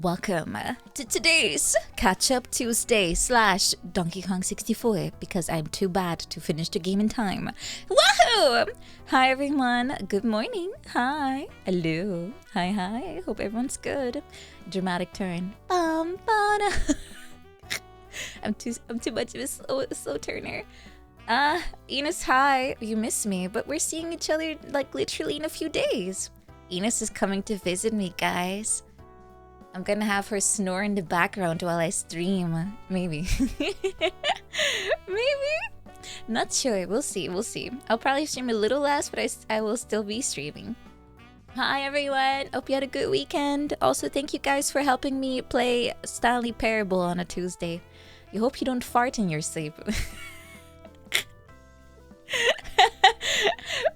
Welcome to today's Catch-Up Tuesday / Donkey Kong 64 because I'm too bad to finish the game in time. Woohoo! Hi everyone, good morning. Hi, hello, hi. Hope everyone's good. Dramatic turn. I'm too much of a slow turner. Enos, hi. You miss me, but we're seeing each other like literally in a few days. Enos is coming to visit me, guys. I'm gonna have her snore in the background while I stream. Maybe. Maybe? Not sure. We'll see. I'll probably stream a little less, but I will still be streaming. Hi, everyone. Hope you had a good weekend. Also, thank you guys for helping me play Stanley Parable on a Tuesday. I hope you don't fart in your sleep.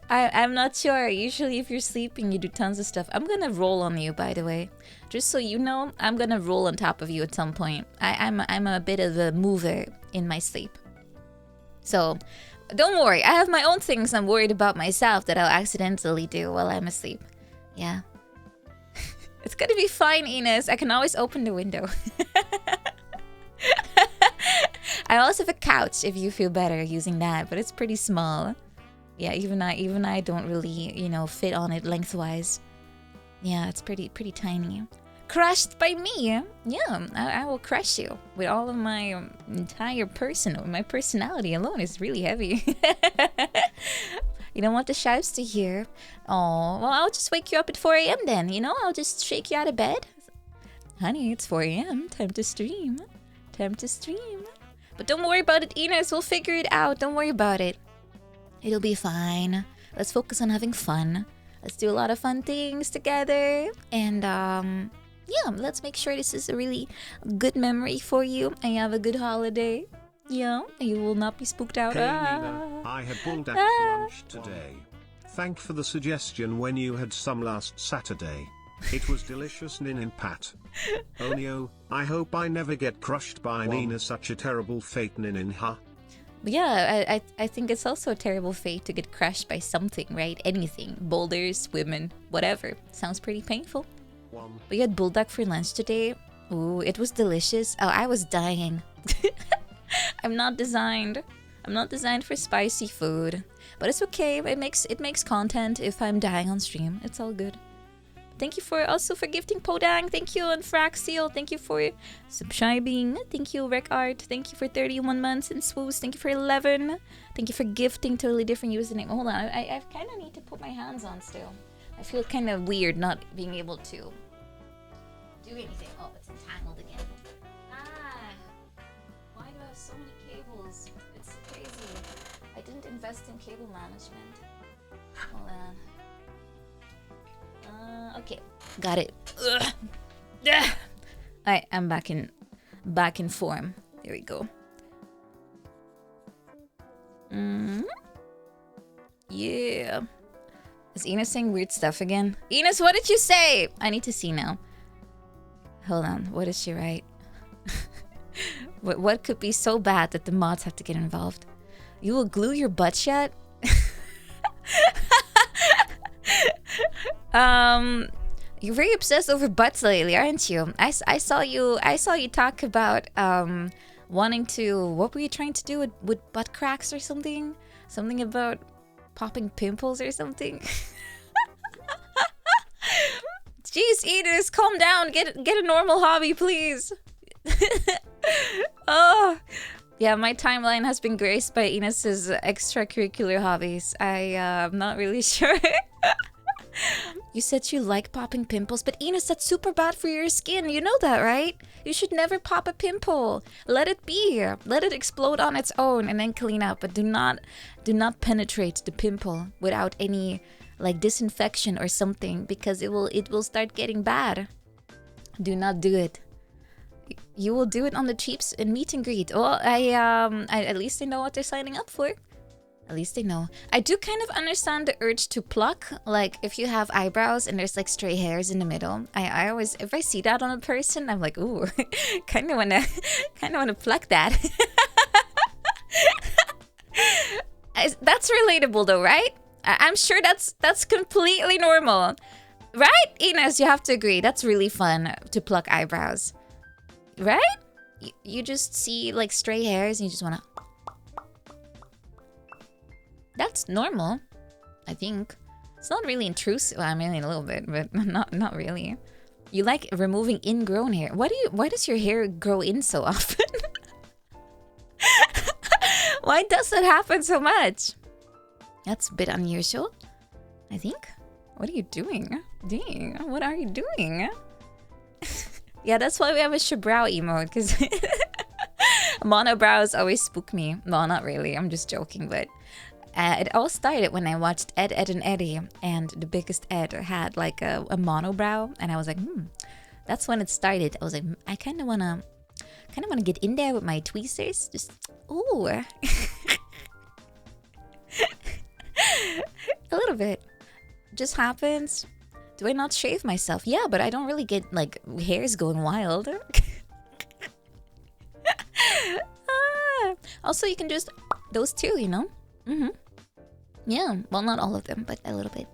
I'm not sure. Usually if you're sleeping, you do tons of stuff. I'm gonna roll on you, by the way. Just so you know, I'm gonna roll on top of you at some point. I'm a bit of a mover in my sleep. So, don't worry. I have my own things I'm worried about myself that I'll accidentally do while I'm asleep. Yeah. It's gonna be fine, Enos. I can always open the window. I also have a couch if you feel better using that, but it's pretty small. Yeah, even I don't really, fit on it lengthwise. Yeah, it's pretty tiny. Crushed by me. Yeah, I will crush you with all of my entire person. My personality alone is really heavy. You don't want the shouts to hear. Oh, well, I'll just wake you up at 4 a.m. then, I'll just shake you out of bed. Honey, it's 4 a.m. Time to stream. But don't worry about it, Enos. We'll figure it out. Don't worry about it. It'll be fine. Let's focus on having fun. Let's do a lot of fun things together. And, yeah, let's make sure this is a really good memory for you. And you have a good holiday. Yeah, you will not be spooked out. Hey, Nina, I had bulldog for lunch today. Thank for the suggestion when you had some last Saturday. It was delicious, Nin and Pat. Oh no, I hope I never get crushed by Nina. Such a terrible fate, Nin, huh? Yeah, I think it's also a terrible fate to get crushed by something, right? Anything. Boulders, women, whatever. Sounds pretty painful. We had bulldog for lunch today. Ooh, it was delicious. Oh, I was dying. I'm not designed for spicy food. But it's okay. It makes content if I'm dying on stream. It's all good. Thank you for gifting Podang. Thank you, and Fraxil. Thank you for subscribing. Thank you, Rec Art. Thank you for 31 months, and Swoos. Thank you for 11. Thank you for gifting totally different username. Hold on, I kind of need to put my hands on still. I feel kind of weird not being able to do anything. Oh, it's entangled again. Why do I have so many cables? It's crazy. I didn't invest in cable management. Hold on. Okay, got it. Alright, I'm back in form. There we go. Yeah. Is Enos saying weird stuff again? Enos, what did you say? I need to see now. Hold on, what did she write? What could be so bad that the mods have to get involved? You will glue your butt shut? You're very obsessed over butts lately, aren't you? I saw you talk about wanting to, what were you trying to do with butt cracks or something? Something about popping pimples or something? Jeez, Enos, calm down. Get a normal hobby, please. Oh, yeah, my timeline has been graced by Enos's extracurricular hobbies. I'm not really sure. You said you like popping pimples, but Enos, that's super bad for your skin. You know that, right? You should never pop a pimple. Let it be. Let it explode on its own and then clean up. But do not penetrate the pimple without any like disinfection or something, because it will start getting bad. Do not do it. You will do it on the cheaps in meet and greet. Well, I at least they know what they're signing up for. At least they know. I do kind of understand the urge to pluck. Like, if you have eyebrows and there's like stray hairs in the middle, I always, if I see that on a person, I'm like, ooh, kind of wanna pluck that. That's relatable though, right? I'm sure that's completely normal. Right, Ines, you have to agree. That's really fun to pluck eyebrows. Right? You just see like stray hairs and you just wanna... That's normal, I think. It's not really intrusive. Well, I mean, a little bit, but not really. You like removing ingrown hair. Why does your hair grow in so often? Why does that happen so much? That's a bit unusual, I think. What are you doing? Dang, what are you doing? Yeah, that's why we have a shabrow emote, because monobrows always spook me. Well, not really, I'm just joking, but it all started when I watched Ed, Edd and Eddy, and the biggest Ed had like a monobrow, and I was like, that's when it started. I was like, I kind of wanna get in there with my tweezers, just ooh, a little bit. Just happens. Do I not shave myself? Yeah, but I don't really get like hairs going wild. Also, you can just those two, you know. Yeah, well, not all of them, but a little bit.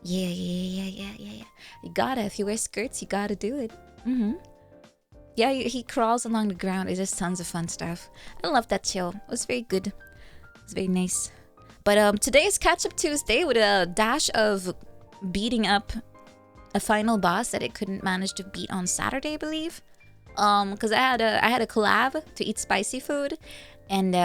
Yeah. You gotta. If you wear skirts, you gotta do it. Yeah, he crawls along the ground. It's just tons of fun stuff. I love that show. It was very good. It was very nice. But today is Catch Up Tuesday with a dash of beating up a final boss that it couldn't manage to beat on Saturday, I believe. Because I had a collab to eat spicy food, and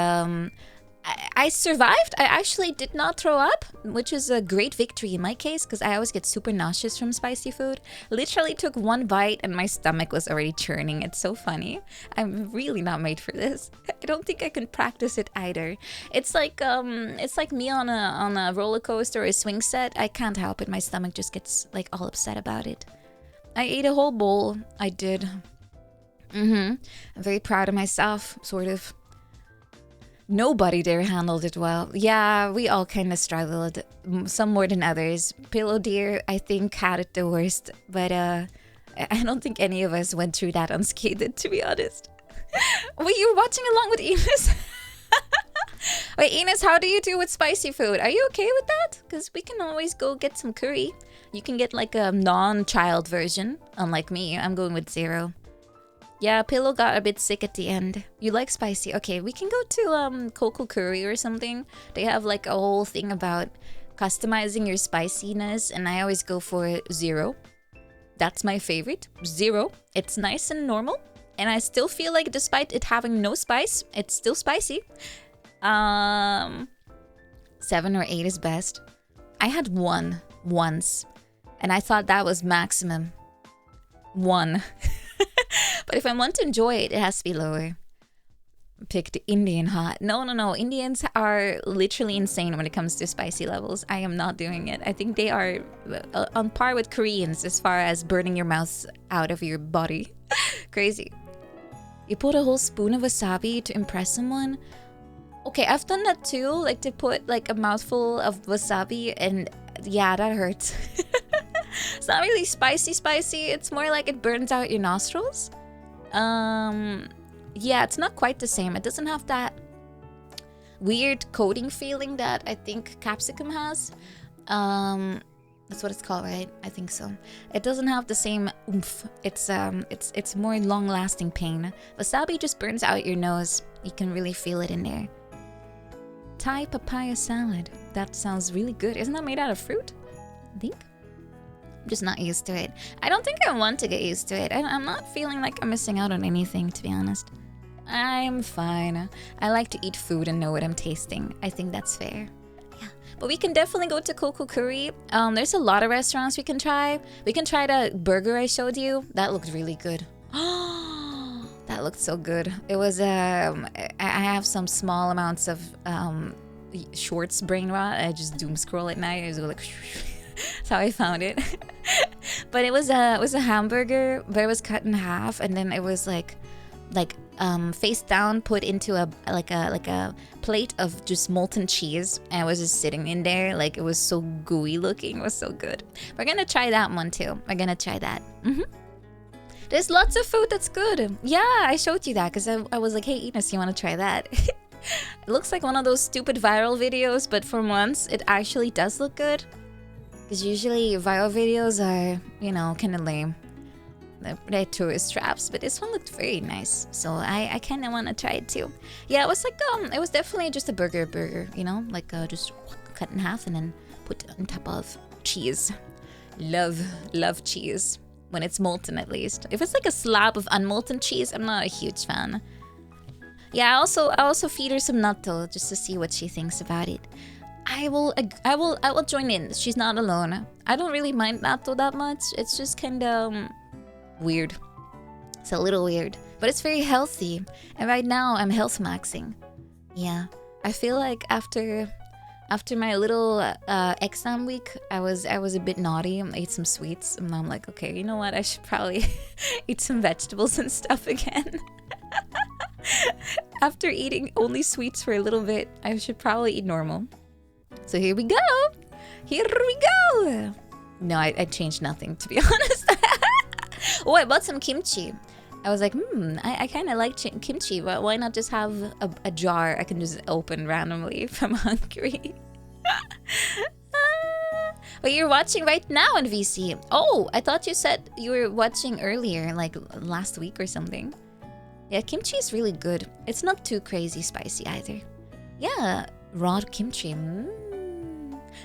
I survived. I actually did not throw up, which is a great victory in my case, because I always get super nauseous from spicy food. Literally took one bite and my stomach was already churning. It's so funny. I'm really not made for this. I don't think I can practice it either. It's like me on a roller coaster or a swing set. I can't help it. My stomach just gets like all upset about it. I ate a whole bowl. I did. I'm very proud of myself, sort of. Nobody there handled it well. Yeah, we all kind of struggled, some more than others. Pillow Deer, I think, had it the worst, but I don't think any of us went through that unscathed, to be honest. Wait, you were watching along with Ines? Wait, Ines, how do you do with spicy food? Are you okay with that? Because we can always go get some curry. You can get like a non-child version, unlike me. I'm going with 0. Yeah, Pillow got a bit sick at the end. You like spicy? Okay, we can go to Coco Curry or something. They have like a whole thing about customizing your spiciness, and I always go for 0. That's my favorite. 0. It's nice and normal, and I still feel like despite it having no spice, it's still spicy. 7 or 8 is best. I had 1 once, and I thought that was maximum. 1. But if I want to enjoy it, it has to be lower. Pick the Indian hot. No. Indians are literally insane when it comes to spicy levels. I am not doing it. I think they are on par with Koreans as far as burning your mouth out of your body. Crazy. You put a whole spoon of wasabi to impress someone? Okay, I've done that too. Like to put like a mouthful of wasabi, and yeah, that hurts. It's not really spicy. It's more like it burns out your nostrils. Yeah, it's not quite the same. It doesn't have that weird coating feeling that I think capsicum has. That's what it's called, right? I think so. It doesn't have the same oomph. It's more long-lasting pain. Wasabi just burns out your nose. You can really feel it in there. Thai papaya salad. That sounds really good. Isn't that made out of fruit? I think. I'm just not used to it. I don't think I want to get used to it. I'm not feeling like I'm missing out on anything, to be honest. I'm fine. I like to eat food and know what I'm tasting. I think that's fair. Yeah, but we can definitely go to Coco Curry. There's a lot of restaurants we can try. We can try the burger I showed you. That looked really good. That looked so good. It was I have some small amounts of shorts brain rot. I just doom scroll at night. I was like that's how I found it. But it was a hamburger, but it was cut in half, and then it was like face down, put into a plate of just molten cheese, and it was just sitting in there. Like, it was so gooey looking. It was so good. We're gonna try that one too. We're gonna try that. There's lots of food that's good. Yeah, I showed you that because I was like, hey Ines, you want to try that? It looks like one of those stupid viral videos, but for once it actually does look good. Because usually viral videos are, you know, kind of lame. They're tourist traps, but this one looked very nice. So I kind of want to try it too. Yeah, it was like, it was definitely just a burger, you know? Like just cut in half and then put on top of cheese. Love cheese. When it's molten, at least. If it's like a slab of unmolten cheese, I'm not a huge fan. Yeah, I also feed her some natto just to see what she thinks about it. I will join in. She's not alone. I don't really mind natto that much. It's just kind of weird. It's a little weird, but it's very healthy. And right now I'm health maxing. Yeah, I feel like after my little exam week, I was a bit naughty and ate some sweets, and I'm like, okay, you know what? I should probably eat some vegetables and stuff again. After eating only sweets for a little bit, I should probably eat normal. So here we go. Here we go. No, I changed nothing, to be honest. Oh, I bought some kimchi. I was like, I kind of like kimchi, but why not just have a jar I can just open randomly if I'm hungry? But you're watching right now on VC. Oh, I thought you said you were watching earlier, like last week or something. Yeah, kimchi is really good. It's not too crazy spicy either. Yeah, raw kimchi.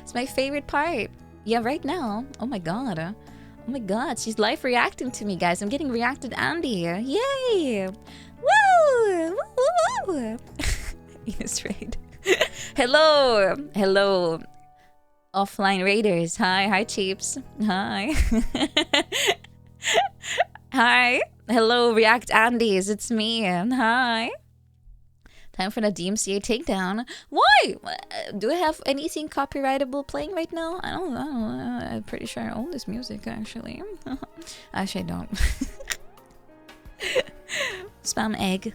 It's my favorite part. Yeah, right now. Oh my god. Oh my god, she's live reacting to me, guys. I'm getting reacted Andy. Yay! Woo! Woo woo woo! Yes, right. Hello! Hello. Offline raiders. Hi cheeps. Hi. Hi. Hello, React Andes. It's me. Hi. Time for the DMCA takedown. Why? Do I have anything copyrightable playing right now? I don't know. I'm pretty sure I own this music, actually. Actually, I don't. Spam egg.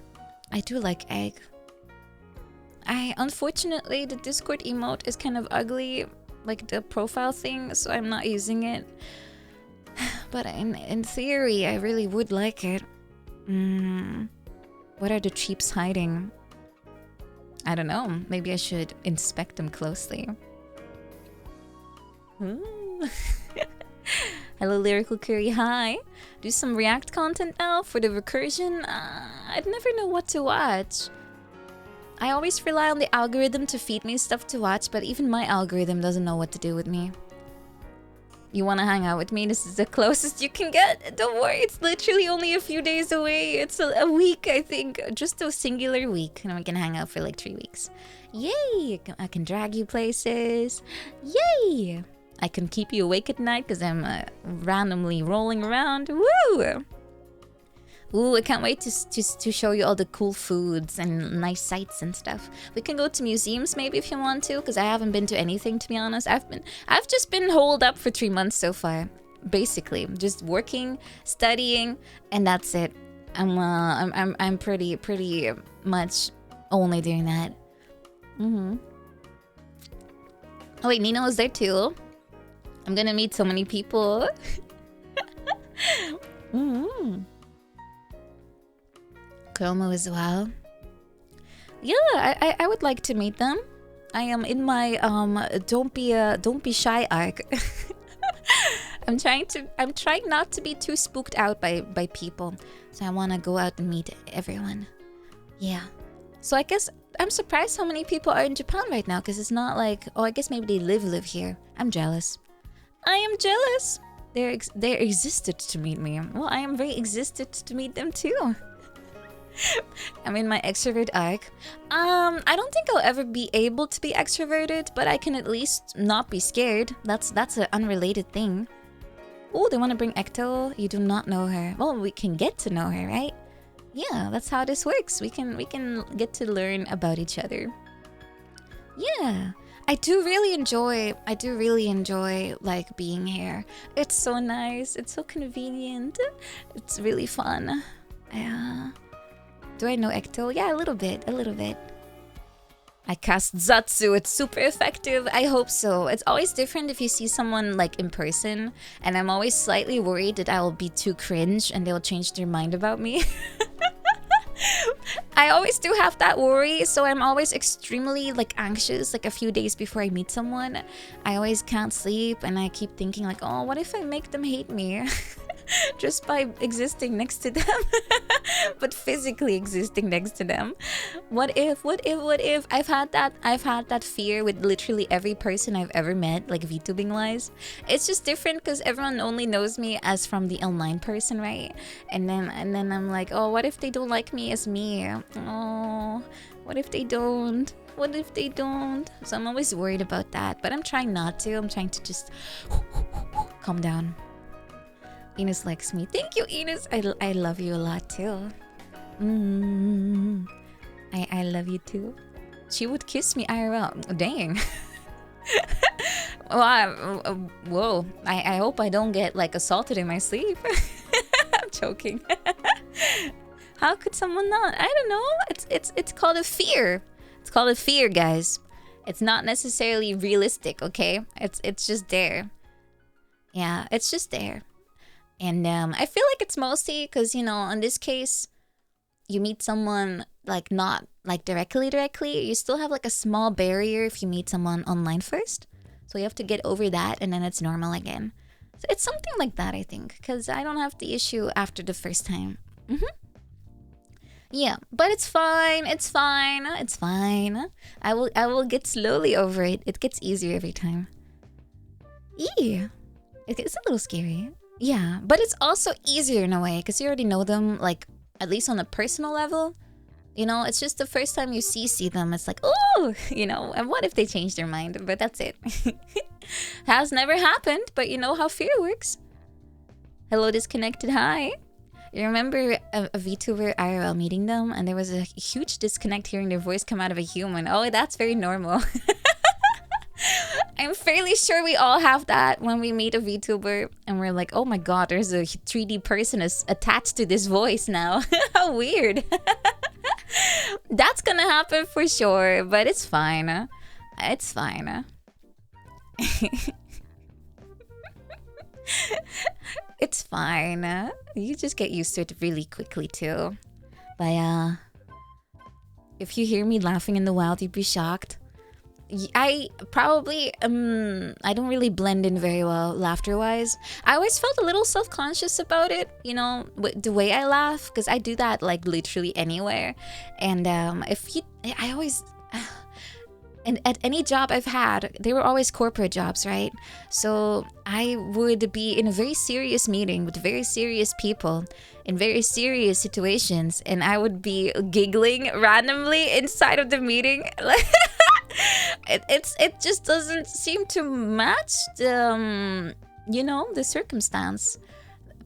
I do like egg. Unfortunately, the Discord emote is kind of ugly, like the profile thing, so I'm not using it. But in theory, I really would like it. What are the cheeps hiding? I don't know. Maybe I should inspect them closely. Hello, Lyrical Curry. Hi. Do some React content now for the recursion? I'd never know what to watch. I always rely on the algorithm to feed me stuff to watch, but even my algorithm doesn't know what to do with me. You want to hang out with me? This is the closest you can get. Don't worry, it's literally only a few days away. It's a week, I think. Just a singular week. And we can hang out for like 3 weeks. Yay! I can drag you places. Yay! I can keep you awake at night because I'm randomly rolling around. Woo! Ooh, I can't wait to show you all the cool foods and nice sights and stuff. We can go to museums maybe if you want to, because I haven't been to anything, to be honest. I've just been holed up for 3 months so far, basically, just working, studying, and that's it. I'm pretty much only doing that. Oh wait, Nino is there too. I'm gonna meet so many people. Chromo as well. Yeah, I would like to meet them. I am in my don't be shy arc. I'm trying not to be too spooked out by people. So I want to go out and meet everyone. Yeah. So I guess I'm surprised how many people are in Japan right now, because it's not like, oh, I guess maybe they live here. I'm jealous. I am jealous. They existed to meet me. Well, I am very existed to meet them too. I'm in my extrovert arc. I don't think I'll ever be able to be extroverted, but I can at least not be scared. That's an unrelated thing. Oh, they want to bring Ecto. You do not know her. Well, we can get to know her, right? Yeah, that's how this works. We can get to learn about each other. Yeah. I do really enjoy like being here. It's so nice. It's so convenient. It's really fun. Yeah. Do I know Ecto? Yeah, a little bit. I cast Zatsu. It's super effective. I hope so. It's always different if you see someone like in person, and I'm always slightly worried that I will be too cringe and they'll change their mind about me. I always do have that worry, so I'm always extremely like anxious like a few days before I meet someone. I always can't sleep and I keep thinking like, oh, what if I make them hate me? Just by existing next to them. But physically existing next to them. What if? I've had that fear with literally every person I've ever met, like VTubing wise. It's just different because everyone only knows me as from the online person, right? And then I'm like, oh, what if they don't like me as me? Oh, what if they don't? What if they don't? So I'm always worried about that, but I'm trying not to. I'm trying to just calm down. Enos likes me. Thank you, Enos. I love you a lot too. I love you too. She would kiss me IRL. Dang. Well, whoa. I hope I don't get like assaulted in my sleep. I'm joking. How could someone not? I don't know. It's called a fear. It's called a fear, guys. It's not necessarily realistic, okay? It's just there. Yeah, it's just there. And I feel like it's mostly because, you know, in this case, you meet someone like not like directly. You still have like a small barrier if you meet someone online first. So you have to get over that and then it's normal again. So it's something like that, I think, because I don't have the issue after the first time. Yeah, but it's fine. It's fine. It's fine. I will get slowly over it. It gets easier every time. Yeah, it's a little scary. Yeah, but it's also easier in a way because you already know them, like, at least on a personal level. You know, it's just the first time you see them, it's like, oh, you know, and what if they change their mind? But that's it. Has never happened, but you know how fear works. Hello, disconnected, hi. You remember a VTuber IRL meeting them and there was a huge disconnect hearing their voice come out of a human. Oh, that's very normal. I'm fairly sure we all have that when we meet a VTuber and we're like, oh my god, there's a 3D person attached to this voice now. How weird. That's gonna happen for sure, but it's fine. It's fine. It's fine. You just get used to it really quickly too. But if you hear me laughing in the wild, you'd be shocked. I probably I don't really blend in very well laughter-wise. I always felt a little self-conscious about it, you know, the way I laugh, because I do that like literally anywhere. And I always and at any job I've had, they were always corporate jobs, right? So I would be in a very serious meeting with very serious people in very serious situations, and I would be giggling randomly inside of the meeting. It just doesn't seem to match the, you know, the circumstance.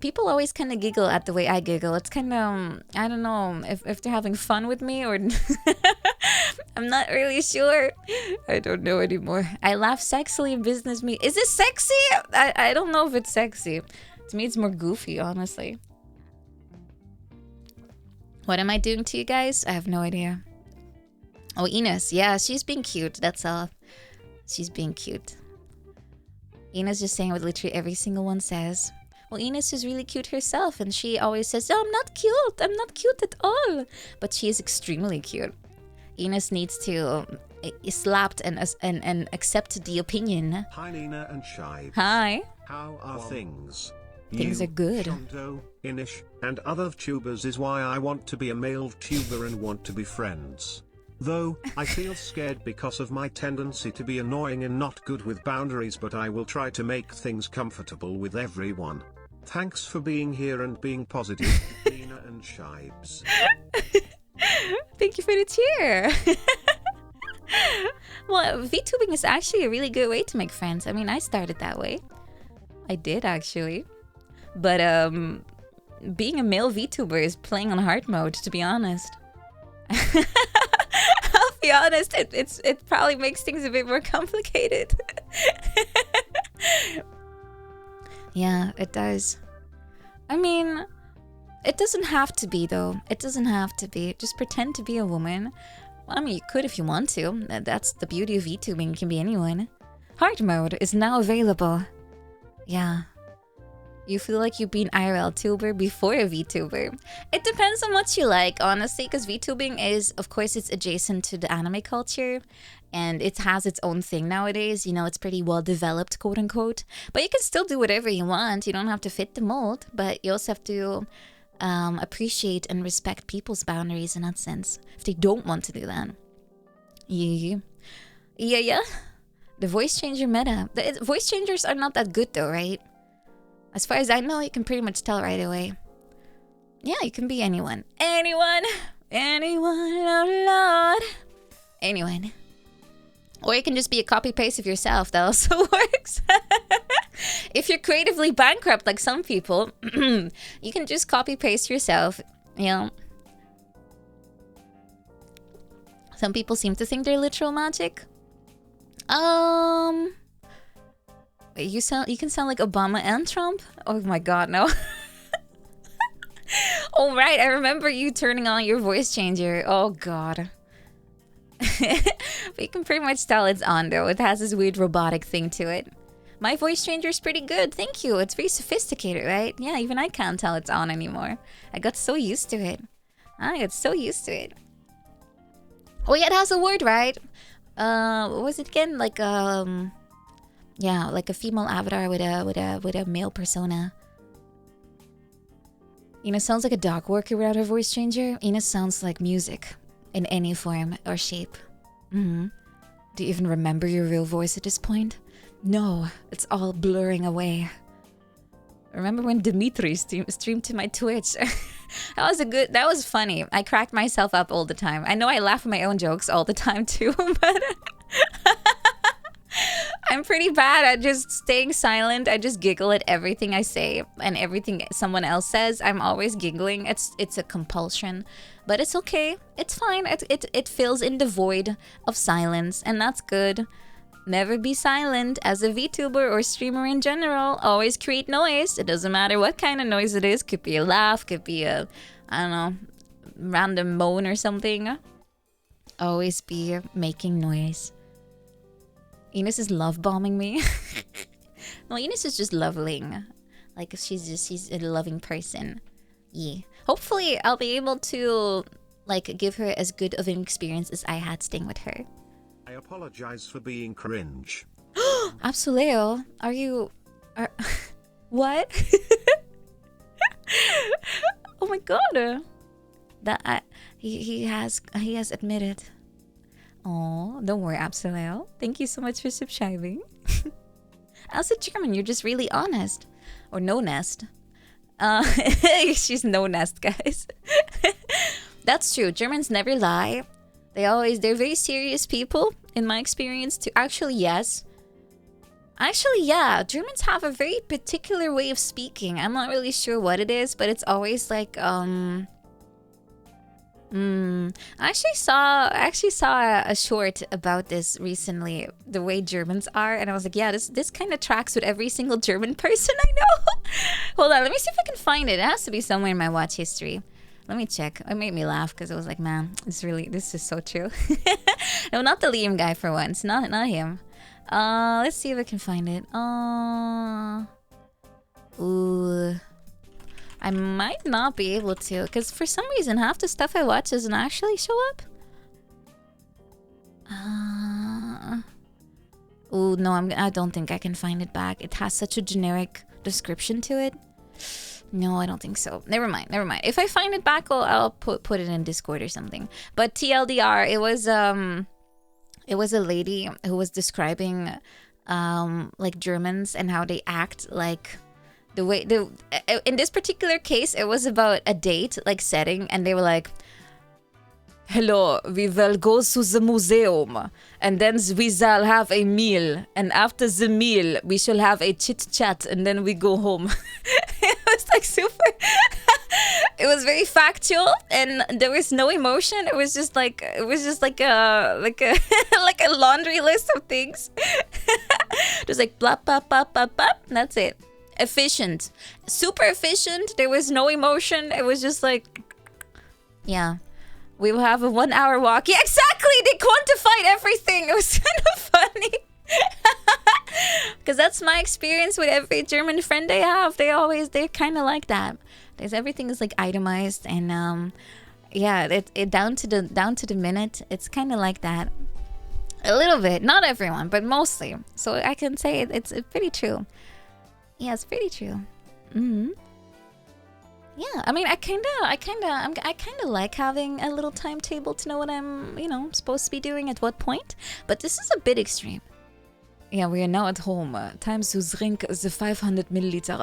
People always kind of giggle at the way I giggle. It's kind of, I don't know if they're having fun with me or I'm not really sure. I don't know anymore. I laugh sexily in business meetings. Is it sexy? I don't know if it's sexy. To me, it's more goofy, honestly. What am I doing to you guys? I have no idea. Oh, Ines. Yeah, she's being cute. That's all. She's being cute. Ines just saying what literally every single one says. Well, Ines is really cute herself, and she always says, oh, I'm not cute. I'm not cute at all. But she is extremely cute. Ines needs to slapped and accept the opinion. Hi, Nina and Shibes. Hi. How are things? Things are good. Shondo, Inish, and other VTubers is why I want to be a male VTuber and want to be friends. Though, I feel scared because of my tendency to be annoying and not good with boundaries, but I will try to make things comfortable with everyone. Thanks for being here and being positive, Nina and Shibes. Thank you for the cheer. Well, VTubing is actually a really good way to make friends. I mean, I started that way. I did, actually. But being a male VTuber is playing on hard mode, to be honest. I'll be honest, it probably makes things a bit more complicated. Yeah, it does. I mean, it doesn't have to be, though. It doesn't have to be. Just pretend to be a woman. Well, I mean, you could if you want to. That's the beauty of VTubing. It can be anyone. Hard mode is now available. Yeah. You feel like you've been IRL tuber before a VTuber. It depends on what you like, honestly, because VTubing is, of course, it's adjacent to the anime culture, and it has its own thing nowadays. You know, it's pretty well developed, quote unquote. But you can still do whatever you want. You don't have to fit the mold, but you also have to appreciate and respect people's boundaries in that sense. If they don't want to do that. Yeah. The voice changer meta. The voice changers are not that good though, right? As far as I know, you can pretty much tell right away. Yeah, you can be anyone. Anyone, oh Lord. Anyone. Or you can just be a copy-paste of yourself. That also works. If you're creatively bankrupt like some people, you can just copy-paste yourself, you know. Some people seem to think they're literal magic. You can sound like Obama and Trump? Oh my god, no. Oh right, I remember you turning on your voice changer. Oh god. But you can pretty much tell it's on though. It has this weird robotic thing to it. My voice changer is pretty good, thank you. It's very sophisticated, right? Yeah, even I can't tell it's on anymore. I got so used to it. Oh yeah, it has a word, right? What was it again? Like yeah, like a female avatar with a male persona. Ina sounds like a dog worker without her voice changer. Ina sounds like music in any form or shape. Do you even remember your real voice at this point? No, it's all blurring away. Remember when Dimitri streamed to my Twitch? That was funny. I cracked myself up all the time. I know I laugh at my own jokes all the time too, but I'm pretty bad at just staying silent. I just giggle at everything I say and everything someone else says. I'm always giggling. It's a compulsion, but it's okay. It's fine. It fills in the void of silence, and that's good. Never be silent as a VTuber or streamer in general. Always create noise. It doesn't matter what kind of noise it is. Could be a laugh, could be a, I don't know, random moan or something. Always be making noise. Ines is love bombing me. No, Ines is just loving. Like she's a loving person. Yeah. Hopefully I'll be able to like give her as good of an experience as I had staying with her. I apologize for being cringe. Absolutely. What? Oh my god. He has admitted. Oh, don't worry, Absoleo. Thank you so much for subscribing. As a German, you're just really honest. Or no nest. She's no nest, guys. That's true. Germans never lie. They're very serious people, in my experience, too. Actually, yes. Actually, yeah. Germans have a very particular way of speaking. I'm not really sure what it is, but it's always like, I actually saw a short about this recently, the way Germans are, and I was like, yeah, this kind of tracks with every single German person I know. Hold on, let me see if I can find it. It has to be somewhere in my watch history. Let me check. It made me laugh because I was like, man, this is so true. No, not the Liam guy for once. Not him. Let's see if I can find it. Ooh. I might not be able to, because for some reason half the stuff I watch doesn't actually show up. Oh no, I don't think I can find it back. It has such a generic description to it. No, I don't think so. Never mind. If I find it back, I'll put it in Discord or something. But TLDR, it was a lady who was describing like Germans and how they act, like the way in this particular case it was about a date like setting, and they were like, hello, we will go to the museum and then we shall have a meal, and after the meal we shall have a chit chat and then we go home. It was like super it was very factual and there was no emotion. It was just like a like a laundry list of things. Just like blah blah blah blah blah. That's it. Efficient, super efficient. There was no emotion. It was just like, yeah, we will have a 1 hour walk. Yeah, exactly. They quantified everything. It was kind of funny. Because that's my experience with every German friend I have, they're kind of like that. There's everything is like itemized, and yeah, it down to the minute. It's kind of like that. A little bit, not everyone, but mostly. So I can say it's pretty true. Yeah, it's pretty true. Yeah, I mean, I kind of like having a little timetable to know what I'm, supposed to be doing at what point. But this is a bit extreme. Yeah, we are now at home. Time to drink the 500 milliliter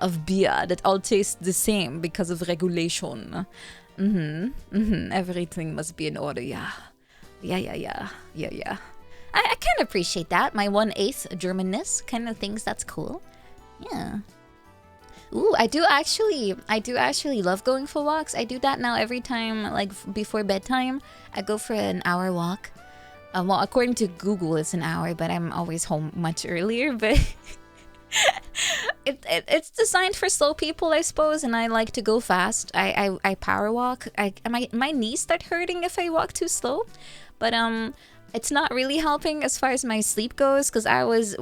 of beer that all taste the same because of regulation. Everything must be in order, yeah. Yeah. I kind of appreciate that. My 1/8 Germanness kind of thinks that's cool. Yeah. Ooh, I do actually love going for walks. I do that now every time, like before bedtime. I go for an hour walk. Well, according to Google, it's an hour, but I'm always home much earlier. But it's designed for slow people, I suppose, and I like to go fast. I power walk. My knees start hurting if I walk too slow, but it's not really helping as far as my sleep goes because I was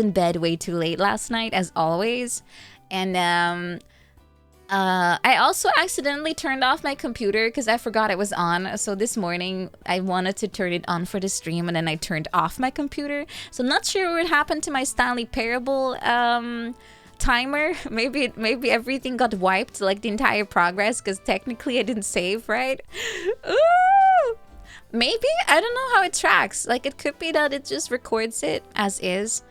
in bed way too late last night, as always, and I also accidentally turned off my computer because I forgot it was on. So this morning I wanted to turn it on for the stream, and then I turned off my computer. So I'm not sure what happened to my Stanley Parable timer. Maybe everything got wiped, like the entire progress, because technically I didn't save, right? Ooh! Maybe, I don't know how it tracks. Like, it could be that it just records it as is,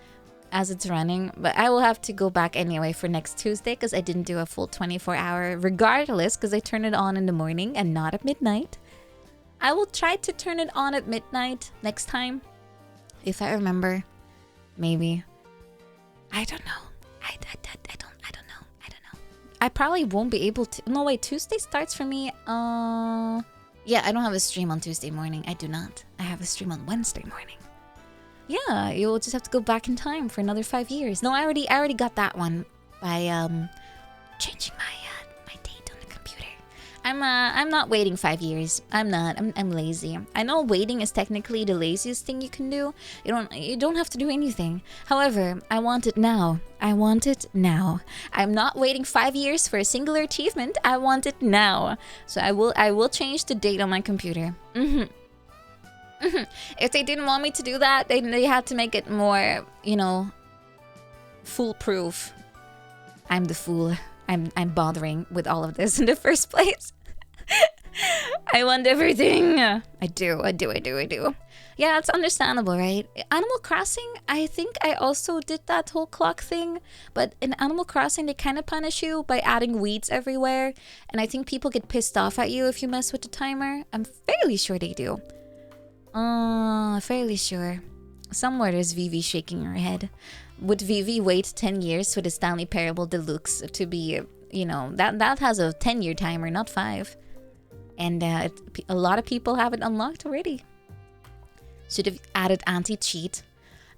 as it's running. But I will have to go back anyway for next Tuesday because I didn't do a full 24-hour regardless, because I turn it on in the morning and not at midnight. I will try to turn it on at midnight next time, if I remember. Maybe. I don't know. I don't know. I probably won't be able to. No, wait, Tuesday starts for me. Yeah, I don't have a stream on Tuesday morning. I do not. I have a stream on Wednesday morning. Yeah, you'll just have to go back in time for another 5 years. No, I already got that one by changing my date on the computer. I'm not waiting 5 years. I'm not. I'm lazy. I know waiting is technically the laziest thing you can do. You don't have to do anything. However, I want it now. I want it now. I'm not waiting 5 years for a singular achievement. I want it now. So I will change the date on my computer. If they didn't want me to do that, they had to make it more, foolproof. I'm the fool. I'm bothering with all of this in the first place. I want everything. I do. Yeah, it's understandable, right? Animal Crossing, I think I also did that whole clock thing. But in Animal Crossing, they kind of punish you by adding weeds everywhere. And I think people get pissed off at you if you mess with the timer. I'm fairly sure they do. Fairly sure. Somewhere there's Vivi shaking her head. Would Vivi wait 10 years for the Stanley Parable Deluxe to be, that has a 10-year timer, not 5. And a lot of people have it unlocked already. Should have added anti-cheat.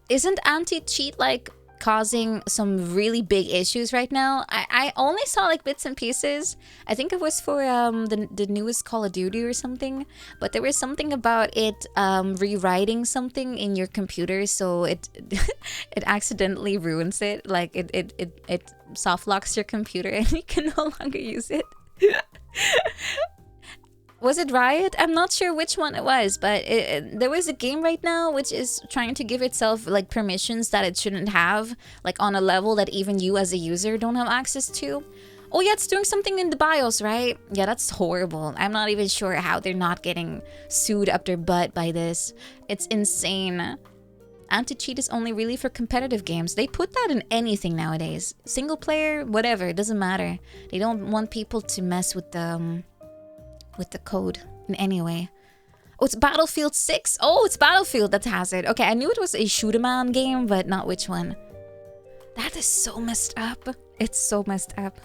Isn't anti-cheat like causing some really big issues right now? I only saw like bits and pieces. I think it was for the newest Call of Duty or something. But there was something about it rewriting something in your computer, so it it accidentally ruins it. Like it soft locks your computer and you can no longer use it. Was it Riot? I'm not sure which one it was, but there was a game right now which is trying to give itself like permissions that it shouldn't have, like on a level that even you as a user don't have access to. Oh yeah, it's doing something in the BIOS, right? Yeah, that's horrible. I'm not even sure how they're not getting sued up their butt by this. It's insane. Anti-cheat is only really for competitive games. They put that in anything nowadays. Single player, whatever, it doesn't matter. They don't want people to mess with the code in any way. Oh, it's Battlefield 6. Oh, it's Battlefield that has it. Okay, I knew it was a shoot-a-man game, but not which one. That is so messed up. It's so messed up.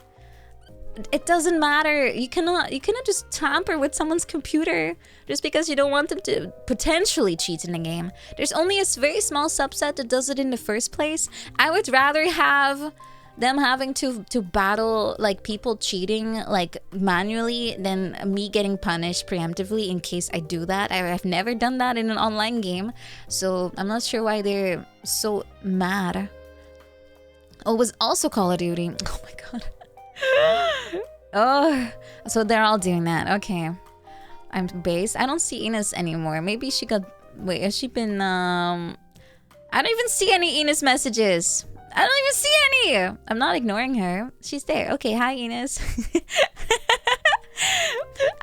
It doesn't matter. You cannot just tamper with someone's computer just because you don't want them to potentially cheat in the game. There's only a very small subset that does it in the first place. I would rather have them having to battle like people cheating like manually than me getting punished preemptively in case I do that. I've never done that in an online game, so I'm not sure why they're so mad. Oh, it was also Call of Duty. Oh my god. Oh, so they're all doing that. Okay. I'm base. I don't see Ines anymore. Maybe she got... Wait, has she been... I don't even see any Ines messages. I don't even see any. I'm not ignoring her. She's there. Okay, hi Ines.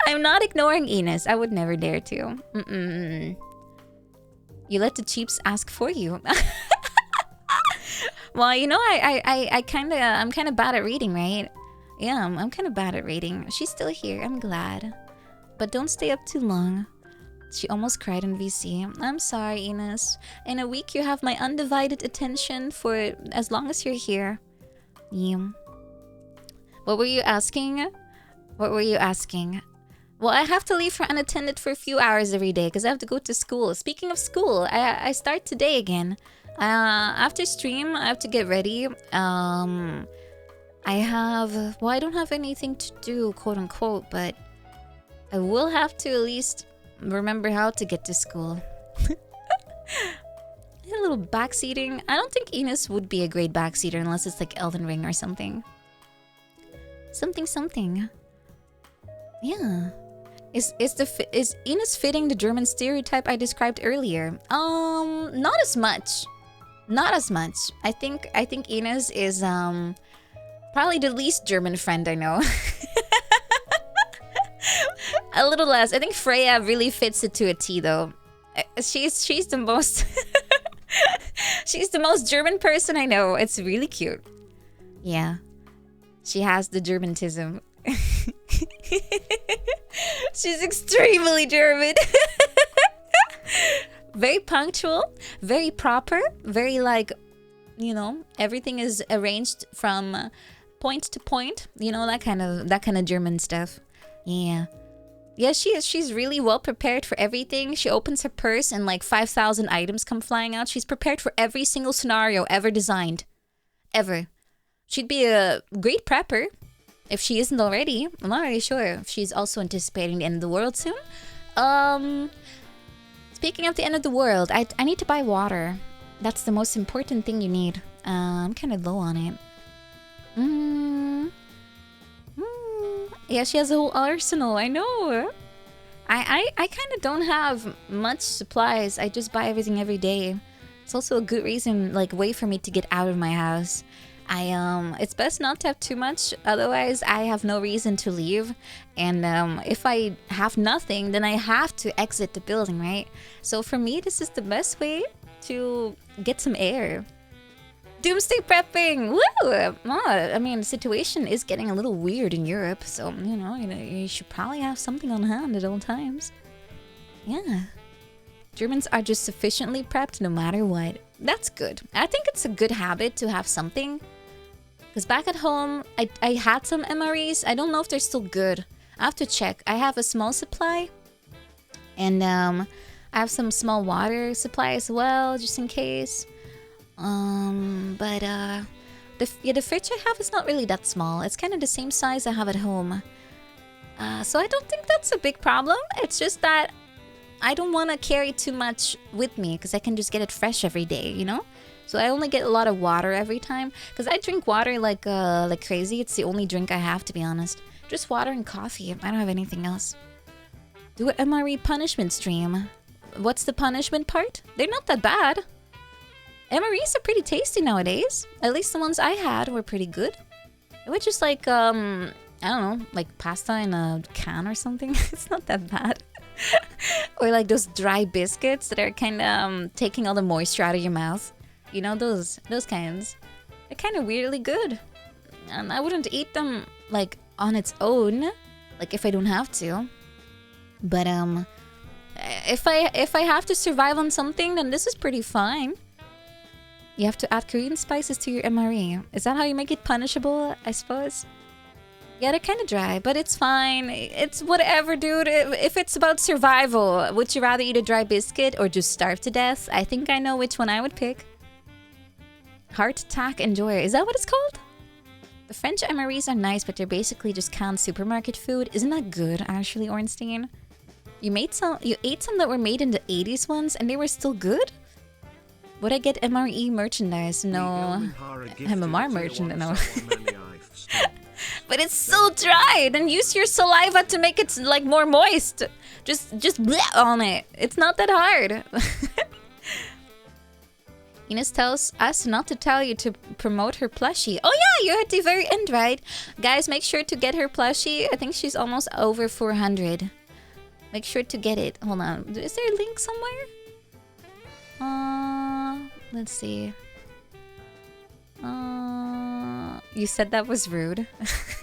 I'm not ignoring Ines. I would never dare to. You let the cheaps ask for you. Well, you know, I'm kind of bad at reading, right? Yeah, I'm kind of bad at reading. She's still here. I'm glad. But don't stay up too long. She almost cried in VC. I'm sorry, Ines. In a week, you have my undivided attention for as long as you're here. Yeah. What were you asking? What were you asking? Well, I have to leave her unattended for a few hours every day because I have to go to school. Speaking of school, I start today again. After stream, I have to get ready. I don't have anything to do, quote unquote, but I will have to at least remember how to get to school. A little backseating. I don't think Ines would be a great backseater unless it's like Elden Ring or something. Something. Yeah. Is Ines fitting the German stereotype I described earlier? Not as much. Not as much. I think Ines is probably the least German friend I know. A little less. I think Freya really fits it to a T though. She's the most she's the most German person I know. It's really cute. Yeah. She has the Germantism. She's extremely German. Very punctual, very proper, very like, you know, everything is arranged from point to point. You know, that kind of German stuff. Yeah. Yeah, she's really well prepared for everything. She opens her purse and like 5,000 items come flying out. She's prepared for every single scenario ever designed. Ever. She'd be a great prepper. If she isn't already. I'm not really sure if she's also anticipating the end of the world soon. Speaking of the end of the world, I need to buy water. That's the most important thing you need. I'm kind of low on it. Yeah, she has a whole arsenal. I know. I kind of don't have much supplies. I just buy everything every day. It's also a good reason, like, way for me to get out of my house. It's best not to have too much, otherwise I have no reason to leave. And if I have nothing, then I have to exit the building, right? So for me, this is the best way to get some air. Doomsday prepping! Woo! I mean, the situation is getting a little weird in Europe, so, you know, you should probably have something on hand at all times. Yeah. Germans are just sufficiently prepped no matter what. That's good. I think it's a good habit to have something. Because back at home, I had some MREs. I don't know if they're still good. I have to check. I have a small supply. And I have some small water supply as well, just in case. The fridge I have is not really that small. It's kind of the same size I have at home. So I don't think that's a big problem. It's just that I don't want to carry too much with me because I can just get it fresh every day, you know? So I only get a lot of water every time because I drink water like crazy. It's the only drink I have, to be honest. Just water and coffee. I don't have anything else. Do an MRE punishment stream. What's the punishment part? They're not that bad. MREs are pretty tasty nowadays. At least the ones I had were pretty good. It was just like, I don't know, like pasta in a can or something. It's not that bad. Or like those dry biscuits that are kind of taking all the moisture out of your mouth. You know, those kinds. They're kind of weirdly good. And I wouldn't eat them like on its own, like if I don't have to. But if I have to survive on something, then this is pretty fine. You have to add Korean spices to your MRE. Is that how you make it punishable, I suppose? Yeah, they're kind of dry, but it's fine. It's whatever, dude. If it's about survival, would you rather eat a dry biscuit or just starve to death? I think I know which one I would pick. Heart Attack Enjoyer. Is that what it's called? French MREs are nice, but they're basically just canned supermarket food. Isn't that good, actually, Ornstein? You ate some that were made in the 80s ones, and they were still good? Would I get MRE merchandise? No. MMR merchandise, no. But it's so dry! Then use your saliva to make it, like, more moist. Just bleh on it. It's not that hard. Ines tells us not to tell you to promote her plushie. Oh yeah, you're at the very end, right? Guys, make sure to get her plushie. I think she's almost over 400. Make sure to get it. Hold on. Is there a link somewhere? Let's see. You said that was rude. Just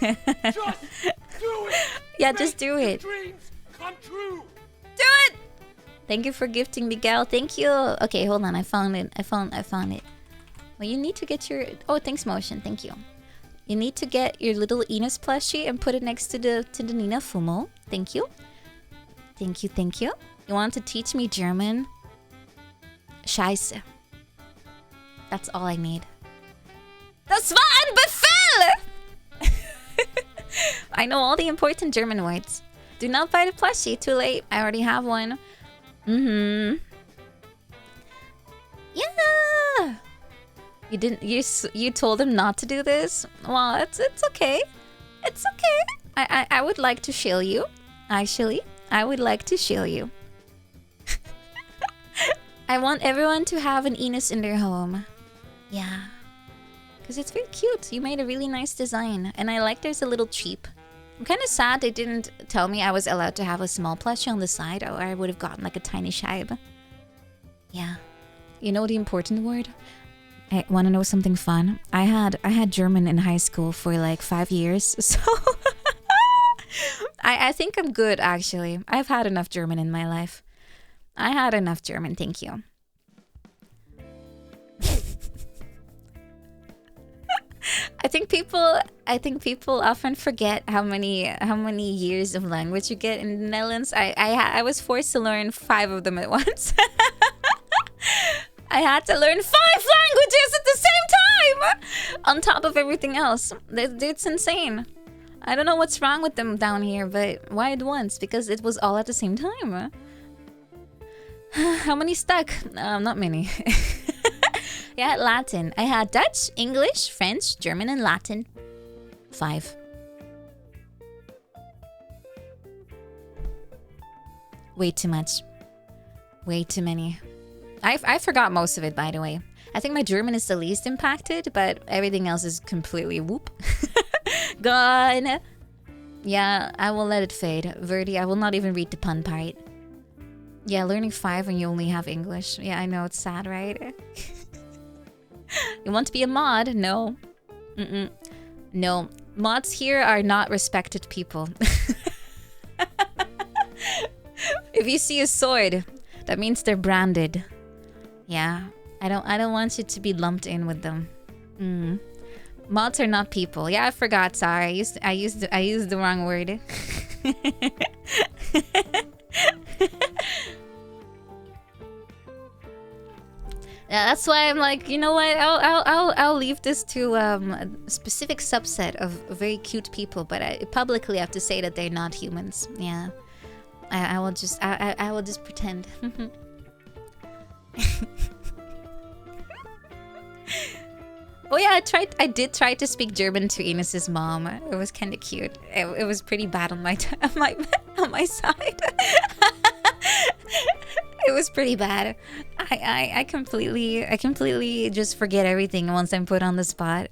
do it! Yeah, just do it. Dreams come true! Do it! Thank you for gifting, Miguel. Thank you. Okay, hold on. I found it. I found it. Well, you need to get your... Oh, thanks, Motion. Thank you. You need to get your little Ines plushie and put it next to the Nina Fumo. Thank you. Thank you, thank you. You want to teach me German? Scheiße. That's all I need. Das war ein Befehl! I know all the important German words. Do not buy the plushie. Too late. I already have one. Yeah. You didn't. You told him not to do this. Well, it's okay. It's okay. I would like to shill you. Actually, I would like to shill you. I want everyone to have an Ines in their home. Yeah. Because it's very cute. You made a really nice design. And I like there's a little cheap. I'm kind of sad they didn't tell me I was allowed to have a small plushie on the side, or I would have gotten like a tiny Scheibe. Yeah. You know the important word? I want to know something fun. I had German in high school for like 5 years, so... I think I'm good, actually. I've had enough German in my life. I had enough German, thank you. I think people often forget how many years of language you get in the Netherlands. I was forced to learn 5 of them at once. I had to learn 5 languages at the same time on top of everything else. It's insane. I don't know what's wrong with them down here, but why at once? Because it was all at the same time. How many stuck? Not many. Yeah, Latin. I had Dutch, English, French, German, and Latin. 5. Way too much. Way too many. I forgot most of it, by the way. I think my German is the least impacted, but everything else is completely whoop. Gone. Yeah, I will let it fade. Verdi, I will not even read the pun part. Yeah, learning 5 when you only have English. Yeah, I know, it's sad, right? You want to be a mod? No. No. Mods here are not respected people. If you see a sword, that means they're branded. Yeah. I don't want you to be lumped in with them. Mods are not people. Yeah, I forgot. Sorry. I used the wrong word. Yeah, that's why I'm like, you know what? I'll leave this to a specific subset of very cute people, but I publicly have to say that they're not humans. Yeah, I will just pretend. Oh yeah, I did try to speak German to Ines's mom. It was kind of cute. It was pretty bad on my side. It was pretty bad. I completely just forget everything once I'm put on the spot.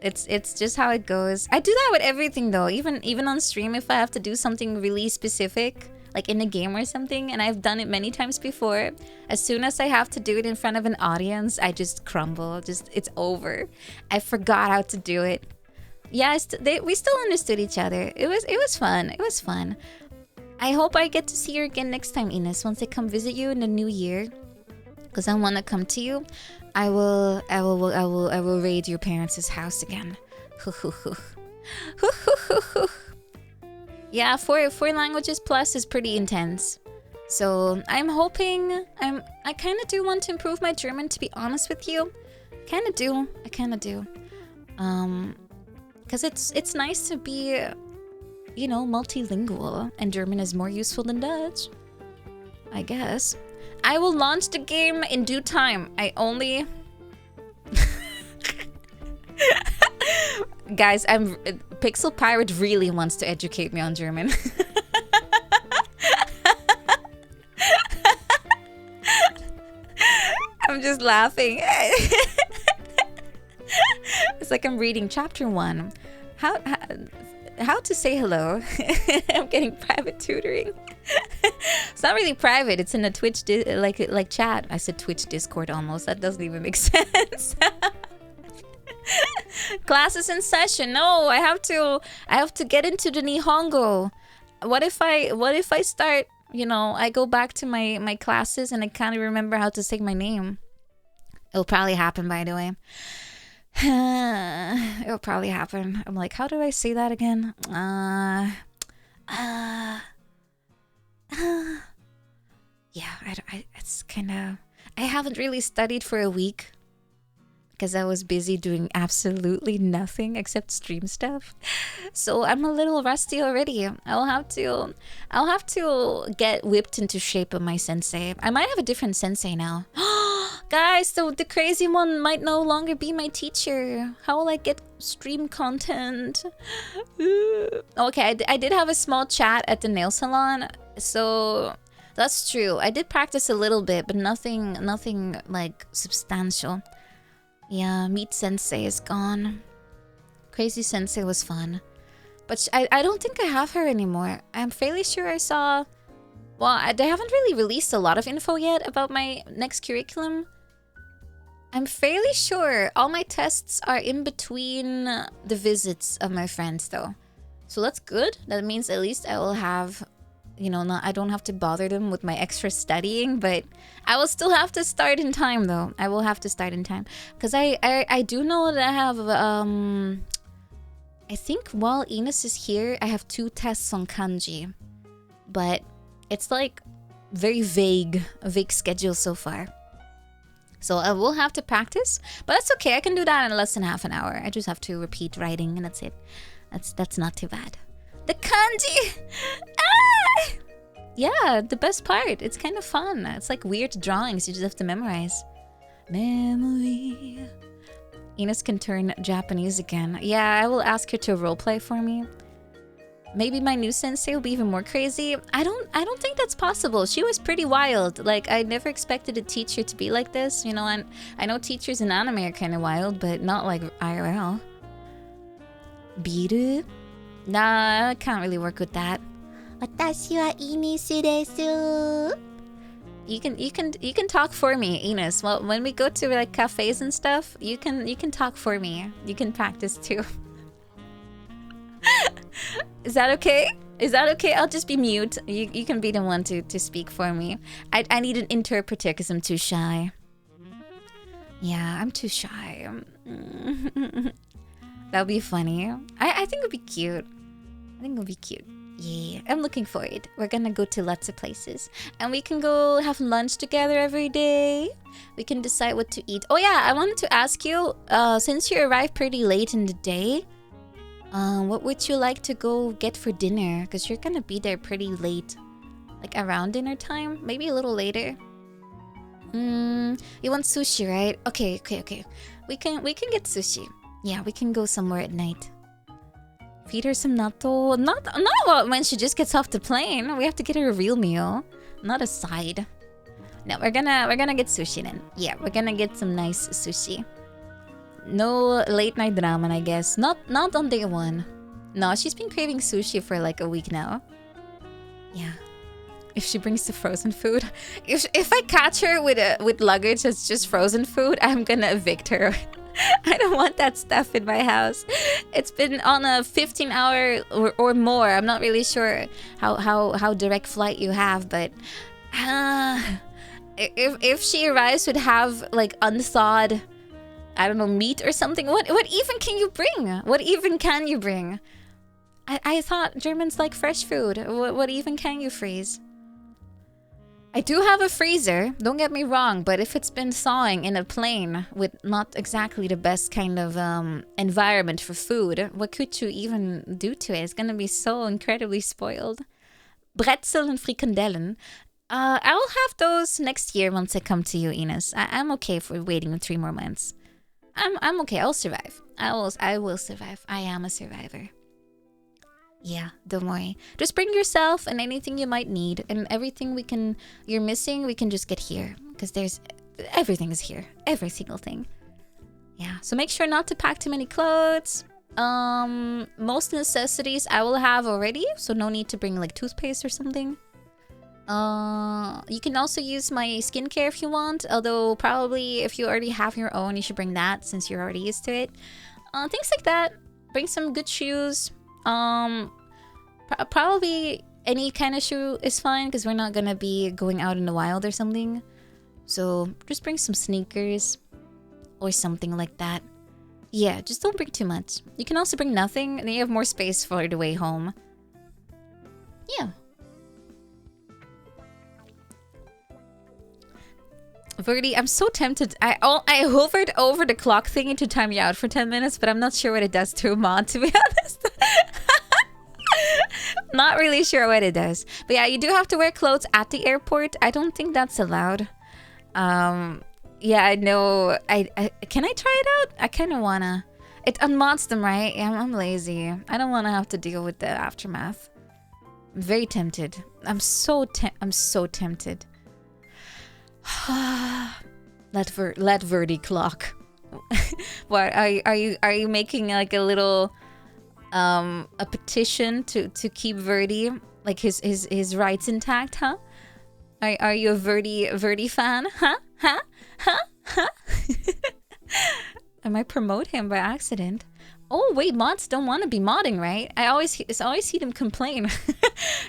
It's just how it goes. I do that with everything though. Even on stream, if I have to do something really specific, like in a game or something, and I've done it many times before, as soon as I have to do it in front of an audience, I just crumble. It's over. I forgot how to do it. Yeah, we still understood each other. It was fun. It was fun. I hope I get to see you again next time, Ines, once I come visit you in the new year. Because I want to come to you. I will raid your parents' house again. Yeah, 4 languages plus is pretty intense. So I'm hoping I kind of do want to improve my German, to be honest with you. I kind of do. Because it's nice to be, you know, multilingual, and German is more useful than Dutch, I guess. I will launch the game in due time. I only... Guys, Pixel Pirate really wants to educate me on German. I'm just laughing. It's like I'm reading chapter 1. How to say hello. I'm getting private tutoring. It's not really private. It's in a Twitch like chat. I said Twitch Discord almost. That doesn't even make sense. Classes in session. No, I have to get into the Nihongo. What if I start, you know, I go back to my classes and I can't even remember how to say my name. It'll probably happen, by the way. It'll probably happen. I'm like, how do I say that again? Yeah, it's kind of... I haven't really studied for a week because I was busy doing absolutely nothing except stream stuff. So I'm a little rusty already. I'll have to get whipped into shape of my sensei. I might have a different sensei now. Guys, so the crazy one might no longer be my teacher. How will I get stream content? Okay, I did have a small chat at the nail salon, so that's true. I did practice a little bit, but nothing like substantial. Yeah, Meat Sensei is gone. Crazy Sensei was fun. But I don't think I have her anymore. I'm fairly sure I saw... Well, they haven't really released a lot of info yet about my next curriculum. I'm fairly sure all my tests are in between the visits of my friends, though. So that's good. That means at least I will have... You know, I don't have to bother them with my extra studying, but I will still have to start in time, though. I will have to start in time. Because I do know that I have... I think while Ines is here, I have 2 tests on kanji. But it's like very vague, a vague schedule so far. So I will have to practice, but that's okay. I can do that in less than half an hour. I just have to repeat writing and that's it. That's not too bad. The kanji! Ah! Yeah, the best part. It's kind of fun. It's like weird drawings you just have to memorize. Memory. Ines can turn Japanese again. Yeah, I will ask her to roleplay for me. Maybe my new sensei will be even more crazy. I don't think that's possible. She was pretty wild. Like, I never expected a teacher to be like this. You know, and I know teachers in anime are kind of wild, but not like IRL. Biru? Nah, I can't really work with that. Watashi wa Ines desu. You can talk for me, Ines. Well, when we go to like cafes and stuff, you can talk for me. You can practice too. Is that okay? Is that okay? I'll just be mute. You can be the one to speak for me. I need an interpreter because I'm too shy. Yeah, I'm too shy. That would be funny. I think it would be cute. I think it would be cute. Yeah, I'm looking for it. We're gonna go to lots of places. And we can go have lunch together every day. We can decide what to eat. Oh yeah, I wanted to ask you, since you arrived pretty late in the day, what would you like to go get for dinner? Because you're gonna be there pretty late. Like around dinner time? Maybe a little later. You want sushi, right? Okay. We can get sushi. Yeah, we can go somewhere at night. Feed her some natto. Not when she just gets off the plane. We have to get her a real meal, not a side. No, we're gonna get sushi then. Yeah, we're gonna get some nice sushi. No late night ramen, I guess. Not on day 1. No, she's been craving sushi for like a week now. Yeah. If she brings the frozen food, if I catch her with luggage that's just frozen food, I'm gonna evict her. I don't want that stuff in my house. It's been on a 15-hour or more. I'm not really sure how direct flight you have, but if she arrives with have like unthawed, I don't know, meat or something, what even can you bring? What even can you bring? I thought Germans like fresh food. What even can you freeze? I do have a freezer, don't get me wrong, but if it's been thawing in a plane with not exactly the best kind of environment for food, what could you even do to it? It's gonna be so incredibly spoiled. Bretzel and frikandellen. I will have those next year once I come to you, Ines. I'm okay for waiting 3 more months. I'm okay. I'll survive. I will survive. I am a survivor. Yeah, don't worry. Just bring yourself and anything you might need, and everything you're missing, we can just get here, because everything is here, every single thing. Yeah, so make sure not to pack too many clothes. Most necessities I will have already, so no need to bring like toothpaste or something. You can also use my skincare if you want, although probably if you already have your own, you should bring that since you're already used to it. Things like that. Bring some good shoes. Probably any kind of shoe is fine because we're not gonna be going out in the wild or something. So just bring some sneakers or something like that. Yeah, just don't bring too much. You can also bring nothing and then you have more space for the way home. Yeah. Verdi, I'm so tempted. I hovered over the clock thingy to time you out for 10 minutes, but I'm not sure what it does to a mod, to be honest. Not really sure what it does. But yeah, you do have to wear clothes at the airport. I don't think that's allowed. Yeah, I know. Can I try it out? I kind of wanna. It unmods them, right? Yeah, I'm lazy. I don't want to have to deal with the aftermath. I'm very tempted. I'm so tempted. Let Verdi clock. What are you making like a little a petition to keep Verdi, like his rights intact, huh? Are you a Verdi fan? Huh? I might promote him by accident. Oh wait, mods don't want to be modding, right? I always see them complain.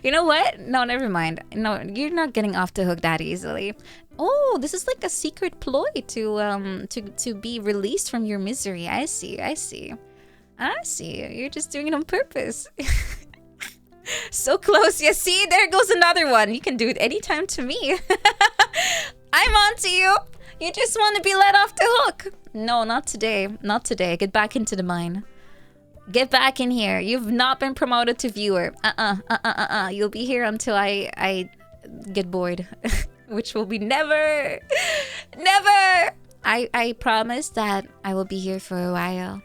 You know what? No, never mind. No, you're not getting off the hook that easily. Oh, this is like a secret ploy to be released from your misery. I see. You're just doing it on purpose. So close. Yeah, see, there goes another one. You can do it anytime to me. I'm on to you. You just want to be let off the hook. No, not today. Not today. Get back into the mine. Get back in here. You've not been promoted to viewer. You'll be here until I get bored. Which will be never. Never! I promise that I will be here for a while.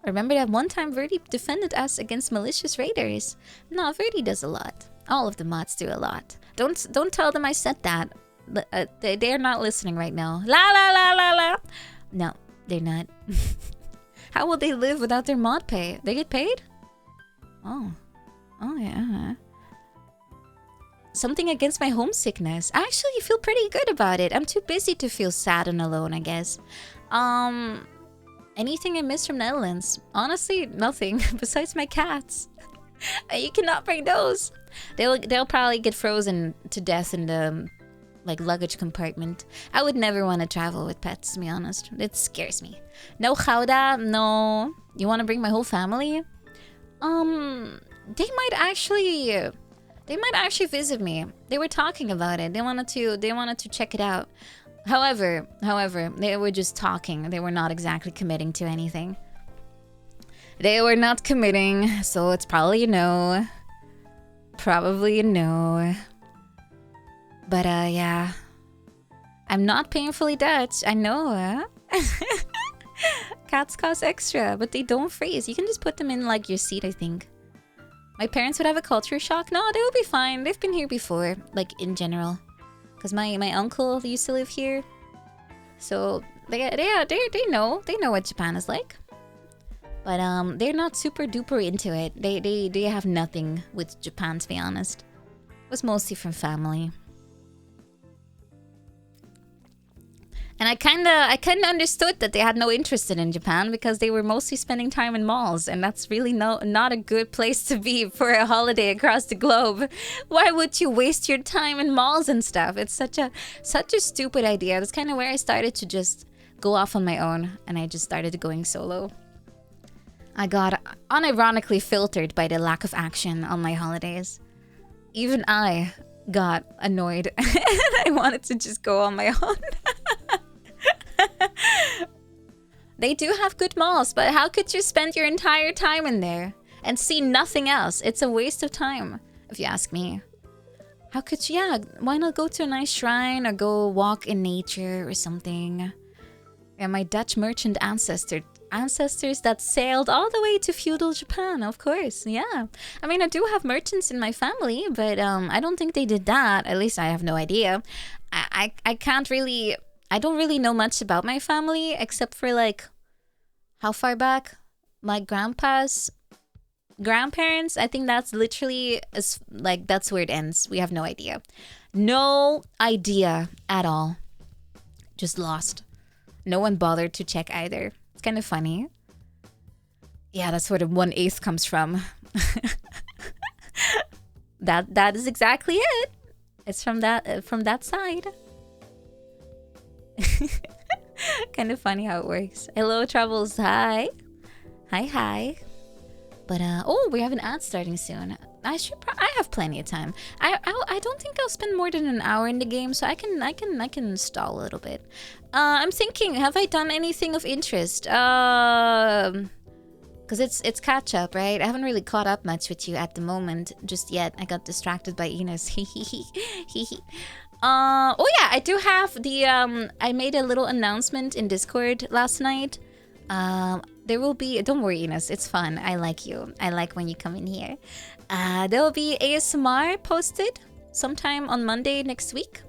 Remember that one time Verdi defended us against malicious raiders? No, Verdi does a lot. All of the mods do a lot. Don't tell them I said that. They're not listening right now. La. No, they're not. How will they live without their mod pay? They get paid? Oh yeah. Something against my homesickness. I actually feel pretty good about it. I'm too busy to feel sad and alone, I guess. Anything I miss from Netherlands? Honestly, nothing besides my cats. You cannot bring those. They'll probably get frozen to death in the like luggage compartment. I would never want to travel with pets, to be honest. It scares me. No Gouda, no. You want to bring my whole family? They might actually visit me. They were talking about it. They wanted to check it out. However, they were just talking. They were not exactly committing to anything. They were not committing, so it's probably a no. Probably a no. But yeah. I'm not painfully Dutch. I know. Cats cost extra, but they don't freeze. You can just put them in like your seat, I think. My parents would have a culture shock. No, they would be fine. They've been here before, like in general. Because my uncle used to live here. So they know what Japan is like. But they're not super duper into it. They have nothing with Japan, to be honest. It was mostly from family. And I kinda understood that they had no interest in Japan because they were mostly spending time in malls, and that's really not a good place to be for a holiday across the globe. Why would you waste your time in malls and stuff? It's such a stupid idea. That's kind of where I started to just go off on my own, and I just started going solo. I got unironically filtered by the lack of action on my holidays. Even I got annoyed. I wanted to just go on my own. They do have good malls, but how could you spend your entire time in there and see nothing else? It's a waste of time, if you ask me. How could you, yeah, why not go to a nice shrine or go walk in nature or something? Yeah, my Dutch merchant ancestors that sailed all the way to feudal Japan, of course, yeah. I mean, I do have merchants in my family, but I don't think they did that. At least I have no idea. I can't really... I don't really know much about my family, except for, like, how far back? My grandparents, I think that's literally, like, that's where it ends. We have no idea. No idea at all. Just lost. No one bothered to check either. It's kind of funny. Yeah, that's where the 1/8 comes from. That is exactly it. It's from that side. Kind of funny how it works. Hello, Troubles. Hi. Hi. But oh, we have an ad starting soon. I have plenty of time. I don't think I'll spend more than an hour in the game, so I can stall a little bit. I'm thinking, have I done anything of interest? Because it's catch up, right? I haven't really caught up much with you at the moment just yet. I got distracted by Enos. Oh yeah, I do have the I made a little announcement in Discord last night. There will be, don't worry Enos, it's fun. I like you. I like when you come in here. There will be ASMR posted sometime on Monday next week.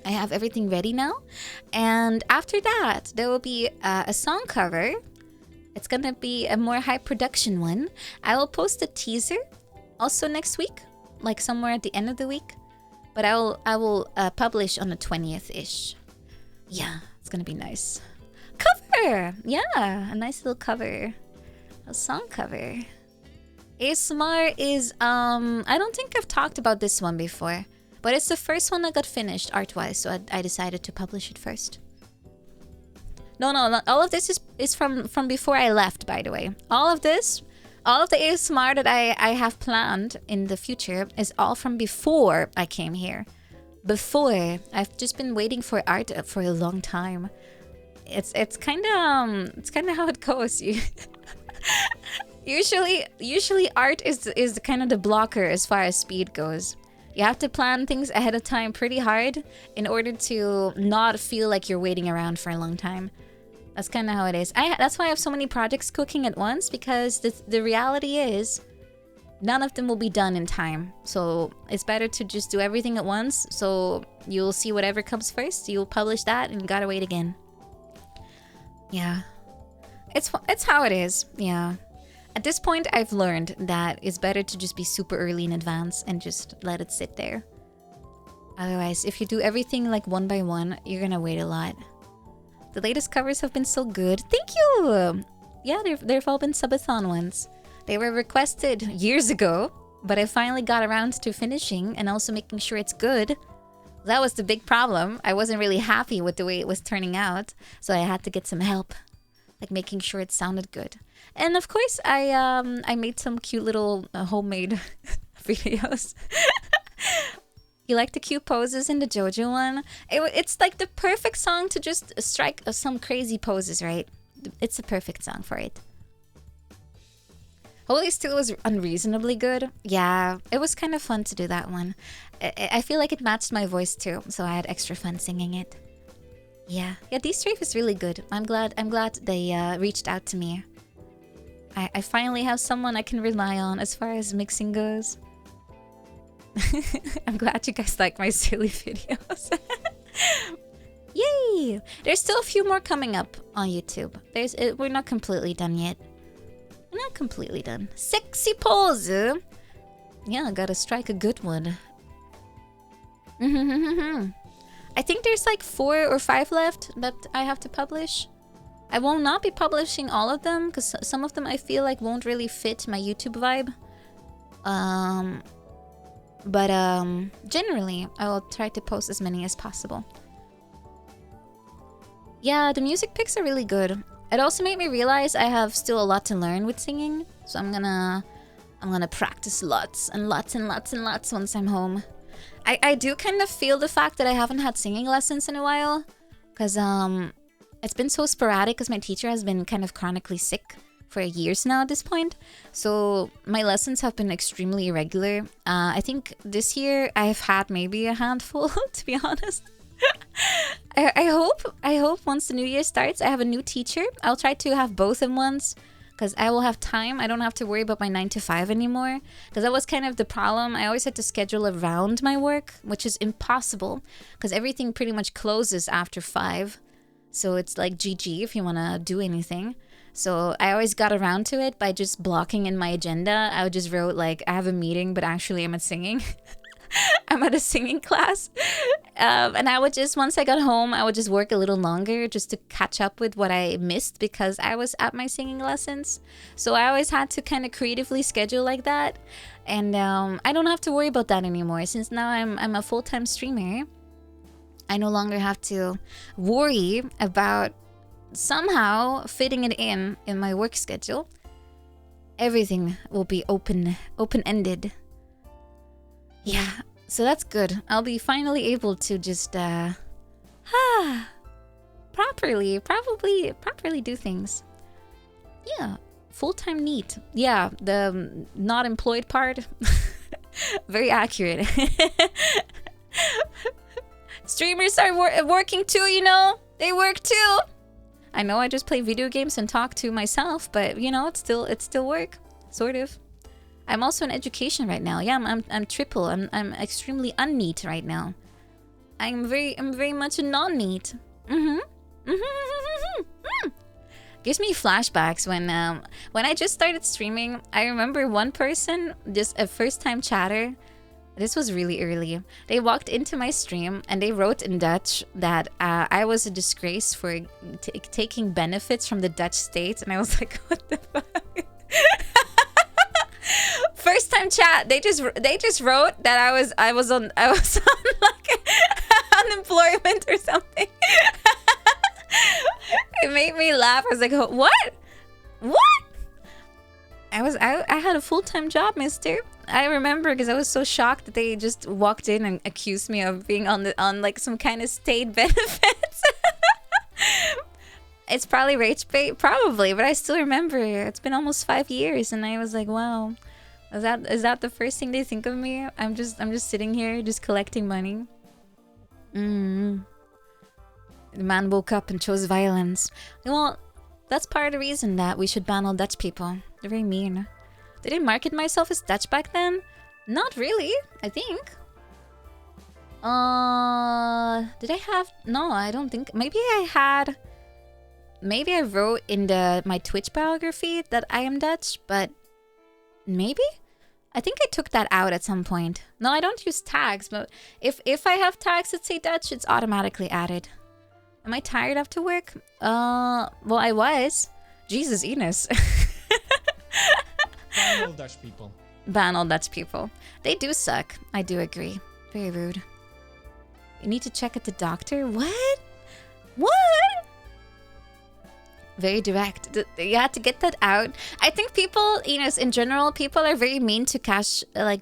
I have everything ready now. And after that, there will be a song cover. It's gonna be a more high production one. I will post a teaser also next week, like somewhere at the end of the week. But I will publish on the 20th-ish. Yeah, it's gonna be nice. Cover! Yeah, a nice little cover. A song cover. ASMR is, I don't think I've talked about this one before. But it's the first one that got finished art-wise, so I decided to publish it first. No, all of this is from before I left, by the way. All of the ASMR that I have planned in the future is all from before I came here. Before. I've just been waiting for art for a long time. It's kind of how it goes. Usually art is kind of the blocker as far as speed goes. You have to plan things ahead of time pretty hard in order to not feel like you're waiting around for a long time. That's kind of how it is. That's why I have so many projects cooking at once, because the reality is none of them will be done in time. So it's better to just do everything at once, so you'll see whatever comes first, you'll publish that, and you gotta wait again. Yeah. It's how it is, yeah. At this point, I've learned that it's better to just be super early in advance and just let it sit there. Otherwise, if you do everything like one by one, you're gonna wait a lot. The latest covers have been so good. Thank you! Yeah, they've all been subathon ones. They were requested years ago, but I finally got around to finishing and also making sure it's good. That was the big problem. I wasn't really happy with the way it was turning out, so I had to get some help, like making sure it sounded good. And of course, I made some cute little homemade videos. You like the cute poses in the JoJo one? It's like the perfect song to just strike some crazy poses, right? It's a perfect song for it. Holy Steel was unreasonably good. Yeah, it was kind of fun to do that one. I feel like it matched my voice too, so I had extra fun singing it. Yeah, D-Strafe is really good. I'm glad they reached out to me. I finally have someone I can rely on as far as mixing goes. I'm glad you guys like my silly videos. Yay! There's still a few more coming up on YouTube. We're not completely done yet. We're not completely done. Sexy pose! Yeah, gotta strike a good one. I think there's like 4 or 5 left that I have to publish. I will not be publishing all of them because some of them I feel like won't really fit my YouTube vibe. But generally, I will try to post as many as possible. Yeah, the music picks are really good. It also made me realize I have still a lot to learn with singing, so I'm gonna practice lots and lots and lots and lots once I'm home. I do kind of feel the fact that I haven't had singing lessons in a while. Because it's been so sporadic because my teacher has been kind of chronically sick for years now at this point. So my lessons have been extremely irregular. I think this year I've had maybe a handful, to be honest. I hope once the new year starts, I have a new teacher. I'll try to have both in once because I will have time. I don't have to worry about my 9 to 5 anymore because that was kind of the problem. I always had to schedule around my work, which is impossible because everything pretty much closes after 5. So it's like GG if you want to do anything. So I always got around to it by just blocking in my agenda. I would just wrote like, I have a meeting, but actually I'm at singing. I'm at a singing class. And I would just, once I got home, I would just work a little longer just to catch up with what I missed because I was at my singing lessons. So I always had to kind of creatively schedule like that. And I don't have to worry about that anymore since now I'm a full-time streamer. I no longer have to worry about somehow fitting it in my work schedule. Everything will be open-ended. Yeah, so that's good. I'll be finally able to just properly do things. Yeah, full-time NEET. Yeah, the not employed part. Very accurate. Streamers are working too, you know? They work too. I know I just play video games and talk to myself, but you know, it's still work, sort of. I'm also in education right now. Yeah, I'm triple. I'm extremely unneat right now. I'm very much a non-neat. Gives me flashbacks when I just started streaming. I remember one person, just a first-time chatter. This was really early. They walked into my stream and they wrote in Dutch that I was a disgrace for taking benefits from the Dutch state, and I was like, what the fuck? First time chat, they just wrote that I was on like unemployment or something. It made me laugh. I was like, what? I had a full-time job, mister. I remember because I was so shocked that they just walked in and accused me of being on like some kind of state benefits. It's probably rage bait, probably, but I still remember. It's been almost 5 years, and I was like, wow. Is that the first thing they think of me? I'm just sitting here, just collecting money. The man woke up and chose violence. Well, that's part of the reason that we should ban all Dutch people. They're very mean. Did I market myself as Dutch back then? Not really, I think. Did I have... No, I don't think... Maybe I wrote in my Twitch biography that I am Dutch, but... Maybe? I think I took that out at some point. No, I don't use tags, but if I have tags that say Dutch, it's automatically added. Am I tired after work? Well, I was. Jesus, Enos. Ban all Dutch people. Ban all Dutch people. They do suck. I do agree. Very rude. You need to check at the doctor? What? Very direct. You had to get that out. I think people, in general, people are very mean to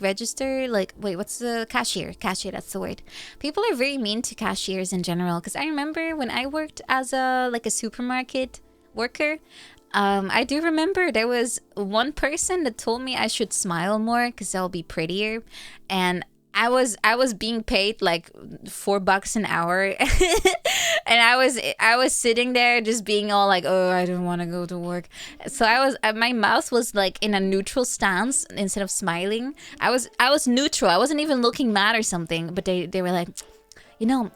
register. Wait, what's the cashier? Cashier, that's the word. People are very mean to cashiers in general. Because I remember when I worked as a supermarket worker, I do remember there was one person that told me I should smile more because I'll be prettier. And I was being paid like $4 an hour. And I was sitting there just being all like, oh, I don't want to go to work. So my mouth was like in a neutral stance instead of smiling. I was neutral. I wasn't even looking mad or something, but they were like, you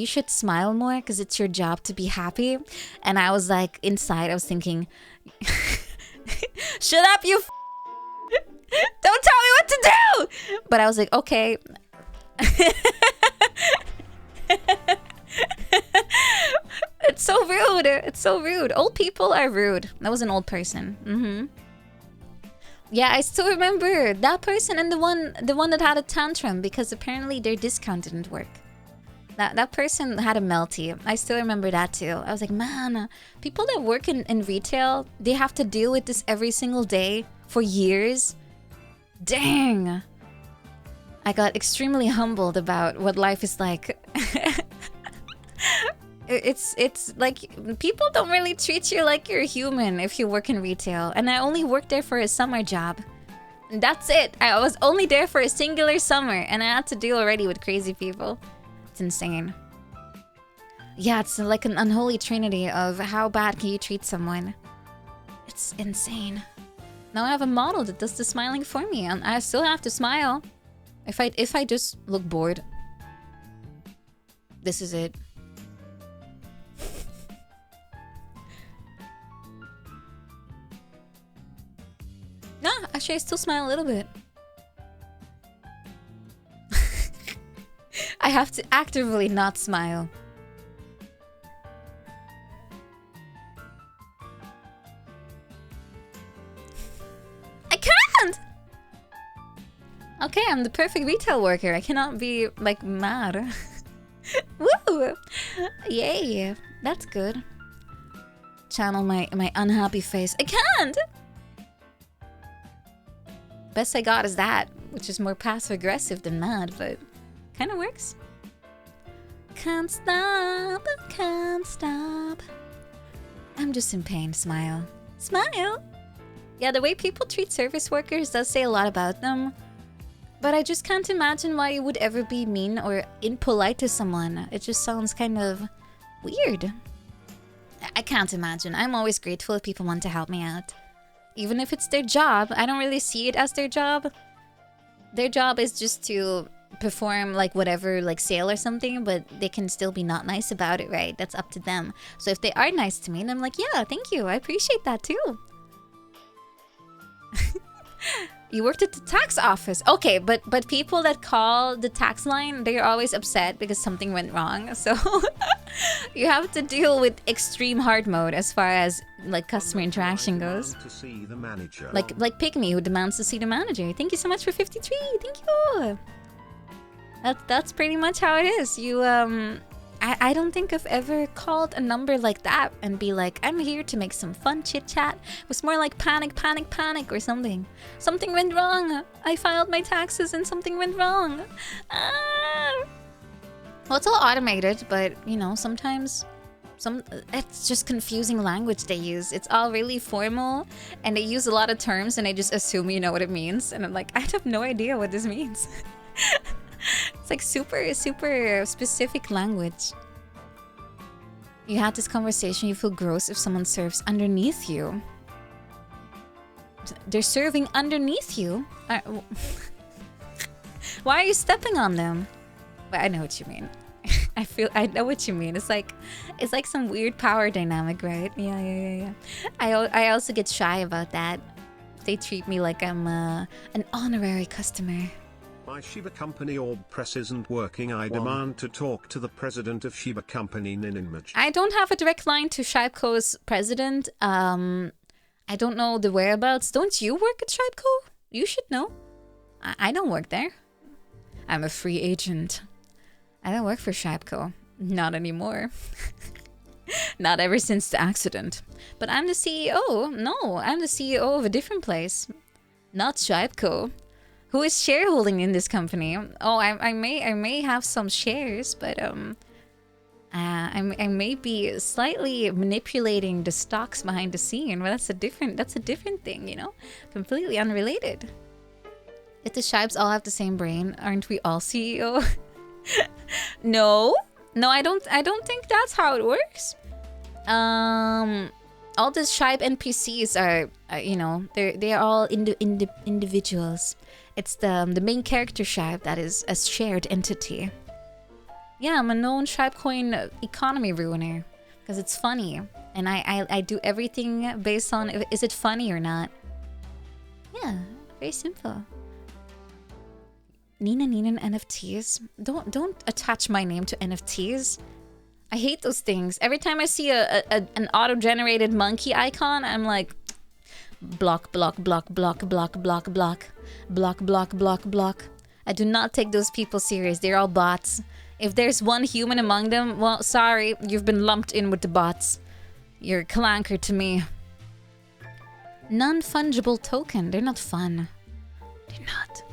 should smile more because it's your job to be happy. And I was like, inside I was thinking, shut up, you don't tell me what to do. But I was like, okay. It's so rude. It's so rude. Old people are rude. That was an old person. Yeah, I still remember that person and the one that had a tantrum because apparently their discount didn't work. That person had a melty. I still remember that too. I was like, man, people that work in retail, they have to deal with this every single day for years. Dang. I got extremely humbled about what life is like. It's like people don't really treat you like you're human if you work in retail. And I only worked there for a summer job. That's it. I was only there for a singular summer and I had to deal already with crazy people. It's insane. Yeah, it's like an unholy trinity of how bad can you treat someone. It's insane. Now I have a model that does the smiling for me and I still have to smile. If I just look bored. This is it. Nah, actually I still smile a little bit. I have to actively not smile. I can't! Okay, I'm the perfect retail worker. I cannot be, like, mad. Woo! Yay! That's good. Channel my unhappy face. I can't! Best I got is that, which is more passive-aggressive than mad, but kind of works. Can't stop, can't stop. I'm just in pain. Smile. Smile! Yeah, the way people treat service workers does say a lot about them. But I just can't imagine why you would ever be mean or impolite to someone. It just sounds kind of weird. I can't imagine. I'm always grateful if people want to help me out. Even if it's their job, I don't really see it as their job. Their job is just to perform like whatever, like sale or something, but they can still be not nice about it, right? That's up to them. So if they are nice to me, then I'm like, yeah, thank you. I appreciate that too. You worked at the tax office. Okay, but people that call the tax line, they're always upset because something went wrong. So you have to deal with extreme hard mode as far as like customer interaction goes. To see the manager. Like Pygmy who demands to see the manager. Thank you so much for 53. Thank you. That's pretty much how it is. You I don't think I've ever called a number like that and be like, I'm here to make some fun chit-chat. It was more like panic, panic, panic or something. Something went wrong. I filed my taxes and something went wrong. Ah. Well, it's all automated, but, you know, sometimes it's just confusing language they use. It's all really formal and they use a lot of terms and I just assume you know what it means. And I'm like, I have no idea what this means. It's like super specific language. You had this conversation, you feel gross if someone serves underneath you. They're serving underneath you? Why are you stepping on them? But I know what you mean. I know what you mean. It's like some weird power dynamic, right? Yeah. I also get shy about that. They treat me like I'm an honorary customer. My Shiba Company orb press isn't working. I demand to talk to the president of Shiba Company Ninimage. I don't have a direct line to Shibeco's president. I don't know the whereabouts. Don't you work at Shibeco? You should know. I don't work there. I'm a free agent. I don't work for Shibeco. Not anymore. Not ever since the accident. But I'm the CEO. No, I'm the CEO of a different place. Not Shibeco. Who is shareholding in this company? Oh, I may have some shares, but I may be slightly manipulating the stocks behind the scene. Well, that's a different thing, you know, completely unrelated. If the Shibes all have the same brain, aren't we all CEO? No, I don't think that's how it works. All the Shibe NPCs are you know, they're all individuals. It's the main character Shibe that is a shared entity. Yeah, I'm a known Shibecoin economy ruiner because it's funny, and I do everything based on is it funny or not. Yeah, very simple. Nina NFTs. Don't attach my name to NFTs. I hate those things. Every time I see an auto-generated monkey icon, I'm like, block. I do not take those people serious. They're all bots. If there's one human among them, well, sorry, you've been lumped in with the bots. You're a clanker to me. Non-fungible token. They're not fun. They're not.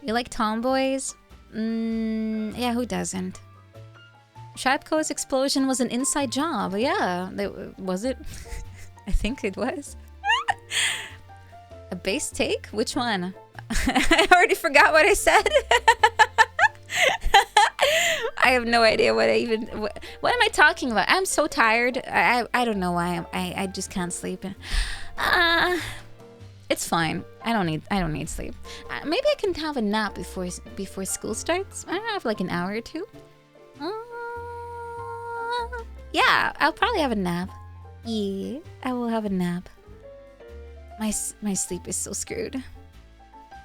You like tomboys? Yeah, who doesn't? Sharpco's explosion was an inside job. Yeah, was it? I think it was. A base take? Which one? I already forgot what I said. I have no idea what I even... What am I talking about? I'm so tired. I don't know why. I just can't sleep. It's fine. I don't need sleep. Maybe I can have a nap before school starts. I have like an hour or two. Yeah, I'll probably have a nap. Yeah, I will have a nap. My sleep is so screwed.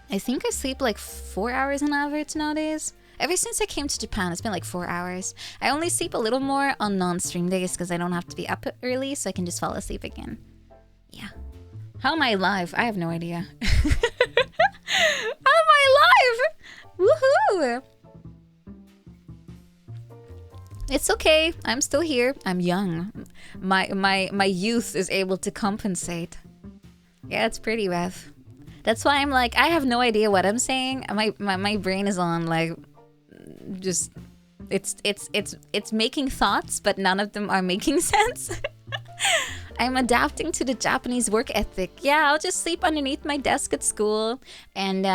I think I sleep like 4 hours on average nowadays. Ever since I came to Japan, it's been like 4 hours. I only sleep a little more on non-stream days because I don't have to be up early, so I can just fall asleep again. Yeah. How am I alive? I have no idea. How am I alive? Woohoo! It's okay. I'm still here. I'm young. My youth is able to compensate. Yeah, it's pretty rough. That's why I'm like, I have no idea what I'm saying. My brain is on like, just, it's making thoughts, but none of them are making sense. I'm adapting to the Japanese work ethic. Yeah, I'll just sleep underneath my desk at school, and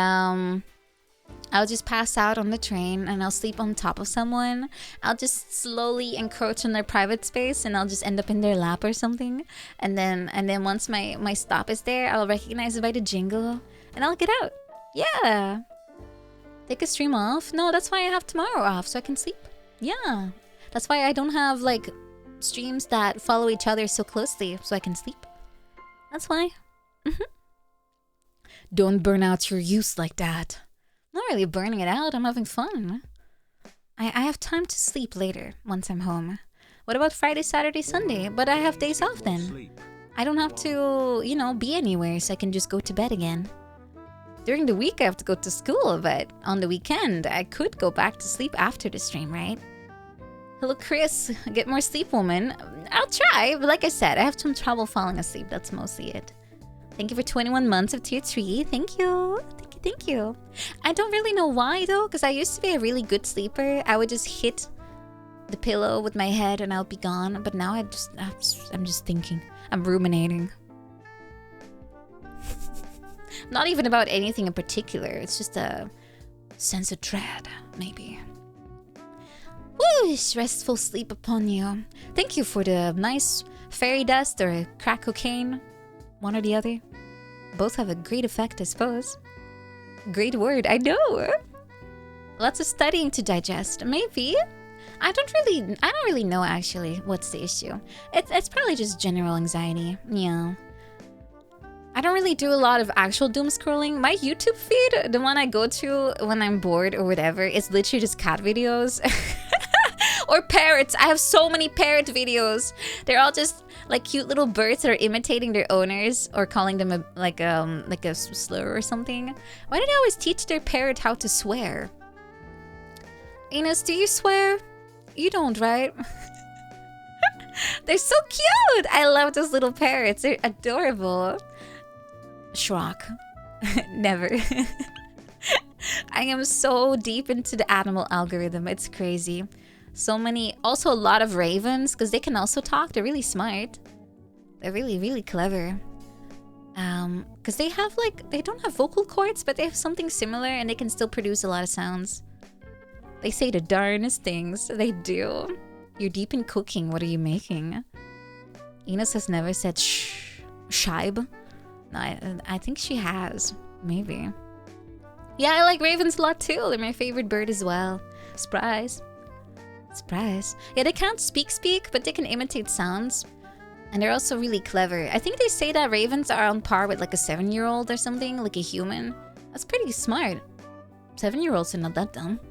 I'll just pass out on the train, and I'll sleep on top of someone. I'll just slowly encroach on their private space, and I'll just end up in their lap or something. And then once my stop is there, I'll recognize it by the jingle, and I'll get out. Yeah. Take a stream off? No, that's why I have tomorrow off, so I can sleep. Yeah. That's why I don't have, like, streams that follow each other so closely, so I can sleep. That's why. Don't burn out your youth like that. I'm not really burning it out, I'm having fun. I have time to sleep later, once I'm home. What about Friday, Saturday, Sunday? But I have days off then. I don't have to, you know, be anywhere, so I can just go to bed again. During the week I have to go to school, but on the weekend I could go back to sleep after the stream, right? Hello, Chris. Get more sleep, woman. I'll try, but like I said, I have some trouble falling asleep. That's mostly it. Thank you for 21 months of tier 3. Thank you. Thank you. I don't really know why, though, because I used to be a really good sleeper. I would just hit the pillow with my head and I'll be gone. But now I'm just thinking. I'm ruminating. Not even about anything in particular. It's just a sense of dread, maybe. Whoosh! Restful sleep upon you. Thank you for the nice fairy dust or crack cocaine. One or the other. Both have a great effect, I suppose. Great word, I know. Lots of studying to digest. Maybe. I don't really know actually what's the issue. It's probably just general anxiety. Yeah. I don't really do a lot of actual doom scrolling. My YouTube feed, the one I go to when I'm bored or whatever, is literally just cat videos. Or parrots. I have so many parrot videos. They're all just like cute little birds that are imitating their owners or calling them like a slur or something. Why did I always teach their parrot how to swear? Ines, do you swear? You don't, right? They're so cute. I love those little parrots. They're adorable. Shrock. Never. I am so deep into the animal algorithm. It's crazy. So many, also a lot of ravens, because they can also talk. They're really smart. They're really, really clever. Because they have like, they don't have vocal cords, but they have something similar and they can still produce a lot of sounds. They say the darnest things. They do. You're deep in cooking. What are you making? Ines has never said shh, shibe. No, I think she has. Maybe. Yeah, I like ravens a lot too. They're my favorite bird as well. Surprise. Surprise. Yeah, they can't speak, but they can imitate sounds. And they're also really clever. I think they say that ravens are on par with like a 7-year-old or something, like a human. That's pretty smart. 7-year-olds are not that dumb.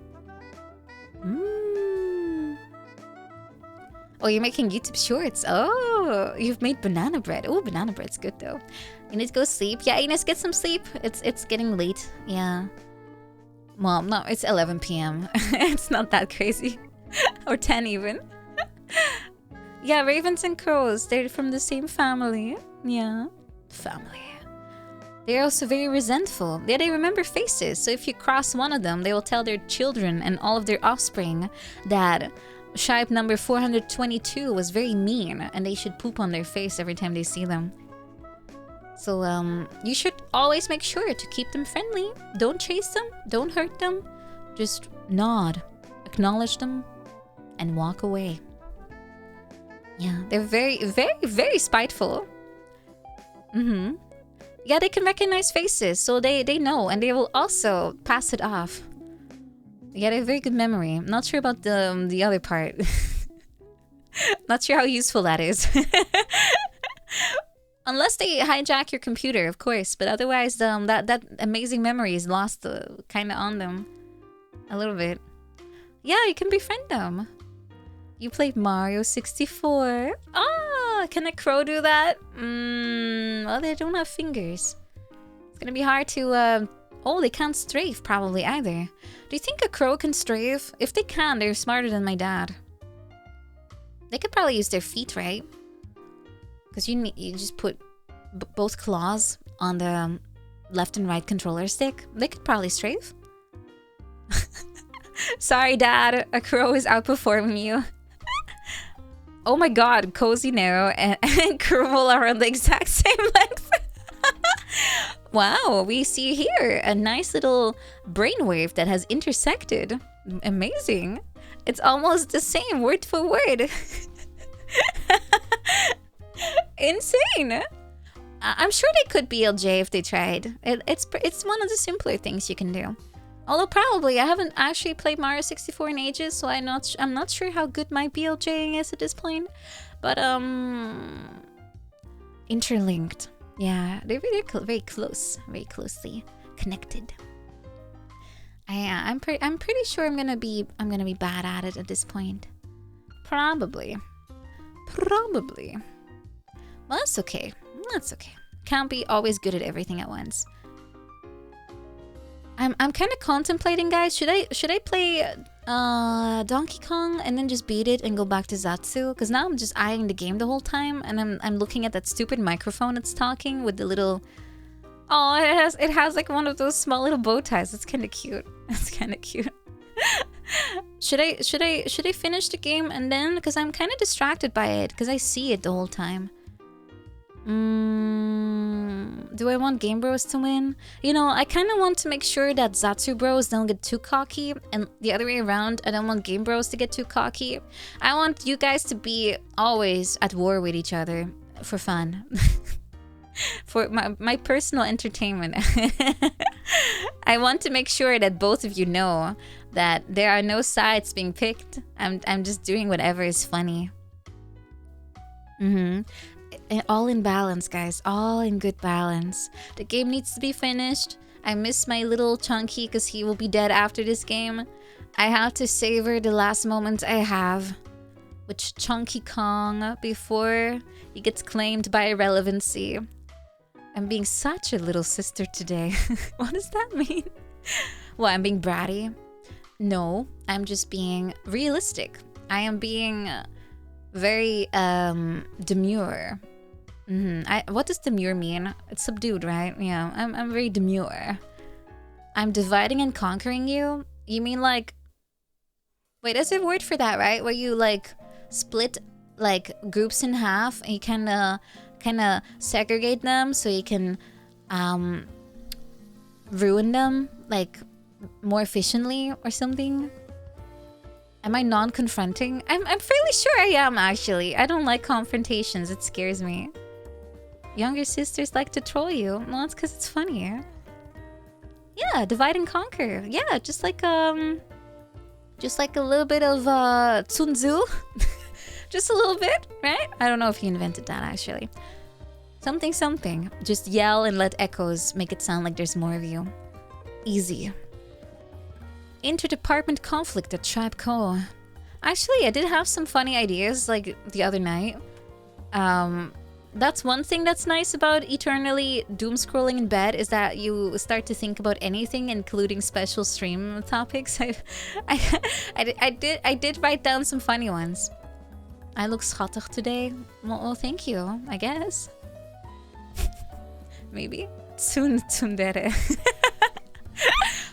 Oh, you're making YouTube shorts. Oh, you've made banana bread. Oh, banana bread's good though. You need to go sleep. Yeah, Ines, get some sleep. It's getting late. Yeah. Well, no, it's 11 p.m. It's not that crazy. Or 10 even. Yeah, ravens and crows. They're from the same family. Yeah. Family. They're also very resentful. Yeah, they remember faces. So if you cross one of them, they will tell their children and all of their offspring that Shipe number 422 was very mean and they should poop on their face every time they see them. So you should always make sure to keep them friendly. Don't chase them. Don't hurt them. Just nod, acknowledge them, and walk away. Yeah, they're very, very, very spiteful. Yeah, they can recognize faces, so they know, and they will also pass it off. Yeah, they have very good memory. I'm not sure about the other part. Not sure how useful that is. Unless they hijack your computer, of course. But otherwise, that amazing memory is lost kind of on them. A little bit. Yeah, you can befriend them. You played Mario 64. Ah, can a crow do that? Well, they don't have fingers. It's gonna be hard to... Oh, they can't strafe probably either. Do you think a crow can strafe? If they can, they're smarter than my dad. They could probably use their feet, right? Because you just put both claws on the left and right controller stick. They could probably strafe. Sorry, Dad. A crow is outperforming you. Oh my god, Cozy, Narrow, and Curvel are on the exact same length. Wow, we see here a nice little brainwave that has intersected. Amazing. It's almost the same word for word. Insane. I'm sure they could BLJ if they tried. It's one of the simpler things you can do. Although probably I haven't actually played Mario 64 in ages, so I'm not sure how good my BLJing is at this point. But interlinked. Yeah, they're very close, very closely connected. I'm pretty sure I'm gonna be bad at it at this point. Probably. Well, that's okay. That's okay. Can't be always good at everything at once. I'm kind of contemplating, guys. Should I play Donkey Kong and then just beat it and go back to Zatsu? Because now I'm just eyeing the game the whole time, and I'm looking at that stupid microphone that's talking with the little. Oh, it has like one of those small little bow ties. That's kind of cute. That's kind of cute. Should I finish the game and then, because I'm kind of distracted by it because I see it the whole time. Do I want Game Bros to win? You know, I kind of want to make sure that Zatsu Bros don't get too cocky, and the other way around, I don't want Game Bros to get too cocky. I want you guys to be always at war with each other for fun. For my personal entertainment. I want to make sure that both of you know that there are no sides being picked. I'm just doing whatever is funny. All in balance, guys. All in good balance. The game needs to be finished. I miss my little Chunky because he will be dead after this game. I have to savor the last moments I have with Chunky Kong before he gets claimed by irrelevancy. I'm being such a little sister today. What does that mean? What, I'm being bratty? No, I'm just being realistic. I am being very demure. What does demure mean? It's subdued, right? Yeah, I'm very demure. I'm dividing and conquering you? You mean like... Wait, there's a word for that, right? Where you like split like groups in half and you kind of segregate them so you can ruin them like more efficiently or something? Am I non-confronting? I'm fairly sure I am, actually. I don't like confrontations. It scares me. Younger sisters like to troll you. Well, it's because it's funny. Yeah, divide and conquer. Yeah, just like a little bit of Sun Tzu. Just a little bit, right? I don't know if he invented that, actually. Something. Just yell and let echoes make it sound like there's more of you. Easy. Interdepartment conflict at Tribe Co. Actually, I did have some funny ideas like the other night. That's one thing that's nice about eternally doom scrolling in bed is that you start to think about anything, including special stream topics. I did write down some funny ones. I look schattig today. Well, thank you, I guess. Maybe. Tsundere.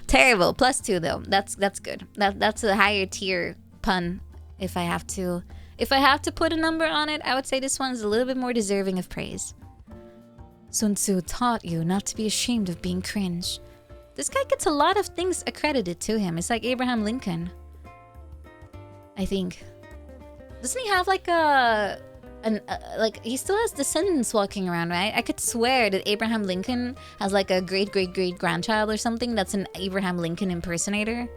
Terrible. +2 though. That's good. That's a higher tier pun. If I have to put a number on it, I would say this one's a little bit more deserving of praise. Sun Tzu taught you not to be ashamed of being cringe. This guy gets a lot of things accredited to him. It's like Abraham Lincoln, I think. Doesn't he have like like he still has descendants walking around, right? I could swear that Abraham Lincoln has like a great grandchild or something that's an Abraham Lincoln impersonator.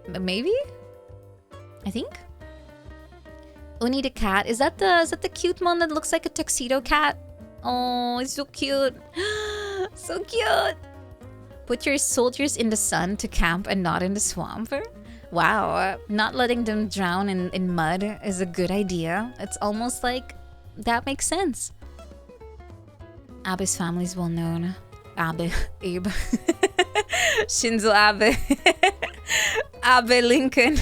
Maybe? I think. Uni the cat. Is that the cute one that looks like a tuxedo cat? Oh, it's so cute. So cute. Put your soldiers in the sun to camp and not in the swamp. Wow, not letting them drown in mud is a good idea. It's almost like that makes sense. Abe's family is well known. Abe. Shinzo Abe. Abe Lincoln.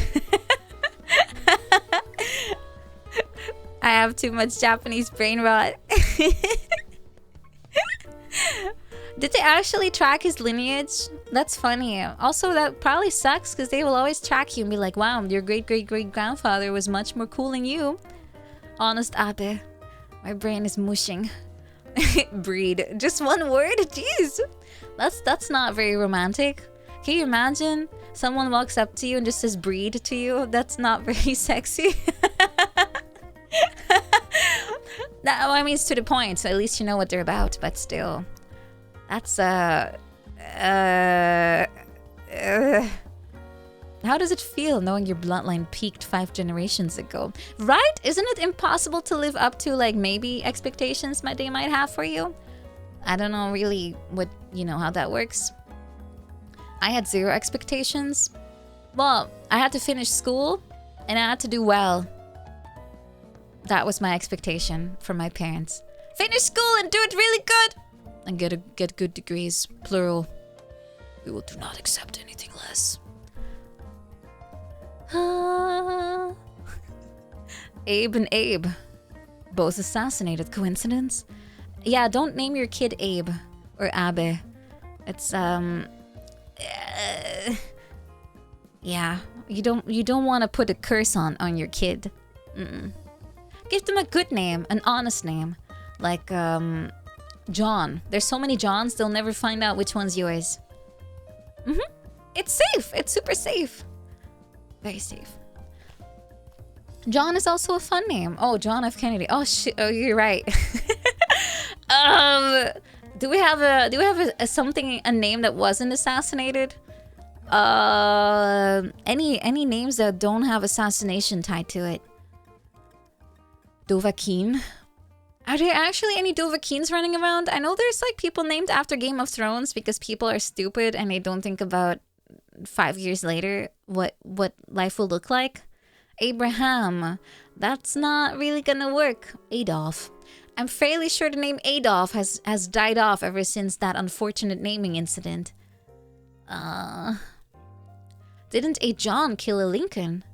I have too much Japanese brain rot. Did they actually track his lineage? That's funny. Also, that probably sucks because they will always track you and be like, wow, your great-great-great-grandfather was much more cool than you. Honest Abe. My brain is mushing. Breed. Just one word? Jeez. That's not very romantic. Can you imagine? Someone walks up to you and just says breed to you? That's not very sexy. That, I mean, it's to the point, so at least you know what they're about, but still. That's, how does it feel knowing your bloodline peaked 5 generations ago? Right? Isn't it impossible to live up to, like, maybe expectations they might have for you? I don't know really what, how that works. I had 0 expectations. Well, I had to finish school, and I had to do well. That was my expectation from my parents. Finish school and do it really good! And get good degrees, plural. We will do not accept anything less. Abe and Abe. Both assassinated. Coincidence? Yeah, don't name your kid Abe or Abe. It's yeah, you don't want to put a curse on your kid. Give them a good name, an honest name, like John. There's so many Johns, they'll never find out which one's yours. It's safe. It's super safe. Very safe. John is also a fun name. Oh, John F. Kennedy. Oh shit. Oh, you're right. Do we have a name that wasn't assassinated? Any names that don't have assassination tied to it? Dovahkiin. Are there actually any Dovahkiins running around? I know there's like people named after Game of Thrones because people are stupid and they don't think about 5 years later what life will look like. Abraham. That's not really gonna work. Adolf. I'm fairly sure the name Adolf has died off ever since that unfortunate naming incident. Didn't a John kill a Lincoln?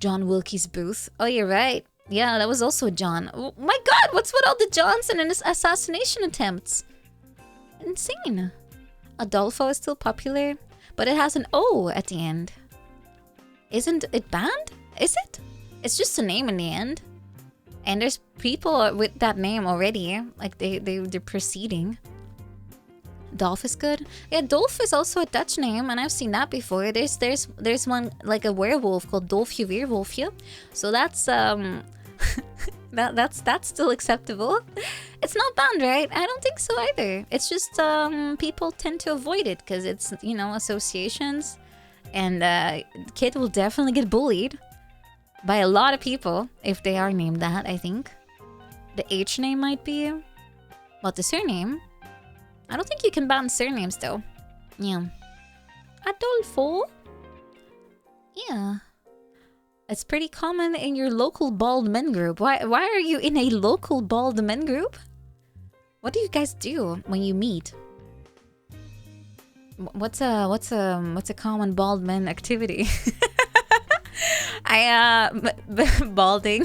John Wilkes Booth. Oh, you're right. Yeah, that was also a John. Oh, my god, what's with all the Johns and assassination attempts? Insane. Adolfo is still popular, but it has an O at the end. Isn't it banned? Is it? It's just a name in the end. And there's people with that name already. Like, they're proceeding. Dolph is good. Yeah, Dolph is also a Dutch name, and I've seen that before. There's one, like a werewolf called Dolfje Weerwolfje. So that's, that's still acceptable. It's not banned, right? I don't think so either. It's just, people tend to avoid it because it's, associations. And, kid will definitely get bullied by a lot of people if they are named that, I think. The H name might be... What, the surname? I don't think you can ban surnames, though. Yeah. Adolfo? Yeah. It's pretty common in your local bald men group. Why are you in a local bald men group? What do you guys do when you meet? What's a common bald men activity? Balding.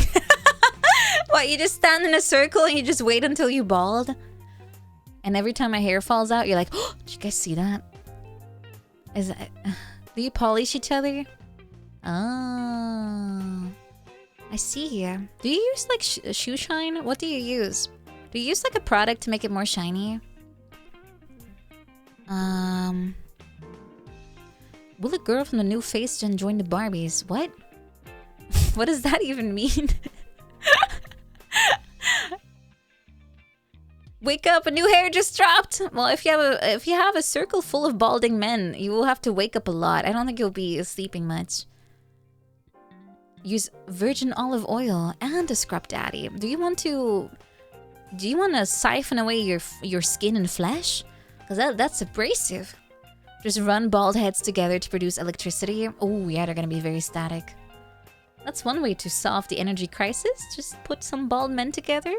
What, you just stand in a circle and you just wait until you bald? And every time my hair falls out, you're like, oh, did you guys see that? Is that... do you polish each other? Oh. I see here. Do you use like shoe shine? What do you use? Do you use like a product to make it more shiny? Will a girl from the new Face Gen join the Barbies? What? What does that even mean? Wake up! A new hair just dropped. Well, if you have a circle full of balding men, you will have to wake up a lot. I don't think you'll be sleeping much. Use virgin olive oil and a scrub daddy. Do you want to siphon away your skin and flesh? Cause that's abrasive. Just run bald heads together to produce electricity. Oh yeah, they're gonna be very static. That's one way to solve the energy crisis. Just put some bald men together.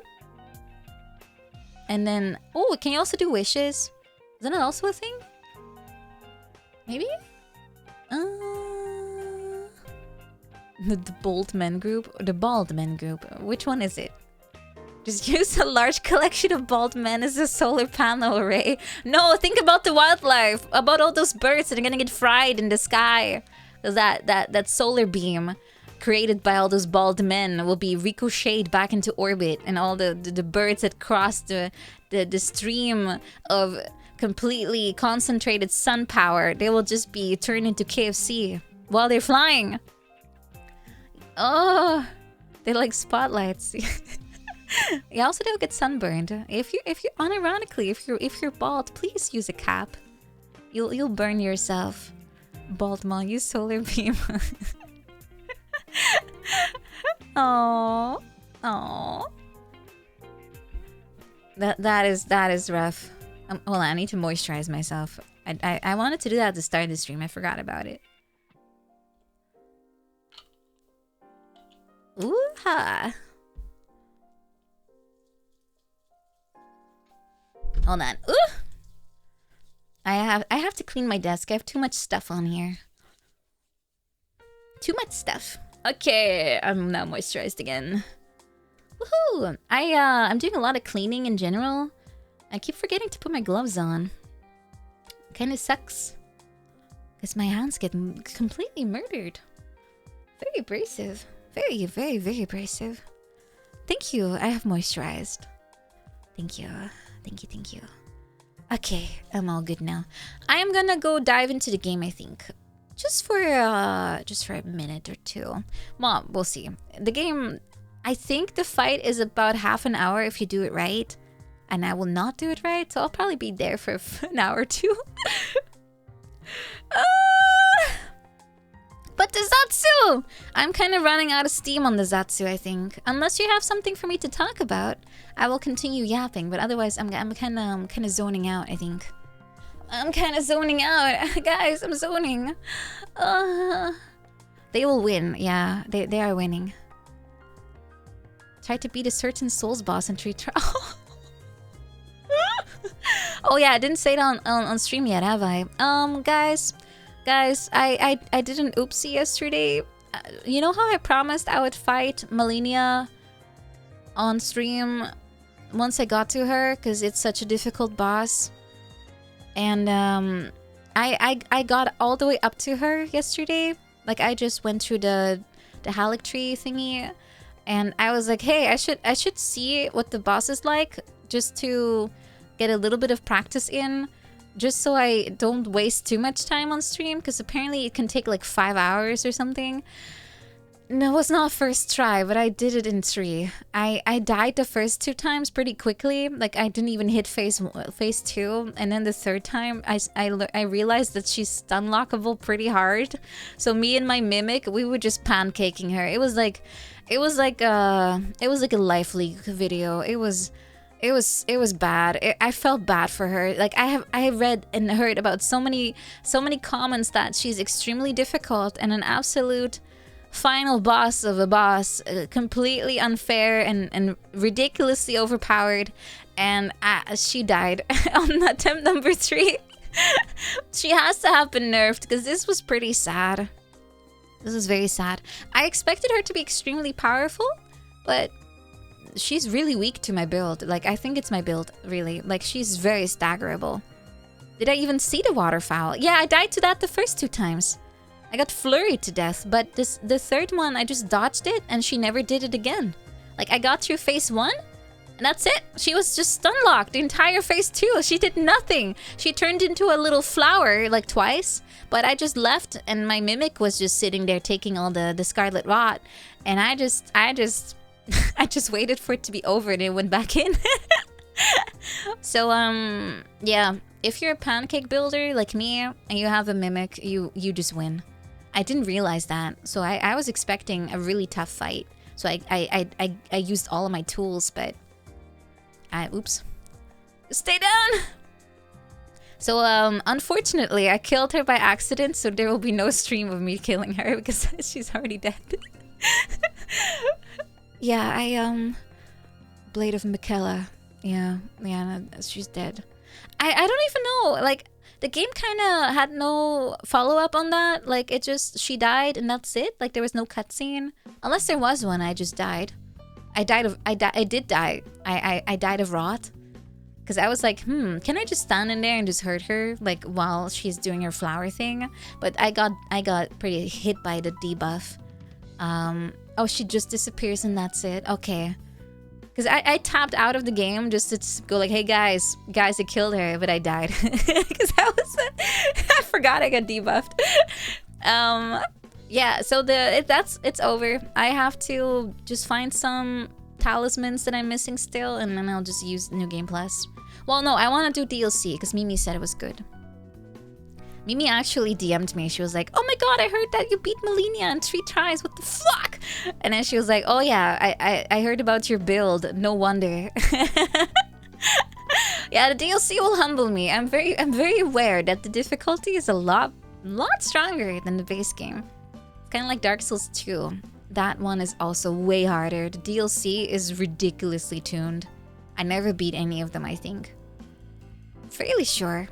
And then, oh, can you also do wishes? Isn't that also a thing? Maybe? The bald men group? Or the bald men group? Which one is it? Just use a large collection of bald men as a solar panel array. No, think about the wildlife. About all those birds that are gonna get fried in the sky. Because that solar beam created by all those bald men will be ricocheted back into orbit, and all the birds that cross the stream of completely concentrated sun power, they will just be turned into KFC while they're flying. Oh, they're like spotlights. You also don't get sunburned. If you unironically, if you're bald, please use a cap. You'll burn yourself. Bald mom, use solar beam. Oh, oh. That is rough. Hold on, I need to moisturize myself. I wanted to do that at the start of the stream. I forgot about it. Ooh-ha. Hold on. Ooh. I have to clean my desk. I have too much stuff on here. Too much stuff. Okay, I'm now moisturized again. Woohoo! I'm doing a lot of cleaning in general. I keep forgetting to put my gloves on. Kinda sucks. Because my hands get completely murdered. Very abrasive. Very, very, very abrasive. Thank you, I have moisturized. Thank you. Thank you, thank you. Okay, I'm all good now. I am gonna go dive into the game, I think. Just for a minute or two. Well, we'll see. The game, I think the fight is about half an hour if you do it right. And I will not do it right, so I'll probably be there for an hour or two. But the Zatsu! I'm kind of running out of steam on the Zatsu, I think. Unless you have something for me to talk about, I will continue yapping. But otherwise, I'm kind of zoning out, I think. I'm kind of zoning out. Guys, I'm zoning. They will win. Yeah, they are winning. Try to beat a certain Souls boss in 3 trials. Oh yeah, I didn't say it on stream yet, have I? Guys, I did an oopsie yesterday. You know how I promised I would fight Malenia on stream once I got to her, because it's such a difficult boss. And I got all the way up to her yesterday. Like I just went through the Halleck tree thingy, and I was like, hey, I should see what the boss is like, just to get a little bit of practice in, just so I don't waste too much time on stream, because apparently it can take like 5 hours or something. No, it was not first try, but I did it in 3. I died the first 2 times pretty quickly. Like I didn't even hit phase 2, and then the 3rd time I realized that she's stun lockable pretty hard. So me and my mimic, we were just pancaking her. It was like a Life League video. It was bad. I felt bad for her. Like I have read and heard about so many comments that she's extremely difficult and an absolute final boss of a boss, completely unfair and ridiculously overpowered, and she died on attempt number 3. She has to have been nerfed, because this was pretty sad. This is very sad. I expected her to be extremely powerful, but she's really weak to my build. Like, I think it's my build, really. Like, she's very staggerable. Did I even see the waterfowl? Yeah, I died to that the first 2 times. I got flurried to death, but the third one, I just dodged it, and she never did it again. Like, I got through phase 1, and that's it. She was just stun locked the entire phase 2. She did nothing. She turned into a little flower, like, twice, but I just left, and my mimic was just sitting there taking all the scarlet rot, and I just I just waited for it to be over, and it went back in. So, yeah. If you're a pancake builder like me, and you have a mimic, you just win. I didn't realize that, so I was expecting a really tough fight. So I used all of my tools, but oops. Stay down! So unfortunately, I killed her by accident, so there will be no stream of me killing her because she's already dead. Yeah, Blade of Michaela. Yeah, she's dead. I don't even know, like, the game kind of had no follow-up on that. Like, it just, she died and that's it. Like, there was no cutscene. Unless there was one, I just died. I died of rot. Because I was like, can I just stand in there and just hurt her, like, while she's doing her flower thing? But I got pretty hit by the debuff. Oh, she just disappears and that's it. Okay. Because I tapped out of the game just to go like, hey guys, I killed her, but I died. Because I forgot I got debuffed. Yeah, so it's over. I have to just find some talismans that I'm missing still, and then I'll just use New Game Plus. Well, no, I want to do DLC, because Mimi said it was good. Mimi actually DM'd me. She was like, oh my god, I heard that you beat Melania in 3 tries. What the fuck? And then she was like, oh yeah, I heard about your build. No wonder. Yeah, the DLC will humble me. I'm very aware that the difficulty is a lot stronger than the base game. It's kind of like Dark Souls 2. That one is also way harder. The DLC is ridiculously tuned. I never beat any of them, I think. Fairly sure.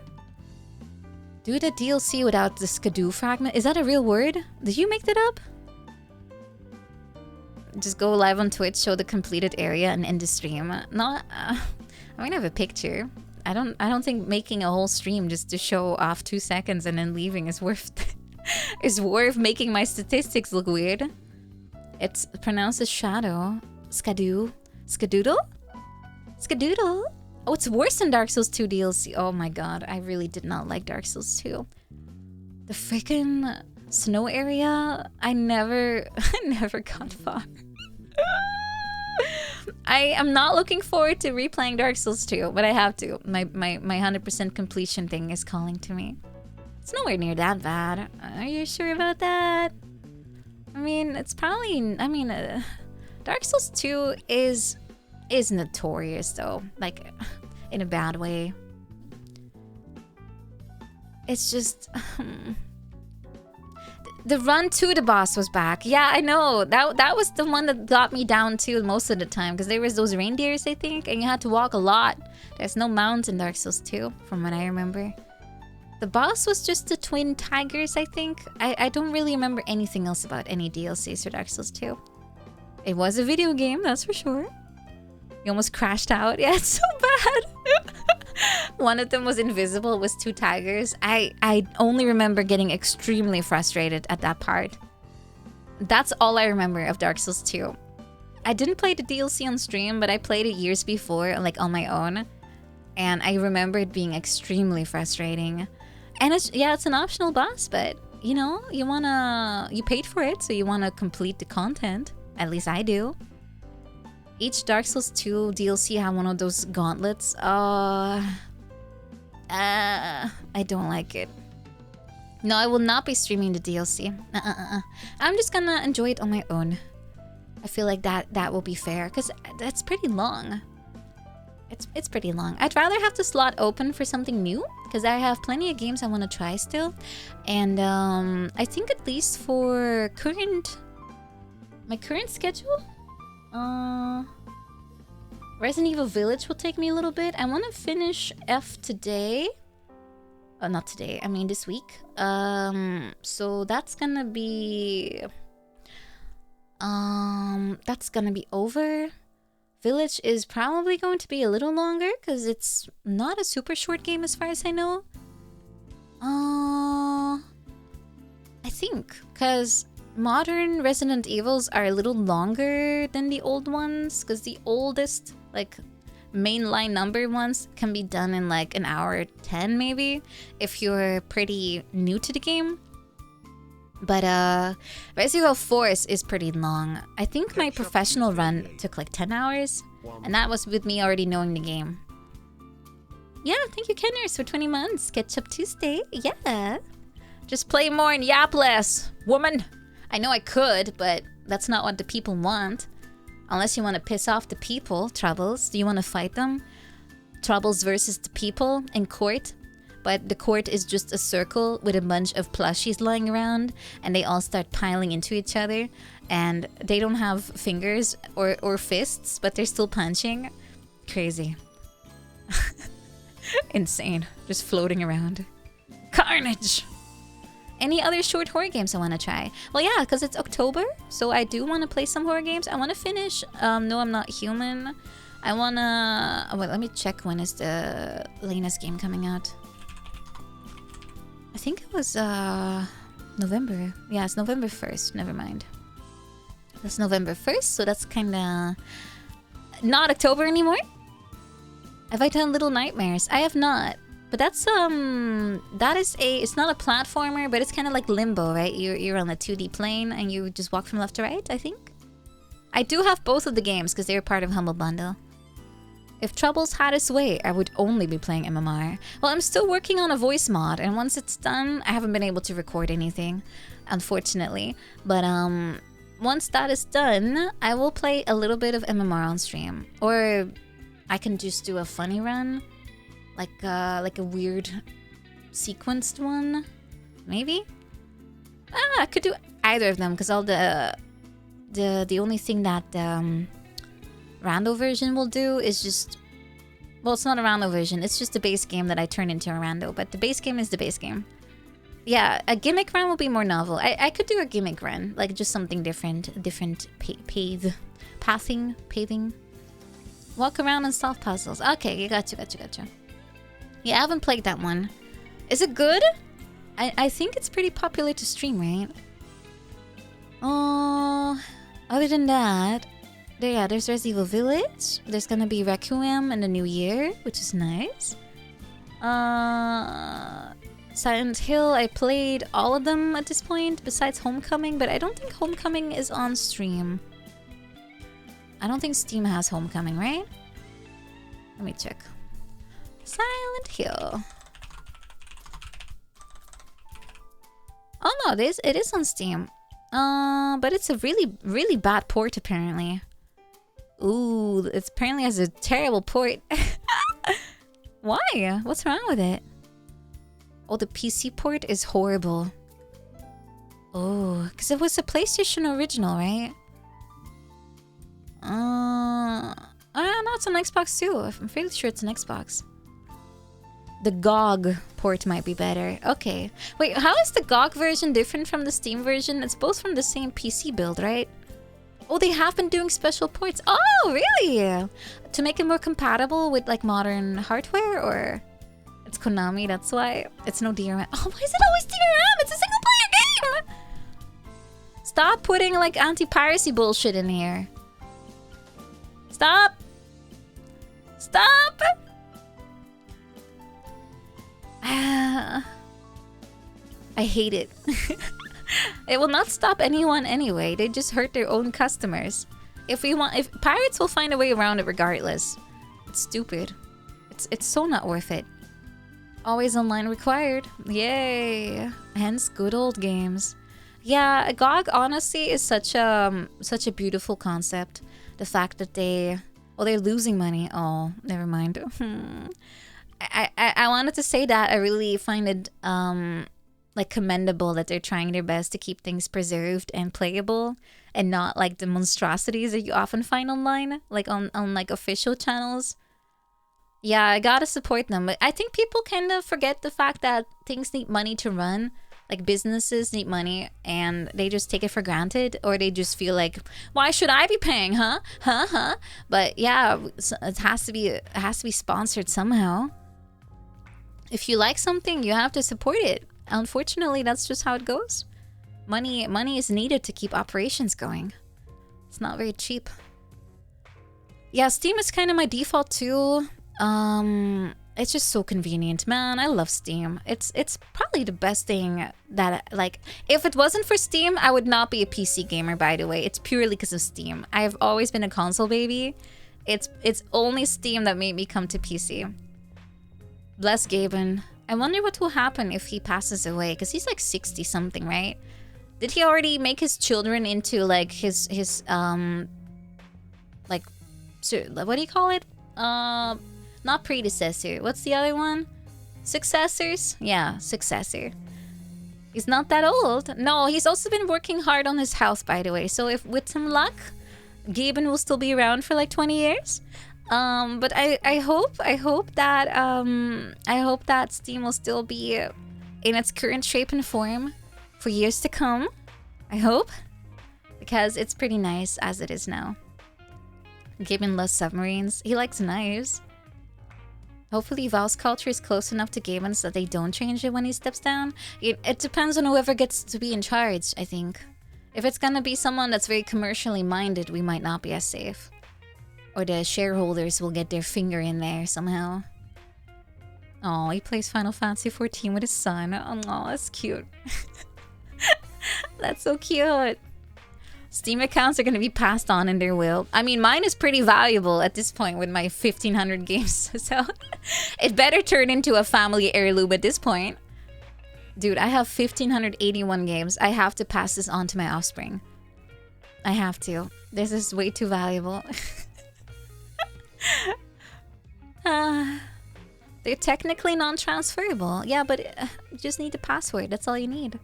Do the DLC without the skidoo fragment. Is that a real word? Did you make that up? Just go live on Twitch, show the completed area, and end the stream. No, I might have a picture. I don't think making a whole stream just to show off 2 seconds and then leaving is worth making my statistics look weird. It's pronounced as shadow. Skadoo. Skadoodle? Skadoodle? Oh, it's worse than Dark Souls 2 DLC. Oh my god, I really did not like Dark Souls 2. The freaking snow area, I never got far. I am not looking forward to replaying Dark Souls 2, but I have to. My 100% completion thing is calling to me. It's nowhere near that bad. Are you sure about that? I mean, it's probably... I mean, Dark Souls 2 is notorious, though. Like, in a bad way. It's just... The run to the boss was back. Yeah, I know. That was the one that got me down too most of the time. Because there was those reindeers, I think. And you had to walk a lot. There's no mounts in Dark Souls 2, from what I remember. The boss was just the twin tigers, I think. I don't really remember anything else about any DLCs for Dark Souls 2. It was a video game, that's for sure. You almost crashed out. Yeah, it's so bad. One of them was invisible, was 2 tigers. I only remember getting extremely frustrated at that part. That's all I remember of Dark Souls 2. I didn't play the DLC on stream, but I played it years before, like on my own. And I remember it being extremely frustrating. And it's an optional boss, but you know, you paid for it, so you wanna complete the content. At least I do. Each Dark Souls 2 DLC had one of those gauntlets. I don't like it. No, I will not be streaming the DLC. I'm just gonna enjoy it on my own. I feel like that will be fair, because that's pretty long. It's pretty long. I'd rather have the slot open for something new, because I have plenty of games I want to try still. And I think at least for my current schedule, Resident Evil Village will take me a little bit. I want to finish F today. Oh, not today. I mean this week. So that's gonna be over Village is probably going to be a little longer because it's not a super short game as far as I know. I think because modern Resident Evils are a little longer than the old ones, because the oldest like mainline number ones can be done in like an hour 10 maybe if you're pretty new to the game. But Resident Evil 4 is pretty long. I think my professional run took like 10 hours, and that was with me already knowing the game. Yeah, thank you, Kenners, for 20 months. Ketchup Tuesday, yeah. Just play more and yap less, woman. I know I could, but that's not what the people want. Unless you want to piss off the people, Troubles. Do you want to fight them? Troubles versus the people in court. But the court is just a circle with a bunch of plushies lying around, and they all start piling into each other, and they don't have fingers or fists, but they're still punching. Crazy. Insane. Just floating around. Carnage! Any other short horror games I want to try? Well, yeah, because it's October, so I do want to play some horror games. I want to finish No, I'm Not Human. I want to... Oh, wait, let me check when is the latest game coming out. I think it was November. Yeah, it's November 1st. Never mind. That's November 1st, so that's kind of not October anymore. Have I done Little Nightmares? I have not. But that's that is it's not a platformer, but it's kind of like Limbo, right? You're on a 2D plane and you just walk from left to right, I think. I do have both of the games because they're part of Humble Bundle. If Troubles had its way, I would only be playing MMR. Well, I'm still working on a voice mod, and once it's done, I haven't been able to record anything, unfortunately. But once that is done, I will play a little bit of MMR on stream, or I can just do a funny run, like a weird sequenced one, maybe. I could do either of them because all the only thing that rando version will do is just, well, it's not a rando version, it's just the base game that I turn into a rando, but the base game is the base game. Yeah, a gimmick run will be more novel. I could do a gimmick run, like just something different pathing. Walk around and solve puzzles. Okay, gotcha. Yeah, I haven't played that one. Is it good? I think it's pretty popular to stream, right? Other than that, there's Resident Evil Village. There's gonna be Requiem in the new year, which is nice. Silent Hill, I played all of them at this point, besides Homecoming, but I don't think Homecoming is on stream. I don't think Steam has Homecoming, right? Let me check. Silent Hill. Oh no, it is on Steam. But it's a really bad port apparently. Ooh, it apparently has a terrible port. Why? What's wrong with it? Oh, the PC port is horrible. Oh, because it was a PlayStation original, right? No, it's on Xbox too. I'm fairly sure it's on Xbox. The GOG port might be better. Okay. Wait, how is the GOG version different from the Steam version? It's both from the same PC build, right? Oh, they have been doing special ports. Oh, really? To make it more compatible with like modern hardware, or it's Konami, that's why. It's no DRM. Oh, why is it always DRM? It's a single player game! Stop putting like anti-piracy bullshit in here. Stop! Stop! I hate it. It will not stop anyone anyway. They just hurt their own customers. If pirates will find a way around it regardless. It's stupid. It's so not worth it. Always online required. Yay. Hence good old games. Yeah, GOG honestly is such a beautiful concept. The fact that they're losing money. Oh, never mind. I wanted to say that I really find it like commendable that they're trying their best to keep things preserved and playable, and not like the monstrosities that you often find online, like on like official channels. Yeah, I gotta support them. But I think people kind of forget the fact that things need money to run. Like businesses need money and they just take it for granted, or they just feel like, why should I be paying, huh? But yeah, it has to be sponsored somehow. If you like something, you have to support it. Unfortunately, that's just how it goes. Money is needed to keep operations going. It's not very cheap. Yeah, Steam is kind of my default too. It's just so convenient, man. I love Steam. It's probably the best thing that, like, if it wasn't for Steam, I would not be a PC gamer, by the way. It's purely because of Steam. I have always been a console baby. It's only Steam that made me come to PC. Bless Gaben. I wonder what will happen if he passes away, because he's like 60 something, right? Did he already make his children into like his like, what do you call it? Not predecessor. What's the other one? Successors? Yeah, successor. He's not that old. No, he's also been working hard on his health, by the way. So if with some luck, Gaben will still be around for like 20 years. But I hope that Steam will still be in its current shape and form for years to come. I hope, because it's pretty nice as it is now. Gaben loves submarines. He likes knives. Hopefully Val's culture is close enough to Gaben's that they don't change it when he steps down. It depends on whoever gets to be in charge, I think. If it's gonna be someone that's very commercially minded, we might not be as safe. Or the shareholders will get their finger in there somehow. Oh, he plays Final Fantasy 14 with his son. Oh, that's cute. That's so cute. Steam accounts are going to be passed on in their will. I mean, mine is pretty valuable at this point with my 1,500 games. So it better turn into a family heirloom at this point. Dude, I have 1,581 games. I have to pass this on to my offspring. I have to. This is way too valuable. They're technically non-transferable. Yeah, but you just need the password. That's all you need.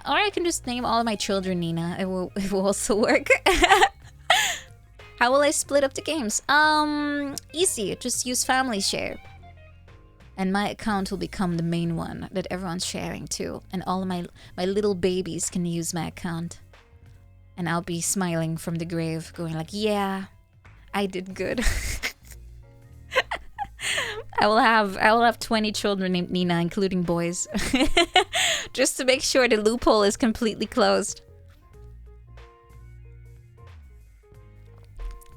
Or I can just name all of my children Nina. It will also work. How will I split up the games? Easy. Just use family share. And my account will become the main one that everyone's sharing too. And all of my little babies can use my account. And I'll be smiling from the grave, going like, yeah, I did good. I will have 20 children named Nina, including boys. Just to make sure the loophole is completely closed.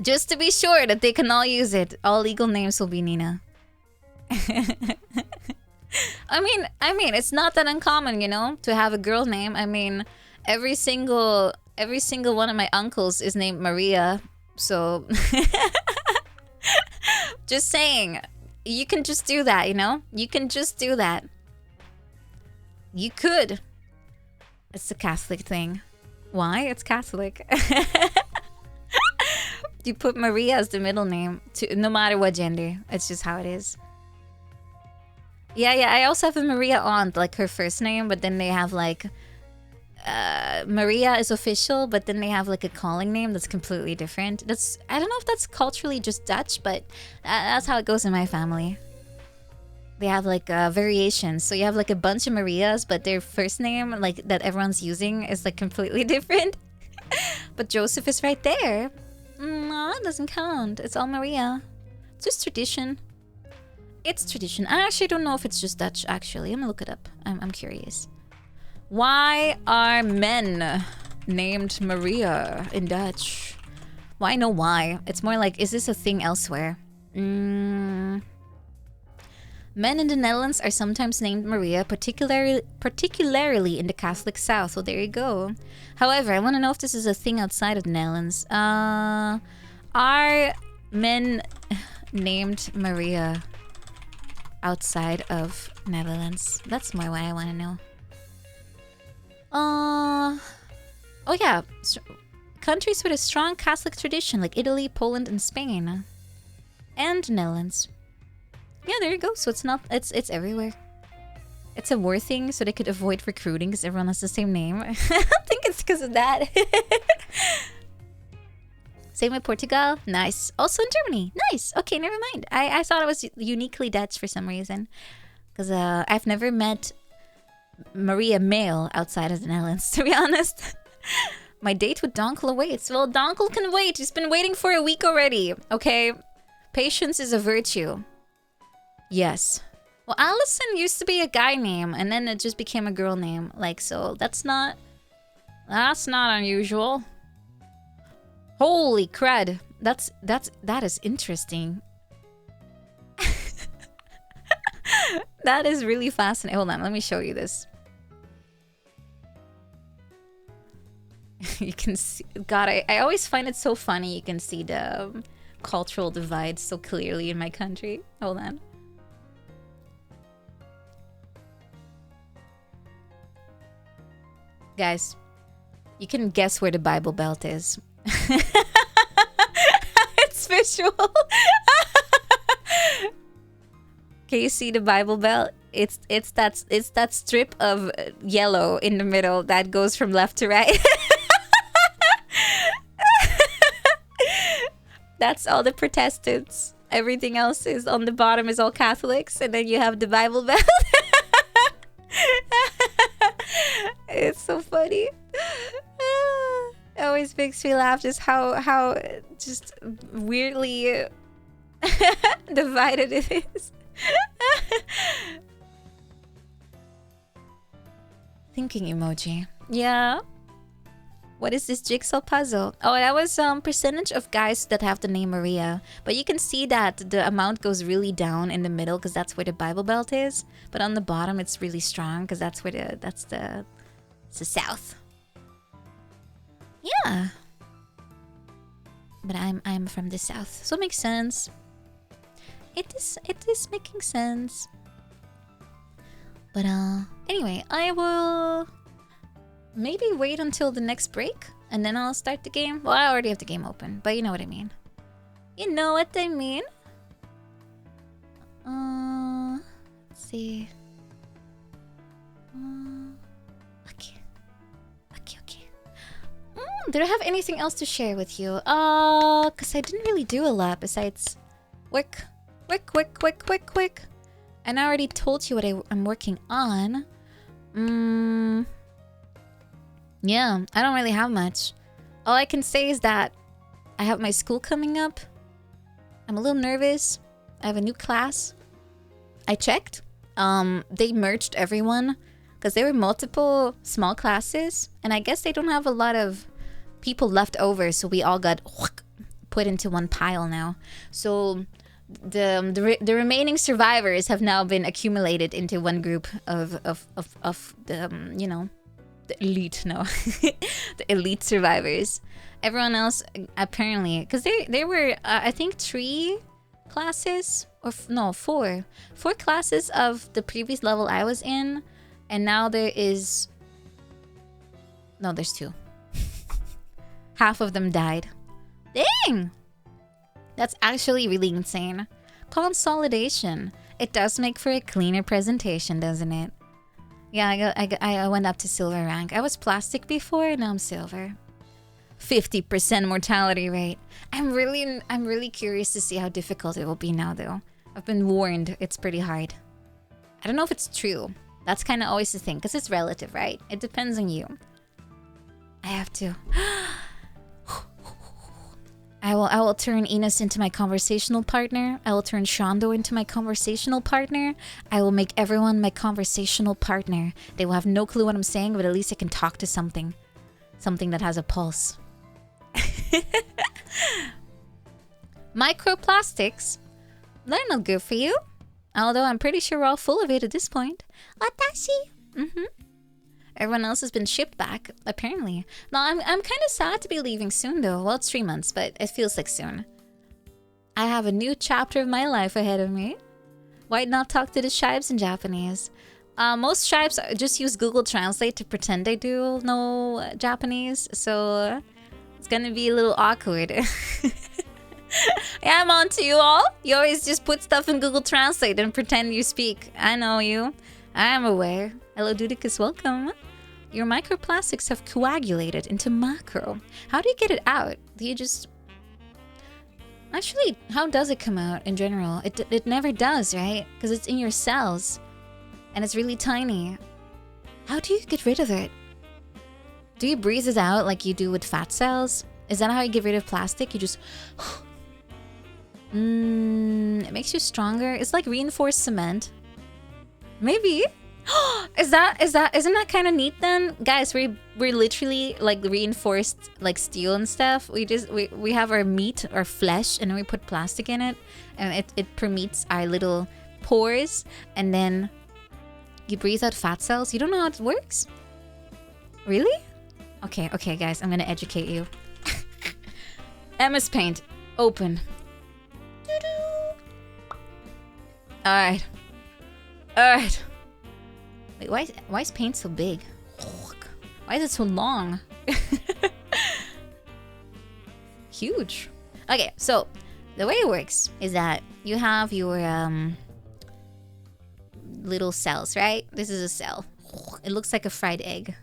Just to be sure that they can all use it. All legal names will be Nina. I mean, it's not that uncommon, you know, to have a girl name. I mean, every single one of my uncles is named Maria. So just saying, you can just do that, you know? You can just do that. You could. It's a Catholic thing. Why? It's Catholic. You put Maria as the middle name, no matter what gender. It's just how it is. Yeah, I also have a Maria aunt, like her first name, but then they have like... Maria is official, but then they have like a calling name that's completely different. I don't know if that's culturally just Dutch, but that's how it goes in my family. They have like variations. So you have like a bunch of Marias, but their first name, like that everyone's using, is like completely different. But Joseph is right there. No, that doesn't count. It's all Maria. It's just tradition. It's tradition. I actually don't know if it's just Dutch, actually. I'm gonna look it up. I'm curious. Why are men named Maria in Dutch? Why? No, why? It's more like, is this a thing elsewhere? Men in the Netherlands are sometimes named Maria, particularly in the Catholic South. Well, there you go. However, I want to know if this is a thing outside of the Netherlands. Are men named Maria outside of Netherlands? That's more what I want to know. Oh yeah, countries with a strong Catholic tradition like Italy, Poland, and Spain, and Netherlands. Yeah, there you go. So it's everywhere. It's a war thing, so they could avoid recruiting because everyone has the same name. I don't think it's because of that. Same with Portugal. Nice. Also in Germany. Nice. Okay, never mind. I thought it was uniquely Dutch for some reason, because I've never met Maria male outside of the Netherlands, to be honest. My date with Donkel awaits. Well, Donkel can wait. He's been waiting for a week already, okay? Patience is a virtue. Yes. Well, Allison used to be a guy name, and then it just became a girl name. Like, so that's not unusual. Holy crud. That is interesting. That is really fascinating. Hold on, let me show you this. You can see, God, I always find it so funny. You can see the cultural divide so clearly in my country. Hold on. Guys, you can guess where the Bible Belt is. It's visual. Can you see the Bible Belt? It's that strip of yellow in the middle that goes from left to right. That's all the Protestants. Everything else is on the bottom is all Catholics, and then you have the Bible Belt. It's so funny. It always makes me laugh just how just weirdly divided it is. Thinking emoji. Yeah. What is this jigsaw puzzle? Oh, that was percentage of guys that have the name Maria. But you can see that the amount goes really down in the middle because that's where the Bible Belt is. But on the bottom, it's really strong because that's where it's the South. Yeah. But I'm from the South, so it makes sense. It is making sense. But anyway, I will maybe wait until the next break and then I'll start the game. Well, I already have the game open, but you know what I mean. You know what I mean? Let's see. Okay. Did I have anything else to share with you? Cause I didn't really do a lot besides work. And I already told you what I'm working on. Yeah, I don't really have much. All I can say is that I have my school coming up. I'm a little nervous. I have a new class. I checked. They merged everyone because there were multiple small classes, and I guess they don't have a lot of people left over, so we all got put into one pile now. So the remaining survivors have now been accumulated into one group of the you know, the elite. No, the elite survivors. Everyone else apparently, because there were I think 3 classes or no 4 classes of the previous level I was in, and now there's 2. Half of them died. Dang! That's actually really insane. Consolidation. It does make for a cleaner presentation, doesn't it? Yeah, I went up to silver rank. I was plastic before, and now I'm silver. 50% mortality rate. I'm really curious to see how difficult it will be now, though. I've been warned it's pretty hard. I don't know if it's true. That's kind of always the thing, because it's relative, right? It depends on you. I have to. I will turn Enos into my conversational partner. I will turn Shondo into my conversational partner. I will make everyone my conversational partner. They will have no clue what I'm saying, but at least I can talk to something. Something that has a pulse. Microplastics? They're not good for you. Although I'm pretty sure we're all full of it at this point. Watashi? Everyone else has been shipped back, apparently. No, I'm kind of sad to be leaving soon, though. Well, it's 3 months, but it feels like soon. I have a new chapter of my life ahead of me. Why not talk to the Shibes in Japanese? Most Shibes just use Google Translate to pretend they do know Japanese, so it's gonna be a little awkward. Yeah, I'm on to you all. You always just put stuff in Google Translate and pretend you speak. I know you. I am aware. Hello, Dudicus, welcome. Your microplastics have coagulated into macro. How do you get it out? Do you just... Actually, how does it come out in general? It never does, right? Because it's in your cells. And it's really tiny. How do you get rid of it? Do you breathe it out like you do with fat cells? Is that how you get rid of plastic? You just... it makes you stronger. It's like reinforced cement. Maybe. Isn't that kind of neat then? Guys, we're literally like reinforced like steel and stuff. We have our meat, our flesh, and then we put plastic in it. And it permeates our little pores. And then you breathe out fat cells. You don't know how it works? Really? Okay, guys, I'm gonna educate you. MS Paint, open. Alright. Wait, why is paint so big? Why is it so long? Huge. Okay, so the way it works is that you have your little cells, right? This is a cell. It looks like a fried egg.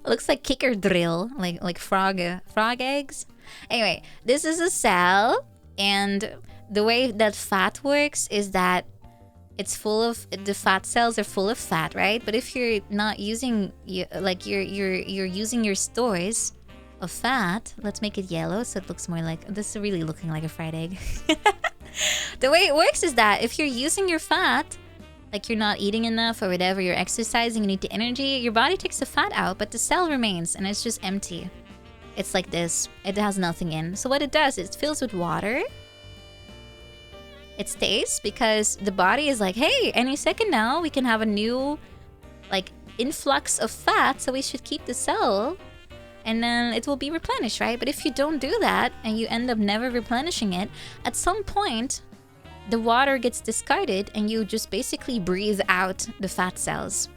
Looks like kicker drill, like frog eggs. Anyway, this is a cell, and the way that fat works is that it's full of the fat cells are full of fat, right? But if you're not using you're using your stores of fat, let's make it yellow so it looks more like this is really looking like a fried egg. The way it works is that if you're using your fat, like you're not eating enough or whatever, you're exercising, you need the energy, your body takes the fat out, but the cell remains and it's just empty. It's like this. It has nothing in. So what it does is it fills with water. It stays because the body is like, hey, any second now we can have a new like influx of fat, so we should keep the cell and then it will be replenished, right? But if you don't do that and you end up never replenishing it, at some point the water gets discarded and you just basically breathe out the fat cells.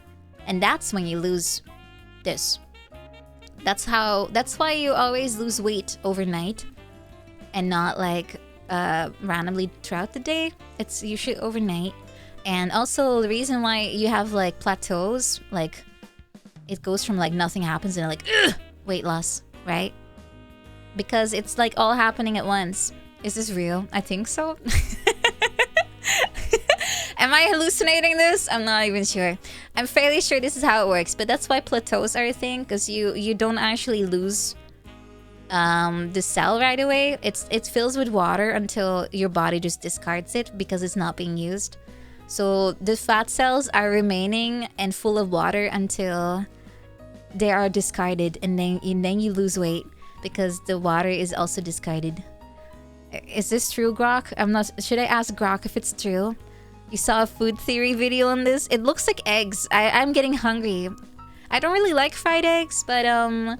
And that's when you lose this. That's why you always lose weight overnight and not like randomly throughout the day. It's usually overnight. And also the reason why you have like plateaus, like it goes from like nothing happens and like weight loss, right? Because it's like all happening at once. Is this real? I think so. Am I hallucinating this? I'm not even sure. I'm fairly sure this is how it works, but that's why plateaus are a thing, because you don't actually lose the cell right away. It fills with water until your body just discards it because it's not being used. So the fat cells are remaining and full of water until they are discarded, and then you lose weight because the water is also discarded. Is this true, Grok? I'm not. Should I ask Grok if it's true? You saw a food theory video on this? It looks like eggs. I'm getting hungry. I don't really like fried eggs, but now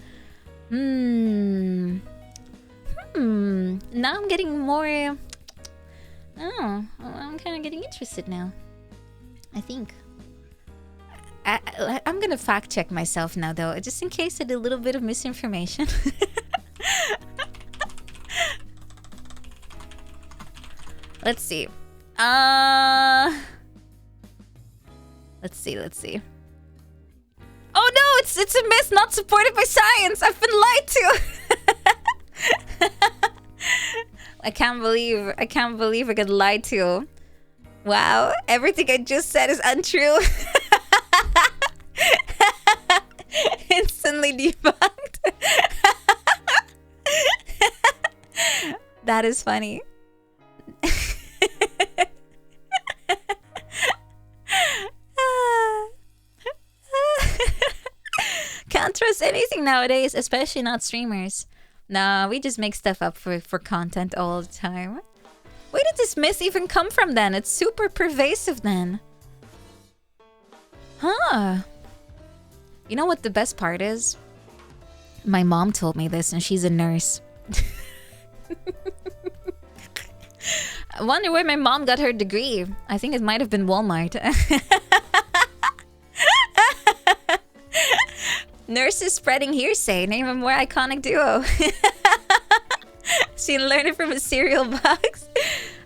I'm getting more. Oh, I'm kind of getting interested now. I think. I'm gonna fact check myself now, though, just in case I did a little bit of misinformation. Let's see. Let's see. Oh no, it's a myth not supported by science. I've been lied to. I can't believe I got lied to. Wow, everything I just said is untrue. Instantly debunked. That is funny. Can't trust anything nowadays, especially not streamers. Nah, we just make stuff up for content all the time. Where did this myth even come from then? It's super pervasive then. Huh. You know what the best part is? My mom told me this and she's a nurse. I wonder where my mom got her degree. I think it might have been Walmart. Nurses spreading hearsay. Name a more iconic duo. She learned it from a cereal box.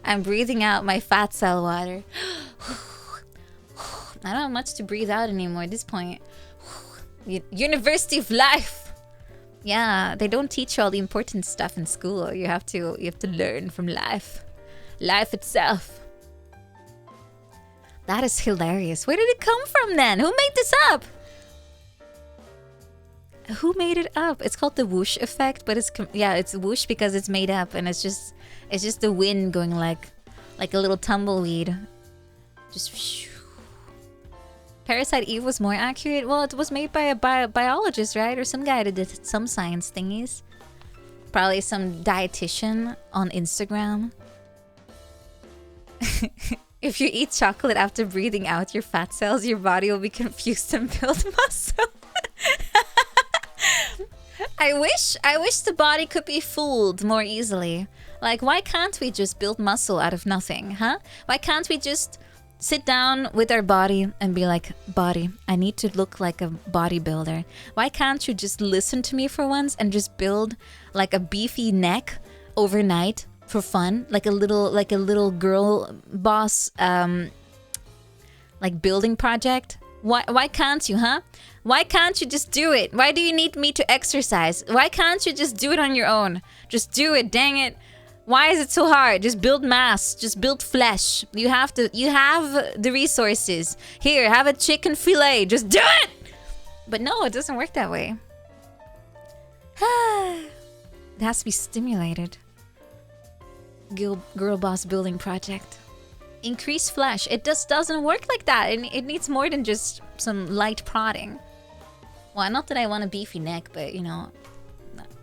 I'm breathing out my fat cell water. I don't have much to breathe out anymore at this point. University of Life. Yeah, they don't teach you all the important stuff in school. You have to learn from life. Life itself. That is hilarious. Where did it come from then? Who made this up? Who made it up? It's called the whoosh effect, but it's whoosh because it's made up, and it's just the wind going like a little tumbleweed. Just Parasite Eve was more accurate. Well, it was made by a biologist, right? Or some guy that did some science thingies. Probably some dietitian on Instagram. If you eat chocolate after breathing out your fat cells, your body will be confused and build muscle. I wish the body could be fooled more easily. Like, why can't we just build muscle out of nothing, huh? Why can't we just sit down with our body and be like, body, I need to look like a bodybuilder. Why can't you just listen to me for once and just build like a beefy neck overnight for fun? Like a little girl boss like building project? Why can't you, huh? Why can't you just do it? Why do you need me to exercise? Why can't you just do it on your own? Just do it, dang it. Why is it so hard? Just build mass. Just build flesh. You have the resources. Here, have a chicken fillet. Just do it! But no, it doesn't work that way. It has to be stimulated. Girl boss building project. Increase flesh. It just doesn't work like that. It needs more than just some light prodding. Well, not that I want a beefy neck, but you know,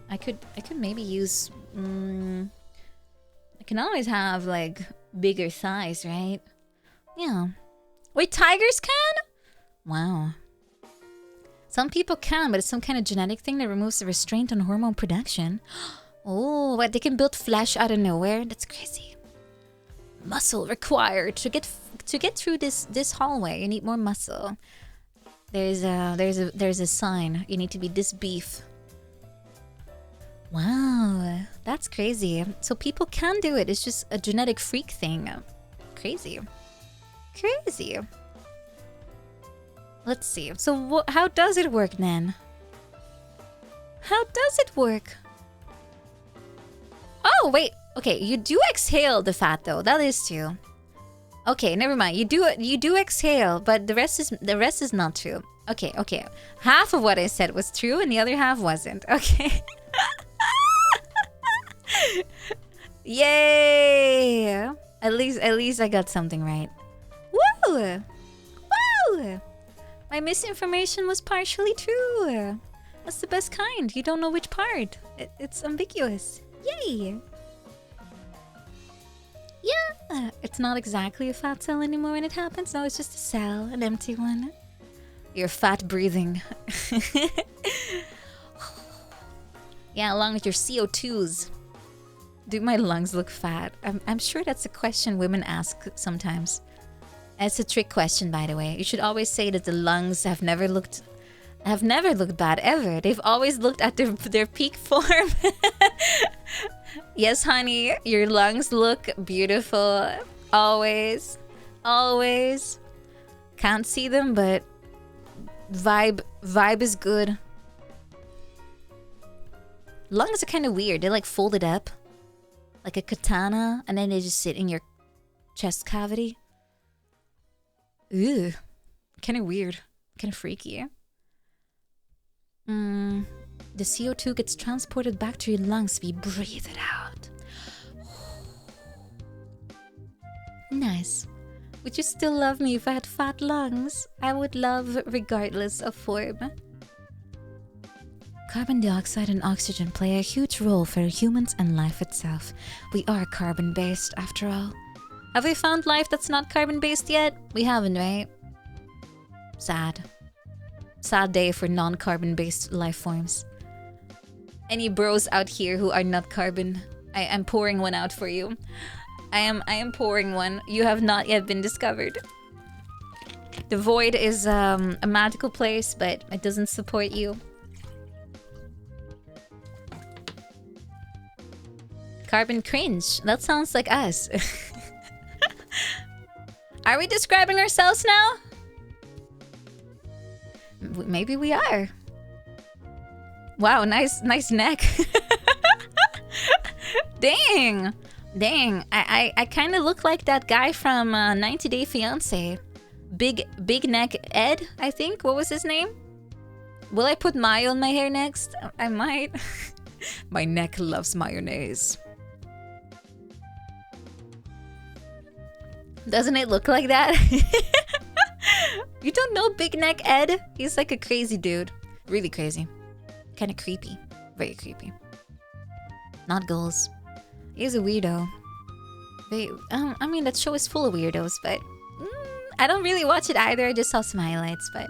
I could maybe use. I can always have like bigger thighs, right? Yeah. Wait, tigers can? Wow. Some people can, but it's some kind of genetic thing that removes the restraint on hormone production. Oh, but they can build flesh out of nowhere. That's crazy. Muscle required to get through this hallway. You need more muscle. There's a sign. You need to be this beef. Wow, that's crazy. So people can do it. It's just a genetic freak thing. Crazy. Crazy. Let's see. So how does it work then? How does it work? Oh, wait. Okay, you do exhale the fat though. That is true. Okay, never mind. You do exhale, but the rest is not true. Okay. Half of what I said was true and the other half wasn't. Okay. Yay! At least I got something right. Woo! Woo! My misinformation was partially true. That's the best kind. You don't know which part. It's ambiguous. Yay! Yeah! It's not exactly a fat cell anymore when it happens. No, it's just a cell, an empty one. You're fat breathing. Yeah, along with your CO2s. Do my lungs look fat? I'm sure that's a question women ask sometimes. It's a trick question, by the way. You should always say that the lungs have never looked bad ever. They've always looked at their peak form. Yes, honey, your lungs look beautiful. Always. Always. Can't see them, but vibe is good. Lungs are kind of weird. They're like folded up. Like a katana, and then they just sit in your chest cavity. Ew. Kind of weird. Kind of freaky. The CO2 gets transported back to your lungs. We breathe it out. Nice. Would you still love me if I had fat lungs? I would love regardless of form. Carbon dioxide and oxygen play a huge role for humans and life itself. We are carbon-based, after all. Have we found life that's not carbon-based yet? We haven't, right? Sad. Sad day for non-carbon-based life forms. Any bros out here who are not carbon, I am pouring one out for you. I am pouring one. You have not yet been discovered. The void is a magical place, but it doesn't support you. Carbon cringe. That sounds like us. Are we describing ourselves now? Maybe we are. Wow, nice neck. Dang. I kind of look like that guy from 90 Day Fiancé. Big Neck Ed, I think. What was his name? Will I put mayo on my hair next? I might. My neck loves mayonnaise. Doesn't it look like that? You don't know Big Neck Ed? He's like a crazy dude. Really crazy. Kind of creepy. Very creepy. Not goals. He's a weirdo. I mean, that show is full of weirdos, but I don't really watch it either. I just saw some highlights, but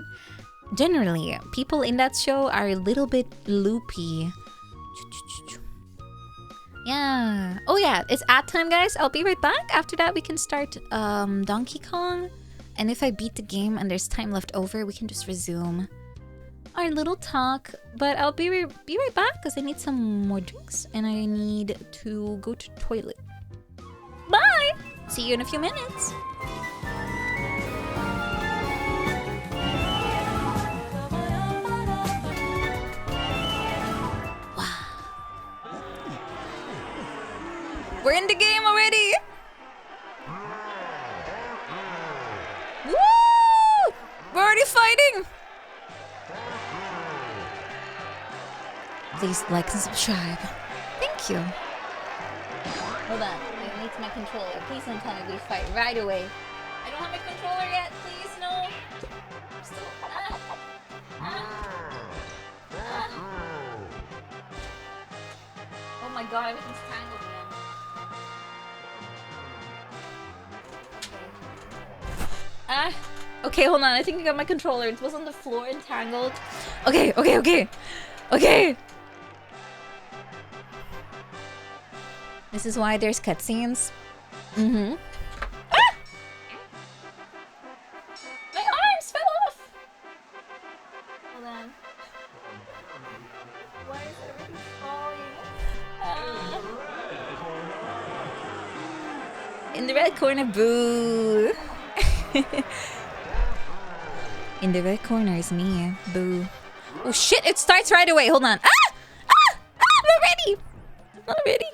generally, people in that show are a little bit loopy. Yeah. Oh yeah, it's ad time, guys. I'll be right back. After that, we can start Donkey Kong. And if I beat the game and there's time left over, we can just resume our little talk. But I'll be right back because I need some more drinks and I need to go to the toilet. Bye! See you in a few minutes. Wow. We're in the game already! Woo! We're already fighting! Please like and subscribe. Thank you. Hold on. I need my controller. Please don't tell me we fight right away. I don't have my controller yet. Please, no. I'm still... Oh my god, everything's tangled again. Okay, hold on. I think I got my controller. It was on the floor and tangled. Okay. This is why there's cutscenes. Mm-hmm. Ah! My arms fell off! Hold on. Why is everything falling? In the red corner, boo! In the red corner is me, boo. Oh shit, it starts right away. Hold on. I'm not ready! I'm not ready.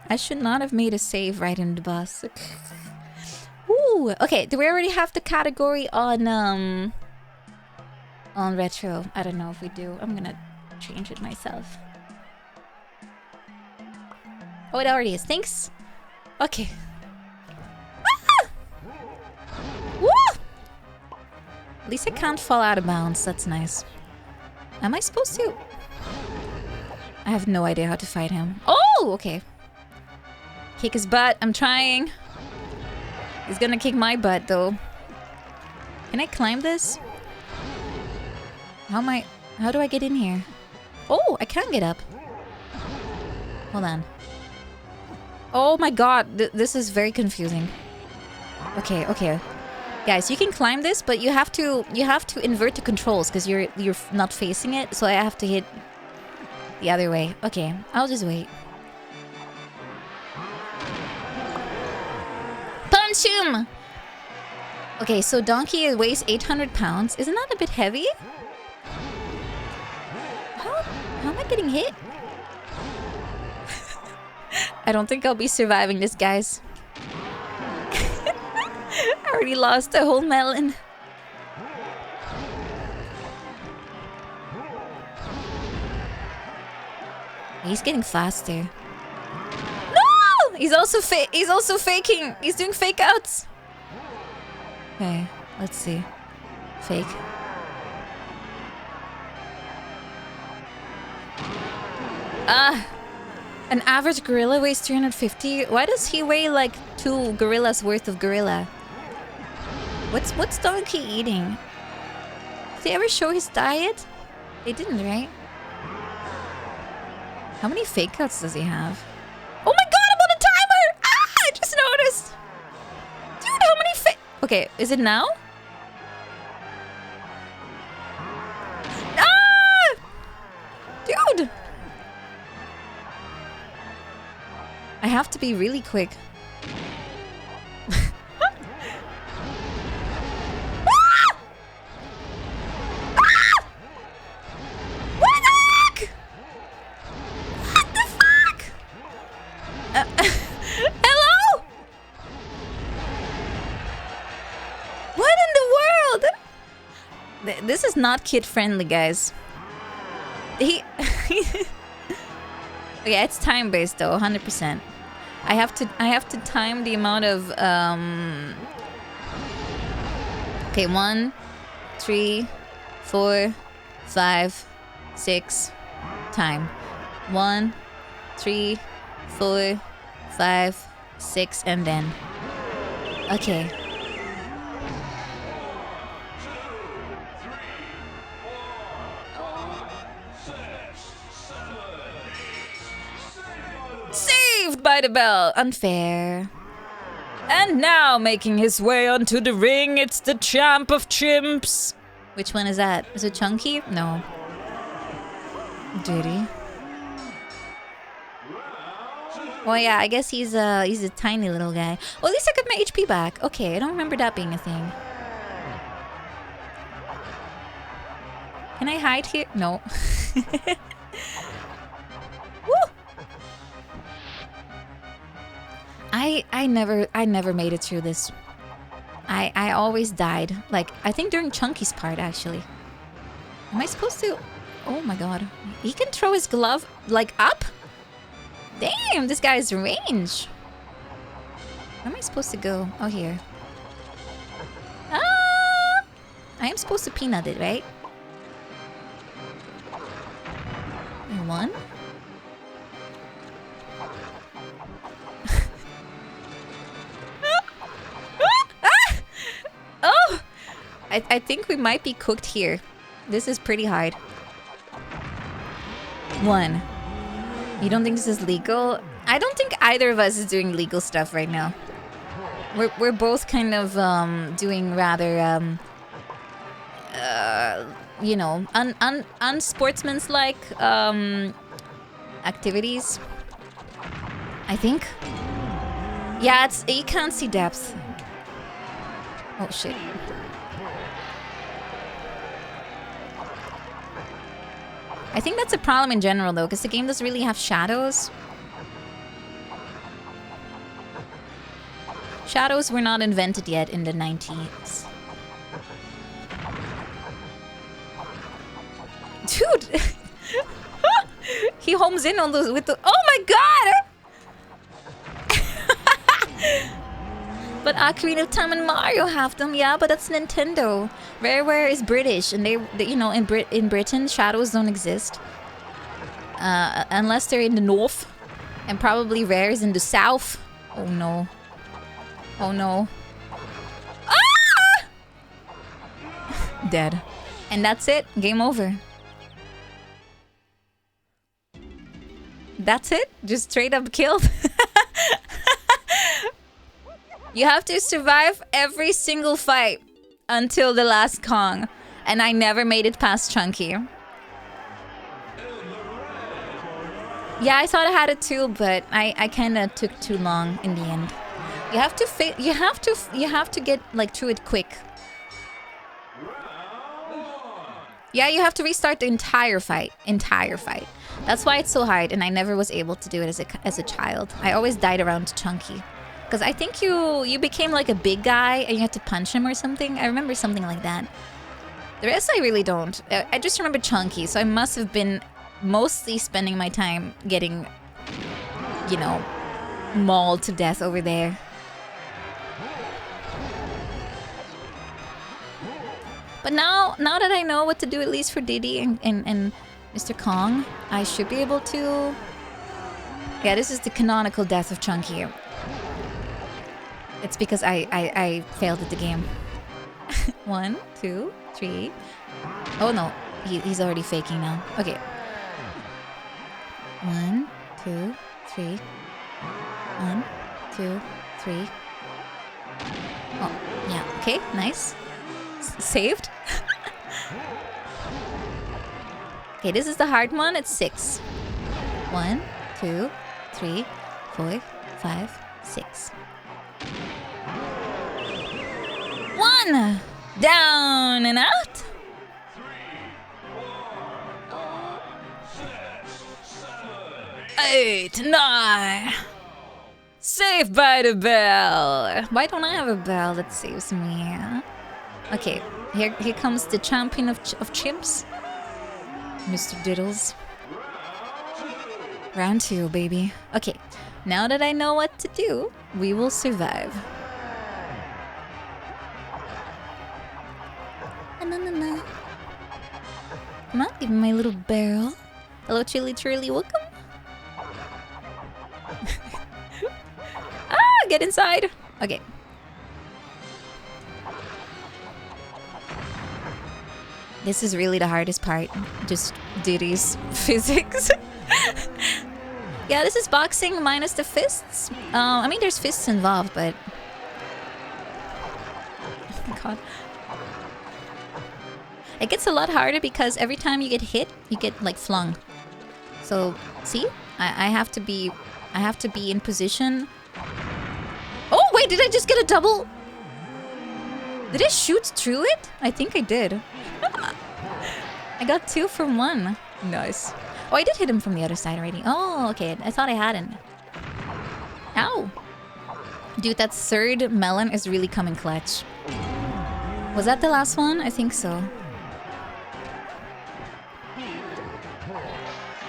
I should not have made a save right in the bus. Ooh, okay. Do we already have the category on retro? I don't know if we do. I'm gonna change it myself. Oh, it already is. Thanks. Okay. Woo! At least I can't fall out of bounds. That's nice. Am I supposed to? I have no idea how to fight him. Oh, okay. Kick his butt. I'm trying. He's gonna kick my butt, though. Can I climb this? How do I get in here? Oh, I can get up. Hold on. Oh my god, this is very confusing. Okay. Guys, you can climb this, but you have to invert the controls because you're not facing it, so I have to hit the other way. Okay, I'll just wait. Punch him! Okay, so Donkey weighs 800 pounds. Isn't that a bit heavy? How am I getting hit? I don't think I'll be surviving this, guys. I already lost a whole melon. He's getting faster. No! He's also faking. He's doing fake outs. Okay, let's see. Fake. An average gorilla weighs 350. Why does he weigh like 2 gorillas worth of gorilla? What's Donkey eating? Did they ever show his diet? They didn't, right? How many fake outs does he have? Oh my god, I'm on a timer! I just noticed! Dude, how many fake... Okay, is it now? Dude! I have to be really quick. Hello? This is not kid friendly, guys. He yeah, it's time based though, 100%. I have to time the amount of okay, 1, 3, 4, 5, 6 time. 1, 3, 4, 5, 6 and then. Okay. Saved by the bell. Unfair. And now making his way onto the ring, it's the champ of chimps. Which one is that? Is it Chunky? No. Diddy. Oh yeah, I guess he's a tiny little guy. Well, at least I got my HP back. Okay, I don't remember that being a thing. Can I hide here? No. Woo! I never made it through this. I always died. Like, I think during Chunky's part, actually. Am I supposed to... Oh my god. He can throw his glove, like, up? Damn, this guy's range. Where am I supposed to go? Oh, here. Ah! I am supposed to peanut it, right? One. Oh! I think we might be cooked here. This is pretty hard. 1. You don't think this is legal? I don't think either of us is doing legal stuff right now. We're both kind of doing rather you know, unsportsmanlike activities. I think. Yeah, it's you can't see depth. Oh shit. I think that's a problem in general though, because the game doesn't really have shadows. Shadows were not invented yet in the 90s. Dude! He homes in on those with the... Oh my god! But Ocarina of Time and Mario have them, yeah, but that's Nintendo. Rareware is British, and they you know, in Britain, shadows don't exist. Unless they're in the north, and probably Rare is in the south. Oh no. Oh no. Ah! Dead. And that's it. Game over. That's it? Just straight up killed? You have to survive every single fight until the last Kong. And I never made it past Chunky. Yeah, I thought I had it too, but I kind of took too long in the end. You have to get like through it quick. Yeah, you have to restart the entire fight. That's why it's so hard, and I never was able to do it as a child. I always died around Chunky. Because I think you became like a big guy and you had to punch him or something. I remember something like that. The rest I really don't. I just remember Chunky, so I must have been mostly spending my time getting, you know, mauled to death over there. But now that I know what to do, at least for Diddy and Mr. Kong, I should be able to... Yeah, this is the canonical death of Chunky. It's because I failed at the game. 1, 2, 3. Oh no, he's already faking now. Okay. 1, 2, 3. 1, 2, 3. Oh, yeah. Okay, nice. Saved. Okay, this is the hard one. It's 6. 1, 2, 3, 4, 5, 6. 1! Down and out. 8, 9. Saved by the bell. Why don't I have a bell that saves me? Okay, Here comes the champion of chimps, Mr. Diddles. Round 2, baby. Okay, now that I know what to do, we will survive. Na-na-na-na. Come on, give me my little barrel. Hello, Chili Trilly, welcome. Ah, get inside. Okay. This is really the hardest part. Just Diddy's physics. Yeah, this is boxing minus the fists. I mean, there's fists involved, but... Oh my god. It gets a lot harder because every time you get hit, you get, like, flung. So, see? I have to be in position. Oh, wait, did I just get a double? Did I shoot through it? I think I did. I got 2 from 1. Nice. Oh, I did hit him from the other side already. Oh, okay. I thought I hadn't. Ow. Dude, that third melon is really coming clutch. Was that the last one? I think so.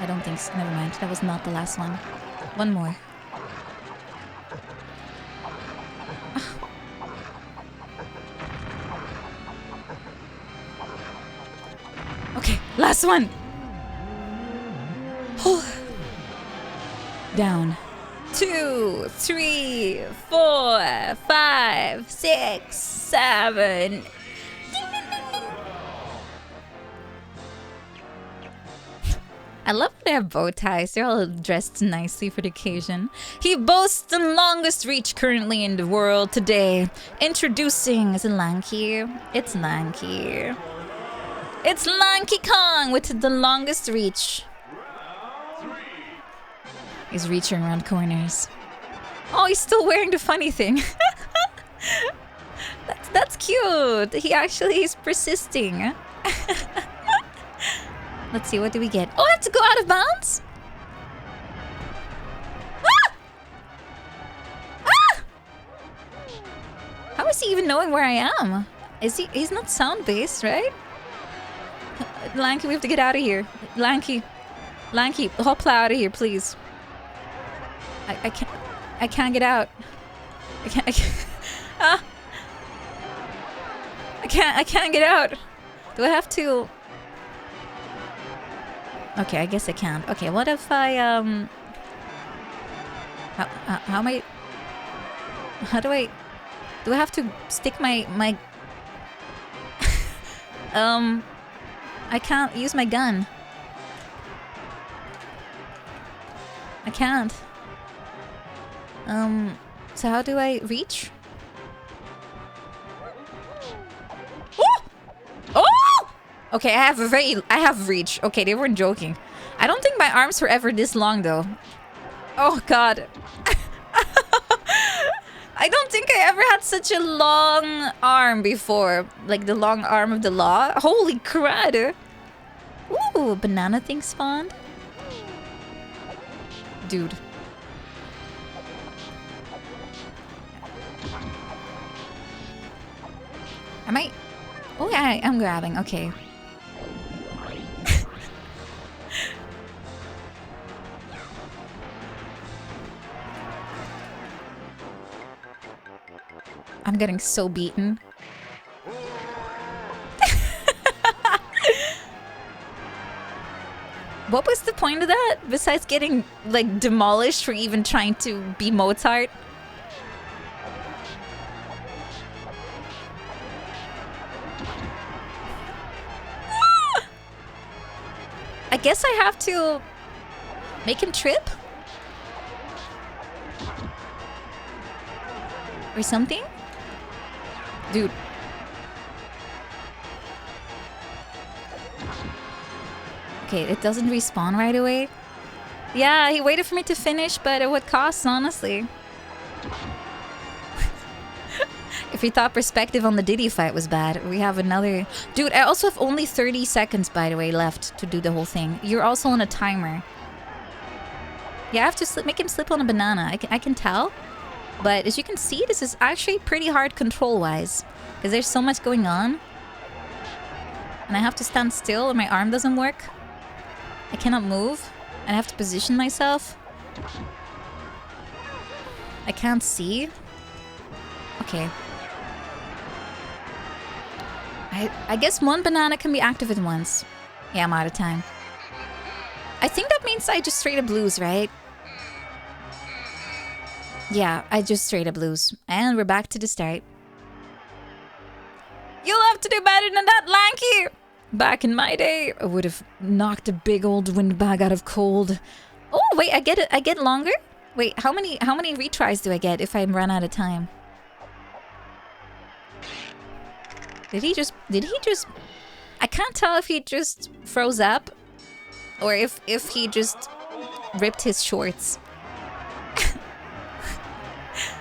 I don't think so. Never mind. That was not the last one. One more. Okay, last one. Down. 2, 3, 4, 5, 6, 7. I love their bow ties. They're all dressed nicely for the occasion. He boasts the longest reach currently in the world today. Introducing, is it Lanky? It's Lanky. It's Lanky Kong with the longest reach. He's reaching around corners. Oh, he's still wearing the funny thing. That's cute. He actually is persisting. Let's see, what do we get? Oh, I have to go out of bounds? Ah! Ah! How is he even knowing where I am? He's not sound-based, right? Lanky, we have to get out of here. Lanky, hopla out of here, please. I can't get out. I can't get out. Do I have to? Okay, I guess I can't. Okay, what if I how am I? How do I have to stick my I can't use my gun. I can't. So how do I reach? Oh! Oh! Okay, I have reach. Okay, they weren't joking. I don't think my arms were ever this long though. Oh god. I don't think I ever had such a long arm before. Like the long arm of the law. Holy crud. Ooh, banana thing spawned. Dude. Am I? Oh yeah, I'm grabbing. Okay. I'm getting so beaten. What was the point of that? Besides getting, like, demolished for even trying to be Mozart? I guess I have to make him trip? Or something? Dude. Okay, it doesn't respawn right away. Yeah, he waited for me to finish, but at what cost, honestly? If you thought perspective on the Diddy fight was bad, we have another... Dude, I also have only 30 seconds, by the way, left to do the whole thing. You're also on a timer. Yeah, I have to make him slip on a banana. I can tell. But as you can see, this is actually pretty hard control-wise. Because there's so much going on. And I have to stand still or my arm doesn't work. I cannot move. And I have to position myself. I can't see. Okay. I guess one banana can be active at once. Yeah, I'm out of time. I think that means I just straight up lose, right? Yeah, I just straight up lose. And we're back to the start. You'll have to do better than that, Lanky! Back in my day, I would have knocked a big old windbag out of cold. Oh, wait, I get it. I get longer? Wait, how many retries do I get if I run out of time? Did he just I can't tell if he just froze up or if he just ripped his shorts.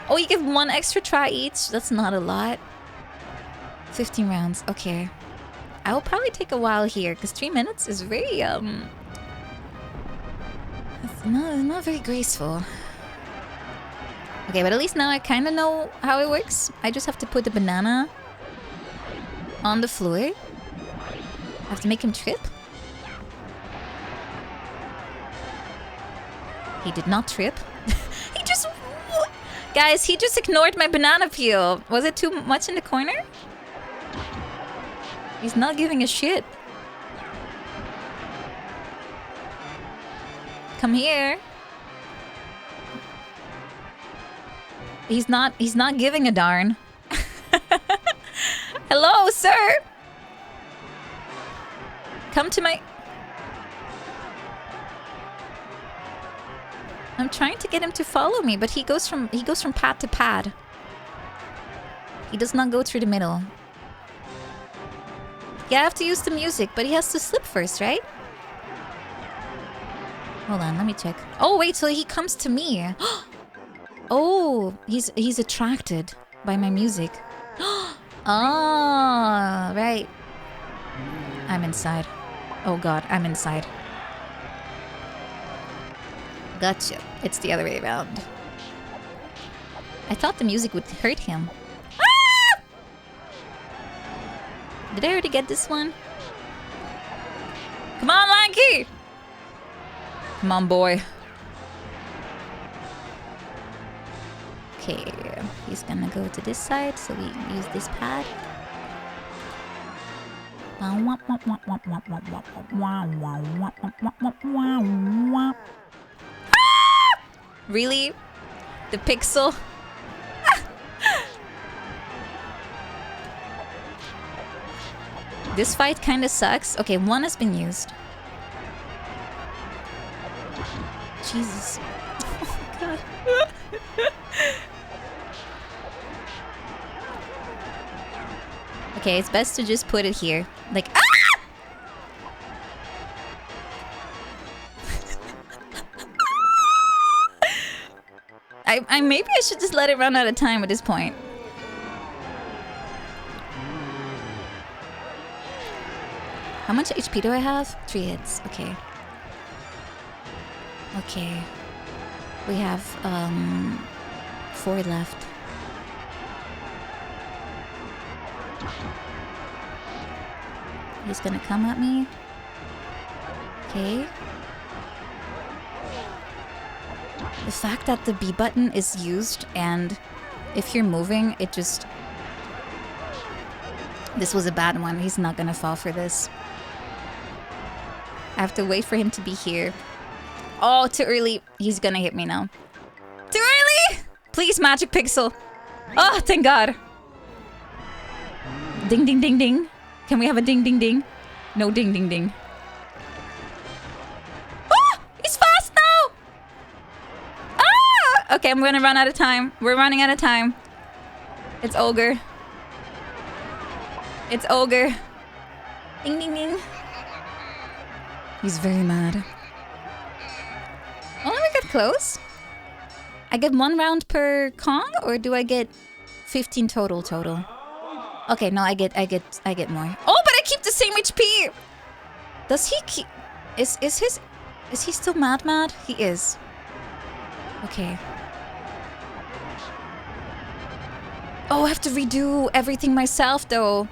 Oh, you give 1 extra try each? That's not a lot. 15 rounds, okay. I will probably take a while here because 3 minutes is very it's not very graceful. Okay, but at least now I kind of know how it works. I just have to put the banana on the floor. I have to make him trip. He did not trip. He just... Guys, he just ignored my banana peel. Was it too much in the corner? He's not giving a shit. Come here. He's not giving a darn. Hello, sir. Come to my... I'm trying to get him to follow me, but he goes from pad to pad. He does not go through the middle. Yeah, I have to use the music, but he has to slip first, right? Hold on, let me check. Oh, wait, so he comes to me. Oh, he's attracted by my music. Oh, right. I'm inside. Oh god, I'm inside. Gotcha. It's the other way around. I thought the music would hurt him. Ah! Did I already get this one? Come on, Lanky! Come on, boy. Okay, he's gonna go to this side, so we use this pad. Really? The pixel? This fight kinda sucks. Okay, 1 has been used. Jesus. Oh my god. Okay, it's best to just put it here. Like, ah! Maybe I should just let it run out of time at this point. How much HP do I have? 3 hits. Okay. Okay. We have 4 left. He's gonna come at me. Okay. The fact that the B button is used and if you're moving, it just... This was a bad one. He's not gonna fall for this. I have to wait for him to be here. Oh, too early. He's gonna hit me now. Too early! Please, magic pixel. Oh, thank God. Ding, ding, ding, ding. Can we have a ding, ding, ding? No ding, ding, ding. Oh! He's fast now! Ah! Okay, I'm gonna run out of time. We're running out of time. It's ogre. It's ogre. Ding, ding, ding. He's very mad. Oh, we got close. I get 1 round per Kong, or do I get 15 total? Okay, no, I get more. Oh, but I keep the same HP. Does he keep? Is he still mad? He is. Okay. Oh, I have to redo everything myself though.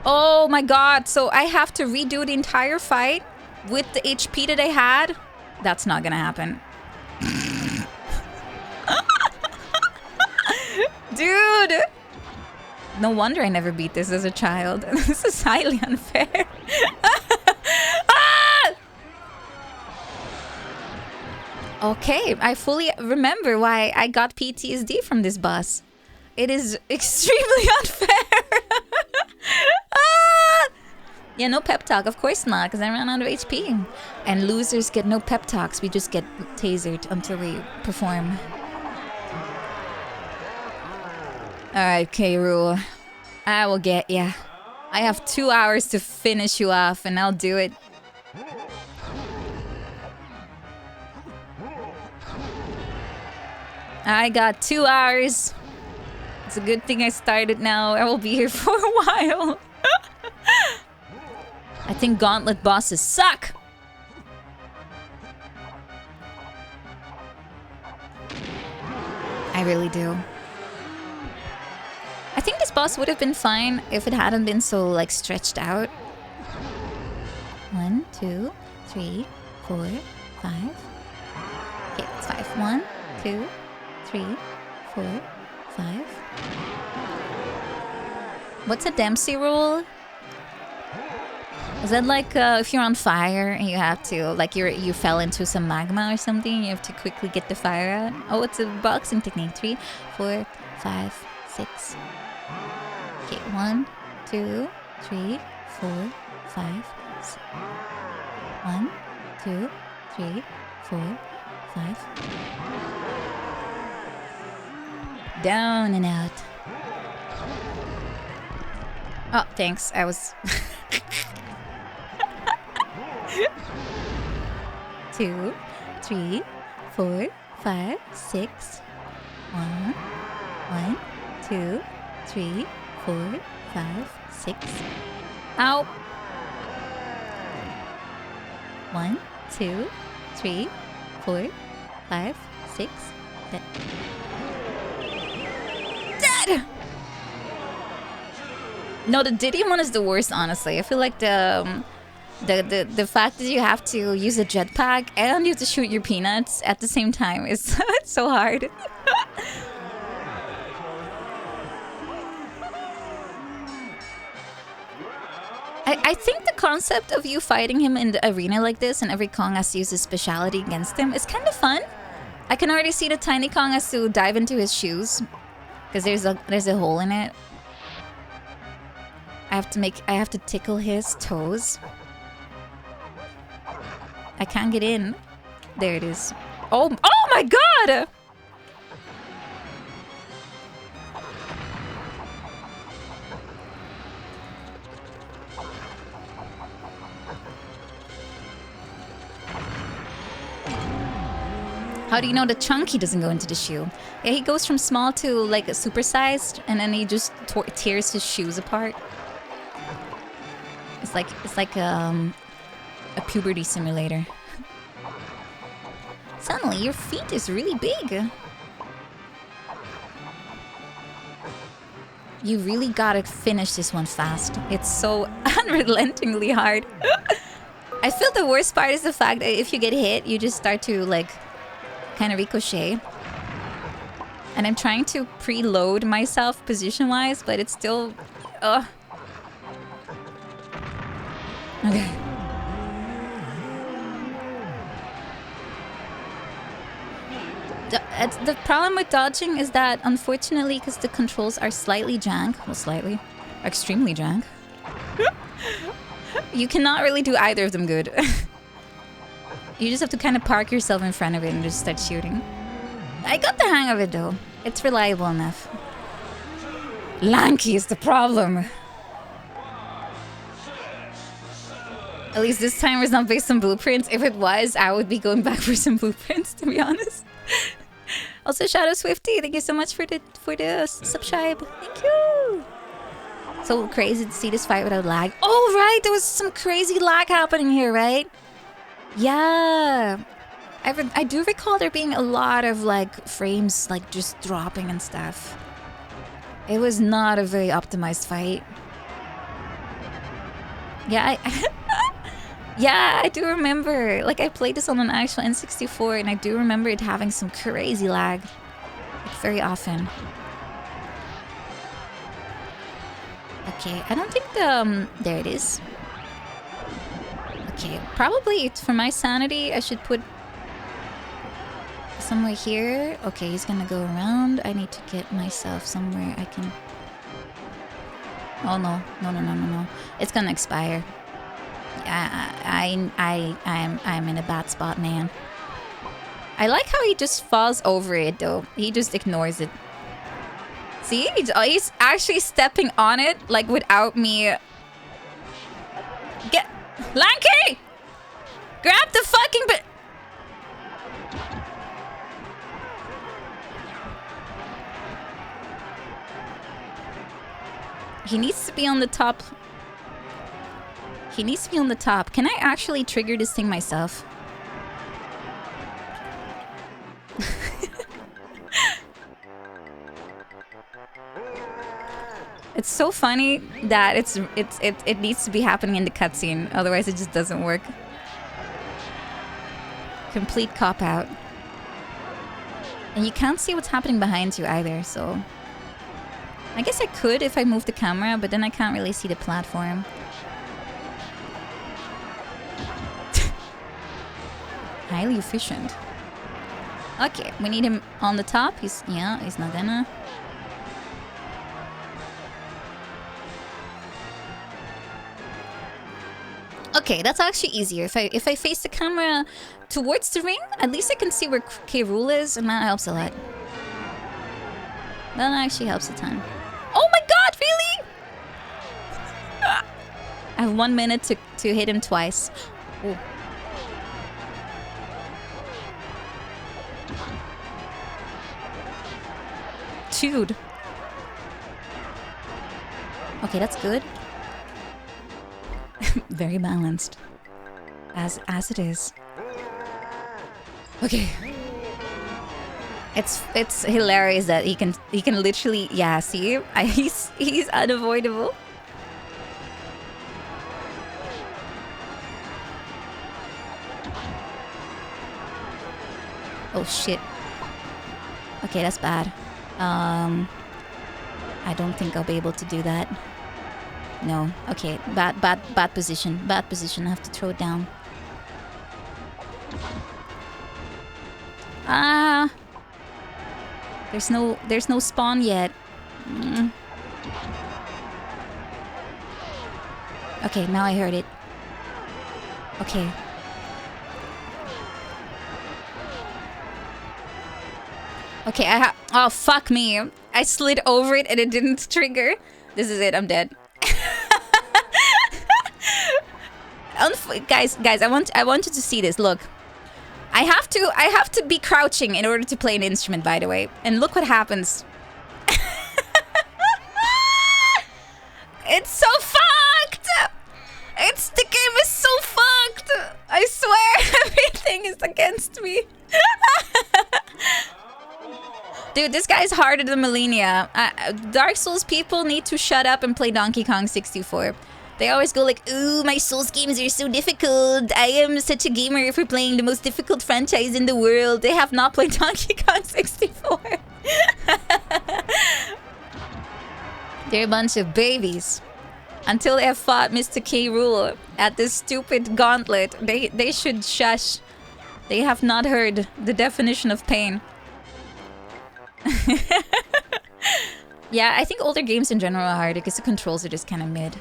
Oh my god, so I have to redo the entire fight with the HP that I had? That's not gonna happen. Dude! No wonder I never beat this as a child. This is highly unfair. Ah! Okay, I fully remember why I got PTSD from this boss. It is extremely unfair. Ah! Yeah, no pep talk. Of course not, because I ran out of HP. And losers get no pep talks. We just get tasered until we perform. Alright, K-Rool. I will get ya. I have 2 hours to finish you off, and I'll do it. I got 2 hours. It's a good thing I started now. I will be here for a while. I think gauntlet bosses suck. I really do. I think this boss would have been fine if it hadn't been so, like, stretched out. 1, 2, 3, 4, 5. Okay, it's 5. 1, 2, 3, 4, 5. What's a Dempsey rule? Is that like if you're on fire and you have to, like you fell into some magma or something, you have to quickly get the fire out? Oh, it's a boxing technique. 3, 4, 5, 6. Okay, 1, 2, 3, 4, 5, 6. 1, 2, 3, 4, 5. Down and out. Oh, thanks. I was... 2, 3, 4, 5, 6. 1, 2, 3, 4, 5, 6. Ow! 1, 2, 3, 4, 5, 6, 7. Dead! No, the Diddy one is the worst, honestly. I feel like the fact that you have to use a jetpack and you have to shoot your peanuts at the same time is it's so hard. I think the concept of you fighting him in the arena like this and every Kong has to use his speciality against him is kind of fun. I can already see the tiny Kong has to dive into his shoes because there's a hole in it. I have to tickle his toes. I can't get in. There it is. Oh my god! How do you know the chunky doesn't go into the shoe? Yeah, he goes from small to like supersized, and then he just tears his shoes apart. It's like a puberty simulator. Suddenly, your feet is really big. You really gotta finish this one fast. It's so unrelentingly hard. I feel the worst part is the fact that if you get hit, you just start to like kind of ricochet. And I'm trying to preload myself position-wise, but it's still... Okay. The problem with dodging is that, unfortunately, because the controls are slightly jank, well, slightly, extremely jank, you cannot really do either of them good. You just have to kind of park yourself in front of it and just start shooting. I got the hang of it, though. It's reliable enough. Lanky is the problem. At least this time it's not based on blueprints. If it was, I would be going back for some blueprints, to be honest. Also, Shadow Swifty, thank you so much for the subscribe. Thank you. So crazy to see this fight without lag. Oh, right, there was some crazy lag happening here, right? Yeah. I do recall there being a lot of like frames like just dropping and stuff. It was not a very optimized fight. Yeah, yeah, I do remember. Like, I played this on an actual N64, and I do remember it having some crazy lag. Like, very often. Okay, I don't think the... there it is. Okay, probably it's for my sanity. I should put somewhere here. Okay, he's gonna go around. I need to get myself somewhere I can... Oh no, no. It's gonna expire. I'm in a bad spot, man. I like how he just falls over it though. He just ignores it. See? He's actually stepping on it, like, without me... Get... Lanky! Grab the fucking... He needs to be on the top. He needs to be on the top. Can I actually trigger this thing myself? It's so funny that it needs to be happening in the cutscene, otherwise it just doesn't work. Complete cop out. And you can't see what's happening behind you either, so I guess I could if I move the camera, but then I can't really see the platform. Highly efficient. Okay, we need him on the top. He's not gonna. Okay, that's actually easier. If I face the camera towards the ring, at least I can see where K. Rool is, and that helps a lot. That actually helps a ton. Oh my god, really? I have 1 minute to hit him twice. Ooh. Dude. Okay, that's good. Very balanced. As it is. Okay. It's hilarious that he can literally, yeah, see? He's unavoidable. Oh shit. Okay, that's bad. I don't think I'll be able to do that. No. Okay, bad position. Bad position. I have to throw it down. Ah. There's no spawn yet. Okay, now I heard it. Okay. Okay, oh fuck me. I slid over it and it didn't trigger. This is it, I'm dead. Guys, I want you to see this. Look. I have to be crouching in order to play an instrument, by the way. And look what happens. It's so fucked! The game is so fucked! I swear everything is against me. Dude, this guy's harder than Millennia. Dark Souls people need to shut up and play Donkey Kong 64. They always go like, ooh, my Souls games are so difficult. I am such a gamer for playing the most difficult franchise in the world. They have not played Donkey Kong 64. They're a bunch of babies. Until they have fought Mr. K. Rool at this stupid gauntlet, they should shush. They have not heard the definition of pain. Yeah, I think older games in general are harder because the controls are just kind of mid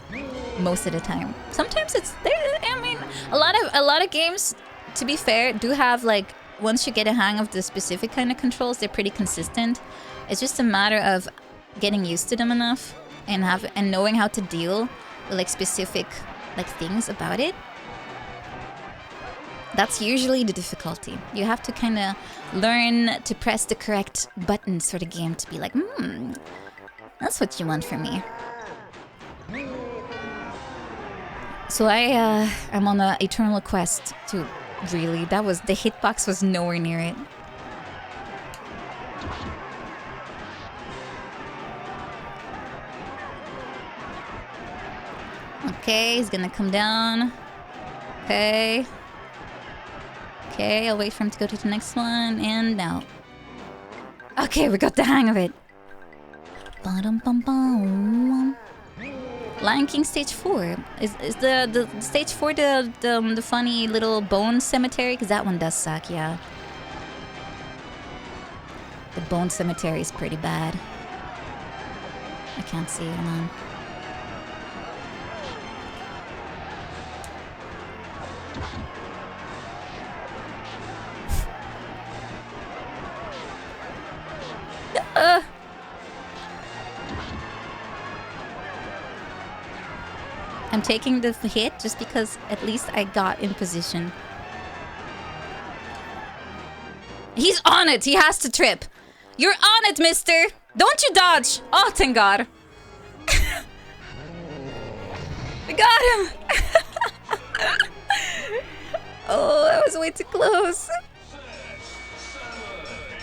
most of the time. Sometimes it's there. I mean, a lot of games, to be fair, do have like, once you get a hang of the specific kind of controls, they're pretty consistent. It's just a matter of getting used to them enough and knowing how to deal with like specific like things about it. That's usually the difficulty. You have to kind of learn to press the correct buttons for the game to be like, that's what you want from me. So I'm on an eternal quest to really, the hitbox was nowhere near it. Okay, he's gonna come down. Okay. Okay, I'll wait for him to go to the next one, and now. Okay, we got the hang of it. Ba-dum-bum-bum. Lion King Stage 4. Is the Stage 4 the funny little bone cemetery? Because that one does suck, yeah. The bone cemetery is pretty bad. I can't see it, hold on. I'm taking the hit just because at least I got in position. He's on it! He has to trip! You're on it, mister! Don't you dodge! Oh, thank God. We got him! Oh, that was way too close.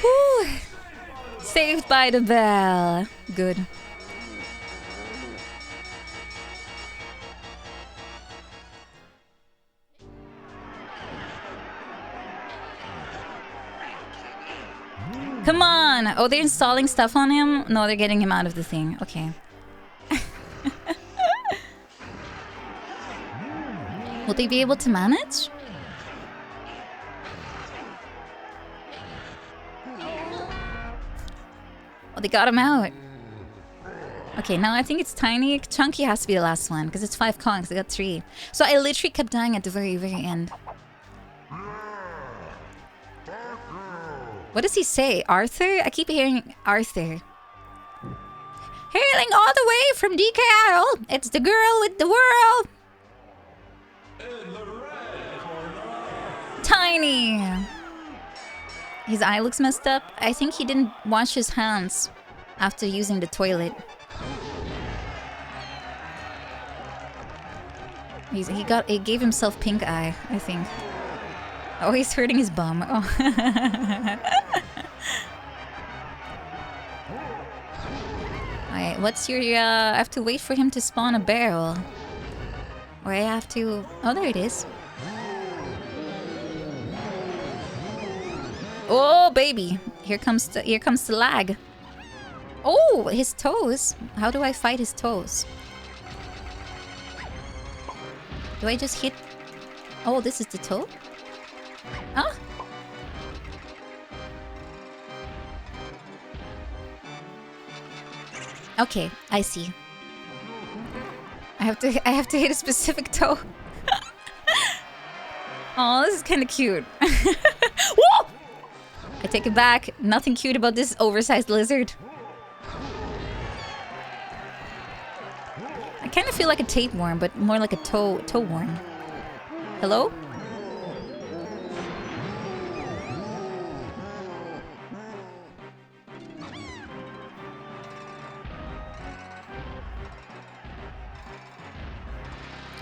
Whew. Saved by the bell. Good. Come on! Oh, they're installing stuff on him? No, they're getting him out of the thing. Okay. Will they be able to manage? Oh, they got him out. Okay, now I think it's Tiny. Chunky has to be the last one, because it's 5 conks. I got 3. So I literally kept dying at the very, very end. What does he say? Arthur? I keep hearing Arthur. Hailing all the way from DK, it's the girl with the world. Tiny. His eye looks messed up. I think he didn't wash his hands after using the toilet. He gave himself pink eye, I think. Oh, he's hurting his bum. Oh. Alright, what's your... I have to wait for him to spawn a barrel. Or I have to... Oh, there it is. Oh, baby. Here comes the lag. Oh, his toes. How do I fight his toes? Do I just hit... Oh, this is the toe? Huh? Okay, I see. I have to hit a specific toe. Oh, this is kind of cute. Whoa! I take it back. Nothing cute about this oversized lizard. I kind of feel like a tapeworm, but more like a toe worm. Hello?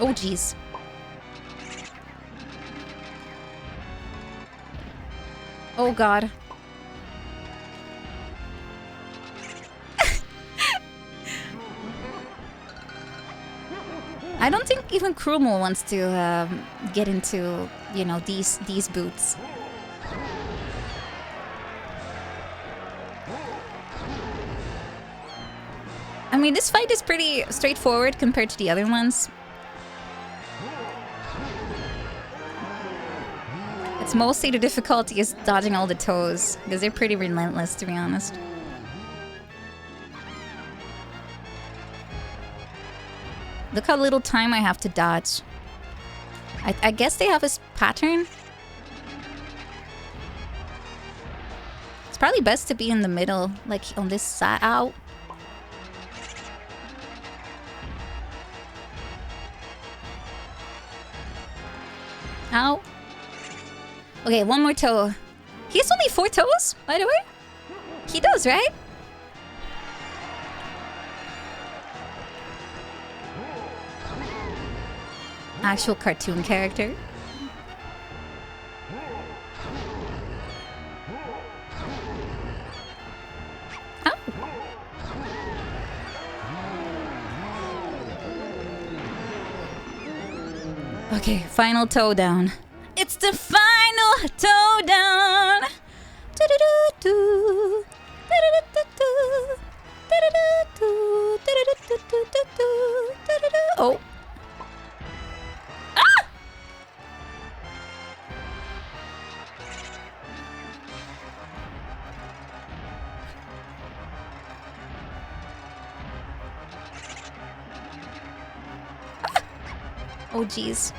Oh, jeez. Oh, God. I don't think even Krumo wants to get into, you know, these boots. I mean, this fight is pretty straightforward compared to the other ones. It's mostly the difficulty is dodging all the toes, because they're pretty relentless, to be honest. Look how little time I have to dodge. I guess they have this pattern. It's probably best to be in the middle, like on this side. Ow. Ow. Okay, one more toe. He has only 4 toes, by the way? He does, right? Actual cartoon character. Oh. Okay, final toe down. It's the final toe down. Do-do-do-do. Do-do-do-do-do. Do-do-do-do. Do-do-do-do-do. Do-do-do. Oh. Ah! Oh, jeez.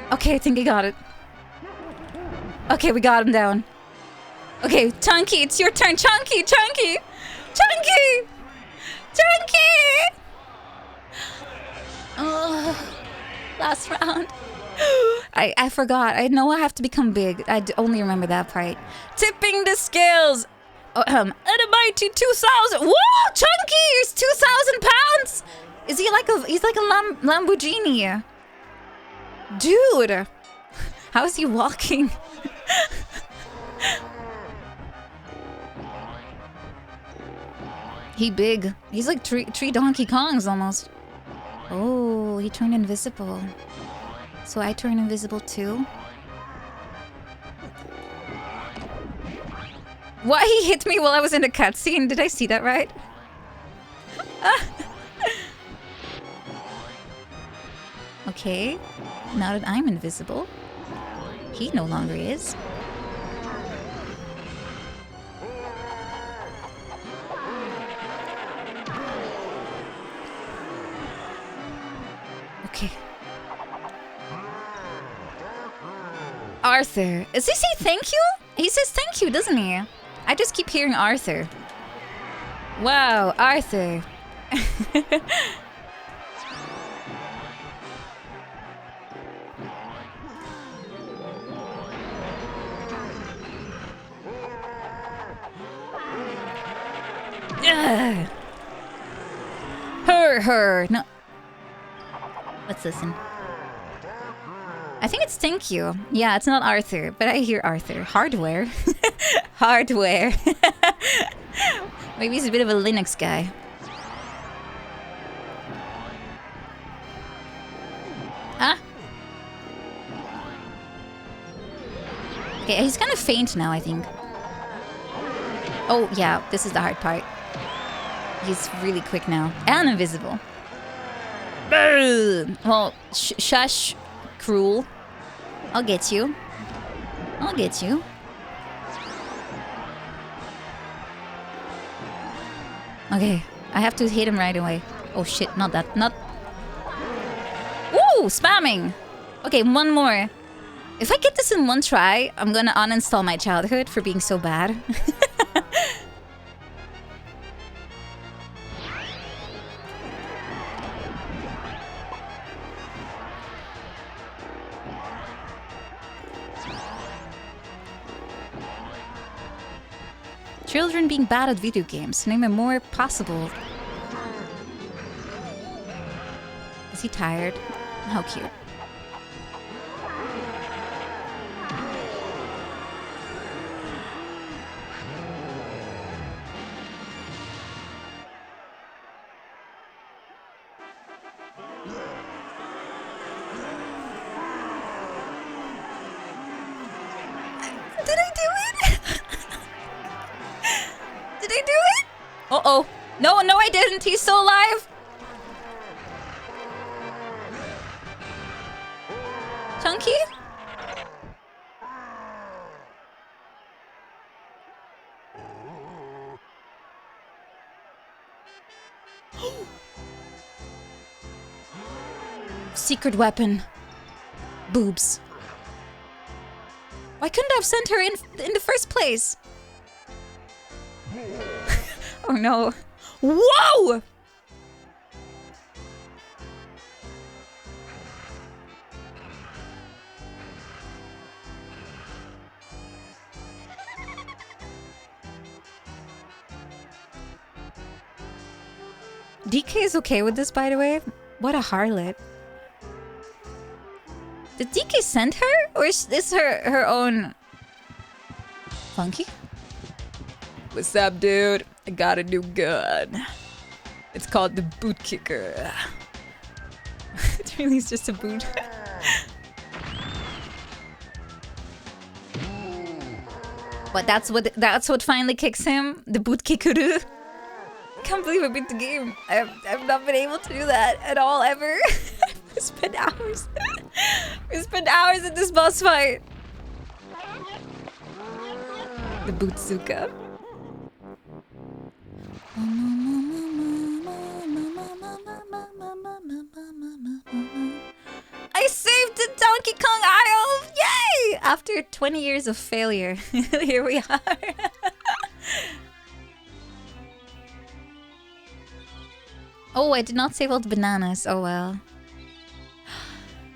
Okay, I think I got it. Okay, we got him down. Okay, Chunky, it's your turn. Chunky, Chunky! Chunky! Chunky! Oh, last round. I forgot. I know I have to become big. Only remember that part. Tipping the scales. At a mighty 2,000. Whoa, Chunky! He's 2,000 pounds. Is he like he's like a Lamborghini? Dude, how is he walking? He big. He's like three Donkey Kongs almost. Oh, he turned invisible. So I turn invisible too? What? He hit me while I was in the cutscene? Did I see that right? Okay. Now that I'm invisible, he no longer is. Okay. Arthur. Does he say thank you? He says thank you, doesn't he? I just keep hearing Arthur. Wow, Arthur. Her. No. Let's listen. I think it's thank you. Yeah, it's not Arthur, but I hear Arthur. Hardware. Hardware. Maybe he's a bit of a Linux guy. Huh? Okay, he's kind of faint now, I think. Oh, yeah, this is the hard part. He's really quick now. And invisible. Well, shush, cruel. I'll get you. I'll get you. Okay, I have to hit him right away. Oh shit, not that, not... Woo, spamming! Okay, one more. If I get this in one try, I'm gonna uninstall my childhood for being so bad. Children being bad at video games. Name a more possible. Is he tired? How cute. Did I do it? Did I do it? Uh-oh. No, I didn't. He's still alive. Chunky? Secret weapon. Boobs. Why couldn't I have sent her in the first place? Oh no. Whoa! DK is okay with this, by the way. What a harlot. Did DK send her? Or is this her own... Funky? What's up, dude? I got a new gun. It's called the boot kicker. It really is just a boot. But that's what finally kicks him. The boot kicker. I can't believe I beat the game. I've not been able to do that at all ever. We spent hours. We spent hours in this boss fight. The Bootsuka. I saved the Donkey Kong Isle! Yay! After 20 years of failure, here we are. Oh, I did not save all the bananas. Oh well.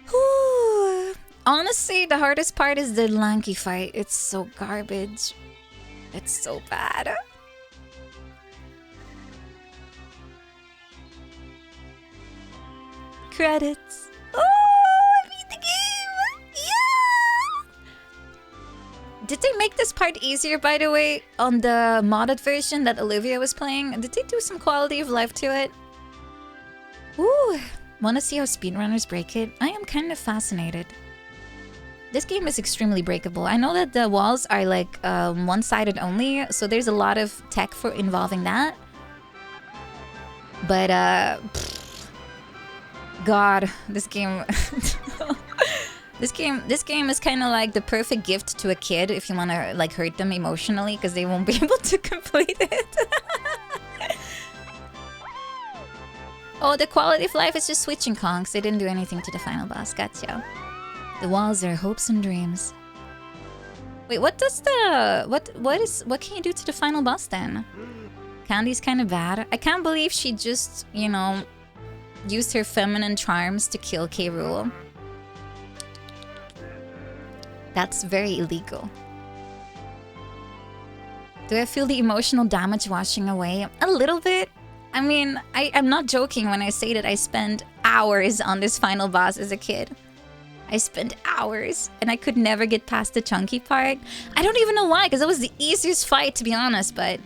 Whew. Honestly, the hardest part is the Lanky fight. It's so garbage. It's so bad. Credits. Oh, I beat the game! Yeah! Did they make this part easier, by the way, on the modded version that Olivia was playing? Did they do some quality of life to it? Ooh, wanna see how speedrunners break it? I am kind of fascinated. This game is extremely breakable. I know that the walls are like one-sided only, so there's a lot of tech for involving that. But God, this game this game is kind of like the perfect gift to a kid if you want to like hurt them emotionally because they won't be able to complete it. Oh, the quality of life is just switching conks. They didn't do anything to the final boss. Gotcha. The walls are hopes and dreams. Wait, what does the what can you do to the final boss then? Candy's kind of bad. I can't believe she just, you know, used her feminine charms to kill K. Rool. That's very illegal. Do I feel the emotional damage washing away? A little bit. I mean, I'm not joking when I say that I spent hours on this final boss as a kid. I spent hours, and I could never get past the chunky part. I don't even know why, because it was the easiest fight, to be honest, but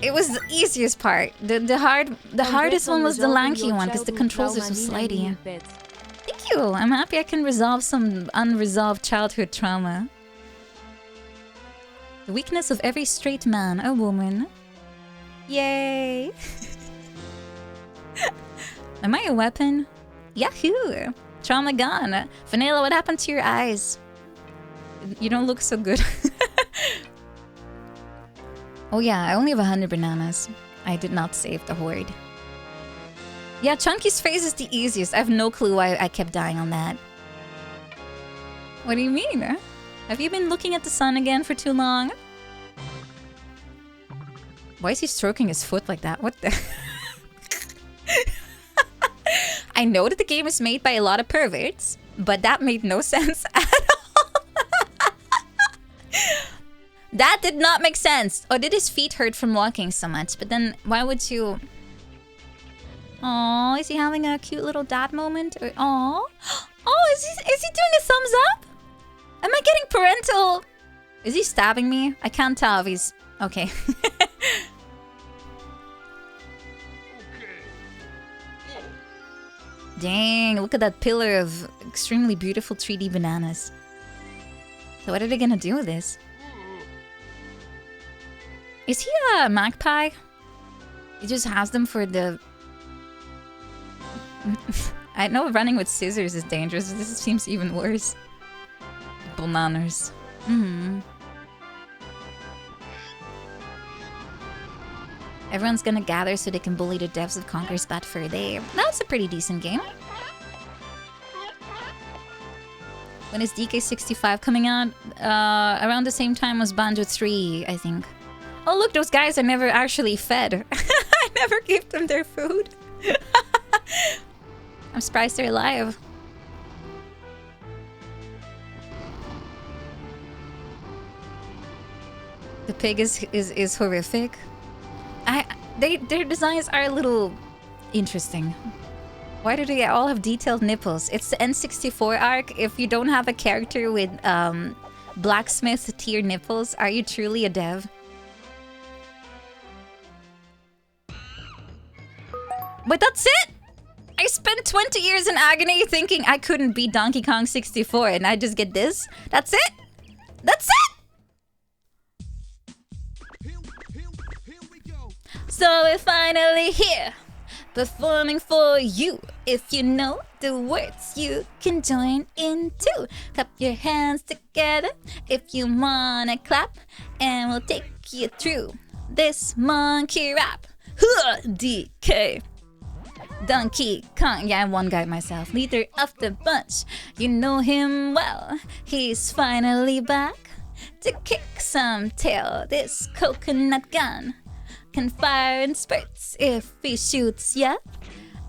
it was the easiest part. The hardest one was the lanky one, because the controls are so slidey. Thank you! I'm happy I can resolve some unresolved childhood trauma. The weakness of every straight man, a woman. Yay! Am I a weapon? Yahoo! Trauma gone. Vanilla, what happened to your eyes? You don't look so good. Oh yeah, I only have 100 bananas. I did not save the horde. Yeah, Chunky's phase is the easiest. I have no clue why I kept dying on that. What do you mean? Have you been looking at the sun again for too long? Why is he stroking his foot like that? What the... I know that the game is made by a lot of perverts, but that made no sense at all. That did not make sense. Or did his feet hurt from walking so much? But then why would you... Oh, is he having a cute little dad moment? Oh, is he doing a thumbs up? Am I getting parental? Is he stabbing me? I can't tell if he's... Okay. Dang, look at that pillar of extremely beautiful 3D bananas. So what are they gonna do with this? Is he a magpie? He just has them for the... I know running with scissors is dangerous. This seems even worse. Bananas. Everyone's gonna gather so they can bully the devs of Conquer's Bad Fur Day. That's a pretty decent game. When is DK65 coming out? Around the same time as Banjo 3, I think. Oh look, those guys are never actually fed. I never gave them their food. I'm surprised they're alive. The pig is horrific. Their designs are a little interesting. Why do they all have detailed nipples? It's the N64 arc. If you don't have a character with blacksmith tier nipples, are you truly a dev? But that's it? I spent 20 years in agony thinking I couldn't beat Donkey Kong 64 and I just get this? That's it? That's it? So we're finally here, performing for you. If you know the words, you can join in too. Clap your hands together if you wanna clap, and we'll take you through this monkey rap. DK. Donkey Kong, yeah, I'm one guy myself, leader of the bunch. You know him well, he's finally back to kick some tail. This coconut gun can fire in spurts. If he shoots ya,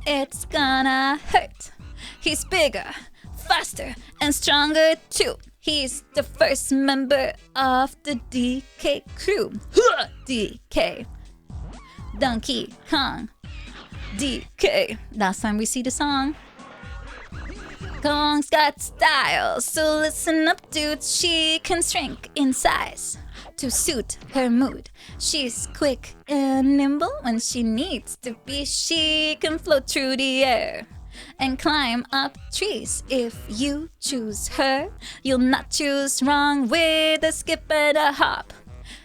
it's gonna hurt. He's bigger, faster, and stronger too. He's the first member of the DK crew. DK. Donkey Kong. DK. Last time we see the song. Kong's got style, so listen up, dudes. She can shrink in size to suit her mood. She's quick and nimble when she needs to be. She can float through the air and climb up trees. If you choose her, you'll not choose wrong. With a skip and a hop,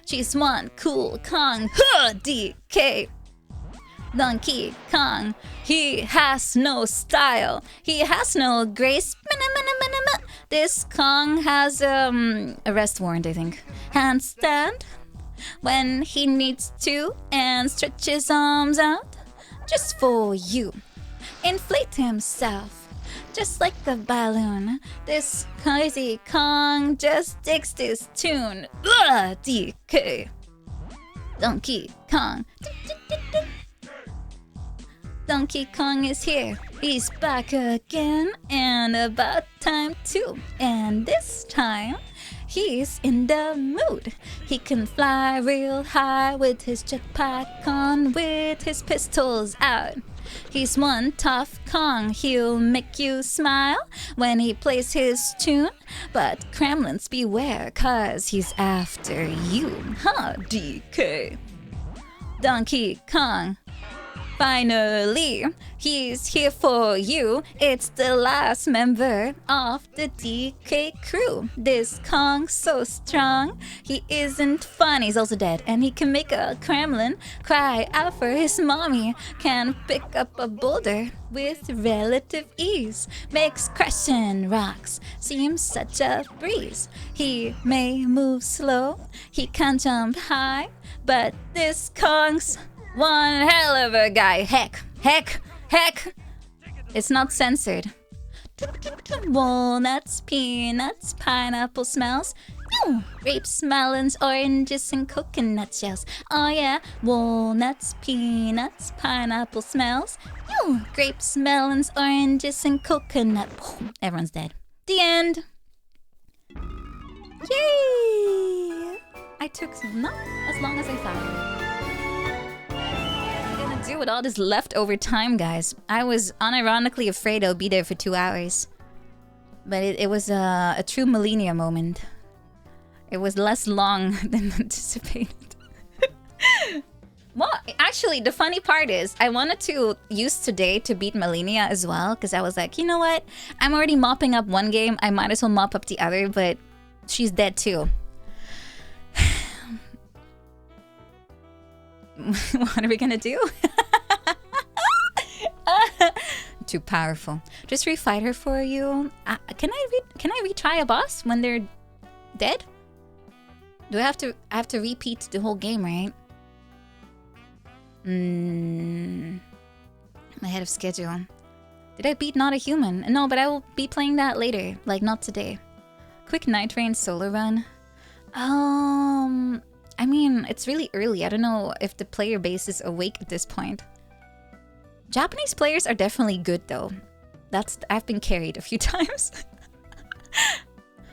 she's one cool Kong. DK. Donkey Kong, he has no style, he has no grace. This Kong has arrest warrant, I think. Handstand when he needs to, and stretch his arms out just for you. Inflate himself just like a balloon. This crazy Kong just takes this tune. DK. Donkey Kong. Donkey Kong is here. He's back again, and about time too. And this time, he's in the mood. He can fly real high with his jetpack on, with his pistols out. He's one tough Kong. He'll make you smile when he plays his tune. But Kremlins beware, 'cause he's after you. DK. Donkey Kong. Finally, he's here for you. It's the last member of the DK crew. This Kong's so strong, he isn't fun. He's also dead, and he can make a Kremlin cry out for his mommy. Can pick up a boulder with relative ease. Makes crushing rocks seem such a breeze. He may move slow, he can't jump high, but this Kong's one hell of a guy. Heck. It's not censored. Walnuts, peanuts, pineapple smells. Grapes, melons, oranges, and coconut shells. Oh yeah, walnuts, peanuts, pineapple smells. Grapes, melons, oranges, and coconut. Everyone's dead. The end. Yay! I took not as long as I thought. Do with all this leftover time, guys. I was unironically afraid I'll be there for 2 hours, but it was a true millennium moment. It was less long than anticipated. Well, actually, the funny part is I wanted to use today to beat Millennia as well, because I was like, you know what? I'm already mopping up one game. I might as well mop up the other, but she's dead too. What are we gonna do? Too powerful. Just refight her for you. Can I retry a boss when they're dead? Do I have to repeat the whole game, right? I'm ahead of schedule. Did I beat Not a Human? No, but I will be playing that later. Like, not today. Quick Night Rain solo run. I mean, it's really early. I don't know if the player base is awake at this point. Japanese players are definitely good though. I've been carried a few times.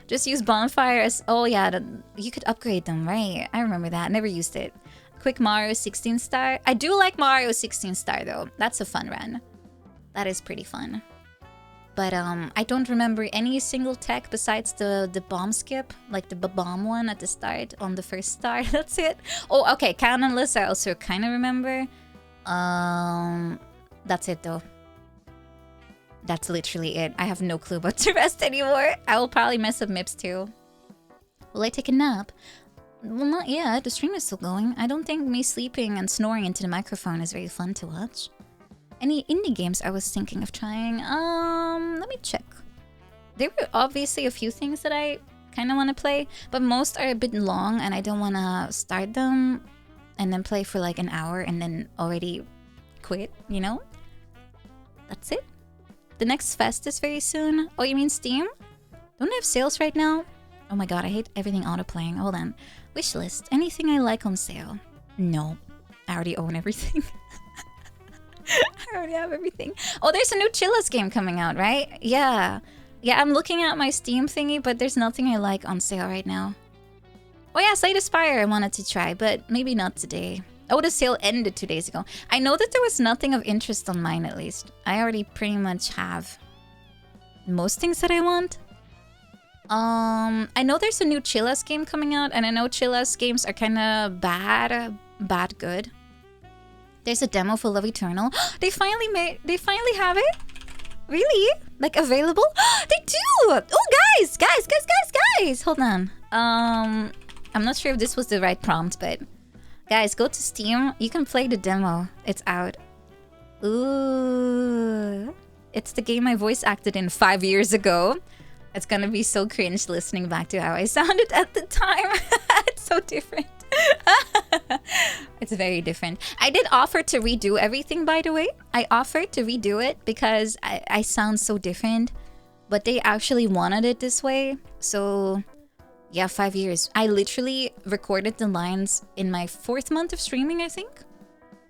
Just use bonfire as... Oh yeah, you could upgrade them, right? I remember that. Never used it. Quick Mario 16 star. I do like Mario 16 star though. That's a fun run. That is pretty fun. But I don't remember any single tech besides the bomb skip, like the bomb one at the start on the first star. That's it. Oh, okay, Cannonless I also kind of remember. That's it though. That's literally it. I have no clue about the rest anymore. I will probably mess up MIPS too. Will I take a nap? Well, not yet. The stream is still going. I don't think me sleeping and snoring into the microphone is very fun to watch. Any indie games I was thinking of trying? Let me check. There were obviously a few things that I kind of want to play, but most are a bit long and I don't want to start them and then play for like an hour and then already quit, you know? That's it. The next fest is very soon. Oh, you mean Steam? Don't they have sales right now? Oh my god, I hate everything auto-playing. Hold on. Wishlist. Anything I like on sale? No. I already own everything. I already have everything. Oh, there's a new Chillas game coming out, right? Yeah. Yeah, I'm looking at my Steam thingy, but there's nothing I like on sale right now. Oh yeah, Slay the Spire I wanted to try, but maybe not today. Oh, the sale ended 2 days ago. I know that there was nothing of interest on mine, at least. I already pretty much have most things that I want. I know there's a new Chillas game coming out, and I know Chillas games are kind of bad good. There's a demo for Love Eternal. They finally have it? Really? Like available? They do! Oh, guys! Hold on. I'm not sure if this was the right prompt, but guys, go to Steam. You can play the demo. It's out. Ooh. It's the game I voice acted in 5 years ago. It's gonna be so cringe listening back to how I sounded at the time. It's so different. It's very different. I did offer to redo everything, by the way. I offered to redo it because I sound so different. But they actually wanted it this way. So, yeah, 5 years. I literally recorded the lines in my 4th month of streaming, I think.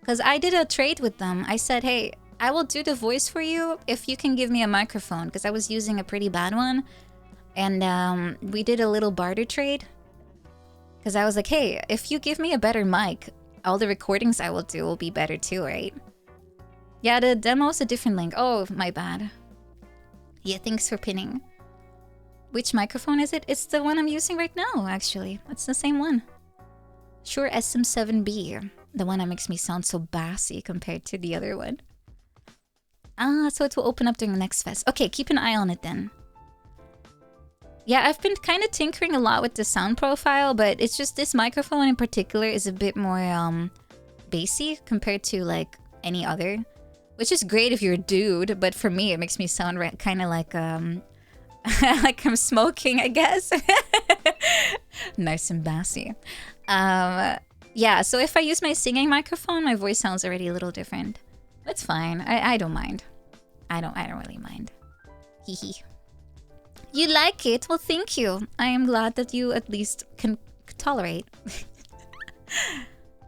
Because I did a trade with them. I said, hey, I will do the voice for you if you can give me a microphone. Because I was using a pretty bad one. And we did a little barter trade. Because I was like, hey, if you give me a better mic, all the recordings I will do will be better too, right? Yeah, the demo's a different link. Oh, my bad. Yeah, thanks for pinning. Which microphone is it? It's the one I'm using right now, actually. It's the same one. Shure SM7B. The one that makes me sound so bassy compared to the other one. Ah, so it will open up during the next fest. Okay, keep an eye on it then. Yeah, I've been kind of tinkering a lot with the sound profile, but it's just this microphone in particular is a bit more bassy compared to like any other. Which is great if you're a dude, but for me it makes me sound kind of like like I'm smoking, I guess. Nice and bassy. Yeah, so if I use my singing microphone, my voice sounds already a little different. That's fine. I don't mind. I don't really mind. Hee hee. You like it? Well, thank you. I am glad that you at least can tolerate.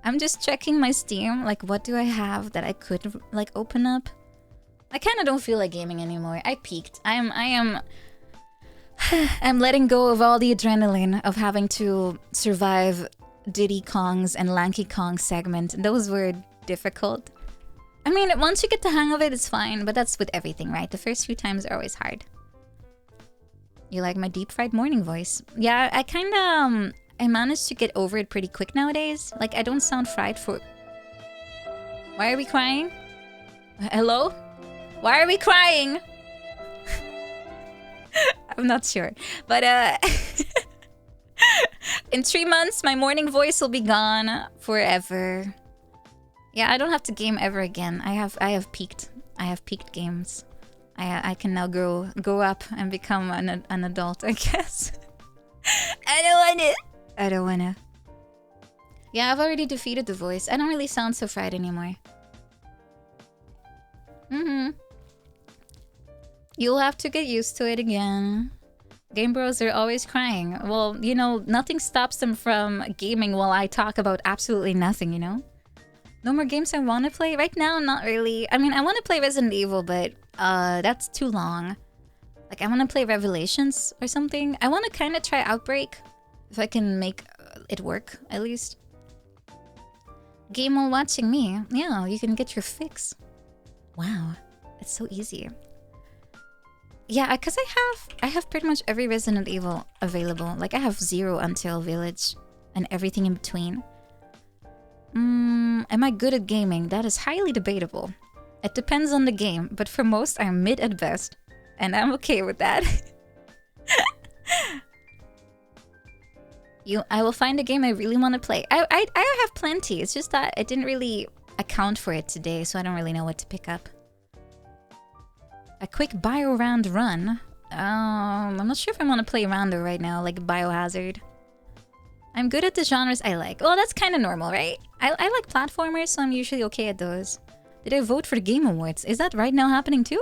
I'm just checking my Steam. Like, what do I have that I could like open up? I kind of don't feel like gaming anymore. I peaked. I'm letting go of all the adrenaline of having to survive Diddy Kong's and Lanky Kong's segment. Those were difficult. I mean, once you get the hang of it, it's fine. But that's with everything, right? The first few times are always hard. You like my deep fried morning voice? Yeah, I kind of I managed to get over it pretty quick nowadays. Like, I don't sound fried for... Why are we crying? Hello? Why are we crying? I'm not sure. But, in 3 months, my morning voice will be gone forever. Yeah, I don't have to game ever again. I have peaked. I have peaked games. I can now grow up and become an adult, I guess. I don't wanna. Yeah, I've already defeated the voice. I don't really sound so fried anymore. You'll have to get used to it again. Game bros are always crying. Well, you know, nothing stops them from gaming while I talk about absolutely nothing, you know? No more games I want to play? Right now, not really. I mean, I want to play Resident Evil, but that's too long. Like, I want to play Revelations or something. I want to kind of try Outbreak. If I can make it work, at least. Game while watching me. Yeah, you can get your fix. Wow, it's so easy. Yeah, because I have pretty much every Resident Evil available. Like, I have 0 until Village and everything in between. Am I good at gaming? That is highly debatable. It depends on the game, but for most, I'm mid at best. And I'm okay with that. I will find a game I really want to play. I have plenty. It's just that I didn't really account for it today, so I don't really know what to pick up. A quick bio round run. I'm not sure if I want to play Rando right now, like Biohazard. I'm good at the genres I like. Well, that's kind of normal, right? I like platformers, so I'm usually okay at those. Did I vote for the Game Awards? Is that right now happening too?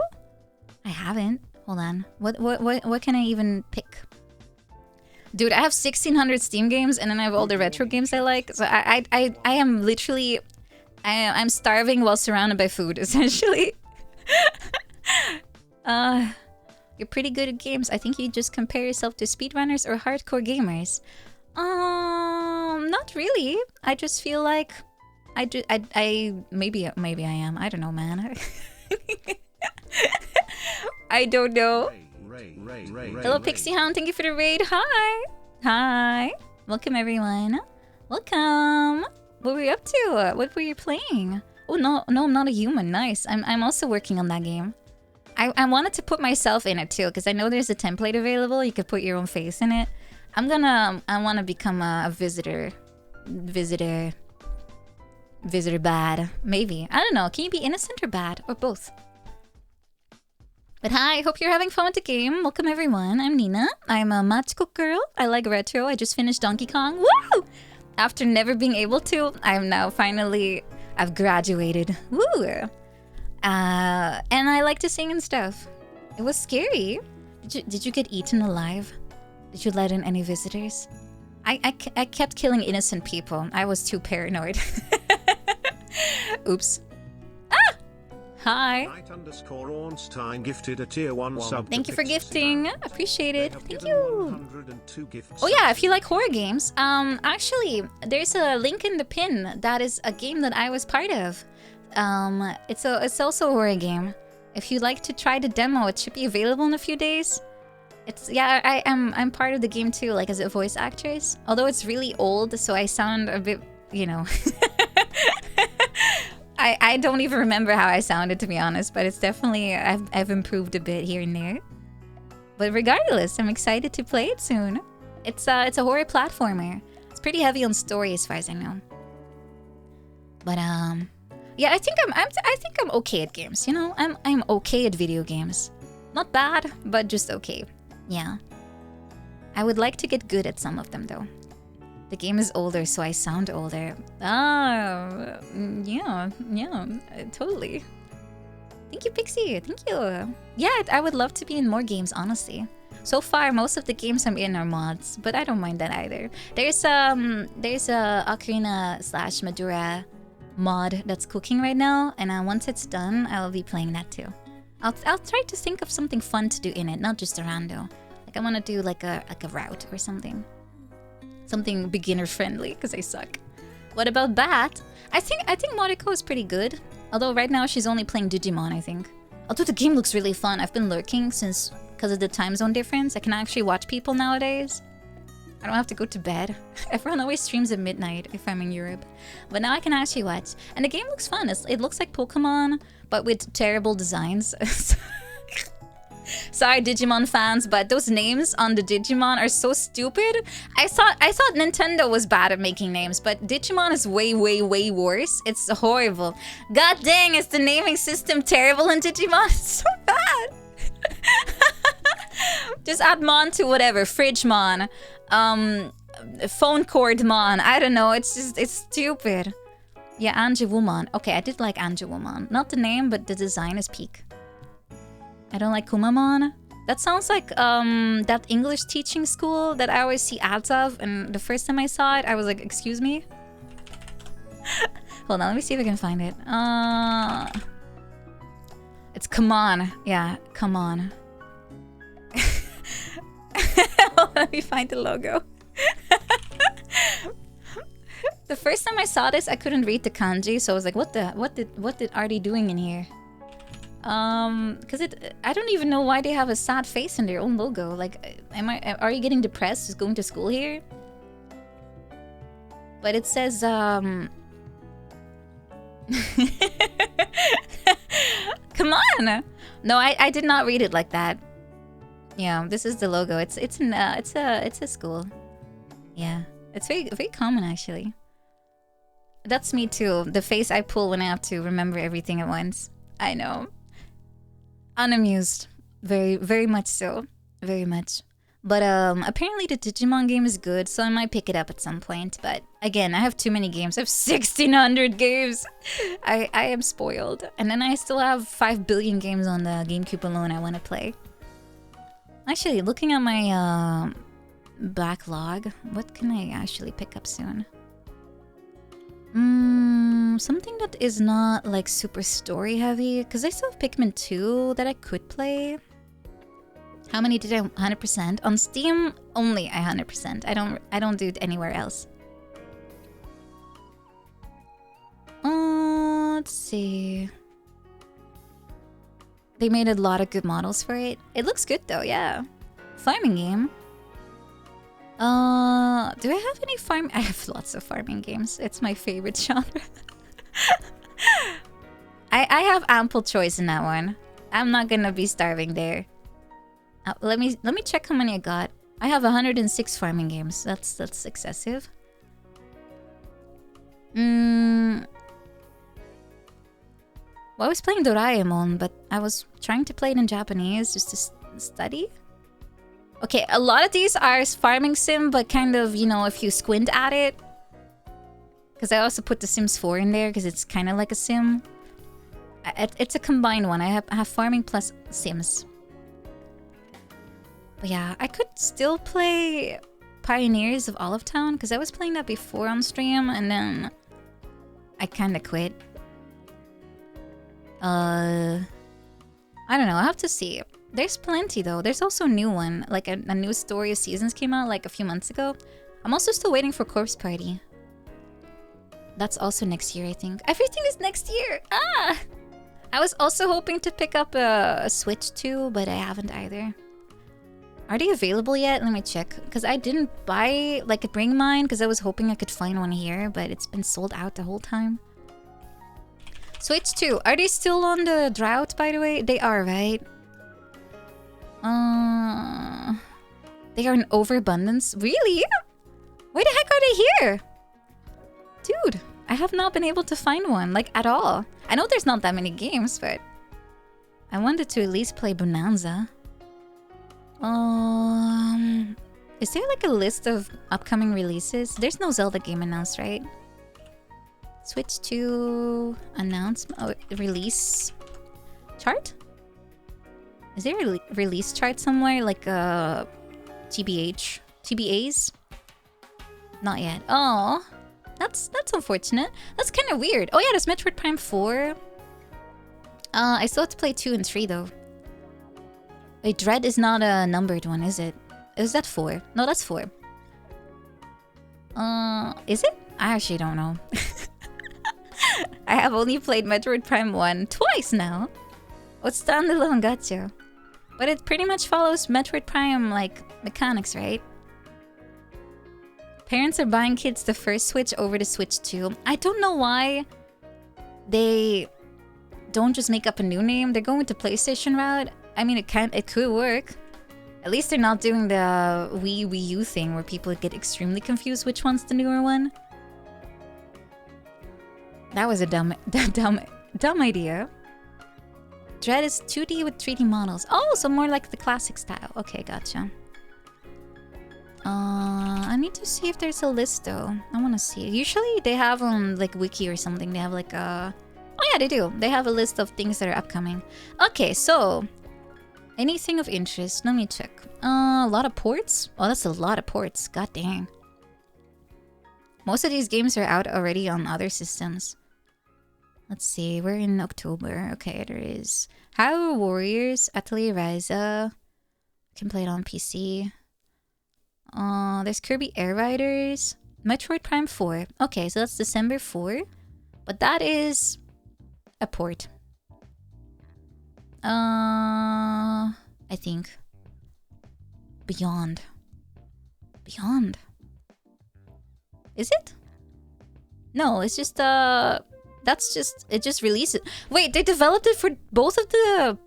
I haven't. Hold on. What can I even pick? Dude, I have 1,600 Steam games, and then I have all the retro games I like. So I am literally... I'm starving while surrounded by food, essentially. You're pretty good at games. I think you just compare yourself to speedrunners or hardcore gamers. Not really. I just feel like maybe I am. I don't know, man. I don't know. Hello, Pixie Hound. Thank you for the raid. Hi. Hi. Welcome, everyone. Welcome. What were you up to? What were you playing? Oh, no, I'm not a human. Nice. I'm also working on that game. I wanted to put myself in it too, because I know there's a template available. You could put your own face in it. I want to become a visitor bad. Maybe. I don't know. Can you be innocent or bad? Or both? But hi, hope you're having fun with the game. Welcome everyone. I'm Nina. I'm a match cook girl. I like retro. I just finished Donkey Kong. Woo! After never being able to, I'm now finally... I've graduated. Woo! And I like to sing and stuff. It was scary. Did you get eaten alive? Did you let in any visitors? I kept killing innocent people. I was too paranoid. Oops. Ah! Hi. _Ornstein gifted a tier 1 sub. Thank you for gifting. Appreciate it. Thank you. Oh yeah, if you like horror games, actually, there's a link in the pin. That is a game that I was part of. It's also a horror game. If you'd like to try the demo, it should be available in a few days. I'm part of the game too, like as a voice actress. Although it's really old, so I sound a bit, you know. I don't even remember how I sounded, to be honest, but it's definitely I've improved a bit here and there. But regardless, I'm excited to play it soon. It's a horror platformer. It's pretty heavy on story as far as I know. But yeah, I think I'm okay at games. You know, I'm okay at video games. Not bad, but just okay. Yeah. I would like to get good at some of them though. The game is older, so I sound older. Ah, yeah, totally. Thank you, Pixie. Thank you. Yeah, I would love to be in more games, honestly. So far, most of the games I'm in are mods, but I don't mind that either. There's a Ocarina / Madura mod that's cooking right now, and once it's done, I'll be playing that too. I'll try to think of something fun to do in it, not just a rando. Like I want to do like a route or something. Something beginner friendly, because I suck. What about Bat? I think Moriko is pretty good. Although right now she's only playing Digimon, I think. Although the game looks really fun. I've been lurking because of the time zone difference. I can actually watch people nowadays. I don't have to go to bed. Everyone always streams at midnight if I'm in Europe. But now I can actually watch. And the game looks fun. It looks like Pokemon, but with terrible designs. Sorry, Digimon fans, but those names on the Digimon are so stupid. I thought Nintendo was bad at making names, but Digimon is way, way, way worse. It's horrible. God dang, is the naming system terrible in Digimon? It's so bad. Just add Mon to whatever. Fridgemon. Phone cord Mon. I don't know. It's stupid. Yeah, Angewomon. Okay, I did like Angewomon. Not the name, but the design is peak. I don't like Kumamon. That sounds like that English teaching school that I always see ads of, and the first time I saw it, I was like, excuse me? Hold on, let me see if I can find it. It's come on. Yeah, come on. Let me find the logo. The first time I saw this, I couldn't read the kanji, so I was like, what are they doing in here? Because I don't even know why they have a sad face in their own logo. Like, are you getting depressed just going to school here? But it says, Come on. No, I did not read it like that. Yeah, this is the logo. It's a school. Yeah, it's very common actually. That's me too. The face I pull when I have to remember everything at once. I know. Unamused. Very much so. Very much. But apparently the Digimon game is good, so I might pick it up at some point. But again, I have too many games. I have 1,600 games. I am spoiled. And then I still have 5 billion games on the GameCube alone I want to play. Actually, looking at my backlog, what can I actually pick up soon? Something that is not like super story heavy, because I still have Pikmin 2 that I could play. How many did I 100%? On Steam, only I 100%. I don't do it anywhere else. Let's see. They made a lot of good models for it. It looks good though, yeah. Farming game. Do I have any farm? I have lots of farming games. It's my favorite genre. I have ample choice in that one. I'm not gonna be starving there. Let me check how many I got. I have 106 farming games. That's excessive. Well, I was playing Doraemon, but I was trying to play it in Japanese just to study. Okay, a lot of these are farming sim, but kind of, you know, if you squint at it. Because I also put The Sims 4 in there, because it's kind of like a sim. It's a combined one. I have farming plus Sims. But yeah, I could still play Pioneers of Olive Town, because I was playing that before on stream, and then I kind of quit. I don't know, I'll have to see. There's plenty though. There's also a new one, like a new Story of Seasons came out like a few months ago. I'm also still waiting for Corpse Party. That's also next year, I think. Everything is next year! Ah! I was also hoping to pick up a Switch too, but I haven't either. Are they available yet? Let me check. Because I didn't buy, like, bring mine because I was hoping I could find one here, but it's been sold out the whole time. Switch 2. Are they still on the drought, by the way? They are, right? They are in overabundance? Really? Why the heck are they here? Dude, I have not been able to find one, like, at all. I know there's not that many games, but I wanted to at least play Bonanza. Is there like a list of upcoming releases? There's no Zelda game announced, right? Switch to announcement, release chart? Is there a release chart somewhere, like TBAs? Not yet. Oh, that's unfortunate. That's kind of weird. Oh yeah, there's Metroid Prime 4. I still have to play 2 and 3 though. Wait, Dread is not a numbered one, is it? Is that 4? No, that's 4. Is it? I actually don't know. I have only played Metroid Prime 1 twice now. What's the standalone gacha? But it pretty much follows Metroid Prime, like, mechanics, right? Parents are buying kids the first Switch over the Switch 2. I don't know why they don't just make up a new name. They're going with the PlayStation route. I mean, it could work. At least they're not doing the Wii U thing where people get extremely confused which one's the newer one. That was a dumb idea. Dread is 2D with 3D models. Oh, so more like the classic style. Okay, gotcha. I need to see if there's a list though. I want to see. Usually they have on like Wiki or something. They have like a... Oh yeah, they do. They have a list of things that are upcoming. Okay, so... Anything of interest? Let me check. A lot of ports? Oh, that's a lot of ports. God dang. Most of these games are out already on other systems. Let's see. We're in October. Okay, there is Hyrule Warriors, Atelier Ryza. Can play it on PC. There's Kirby Air Riders, Metroid Prime 4. Okay, so that's December 4. But that is a port. I think. Beyond. Is it? No, it's just That's just... It just released it. Wait, they developed it for both of the...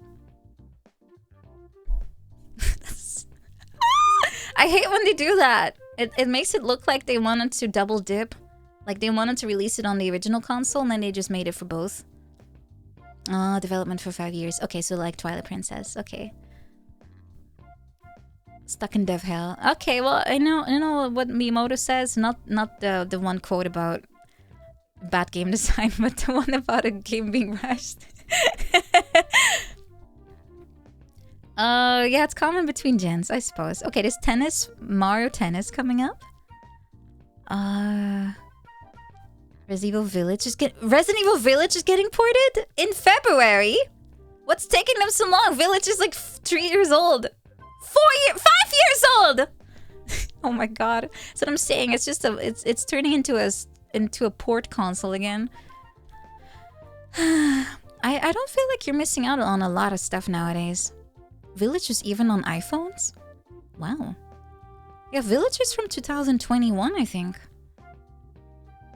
I hate when they do that. It makes it look like they wanted to double dip. Like they wanted to release it on the original console and then they just made it for both. Oh, development for 5 years. Okay, so like Twilight Princess. Okay. Stuck in dev hell. Okay, well, I know what Miyamoto says. Not the one quote about bad game design, but the one about a game being rushed. Yeah, it's common between gens, I suppose. Okay, there's tennis, Mario Tennis coming up. Resident Evil Village is getting ported in February. What's taking them so long? Village is like 3 years old. 5 years old. Oh my god. That's what I'm saying. It's just it's turning into a port console again. I don't feel like you're missing out on a lot of stuff nowadays. Village is even on iPhones? Wow. Yeah, Village is from 2021, I think.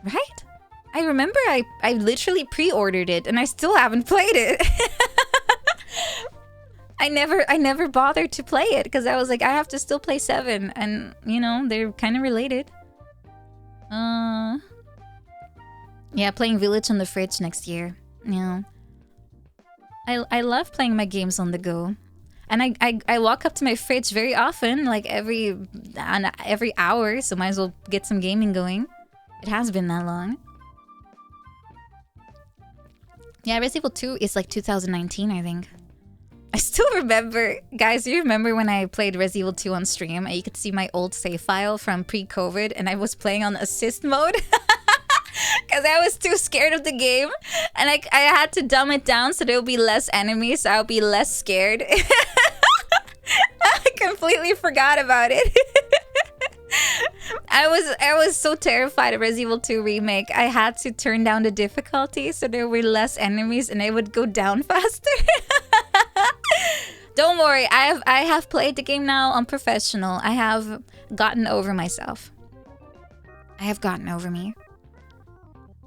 Right? I remember I literally pre-ordered it and I still haven't played it. I never bothered to play it because I was like, I have to still play 7 and, you know, they're kind of related. Yeah, playing Village on the fridge next year. Yeah. I love playing my games on the go. And I walk up to my fridge very often, like every hour, so might as well get some gaming going. It has been that long. Yeah, Resident Evil 2 is like 2019, I think. I still remember, guys, do you remember when I played Resident Evil 2 on stream and you could see my old save file from pre-COVID and I was playing on assist mode? Because I was too scared of the game and I had to dumb it down so there would be less enemies, so I would be less scared. I completely forgot about it. I was so terrified of Resident Evil 2 Remake. I had to turn down the difficulty so there were less enemies and they would go down faster. Don't worry, I have played the game now. I'm professional. I have gotten over myself. I have gotten over me.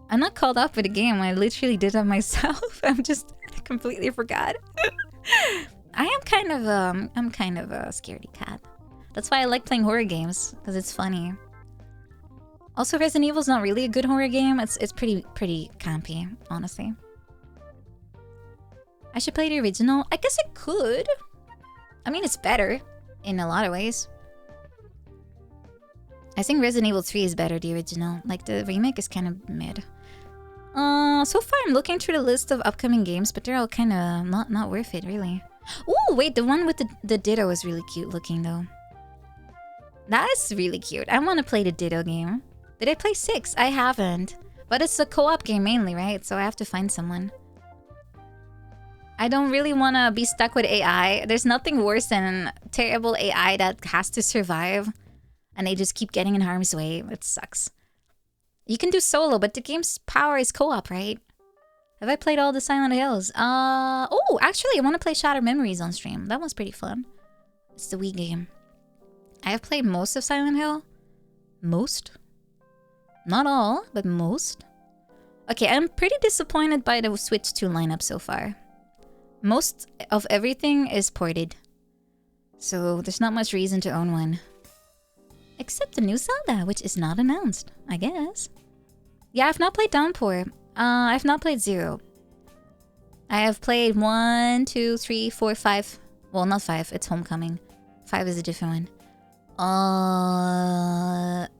I'm not called up with the game. I literally did that myself. I completely forgot. I'm kind of a scaredy cat. That's why I like playing horror games, because it's funny. Also, Resident Evil's not really a good horror game. It's pretty campy, honestly. I should play the original. I guess I could. I mean, it's better in a lot of ways. I think Resident Evil 3 is better, the original. Like, the remake is kind of mid. So far I'm looking through the list of upcoming games, but they're all kind of not worth it, really. Oh, wait, the one with the Ditto is really cute looking, though. That is really cute. I want to play the Ditto game. Did I play 6? I haven't. But it's a co-op game mainly, right? So I have to find someone. I don't really want to be stuck with AI. There's nothing worse than terrible AI that has to survive. And they just keep getting in harm's way. It sucks. You can do solo, but the game's power is co-op, right? Have I played all the Silent Hills? Oh, actually, I want to play Shattered Memories on stream. That one's pretty fun. It's the Wii game. I have played most of Silent Hill. Most? Not all, but most. Okay, I'm pretty disappointed by the Switch 2 lineup so far. Most of everything is ported. So there's not much reason to own one. Except the new Zelda, which is not announced, I guess. Yeah, I've not played Downpour. I've not played 0. I have played 1, 2, 3, 4, 5. Well, not 5. It's Homecoming. 5 is a different one.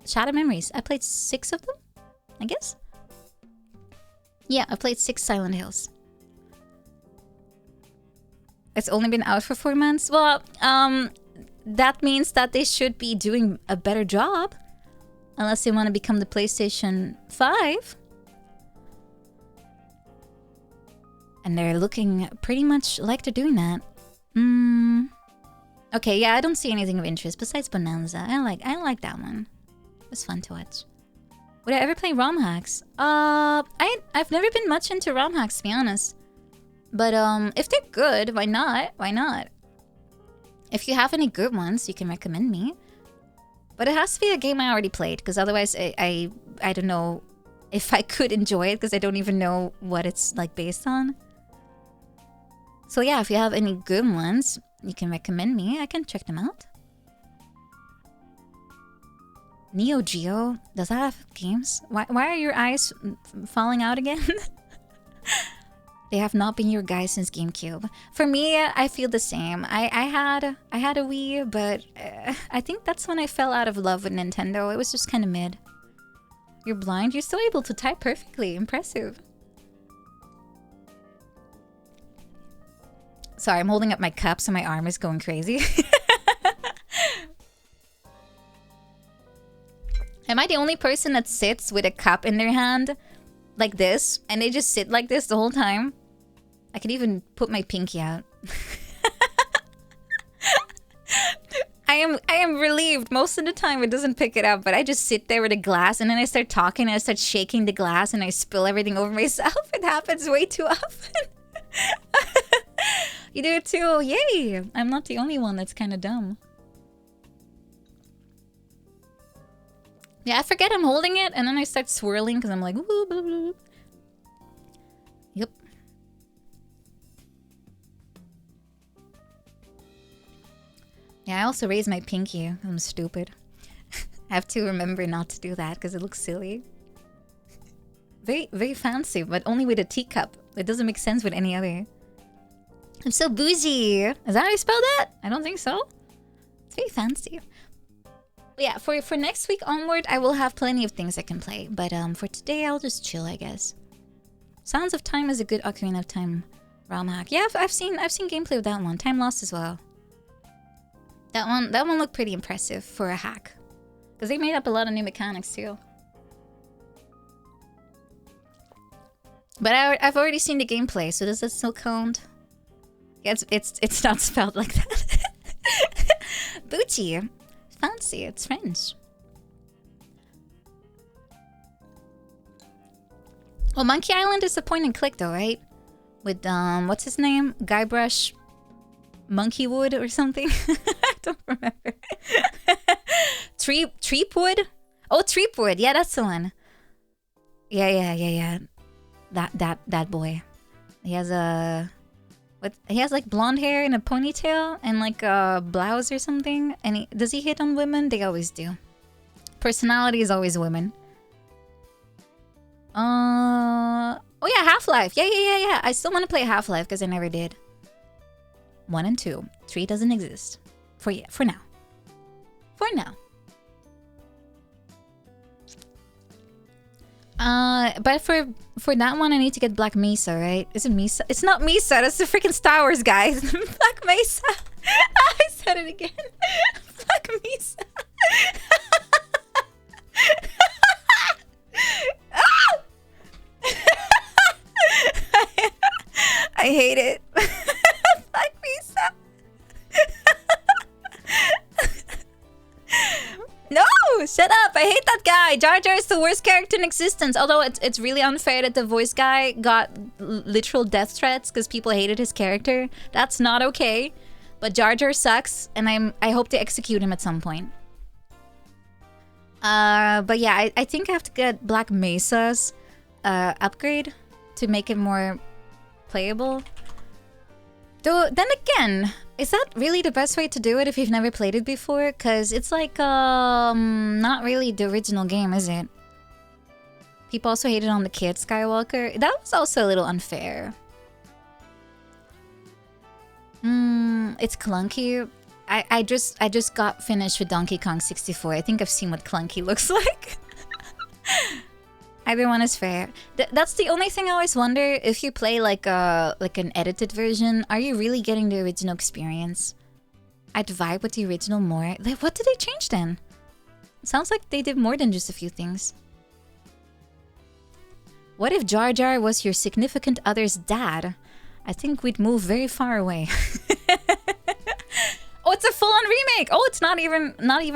Shattered Memories. I played 6 of them, I guess. Yeah, I played 6 Silent Hills. It's only been out for 4 months. Well, that means that they should be doing a better job. Unless they want to become the PlayStation 5. And they're looking pretty much like they're doing that. Okay, yeah, I don't see anything of interest besides Bonanza. I like that one. It was fun to watch. Would I ever play ROM hacks? I've never been much into ROM hacks, to be honest. But if they're good, why not? Why not? If you have any good ones, you can recommend me. But it has to be a game I already played, because otherwise I don't know if I could enjoy it, because I don't even know what it's like based on. So yeah, if you have any good ones, you can recommend me. I can check them out. Neo Geo, does that have games? Why are your eyes falling out again? They have not been your guys since GameCube. For me, I feel the same. I had a Wii, but I think that's when I fell out of love with Nintendo. It was just kind of mid. You're blind? You're still able to type perfectly. Impressive. Sorry, I'm holding up my cup, so my arm is going crazy. Am I the only person that sits with a cup in their hand like this, and they just sit like this the whole time? I could even put my pinky out. I am relieved. Most of the time it doesn't pick it up, but I just sit there with a glass and then I start talking and I start shaking the glass and I spill everything over myself. It happens way too often. You do it too. Yay! I'm not the only one that's kind of dumb. Yeah, I forget I'm holding it and then I start swirling because I'm like, woo, blah, blah. Yep. Yeah, I also raise my pinky. I'm stupid. I have to remember not to do that because it looks silly. Very, very fancy, but only with a teacup. It doesn't make sense with any other. I'm so bougie. Is that how you spell that? I don't think so. It's very fancy. But yeah, for next week onward, I will have plenty of things I can play. But for today, I'll just chill, I guess. Sounds of Time is a good Ocarina of Time ROM hack. Yeah, I've seen gameplay of that one. Time Lost as well. That one looked pretty impressive for a hack. Because they made up a lot of new mechanics too. But I've already seen the gameplay, so does that still count? Yeah, it's not spelled like that. Booty. Fancy, it's French. Well, Monkey Island is a point and click though, right? With what's his name? Guybrush Monkeywood or something? I don't remember. Treepwood? Oh, Treepwood. Yeah, that's the one. Yeah. That boy. He has he has like blonde hair and a ponytail and like a blouse or something. And does he hit on women? They always do. Personality is always women. Oh yeah, Half-Life. Yeah. I still want to play Half-Life because I never did. 1 and 2. 3 doesn't exist. For now. For now. But for that one, I need to get Black Mesa, right? Is it Mesa? It's not Mesa. That's the freaking Star Wars, guys. Black Mesa. I said it again. Black Mesa. I hate it. Black Mesa. No, shut up. I hate that guy. Jar Jar is the worst character in existence. Although it's really unfair that the voice guy got literal death threats because people hated his character. That's not okay. But Jar Jar sucks, and I hope to execute him at some point. But yeah, I think I have to get Black Mesa's upgrade to make it more playable. Though, then again, is that really the best way to do it if you've never played it before? Because it's like, not really the original game, is it? People also hated on the kid Skywalker. That was also a little unfair. It's clunky. I just got finished with Donkey Kong 64. I think I've seen what clunky looks like. Either one is fair. That's the only thing I always wonder. If you play like an edited version, are you really getting the original experience? I'd vibe with the original more. Like, what did they change then? It sounds like they did more than just a few things. What if Jar Jar was your significant other's dad? I think we'd move very far away. Oh, it's a full-on remake. Oh, it's not even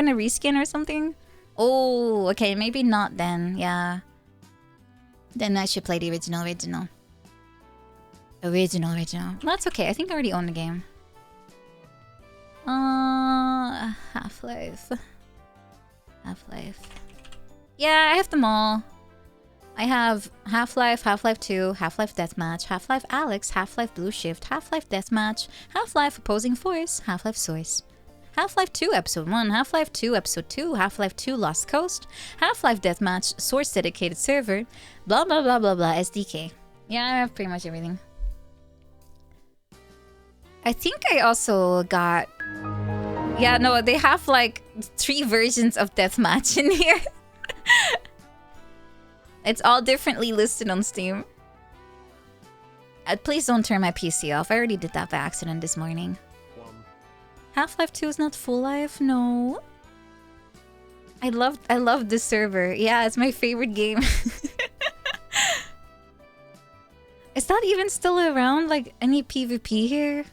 a reskin or something. Oh, okay, maybe not then. Yeah. Then I should play the original. That's okay. I think I already own the game. Half-Life. Yeah, I have them all. I have Half-Life, Half-Life 2, Half-Life Deathmatch, Half-Life Alyx, Half-Life Blue Shift, Half-Life Deathmatch, Half-Life Opposing Force, Half-Life Source, Half-Life 2 Episode 1, Half-Life 2 Episode 2, Half-Life 2 Lost Coast, Half-Life Deathmatch, Source Dedicated Server, blah blah blah blah blah, SDK. Yeah, I have pretty much everything. I think I also got... Yeah, no, they have like 3 versions of Deathmatch in here. It's all differently listed on Steam. Please don't turn my PC off. I already did that by accident this morning. Half-Life 2 is not full life? No. I love this server. Yeah, it's my favorite game. Is that even still around? Like, any PvP here?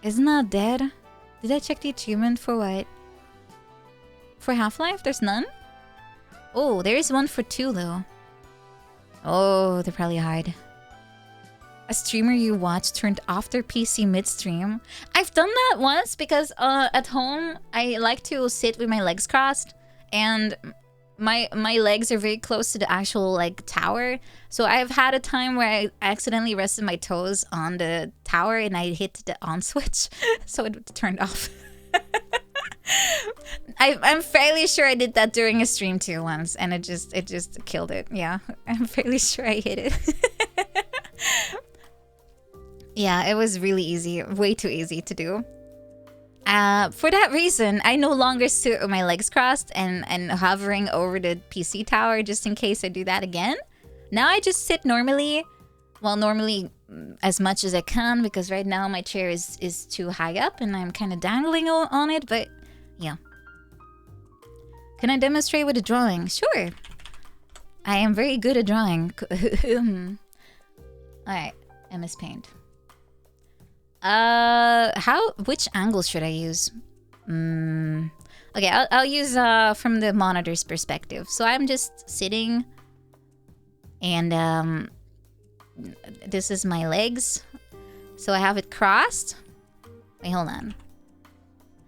Isn't that dead? Did I check the achievement for what? For Half-Life? There's none? Oh, there is one for 2 though. Oh, they're probably hide. A streamer you watch turned off their PC midstream. I've done that once because at home I like to sit with my legs crossed, and my legs are very close to the actual like tower. So I've had a time where I accidentally rested my toes on the tower and I hit the on switch, so it turned off. I'm fairly sure I did that during a stream too once, and it just killed it. Yeah, I'm fairly sure I hit it. Yeah, it was really easy, way too easy to do. For that reason, I no longer sit with my legs crossed and hovering over the PC tower just in case I do that again. Now I just sit normally. Well, normally as much as I can, because right now my chair is too high up and I'm kind of dangling on it, but yeah. Can I demonstrate with a drawing? Sure. I am very good at drawing. Alright, MS Paint. Which angle should I use? Okay, I'll use from the monitor's perspective. So I'm just sitting, and this is my legs. So I have it crossed. Wait, hold on.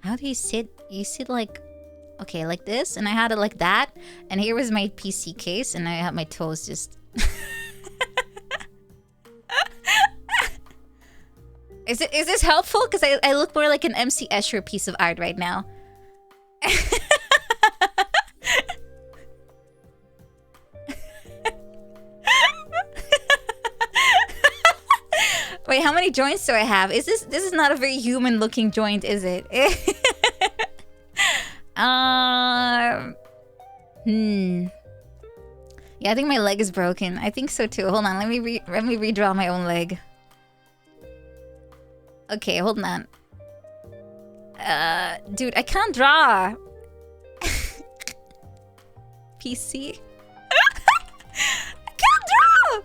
How do you sit? You sit like, okay, like this, and I had it like that, and here was my PC case, and I had my toes just. Is this helpful? Because I look more like an MC Escher piece of art right now. Wait, how many joints do I have? This is not a very human looking joint, is it? Yeah, I think my leg is broken. I think so too. Hold on, let me redraw my own leg. Okay, hold on. Dude, I can't draw. PC. I can't draw.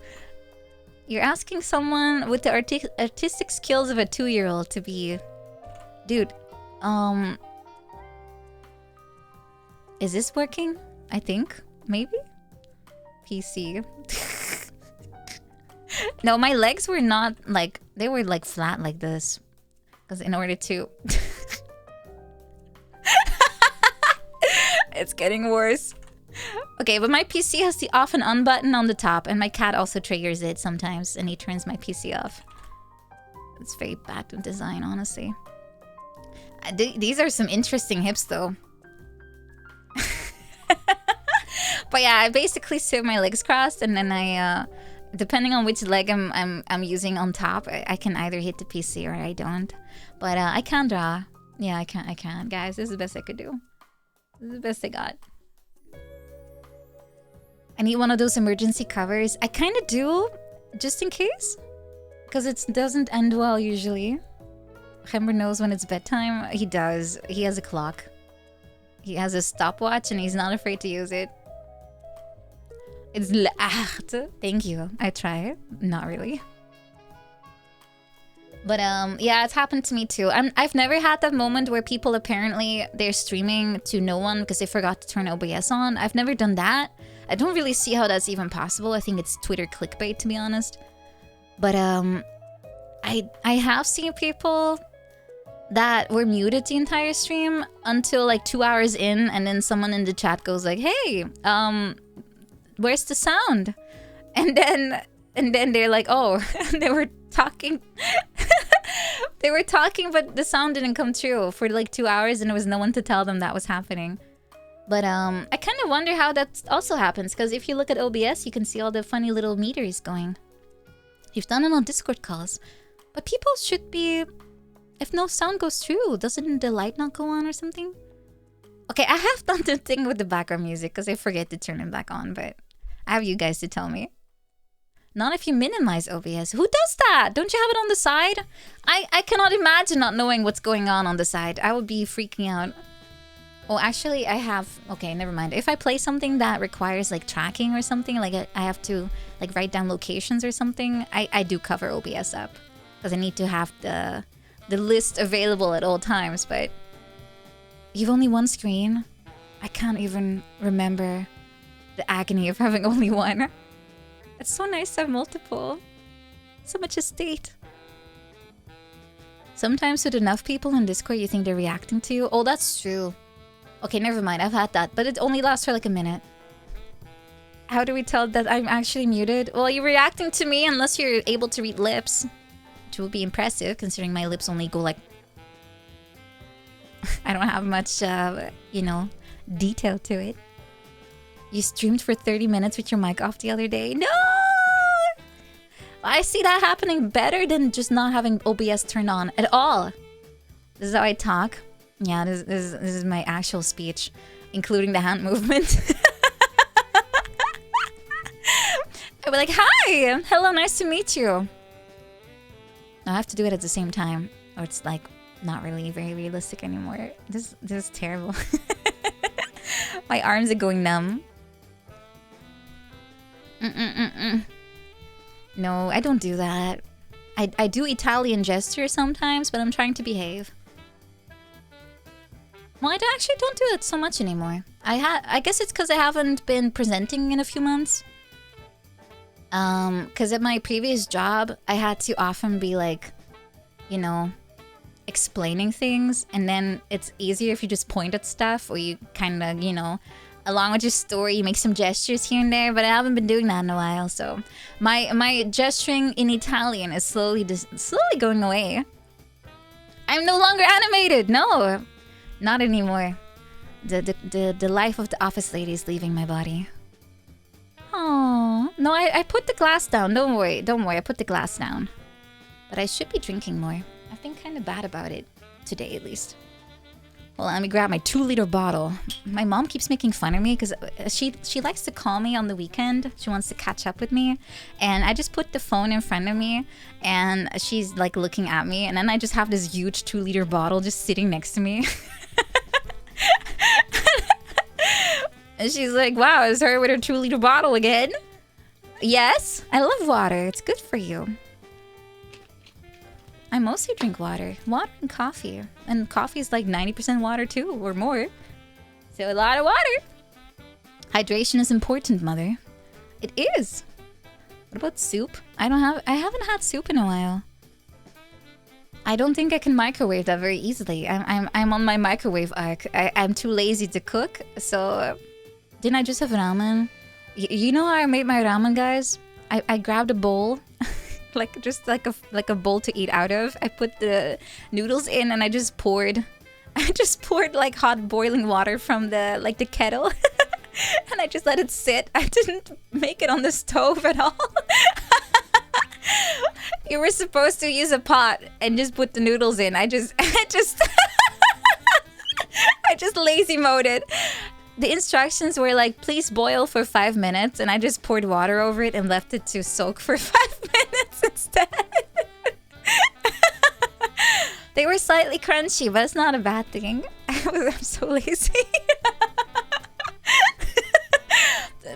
You're asking someone with the artistic skills of a 2-year-old to be... Dude, is this working? I think. Maybe? PC. No, my legs were not like... They were like flat like this. Because in order to... It's getting worse. Okay, but my PC has the off and on button on the top, and my cat also triggers it sometimes, and he turns my PC off. It's very bad with design, honestly. These are some interesting hips, though. But yeah, I basically sit my legs crossed, and then I, depending on which leg I'm using on top, I can either hit the PC or I don't. But I can draw. Yeah, I can. Guys, this is the best I could do. This is the best I got. I need one of those emergency covers. I kind of do, just in case. Because it doesn't end well, usually. Hember knows when it's bedtime. He does. He has a clock. He has a stopwatch, and he's not afraid to use it. It's lacht. Thank you. I try. Not really. But yeah, it's happened to me too. I've never had that moment where people apparently they're streaming to no one because they forgot to turn OBS on. I've never done that. I don't really see how that's even possible. I think it's Twitter clickbait, to be honest. But I have seen people that were muted the entire stream until like 2 hours in, and then someone in the chat goes like, "Hey, where's the sound? And then they're like, oh, they were talking. They were talking, but the sound didn't come through for like 2 hours, and there was no one to tell them that was happening. But I kind of wonder how that also happens, because if you look at OBS, you can see all the funny little meters going. You've done it on Discord calls, but people should be. If no sound goes through, doesn't the light not go on or something? Okay, I have done the thing with the background music because I forget to turn it back on, but I have you guys to tell me. Not if you minimize OBS. Who does that? Don't you have it on the side? I cannot imagine not knowing what's going on the side. I would be freaking out. Oh, actually, I have... Okay, never mind. If I play something that requires, like, tracking or something, like, I have to, like, write down locations or something, I do cover OBS up. Because I need to have the list available at all times, but... You've only one screen? I can't even remember the agony of having only one. It's so nice to have multiple. So much estate. Sometimes with enough people in Discord, you think they're reacting to you. Oh, that's true. Okay, never mind. I've had that. But it only lasts for like a minute. How do we tell that I'm actually muted? Well, you're reacting to me unless you're able to read lips. Which would be impressive, considering my lips only go like... I don't have much, you know, detail to it. You streamed for 30 minutes with your mic off the other day. No! I see that happening better than just not having OBS turned on at all. This is how I talk. Yeah, this is my actual speech, including the hand movement. I'd be like, hi! Hello, nice to meet you. I have to do it at the same time, or it's like not really very realistic anymore. This is terrible. My arms are going numb. No, I don't do that. I do Italian gestures sometimes, but I'm trying to behave. Well, I actually don't do it so much anymore. I guess it's because I haven't been presenting in a few months. Because at my previous job, I had to often be like, you know, explaining things, and then it's easier if you just point at stuff, or you kind of, you know, along with your story, you make some gestures here and there, but I haven't been doing that in a while, so my gesturing in Italian is slowly going away. I'm no longer animated, no, not anymore. The life of the office lady is leaving my body. Oh no, I put the glass down. Don't worry, I put the glass down. But I should be drinking more. I've been kind of bad about it today, at least. Well, let me grab my 2-liter bottle. My mom keeps making fun of me because she likes to call me on the weekend. She wants to catch up with me, and I just put the phone in front of me, and she's like looking at me, and then I just have this huge 2-liter bottle just sitting next to me. And she's like, wow, is her with her 2-liter bottle again? Yes, I love water. It's good for you. I mostly drink water. Water and coffee. And coffee is like 90% water too, or more. So a lot of water. Hydration is important, mother. It is. What about soup? I haven't had soup in a while. I don't think I can microwave that very easily. I'm on my microwave arc. I'm too lazy to cook, so... Didn't I just have ramen? You know how I made my ramen, guys? I grabbed a bowl, just like a bowl to eat out of. I put the noodles in, and I just poured like hot boiling water from the kettle, and I just let it sit. I didn't make it on the stove at all. You were supposed to use a pot and just put the noodles in. I just lazy moded. The instructions were like, please boil for 5 minutes, and I just poured water over it and left it to soak for 5 minutes instead. They were slightly crunchy, but it's not a bad thing. I'm so lazy.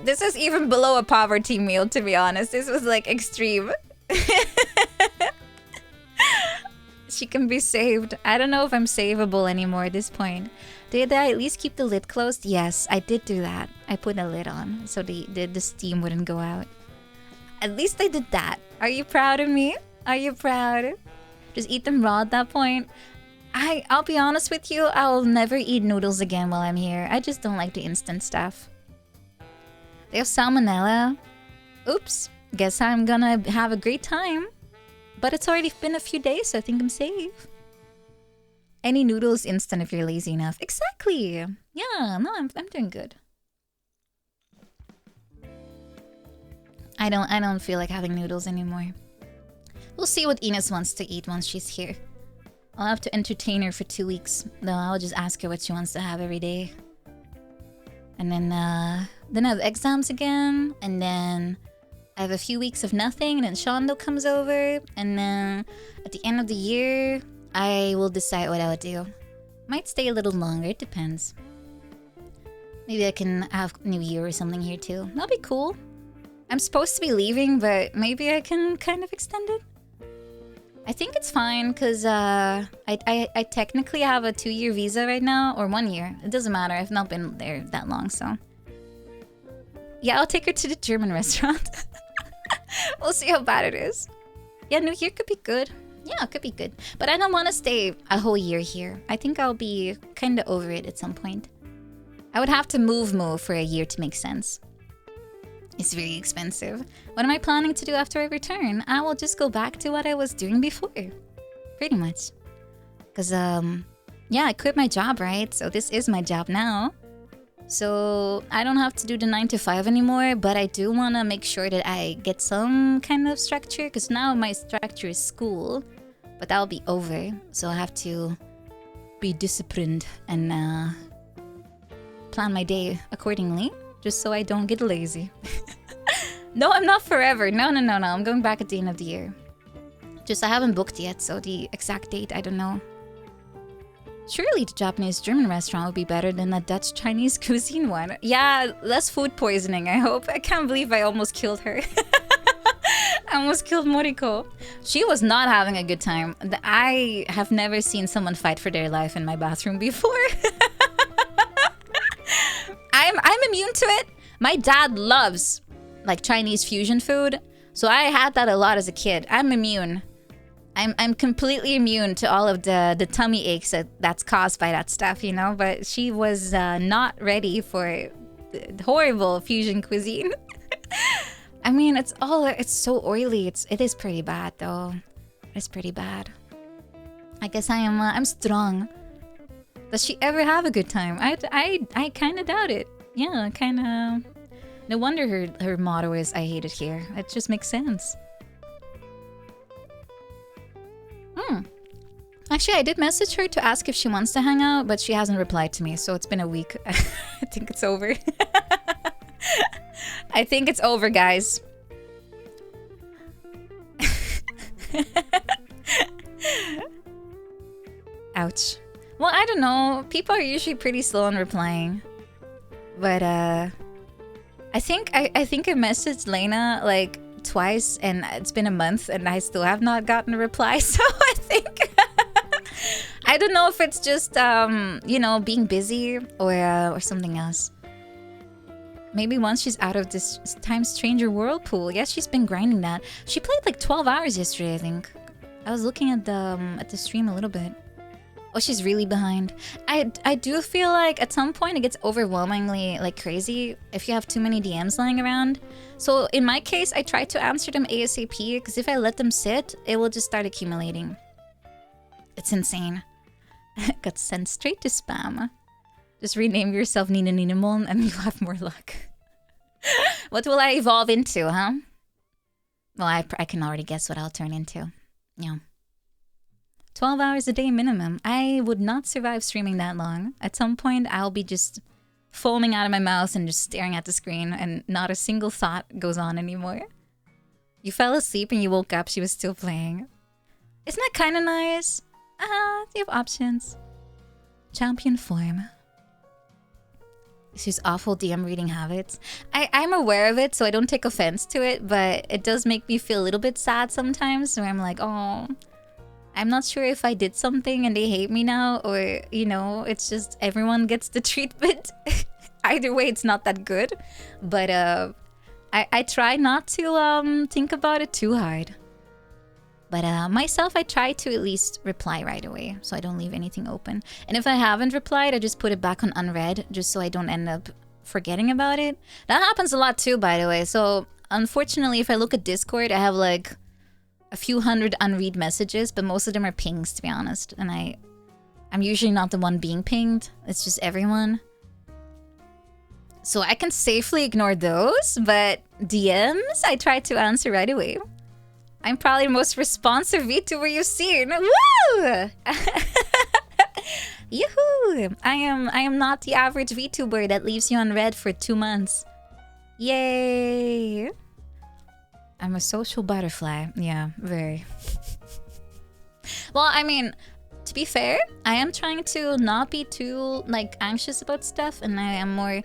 This is even below a poverty meal, to be honest. This was like extreme. She can be saved. I don't know if I'm savable anymore at this point. Did I at least keep the lid closed? Yes, I did do that. I put a lid on so the steam wouldn't go out. At least I did that. Are you proud of me? Are you proud? Just eat them raw at that point. I'll be honest with you, I'll never eat noodles again while I'm here. I just don't like the instant stuff. They have salmonella. Oops. Guess I'm gonna have a great time. But it's already been a few days, so I think I'm safe. Any noodles instant if you're lazy enough. Exactly. Yeah, no, I'm doing good. I don't feel like having noodles anymore. We'll see what Ines wants to eat once she's here. I'll have to entertain her for 2 weeks. No, I'll just ask her what she wants to have every day. And then I have exams again. And then I have a few weeks of nothing. And then Shondo comes over. And then at the end of the year, I will decide what I'll do. Might stay a little longer. It depends. Maybe I can have New Year or something here too. That'll be cool. I'm supposed to be leaving, but maybe I can kind of extend it. I think it's fine because I technically have a 2-year visa right now, or 1 year. It doesn't matter. I've not been there that long, so yeah, I'll take her to the German restaurant. We'll see how bad it is. Yeah, New Year could be good. Yeah, it could be good, but I don't want to stay a whole year here. I think I'll be kind of over it at some point. I would have to move for a year to make sense. It's very expensive. What am I planning to do after I return? I will just go back to what I was doing before. Pretty much. Because, yeah, I quit my job, right? So this is my job now. So I don't have to do the 9 to 5 anymore, but I do want to make sure that I get some kind of structure. Because now my structure is school, but that'll be over. So I have to be disciplined and plan my day accordingly. Just so I don't get lazy. No, I'm not forever. No. I'm going back at the end of the year. Just I haven't booked yet, so the exact date, I don't know. Surely the Japanese-German restaurant would be better than the Dutch-Chinese cuisine one. Yeah, less food poisoning, I hope. I can't believe I almost killed her. I almost killed Moriko. She was not having a good time. I have never seen someone fight for their life in my bathroom before. I'm immune to it. My dad loves like Chinese fusion food, so I had that a lot as a kid. I'm immune. I'm completely immune to all of the tummy aches that's caused by that stuff, you know. But she was not ready for the horrible fusion cuisine. I mean, it's so oily. It is pretty bad though. It's pretty bad. I guess I'm strong. Does she ever have a good time? I kind of doubt it. Yeah, kind of. No wonder her motto is "I hate it here." It just makes sense. Actually, I did message her to ask if she wants to hang out, but she hasn't replied to me, so it's been a week. I think it's over. I think it's over, guys. Ouch. Well, I don't know. People are usually pretty slow in replying. But I think I messaged Lena like twice and it's been a month and I still have not gotten a reply. So I think I don't know if it's just you know, being busy or something else. Maybe once she's out of this Time Stranger whirlpool. Yes, she's been grinding that. She played like 12 hours yesterday, I think. I was looking at the stream a little bit. Oh, she's really behind. I do feel like at some point it gets overwhelmingly like crazy if you have too many DMs lying around. So in my case, I try to answer them ASAP because if I let them sit, it will just start accumulating. It's insane. Got sent straight to spam. Just rename yourself Nina Ninamon and you'll have more luck. What will I evolve into, huh? Well, I can already guess what I'll turn into. Yeah. 12 hours a day minimum. I would not survive streaming that long. At some point, I'll be just foaming out of my mouth and just staring at the screen and not a single thought goes on anymore. You fell asleep and you woke up, she was still playing. Isn't that kind of nice? You have options. Champion form. She's awful DM reading habits. I'm aware of it, so I don't take offense to it, but it does make me feel a little bit sad sometimes where I'm like, oh, I'm not sure if I did something and they hate me now, or, you know, it's just everyone gets the treatment. Either way, it's not that good. But I try not to think about it too hard. But myself, I try to at least reply right away, so I don't leave anything open. And if I haven't replied, I just put it back on unread, just so I don't end up forgetting about it. That happens a lot too, by the way. So unfortunately, if I look at Discord, I have like a few hundred unread messages, but most of them are pings, to be honest. And I'm usually not the one being pinged. It's just everyone. So I can safely ignore those, but DMs, I try to answer right away. I'm probably the most responsive VTuber you've seen. Woo! Yoo-hoo! I am not the average VTuber that leaves you on red for 2 months. Yay! I'm a social butterfly. Yeah, very. Well, I mean, to be fair, I am trying to not be too, like, anxious about stuff, and I am more,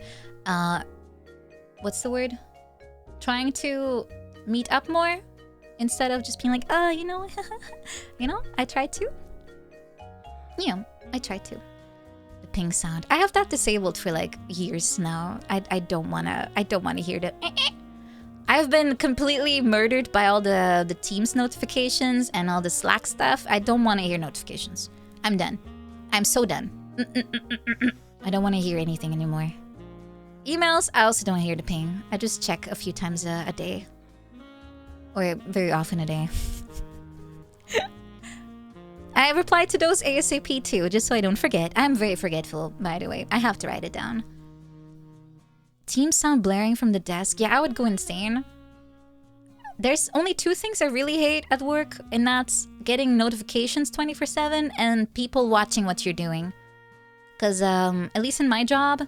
what's the word? Trying to meet up more instead of just being like, oh, you know, you know, I try to. Yeah, I try to. The ping sound. I have that disabled for like years now. I don't wanna hear the I've been completely murdered by all the Teams notifications and all the Slack stuff. I don't want to hear notifications. I'm done. I'm so done. I don't want to hear anything anymore. Emails, I also don't hear the ping. I just check a few times a day. Or very often a day. I reply to those ASAP too, just so I don't forget. I'm very forgetful, by the way. I have to write it down. Teams sound blaring from the desk. Yeah, I would go insane. There's only 2 things I really hate at work, and that's getting notifications 24/7 and people watching what you're doing. Because, at least in my job,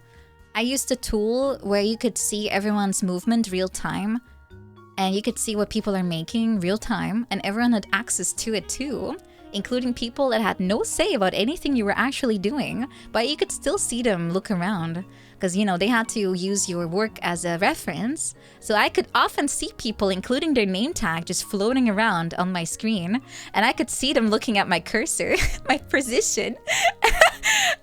I used a tool where you could see everyone's movement real time. And you could see what people are making real time, and everyone had access to it too. Including people that had no say about anything you were actually doing, but you could still see them look around. Because, you know, they had to use your work as a reference. So I could often see people, including their name tag, just floating around on my screen. And I could see them looking at my cursor, my position.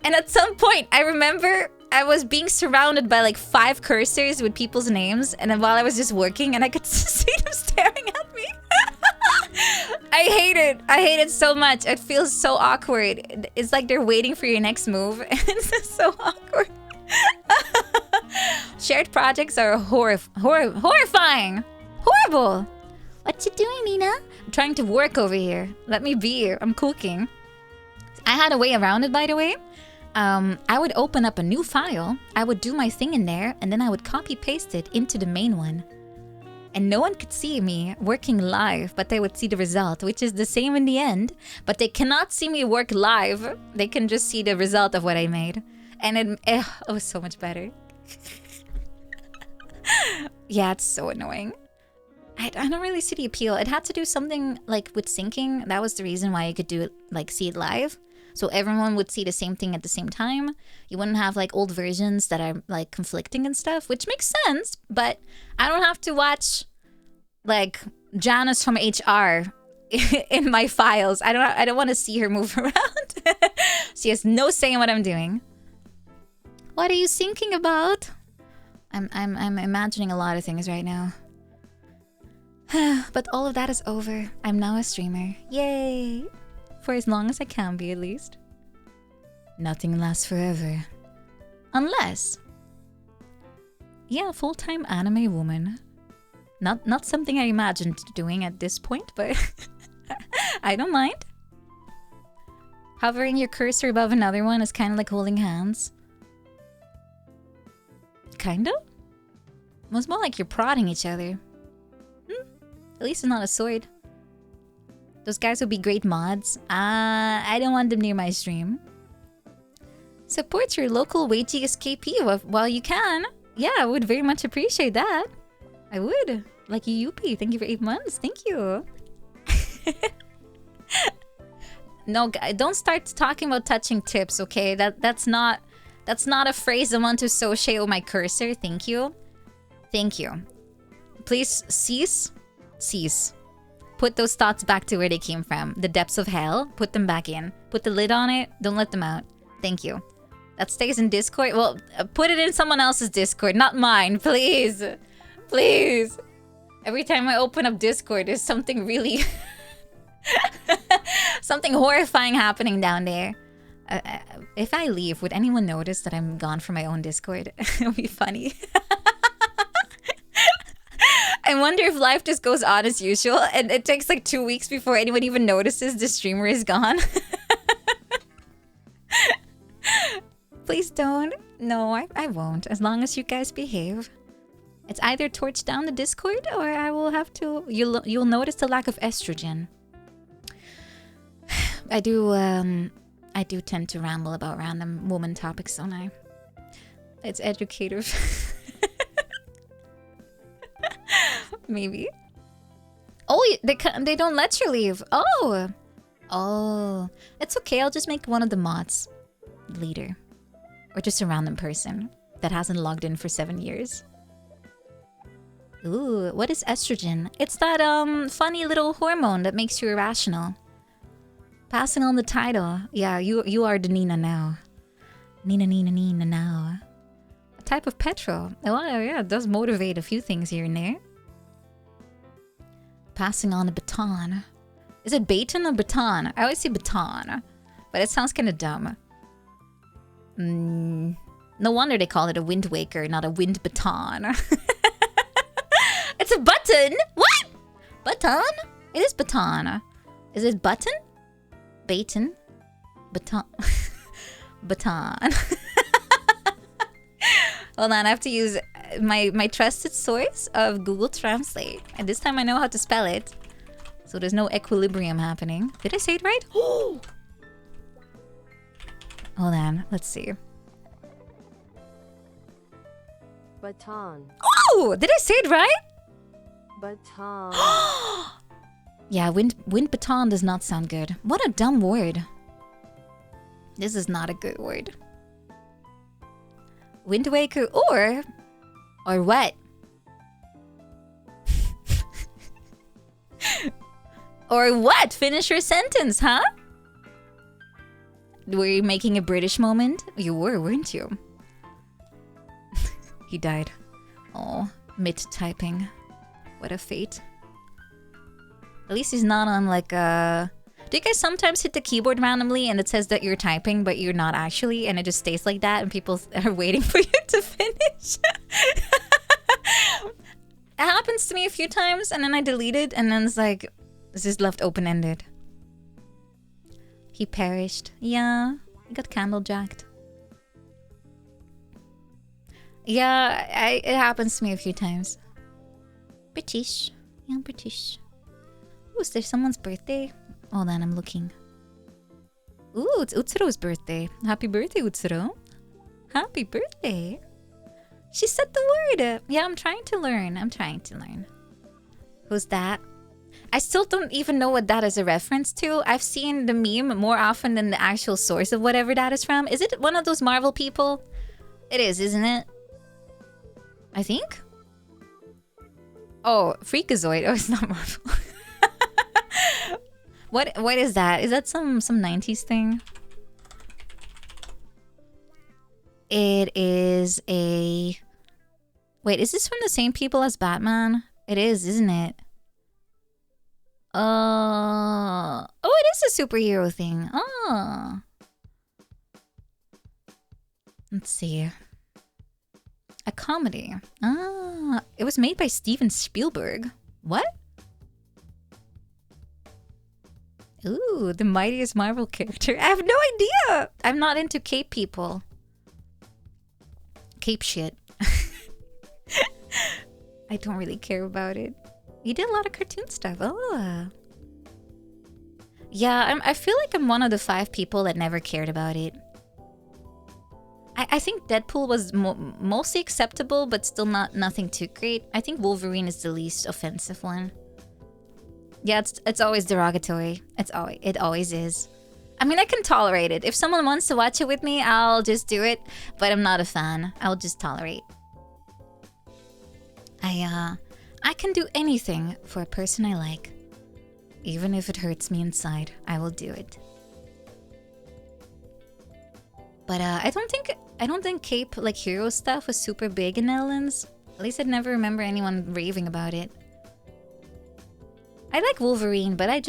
And at some point, I remember I was being surrounded by like 5 cursors with people's names. And then while I was just working, and I could see them staring at me. I hate it. I hate it so much. It feels so awkward. It's like they're waiting for your next move. It's just so awkward. Shared projects are horrifying. Horrible. What you doing, Nina? I'm trying to work over here. Let me be here. I'm cooking. I had a way around it, by the way. I would open up a new file. I would do my thing in there, and then I would copy paste it into the main one. And no one could see me working live, but they would see the result, which is the same in the end. But they cannot see me work live. They can just see the result of what I made. And it was so much better. Yeah, it's so annoying. I don't really see the appeal. It had to do something like with syncing. That was the reason why you could do it, like see it live. So everyone would see the same thing at the same time. You wouldn't have like old versions that are like conflicting and stuff, which makes sense. But I don't have to watch like Janice from HR in my files. I don't want to see her move around. She has no say in what I'm doing. What are you thinking about? I'm imagining a lot of things right now. But all of that is over. I'm now a streamer. Yay! For as long as I can be, at least. Nothing lasts forever. Unless... yeah, full-time anime woman. Not something I imagined doing at this point, but... I don't mind. Hovering your cursor above another one is kind of like holding hands. Kinda? It was more like you're prodding each other. At least it's not a sword. Those guys would be great mods. I don't want them near my stream. Support your local wagey escapee while you can. Yeah, I would very much appreciate that. I would. Like Yuppie, thank you for 8 months. Thank you. No, don't start talking about touching tips, okay? That's not a phrase I want to associate with my cursor. Thank you. Thank you. Please cease. Cease. Put those thoughts back to where they came from. The depths of hell. Put them back in. Put the lid on it. Don't let them out. Thank you. That stays in Discord. Well, put it in someone else's Discord, not mine. Please. Please. Every time I open up Discord, there's something really... something horrifying happening down there. If I leave, would anyone notice that I'm gone from my own Discord? It'll be funny. I wonder if life just goes on as usual and it takes like 2 weeks before anyone even notices the streamer is gone. Please don't. No, I won't. As long as you guys behave. It's either torch down the Discord or I will have to... You'll notice the lack of estrogen. I do tend to ramble about random woman topics, don't I? It's educative. Maybe. Oh, they don't let you leave. Oh. Oh. It's okay. I'll just make one of the mods leader. Or just a random person that hasn't logged in for 7 years. Ooh, what is estrogen? It's that funny little hormone that makes you irrational. Passing on the title. Yeah, you are the Nina now. Nina now. A type of petrol. Well, yeah, it does motivate a few things here and there. Passing on the baton. Is it baton or baton? I always say baton, but it sounds kind of dumb. No wonder they call it a wind waker, not a wind baton. It's a button. What? Baton? It is baton. Is it button? Baton? Baton. Baton. Hold on, I have to use my trusted source of Google Translate. And this time I know how to spell it. So there's no equilibrium happening. Did I say it right? Oh! Hold on, let's see. Baton. Oh! Did I say it right? Baton. Yeah, wind baton does not sound good. What a dumb word. This is not a good word. Wind waker or what? Or what? Finish your sentence, huh? Were you making a British moment? You were, weren't you? He died. Oh, mid-typing. What a fate. At least he's not on like a... Do you guys sometimes hit the keyboard randomly and it says that you're typing but you're not actually, and it just stays like that and people are waiting for you to finish? It happens to me a few times and then I delete it and then it's like, it's just left open-ended. He perished. Yeah, he got candle-jacked. Yeah, it happens to me a few times. British. Yeah, I'm British. Ooh, is there someone's birthday? Hold on, I'm looking. Ooh, it's Utsuro's birthday. Happy birthday, Utsuro. Happy birthday. She said the word. Yeah, I'm trying to learn. Who's that? I still don't even know what that is a reference to. I've seen the meme more often than the actual source of whatever that is from. Is it one of those Marvel people? It is, isn't it? I think? Oh, Freakazoid. Oh, it's not Marvel. What is that? Is that some 90s thing? It is a... Wait, is this from the same people as Batman? It is, isn't it? Oh, it is a superhero thing. Oh. Let's see. A comedy. Ah, it was made by Steven Spielberg. What? Ooh, the mightiest Marvel character. I have no idea. I'm not into cape people. Cape shit. I don't really care about it. You did a lot of cartoon stuff. Oh. Yeah, I feel like I'm one of the 5 people that never cared about it. I think Deadpool was mostly acceptable, but still nothing too great. I think Wolverine is the least offensive one. Yeah, it's always derogatory. It always is. I mean, I can tolerate it. If someone wants to watch it with me, I'll just do it. But I'm not a fan. I'll just tolerate. I can do anything for a person I like. Even if it hurts me inside, I will do it. But I don't think cape like hero stuff was super big in Netherlands. At least I'd never remember anyone raving about it. I like Wolverine, but I'd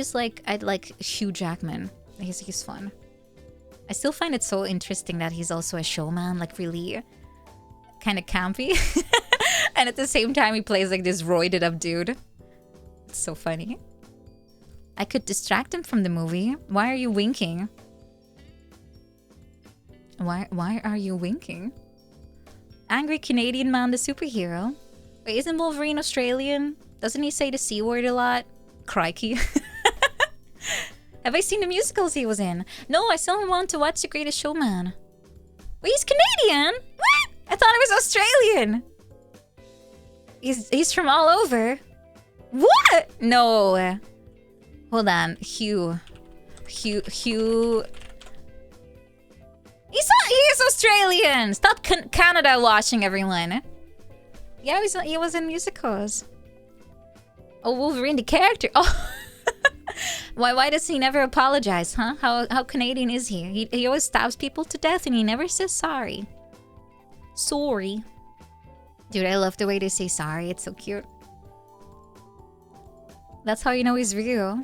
like Hugh Jackman. He's fun. I still find it so interesting that he's also a showman, like really kind of campy. And at the same time, he plays like this roided up dude. It's so funny. I could distract him from the movie. Why are you winking? Why are you winking? Angry Canadian man, the superhero. Wait, isn't Wolverine Australian? Doesn't he say the C word a lot? Crikey. Have I seen the musicals he was in? No, I still want to watch The Greatest Showman. Wait, he's Canadian? What? I thought he was Australian. He's from all over. What? No. Hold on. Hugh. He is Australian. Stop Canada washing everyone. Yeah, he was in musicals. Oh, Wolverine, the character. Oh. Why does he never apologize, huh? How Canadian is he? He always stabs people to death and he never says sorry. Sorry. Dude, I love the way they say sorry. It's so cute. That's how you know he's real.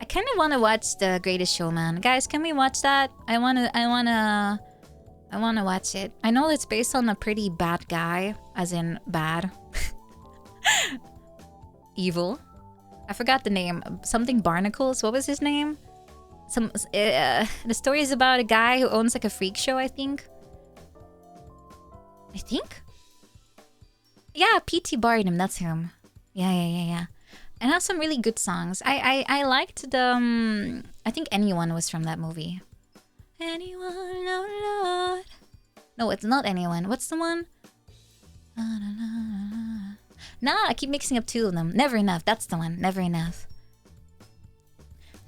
I kind of want to watch The Greatest Showman. Guys, can we watch that? I want to watch it. I know it's based on a pretty bad guy, as in bad. Evil. I forgot the name. Something Barnacles. What was his name? The story is about a guy who owns like a freak show, I think. Yeah, P.T. Barnum, that's him. Yeah. And has some really good songs. I liked the I think Anyone was from that movie. Anyone, oh Lord. No, it's not Anyone. What's the one? Nah, I keep mixing up two of them. Never Enough, that's the one. Never Enough.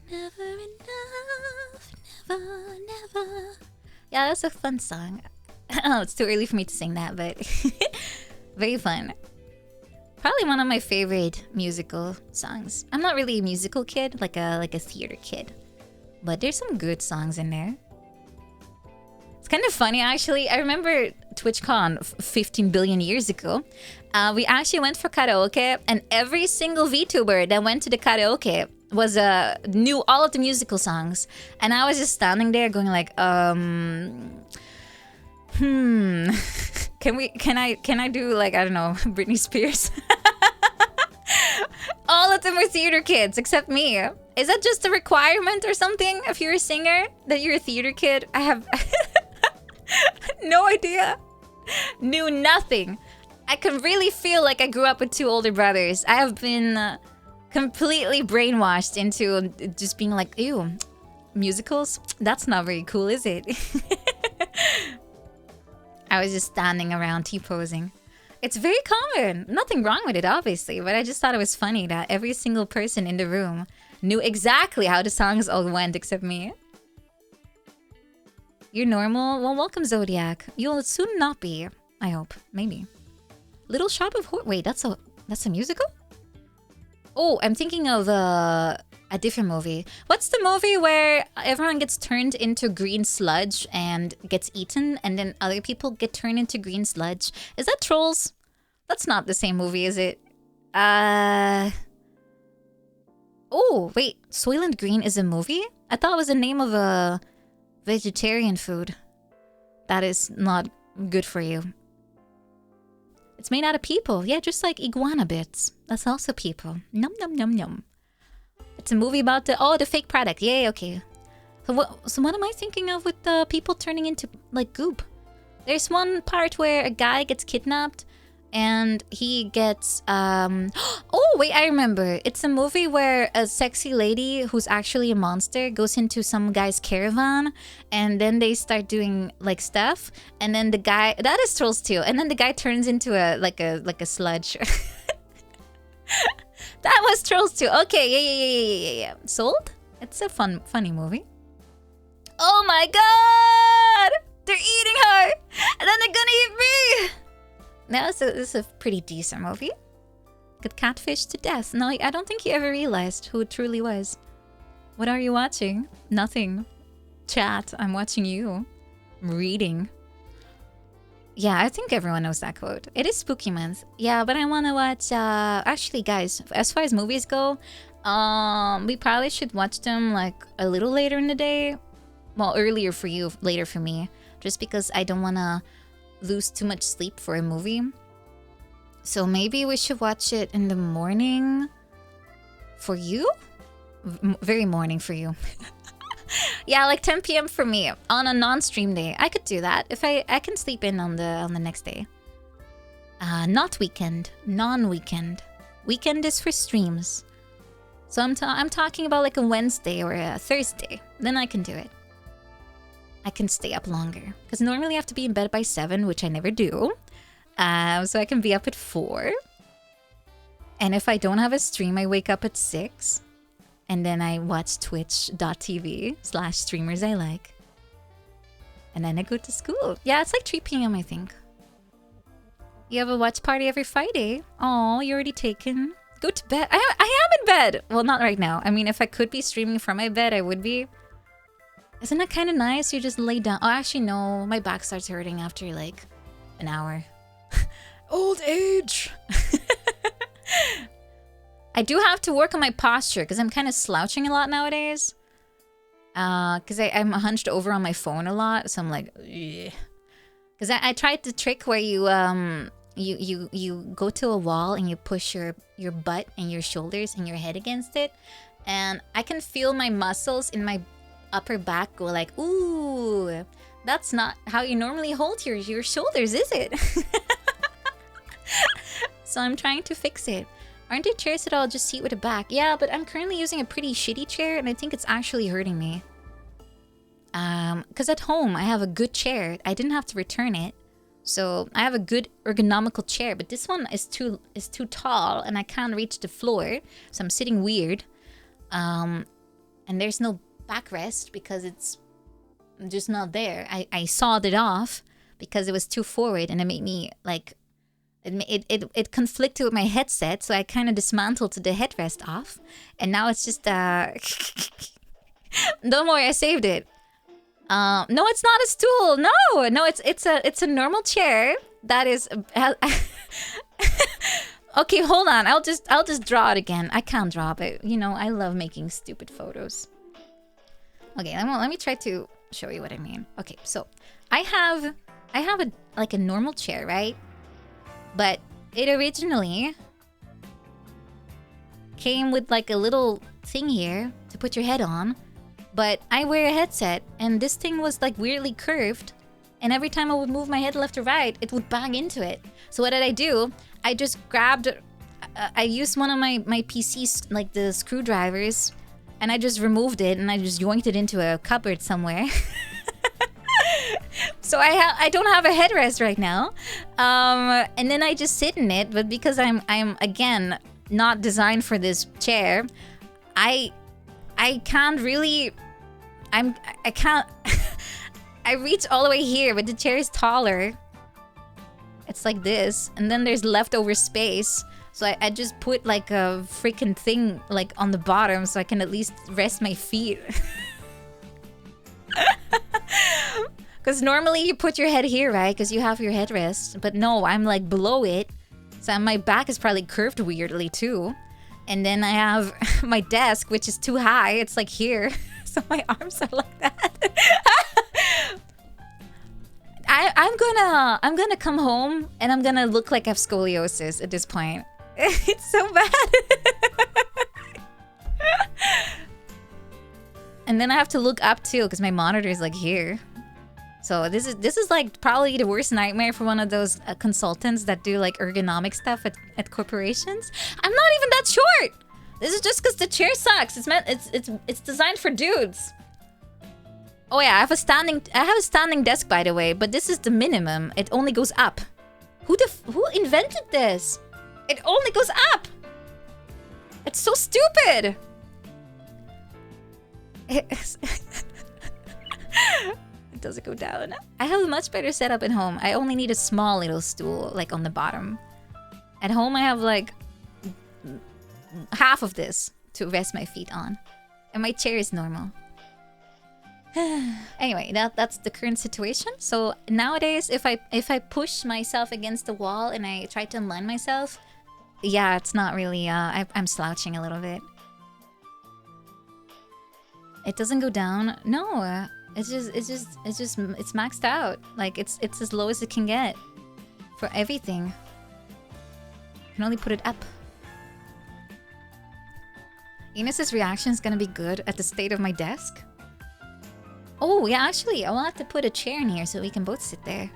Never enough, never. Yeah, that's a fun song. Oh, it's too early for me to sing that, but very fun. Probably one of my favorite musical songs. I'm not really a musical kid, like a theater kid, but there's some good songs in there. It's kind of funny, actually. I remember TwitchCon 15 billion years ago. We actually went for karaoke, and every single VTuber that went to the karaoke was knew all of the musical songs, and I was just standing there going like, Can I do like, I don't know, Britney Spears? All of them were theater kids except me. Is that just a requirement or something if you're a singer that you're a theater kid? I have no idea. Knew nothing. I can really feel like I grew up with two older brothers. I have been completely brainwashed into just being like, ew, musicals? That's not very cool, is it? I was just standing around T-posing. It's very common. Nothing wrong with it, obviously, but I just thought it was funny that every single person in the room knew exactly how the songs all went except me. You're normal? Well, welcome, Zodiac. You'll soon not be. I hope. Maybe. Little Shop of Horrors. Wait, that's a musical? Oh, I'm thinking of a different movie. What's the movie where everyone gets turned into green sludge and gets eaten, and then other people get turned into green sludge? Is that Trolls? That's not the same movie, is it? Oh, wait. Soylent Green is a movie? I thought it was the name of a vegetarian food. That is not good for you. It's made out of people. Yeah, just like iguana bits. That's also people. Num num num num. It's a movie about the fake product. Yay, okay. So what am I thinking of with the people turning into like goop? There's one part where a guy gets kidnapped and he gets oh wait, I remember. It's a movie where a sexy lady who's actually a monster goes into some guy's caravan, and then they start doing like stuff, and then the guy, that is Trolls too, and then the guy turns into a sludge. That was Trolls too. Okay, yeah. Sold? It's a funny movie. Oh my god! They're eating her! And then they're gonna eat me! No, this is a pretty decent movie. Got catfished to death. No, I don't think you ever realized who it truly was. What are you watching? Nothing. Chat, I'm watching you. I'm reading. Yeah, I think everyone knows that quote. It is spooky month. Yeah, but I want to watch... actually, guys, as far as movies go, We probably should watch them like a little later in the day. Well, earlier for you, later for me. Just because I don't want to lose too much sleep for a movie. So maybe we should watch it in the morning for you? Very morning for you. Yeah, like 10 p.m. for me on a non-stream day. I could do that if I can sleep in on the next day. Not weekend, non-weekend. Weekend is for streams. So I'm talking about like a Wednesday or a Thursday. Then I can do it. I can stay up longer because normally I have to be in bed by 7, which I never do. So I can be up at 4. And if I don't have a stream, I wake up at 6. And then I watch twitch.tv/streamers I like. And then I go to school. Yeah, it's like 3 p.m. I think. You have a watch party every Friday. Oh, you're already taken. Go to bed. I am in bed. Well, not right now. I mean, if I could be streaming from my bed, I would be. Isn't that kind of nice? You just lay down. Oh, actually, no. My back starts hurting after like an hour. Old age. I do have to work on my posture because I'm kind of slouching a lot nowadays. Because I'm hunched over on my phone a lot, so I'm like, because I tried the trick where you go to a wall and you push your butt and your shoulders and your head against it, and I can feel my muscles in my upper back go like, ooh, that's not how you normally hold your shoulders, is it? So I'm trying to fix it. Aren't there chairs that I'll just seat with a back? Yeah, but I'm currently using a pretty shitty chair and I think it's actually hurting me. Because at home I have a good chair. I didn't have to return it. So I have a good ergonomical chair, but this one is too tall and I can't reach the floor. So I'm sitting weird. And there's no backrest because it's just not there. I sawed it off because it was too forward and it made me like... It conflicted with my headset, so I kind of dismantled the headrest off, and now it's just don't worry, I saved it. No, it's not a stool. No, it's a normal chair that is. Okay, hold on. I'll just draw it again. I can't draw, but you know I love making stupid photos. Okay, let me try to show you what I mean. Okay, so I have a like a normal chair, right? But it originally came with like a little thing here to put your head on. But I wear a headset and this thing was like weirdly curved. And every time I would move my head left or right, it would bang into it. So what did I do? I just grabbed... I used one of my PCs, like the screwdrivers. And I just removed it and I just yoinked it into a cupboard somewhere. So I don't have a headrest right now, and then I just sit in it. But because I'm again not designed for this chair, I can't really. I can't. I reach all the way here, but the chair is taller. It's like this, and then there's leftover space. So I just put like a freaking thing like on the bottom, so I can at least rest my feet. Because normally you put your head here, right? Because you have your headrest. But no, I'm like below it. So my back is probably curved weirdly too. And then I have my desk, which is too high. It's like here. So my arms are like that. I'm gonna come home and I'm gonna look like I have scoliosis at this point. It's so bad. And then I have to look up too because my monitor is like here. So this is like probably the worst nightmare for one of those consultants that do like ergonomic stuff at corporations. I'm not even that short. This is just because the chair sucks. It's designed for dudes. Oh yeah, I have a standing desk by the way, but this is the minimum. It only goes up. Who invented this? It only goes up. It's so stupid. Does it go down? I have a much better setup at home. I only need a small little stool, like on the bottom. At home, I have like half of this to rest my feet on. And my chair is normal. Anyway, that's the current situation. So nowadays, if I push myself against the wall and I try to align myself, yeah, it's not really, I'm slouching a little bit. It doesn't go down. No, it's maxed out. Like it's as low as it can get for everything. You can only put it up. Enos's reaction is gonna be good at the state of my desk. Oh yeah, actually, I will have to put a chair in here so we can both sit there.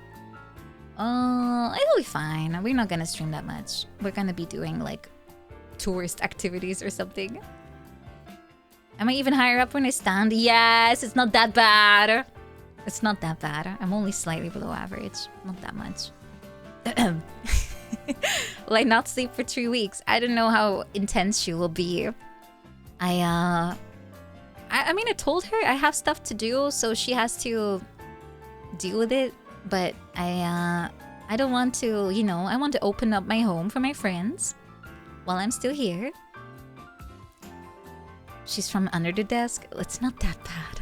It'll be fine. We're not gonna stream that much. We're gonna be doing like tourist activities or something. Am I even higher up when I stand? Yes, it's not that bad. It's not that bad. I'm only slightly below average. Not that much. Will I not sleep for 3 weeks? I don't know how intense she will be. I mean, I told her I have stuff to do, so she has to deal with it. But I don't want to, you know, I want to open up my home for my friends while I'm still here. She's from under the desk. It's not that bad.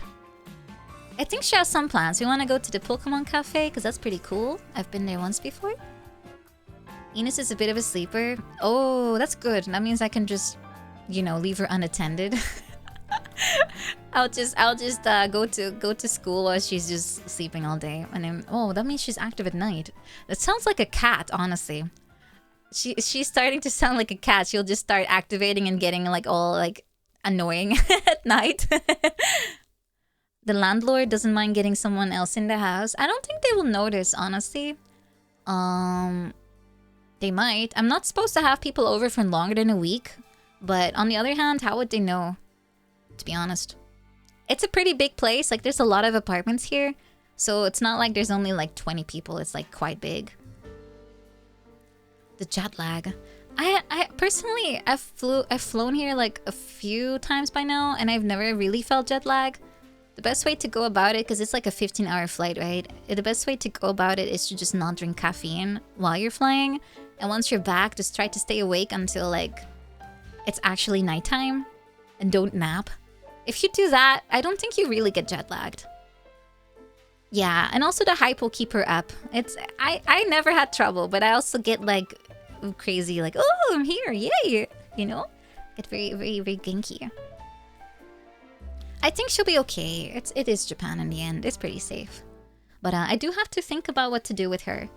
I think she has some plans. We want to go to the Pokemon Cafe because that's pretty cool. I've been there once before. Enos is a bit of a sleeper. Oh, that's good. That means I can just, you know, leave her unattended. I'll just go to school while she's just sleeping all day. And then, oh, that means she's active at night. That sounds like a cat, honestly. She's starting to sound like a cat. She'll just start activating and getting like all like annoying at night. The landlord doesn't mind getting someone else in the house. I don't think they will notice, honestly. They might. I'm not supposed to have people over for longer than a week. But on the other hand, how would they know? To be honest. It's a pretty big place. Like, there's a lot of apartments here. So it's not like there's only like 20 people. It's like quite big. The jet lag. I personally, I've flown here like a few times by now, and I've never really felt jet lag. The best way to go about it, because it's like a 15-hour flight, right? The best way to go about it is to just not drink caffeine while you're flying. And once you're back, just try to stay awake until like it's actually nighttime, and don't nap. If you do that, I don't think you really get jet lagged. Yeah, and also the hype will keep her up. I never had trouble, but I also get like crazy, like, oh, I'm here, yay, you know? Get very, very, very ginky. I think she'll be okay. It is Japan in the end. It's pretty safe. But I do have to think about what to do with her.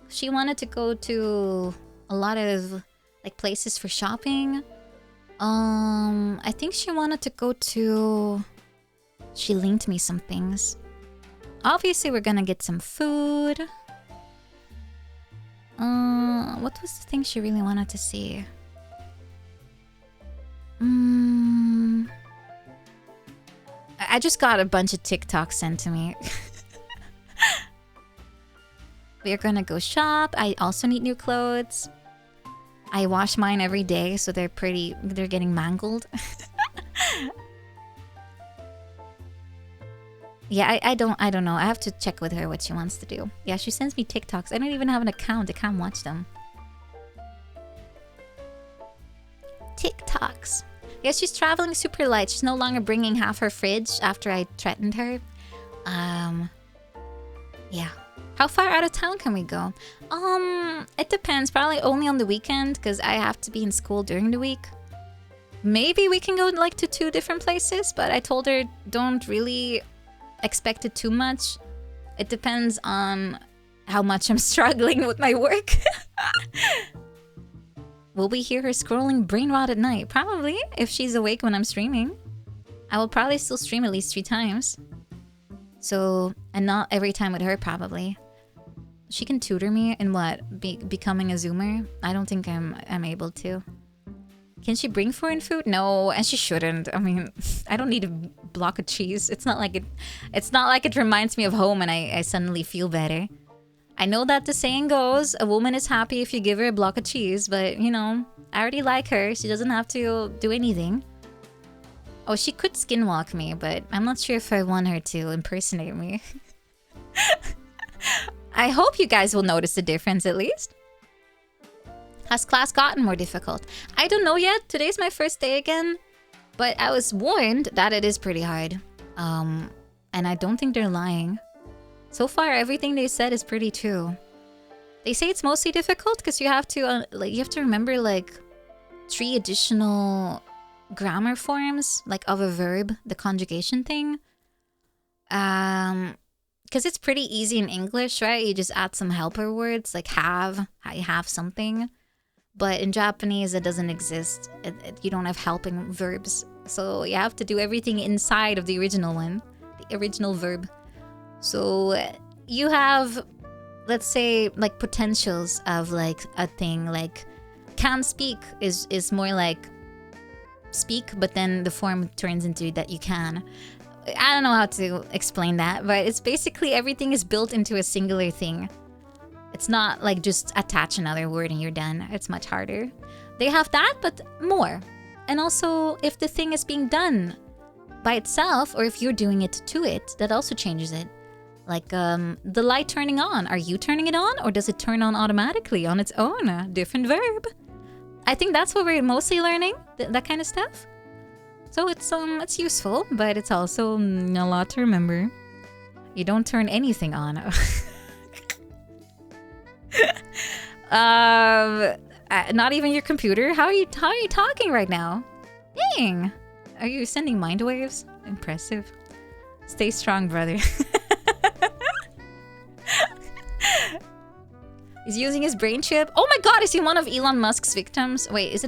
She wanted to go to a lot of like places for shopping. I think she wanted to go to... She linked me some things. Obviously, we're gonna get some food. What was the thing she really wanted to see? I just got a bunch of TikToks sent to me. We're gonna go shop. I also need new clothes. I wash mine every day, so they're getting mangled. Yeah, I don't know. I have to check with her what she wants to do. Yeah, she sends me TikToks. I don't even have an account. I can't watch them. TikToks. Yeah, she's traveling super light. She's no longer bringing half her fridge after I threatened her. Yeah. How far out of town can we go? It depends. Probably only on the weekend, because I have to be in school during the week. Maybe we can go like to 2 different places, but I told her don't really expect it too much. It depends on how much I'm struggling with my work. Will we hear her scrolling brain rot at night? Probably, if she's awake when I'm streaming. I will probably still stream at least 3 times. So, and not every time with her, probably. She can tutor me in what? Becoming a Zoomer? I don't think I'm able to. Can she bring foreign food? No, and she shouldn't. I mean, I don't need a block of cheese. It's not like it reminds me of home and I suddenly feel better. I know that the saying goes, a woman is happy if you give her a block of cheese, but you know, I already like her. She doesn't have to do anything. Oh, she could skinwalk me, but I'm not sure if I want her to impersonate me. I hope you guys will notice the difference at least. Has class gotten more difficult? I don't know yet. Today's my first day again. But I was warned that it is pretty hard. And I don't think they're lying. So far, everything they said is pretty true. They say it's mostly difficult because you have to remember like 3 additional grammar forms, like of a verb, the conjugation thing. Because it's pretty easy in English, right? You just add some helper words like have, how you have something. But in Japanese, it doesn't exist. You don't have helping verbs. So you have to do everything inside of the original one, the original verb. So you have, let's say, like potentials of like a thing. Like can speak is more like speak, but then the form turns into that you can. I don't know how to explain that, but it's basically everything is built into a singular thing. It's not like just attach another word and you're done. It's much harder. They have that, but more. And also, if the thing is being done by itself, or if you're doing it to it, that also changes it. Like the light turning on. Are you turning it on, or does it turn on automatically on its own? A different verb. I think that's what we're mostly learning, that kind of stuff. So it's useful, but it's also a lot to remember. You don't turn anything on. Not even your computer. How are you talking right now? Dang. Are you sending mind waves? Impressive. Stay strong, brother. He's using his brain chip. Oh my god, is he one of Elon Musk's victims? Wait,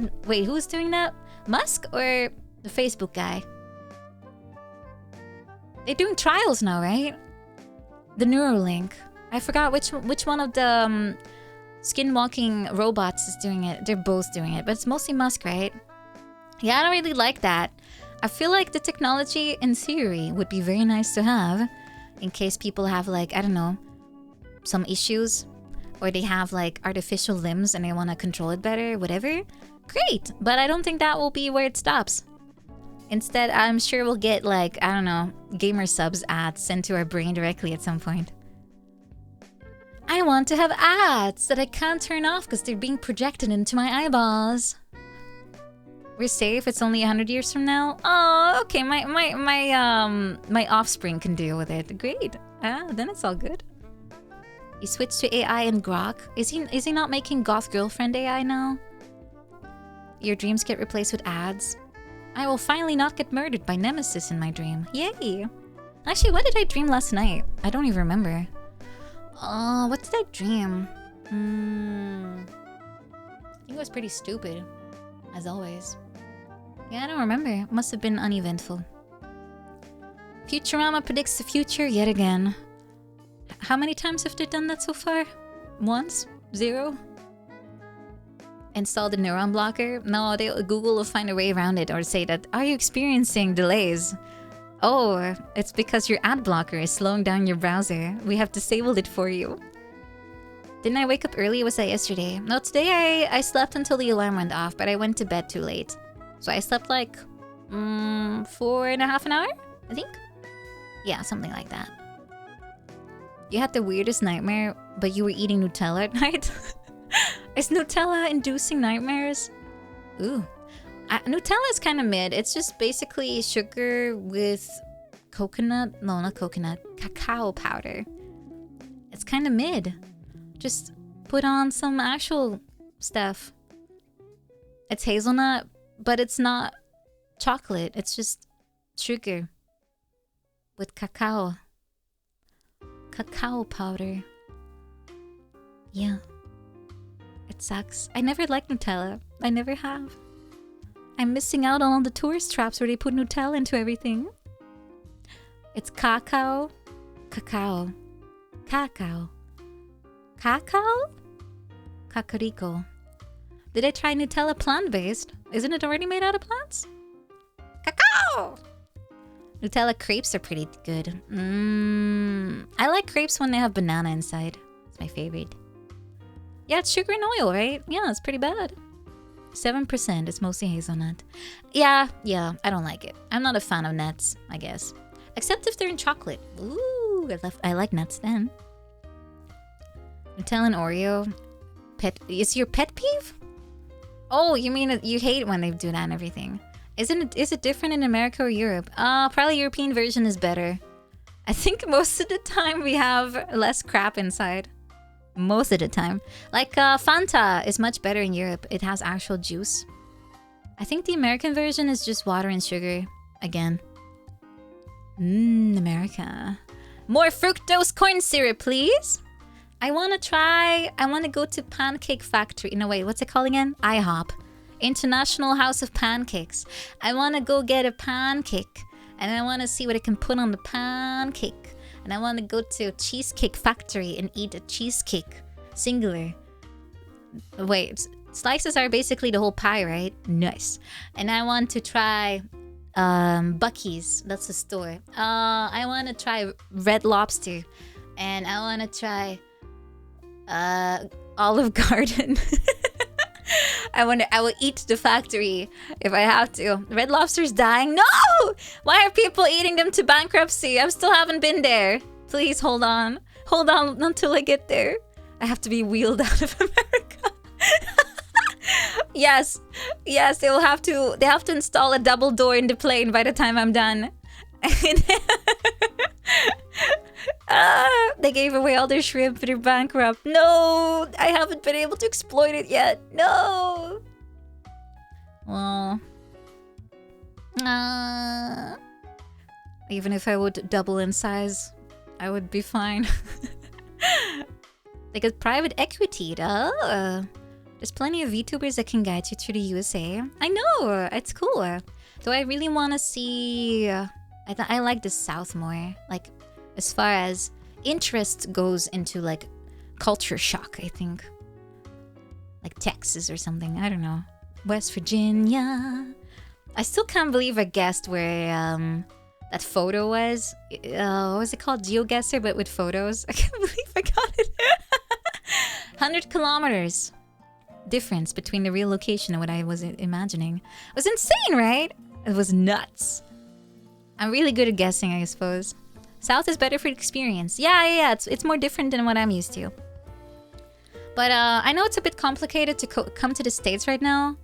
who's doing that? Musk or the Facebook guy? They're doing trials now, right? The Neuralink. I forgot which one of the skinwalking robots is doing it. They're both doing it, but it's mostly Musk, right? Yeah, I don't really like that. I feel like the technology, in theory, would be very nice to have in case people have, like, I don't know, some issues, or they have, like, artificial limbs and they want to control it better, whatever. Great, but I don't think that will be where it stops. Instead, I'm sure we'll get, like, I don't know, gamer subs ads sent to our brain directly at some point. I want to have ads that I can't turn off because they're being projected into my eyeballs. We're safe. It's only 100 years from now. Oh, okay. My offspring can deal with it. Great. Then it's all good. You switched to AI and Grok. Is he not making Goth Girlfriend AI now? Your dreams get replaced with ads. I will finally not get murdered by Nemesis in my dream. Yay. Actually, what did I dream last night? I don't even remember. What did I dream? I think it was pretty stupid. As always. Yeah, I don't remember. It must have been uneventful. Futurama predicts the future yet again. How many times have they done that so far? Once? 0? Install the neuron blocker? No, Google will find a way around it or say that, are you experiencing delays? Oh, it's because your ad blocker is slowing down your browser. We have disabled it for you. Didn't I wake up early? Was that yesterday? No, today I slept until the alarm went off, but I went to bed too late. So I slept like 4.5 hours, I think? Yeah, something like that. You had the weirdest nightmare, but you were eating Nutella at night? Is Nutella inducing nightmares? Ooh. Nutella is kind of mid. It's just basically sugar with coconut. No, not coconut. Cacao powder. It's kind of mid. Just put on some actual stuff. It's hazelnut, but it's not chocolate. It's just sugar with cacao. Cacao powder. Yeah. It sucks. I never liked Nutella. I never have. I'm missing out on all the tourist traps where they put Nutella into everything. It's cacao. Cacao. Cacao. Cacao? Cacarico. Did I try Nutella plant-based? Isn't it already made out of plants? Cacao! Nutella crepes are pretty good. I like crepes when they have banana inside. It's my favorite. Yeah, it's sugar and oil, right? Yeah, it's pretty bad. 7%. It's mostly hazelnut. Yeah, I don't like it. I'm not a fan of nuts, I guess. Except if they're in chocolate. Ooh, I like nuts then. Nutella and Oreo. Is your pet peeve? Oh, you mean you hate when they do that and everything. Is it different in America or Europe? Probably European version is better. I think most of the time we have less crap inside. Most of the time. Like Fanta is much better in Europe. It has actual juice. I think the American version is just water and sugar. Again. America. More fructose corn syrup, please. I want to go to Pancake Factory. No, wait, what's it called again? IHOP. International House of Pancakes. I want to go get a pancake. And I want to see what I can put on the pancake. And I want to go to a Cheesecake Factory and eat a cheesecake. Singular. Wait, slices are basically the whole pie, right? Nice. And I want to try Buc-ee's. That's the store. I want to try Red Lobster. And I want to try Olive Garden. I will eat the factory if I have to. Red Lobster's dying. No! Why are people eating them to bankruptcy? I still haven't been there. Please hold on. Hold on until I get there. I have to be wheeled out of America. Yes. Yes, they have to install a double door in the plane by the time I'm done. They gave away all their shrimp, they're bankrupt. No, I haven't been able to exploit it yet. No. Well, even if I would double in size, I would be fine. They got private equity, though. There's plenty of VTubers that can guide you to the USA. I know, it's cool. Do I really want to see... I like the South more. Like, as far as interest goes into, like, culture shock, I think. Like Texas or something, I don't know. West Virginia. I still can't believe I guessed where that photo was. What was it called? GeoGuessr, but with photos. I can't believe I got it. 100 kilometers. Difference between the real location and what I was imagining. It was insane, right? It was nuts. I'm really good at guessing, I suppose. South is better for experience. Yeah. It's more different than what I'm used to. But I know it's a bit complicated to come to the States right now.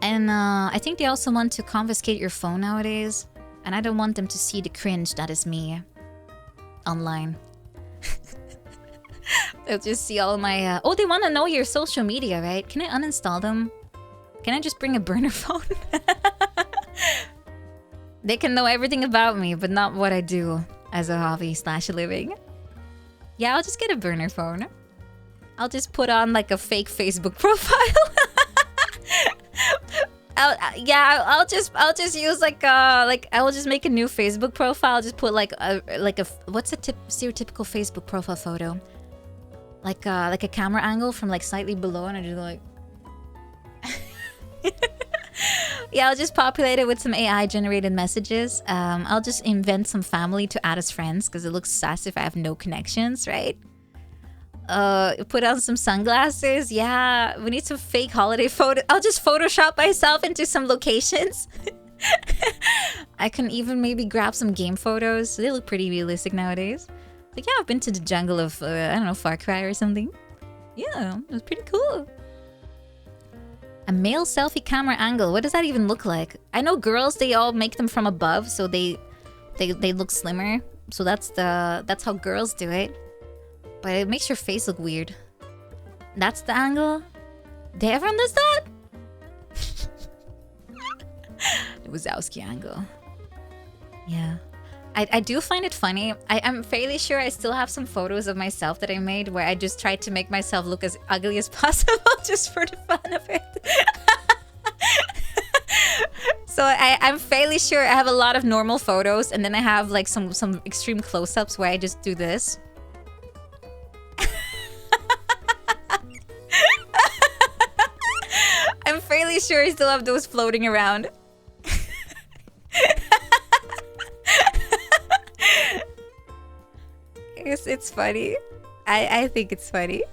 And I think they also want to confiscate your phone nowadays. And I don't want them to see the cringe that is me online. They'll just see all my... Oh, they want to know your social media, right? Can I uninstall them? Can I just bring a burner phone? They can know everything about me, but not what I do as a hobby / living. Yeah, I'll just get a burner phone. I'll just put on like a fake Facebook profile. I'll just use like I will just make a new Facebook profile. I'll just put like a what's a stereotypical Facebook profile photo? Like a camera angle from like slightly below, and I just like. Yeah, I'll just populate it with some AI generated messages. I'll just invent some family to add as friends because it looks sus if I have no connections, right? Put on some sunglasses. Yeah, we need some fake holiday photo. I'll just Photoshop myself into some locations. I can even maybe grab some game photos. They look pretty realistic nowadays. Like, yeah, I've been to the jungle of, I don't know, Far Cry or something. Yeah, it was pretty cool. A male selfie camera angle. What does that even look like? I know girls, they all make them from above, so they look slimmer. So that's how girls do it. But it makes your face look weird. That's the angle? Everyone does that? The Wazowski angle. Yeah. I do find it funny. I'm fairly sure I still have some photos of myself that I made where I just tried to make myself look as ugly as possible just for the fun of it. So I'm fairly sure I have a lot of normal photos, and then I have like some extreme close-ups where I just do this. I'm fairly sure I still have those floating around. It's funny. I think it's funny.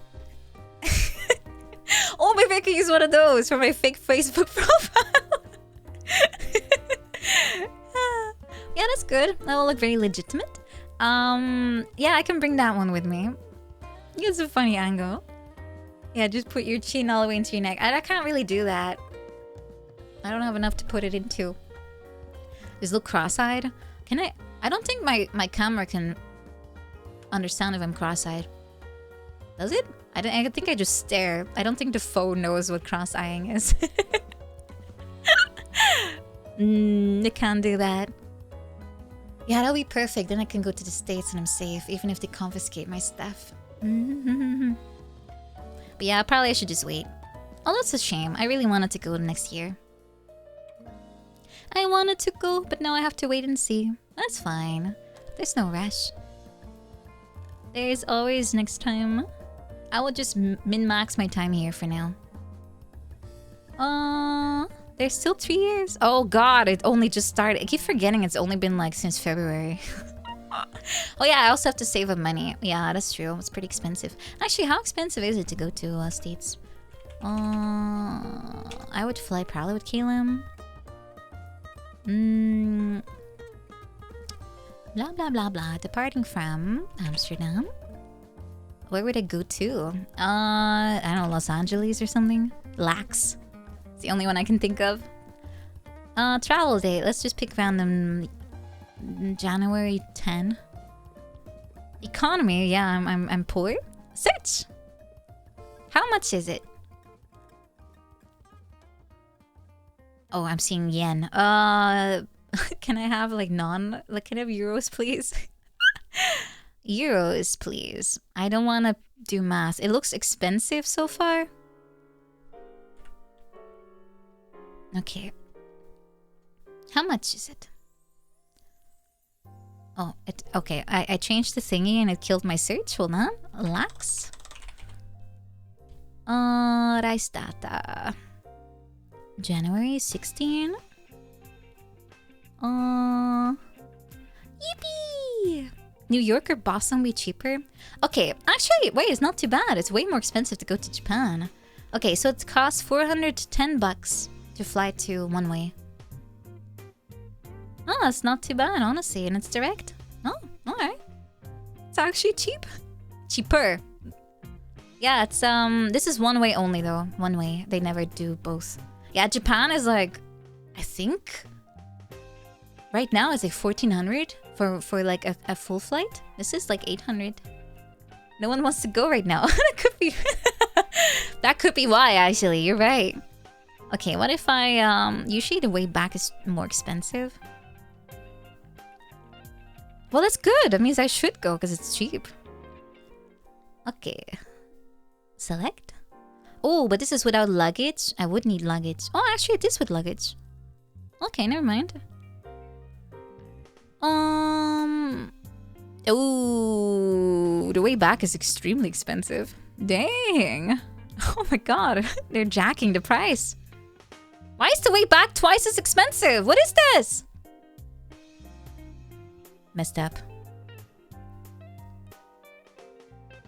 Oh, maybe I can use one of those for my fake Facebook profile. Yeah, that's good. That will look very legitimate. Yeah, I can bring that one with me. It's a funny angle. Yeah, just put your chin all the way into your neck. I can't really do that. I don't have enough to put it into. Just look cross-eyed. Can I? I don't think my camera can understand if I'm cross-eyed. Does it? I think I just stare. I don't think the phone knows what cross-eyeing is. They can't do that. Yeah, that'll be perfect. Then I can go to the States and I'm safe, even if they confiscate my stuff. But yeah, probably I should just wait. Oh, that's a shame. I really wanted to go next year. I wanted to go, but now I have to wait and see. That's fine. There's no rush. There's always next time. I will just min-max my time here for now. There's still 3 years. Oh god, it only just started. I keep forgetting it's only been like since February. Oh yeah, I also have to save up money. Yeah, that's true. It's pretty expensive. Actually, how expensive is it to go to States? I would fly probably with Caleb. Blah blah blah blah. Departing from Amsterdam. Where would I go to? I don't know, Los Angeles or something? Lax. It's the only one I can think of. Travel date. Let's just pick random. January 10. Economy. Yeah, I'm poor. Search. How much is it? Oh, I'm seeing yen. Can I have like can I have euros, please? Euros, please. I don't want to do math. It looks expensive so far. Okay. How much is it? Oh, okay. I changed the thingy and it killed my search. Hold on. Lax. Rice data. January 16. Yippee! New York or Boston be cheaper? Okay, actually, wait, it's not too bad. It's way more expensive to go to Japan. Okay, so it costs 410 bucks to fly to one way. Oh, that's not too bad, honestly, and it's direct. Oh, alright. It's actually cheap. Cheaper. Yeah, it's this is one way only though. One way. They never do both. Yeah, Japan is like, I think right now it's like 1400 for like a full flight. This is like 800. No one wants to go right now. That could be that could be why, actually. You're right. Okay, what if I usually the way back is more expensive. Well, that's good. That means I should go because it's cheap. Okay. Select. Oh, but this is without luggage. I would need luggage. Oh, actually it is with luggage. Okay, never mind. Oh, the way back is extremely expensive. Dang. Oh my god. They're jacking the price. Why is the way back twice as expensive? What is this? Messed up.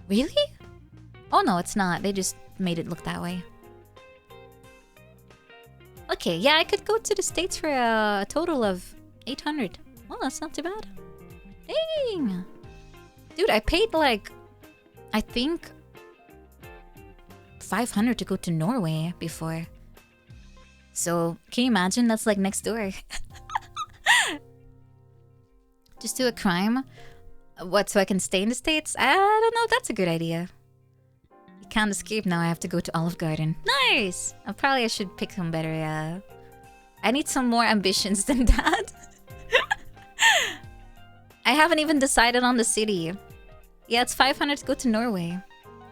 Really? Oh no, it's not. They just made it look that way. Okay, yeah, I could go to the States for a total of 800. Well, that's not too bad. Dang! Dude, I paid like, I think 500 to go to Norway before. So, can you imagine? That's like next door. Just do a crime? What, so I can stay in the States? I don't know if that's a good idea. You can't escape now, I have to go to Olive Garden. Nice! I should pick some better, I need some more ambitions than that. I haven't even decided on the city. Yeah, it's 500 to go to Norway.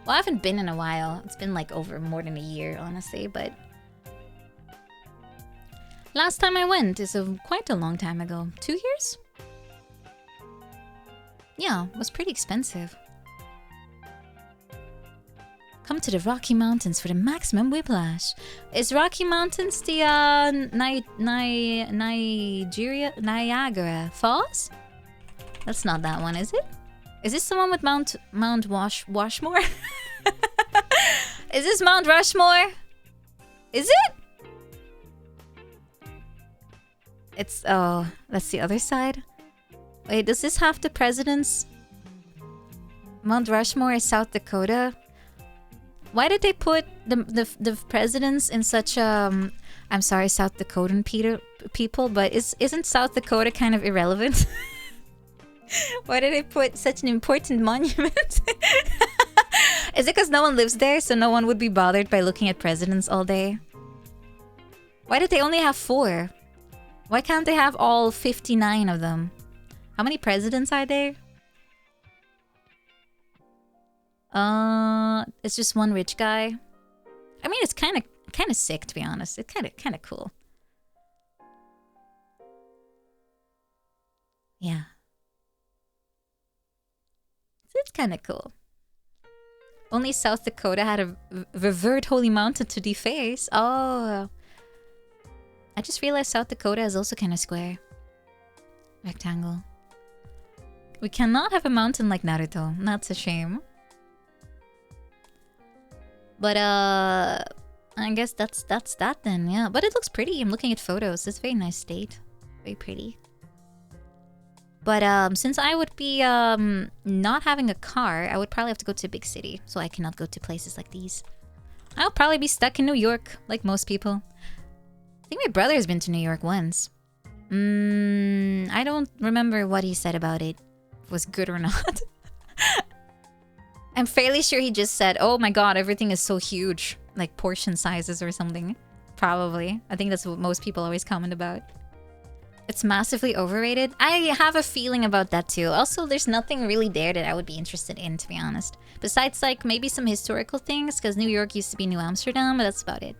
Well, I haven't been in a while. It's been like over more than a year, honestly, but... Last time I went is quite a long time ago. 2 years? Yeah, it was pretty expensive. Come to the Rocky Mountains for the maximum whiplash. Is Rocky Mountains the Niagara Falls? That's not that one, is it? Is this the one with Mount Washmore? Is this Mount Rushmore? Is it? It's that's the other side. Wait, does this have the presidents? Mount Rushmore is South Dakota. Why did they put the presidents in such I'm sorry, South Dakotan people, but isn't South Dakota kind of irrelevant? Why did they put such an important monument? Is it because no one lives there, so no one would be bothered by looking at presidents all day? Why did they only have 4? Why can't they have all 59 of them? How many presidents are there? It's just one rich guy. I mean, it's kind of sick, to be honest. It's kind of cool. Yeah. It's kind of cool. Only South Dakota had a revered holy mountain to deface. Oh. I just realized South Dakota is also kind of square. Rectangle. We cannot have a mountain like Naruto. That's a shame. But I guess that's that then, yeah. But it looks pretty. I'm looking at photos. It's a very nice state. Very pretty. But since I would be not having a car, I would probably have to go to a big city. So I cannot go to places like these. I'll probably be stuck in New York, like most people. I think my brother has been to New York once. I don't remember what he said about it. If it was good or not. I'm fairly sure he just said, oh my god, everything is so huge. Like portion sizes or something. Probably. I think that's what most people always comment about. It's massively overrated. I have a feeling about that too. Also, there's nothing really there that I would be interested in, to be honest. Besides, like, maybe some historical things, because New York used to be New Amsterdam, but that's about it.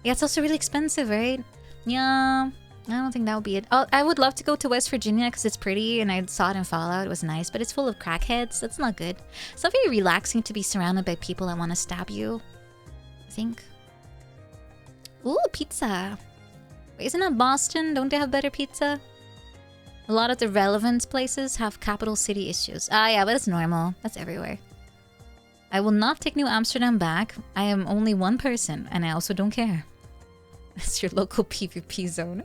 Yeah, it's also really expensive, right? Yeah, I don't think that would be it. Oh, I would love to go to West Virginia because it's pretty, and I saw it in Fallout. It was nice, but it's full of crackheads. That's not good. It's not very relaxing to be surrounded by people that want to stab you, I think. Ooh, pizza. Wait, isn't that Boston? Don't they have better pizza? A lot of the relevant places have capital city issues. Ah, yeah, but it's normal. That's everywhere. I will not take New Amsterdam back. I am only one person, and I also don't care. It's your local PvP zone.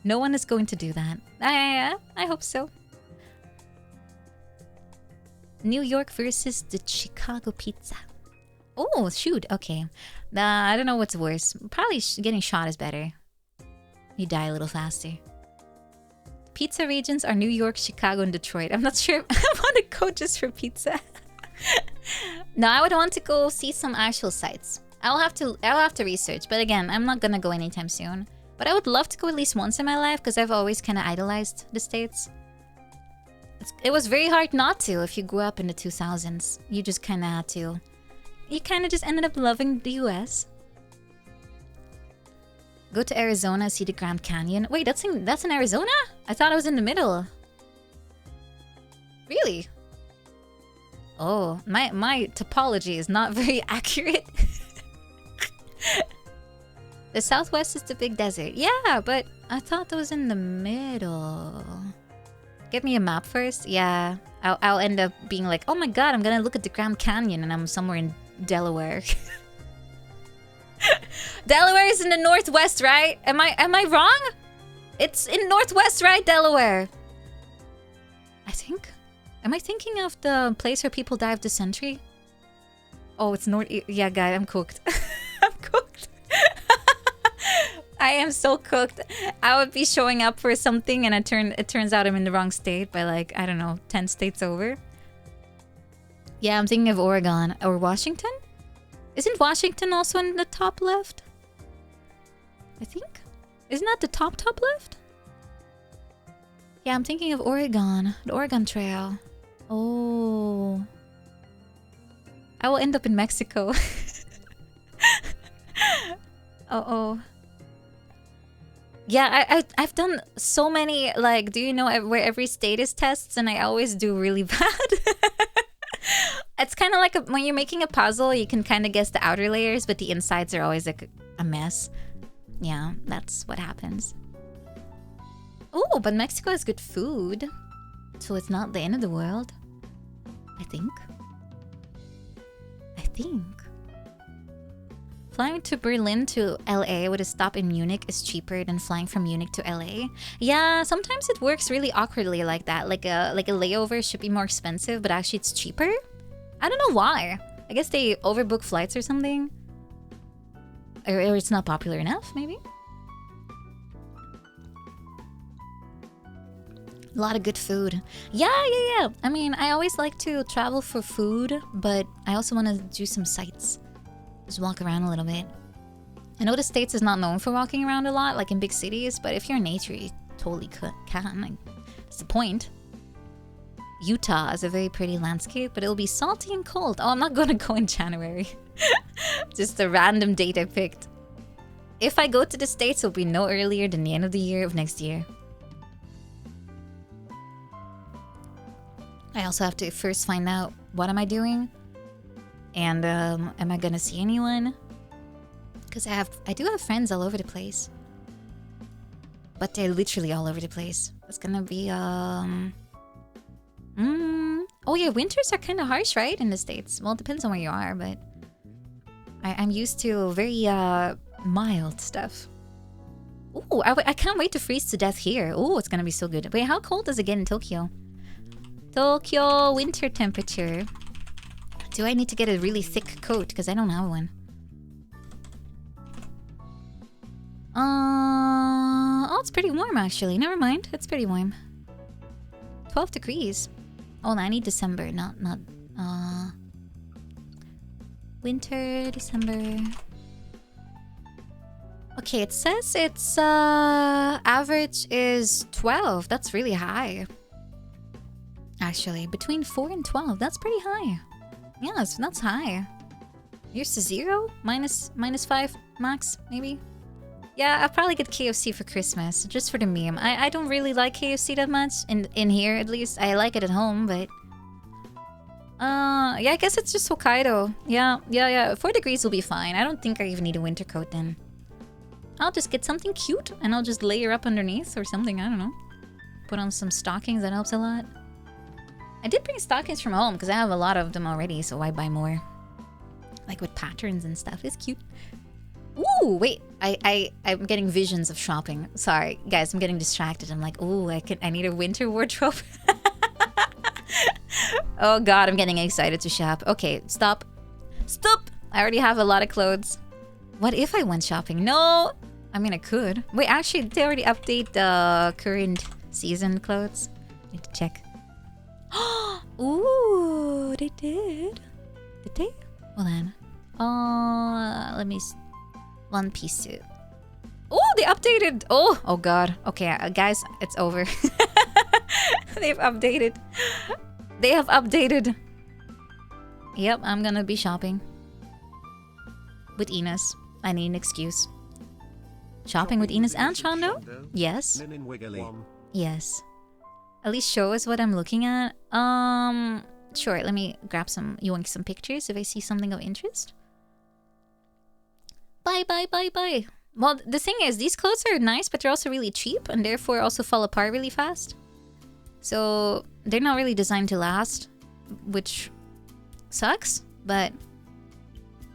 No one is going to do that. I hope so. New York versus the Chicago pizza. Oh, shoot. Okay. I don't know what's worse. Probably getting shot is better. You die a little faster. Pizza regions are New York, Chicago, and Detroit. I'm not sure if I want to go just for pizza. No, I would want to go see some actual sites. I'll have to research. But again, I'm not gonna go anytime soon. But I would love to go at least once in my life because I've always kind of idolized the States. It was very hard not to if you grew up in the 2000s. You just kind of had to. You kind of just ended up loving the US. Go to Arizona, see the Grand Canyon. Wait, that's in Arizona? I thought it was in the middle. Really? Oh, my topology is not very accurate. The Southwest is the big desert. Yeah, but I thought that was in the middle. Get me a map first. Yeah, I'll end up being like, oh my god, I'm gonna look at the Grand Canyon and I'm somewhere in Delaware. Delaware is in the Northwest, right? Am I wrong? It's in Northwest, right? Delaware. I think. Am I thinking of the place where people die of dysentery? Oh, it's North. Yeah, guy, I'm cooked. I'm cooked. I am so cooked. I would be showing up for something and it turns out I'm in the wrong state by like, I don't know, 10 states over. Yeah, I'm thinking of Oregon or Washington. Isn't Washington also in the top left? I think. Isn't that the top left? Yeah, I'm thinking of Oregon. The Oregon Trail. Oh. I will end up in Mexico. Uh-oh. Yeah, I've done so many, like, do you know where every state is tests? And I always do really bad. It's kind of like when you're making a puzzle, you can kind of guess the outer layers, but the insides are always like a mess. Yeah, that's what happens. Oh, but Mexico has good food. So it's not the end of the world. I think. Flying to Berlin to LA with a stop in Munich is cheaper than flying from Munich to LA. Yeah, sometimes it works really awkwardly like that. Like a layover should be more expensive, but actually it's cheaper. I don't know why. I guess they overbook flights or something. Or it's not popular enough, maybe? A lot of good food. Yeah. I mean, I always like to travel for food, but I also want to do some sights. Just walk around a little bit. I know the States is not known for walking around a lot, like in big cities, but if you're in nature, you totally can. Like, that's the point. Utah is a very pretty landscape, but it'll be salty and cold. Oh, I'm not gonna go in January. Just a random date I picked. If I go to the States, it'll be no earlier than the end of the year of next year. I also have to first find out what am I doing, and am I gonna see anyone? Because I do have friends all over the place, but they're literally all over the place. It's gonna be oh yeah, winters are kind of harsh, right, in the States? Well, it depends on where you are, but I'm used to very mild stuff. Ooh, I can't wait to freeze to death here. Ooh, it's gonna be so good. Wait, how cold does it get in Tokyo? Tokyo winter temperature. Do I need to get a really thick coat? Because I don't have one. Oh, it's pretty warm actually. Never mind, it's pretty warm. 12 degrees. Oh, I need December, not winter, December. Okay, it says its average is 12. That's really high. Actually, between 4 and 12, that's pretty high. Yeah, that's high. Yours to 0? Minus 5 max, maybe? Yeah, I'll probably get KFC for Christmas, just for the meme. I don't really like KFC that much, in here at least. I like it at home, but... yeah, I guess it's just Hokkaido. Yeah. 4 degrees will be fine. I don't think I even need a winter coat then. I'll just get something cute, and I'll just layer up underneath or something, I don't know. Put on some stockings, that helps a lot. I did bring stockings from home, because I have a lot of them already, so why buy more? Like with patterns and stuff, it's cute. Ooh, wait, I'm getting visions of shopping. Sorry, guys, I'm getting distracted. I'm like, ooh, I need a winter wardrobe. Oh god, I'm getting excited to shop. Okay, stop. Stop! I already have a lot of clothes. What if I went shopping? No! I mean, I could. Wait, actually, they already update the current season clothes. Need to check. Ooh, they did. Did they? Well then. Let me... One piece suit. Oh, they updated. Oh god. Okay, guys, it's over. They've updated. They have updated. Yep, I'm gonna be shopping. With Ines. I need an excuse. Shopping with Ines and Shondo? Yes. Yes. At least show us what I'm looking at. Sure, let me grab some pictures if I see something of interest. Bye. Well, the thing is, these clothes are nice, but they're also really cheap, and therefore also fall apart really fast. So, they're not really designed to last, which sucks, but...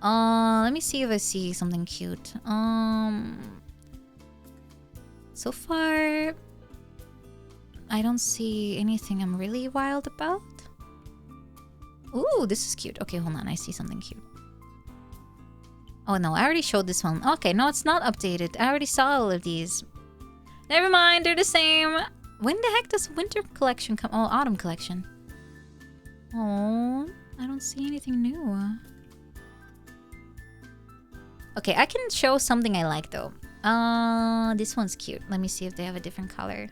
let me see if I see something cute. So far... I don't see anything I'm really wild about. Ooh, this is cute. Okay, hold on, I see something cute. Oh no, I already showed this one. Okay, no, it's not updated. I already saw all of these. Never mind, they're the same. When the heck does winter collection come? Oh, autumn collection. Oh, I don't see anything new. Okay, I can show something I like though. This one's cute. Let me see if they have a different color.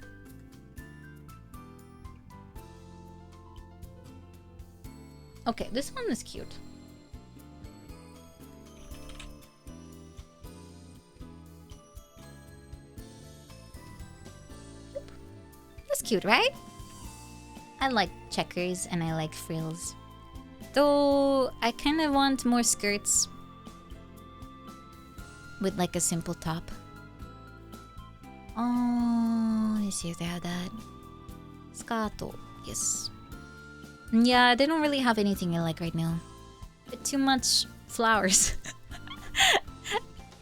Okay, this one is cute. That's cute, right? I like checkers and I like frills. Though, I kind of want more skirts. With like a simple top. Oh, let me see if they have that. Skato, yes. Yeah, they don't really have anything I like right now. But too much flowers.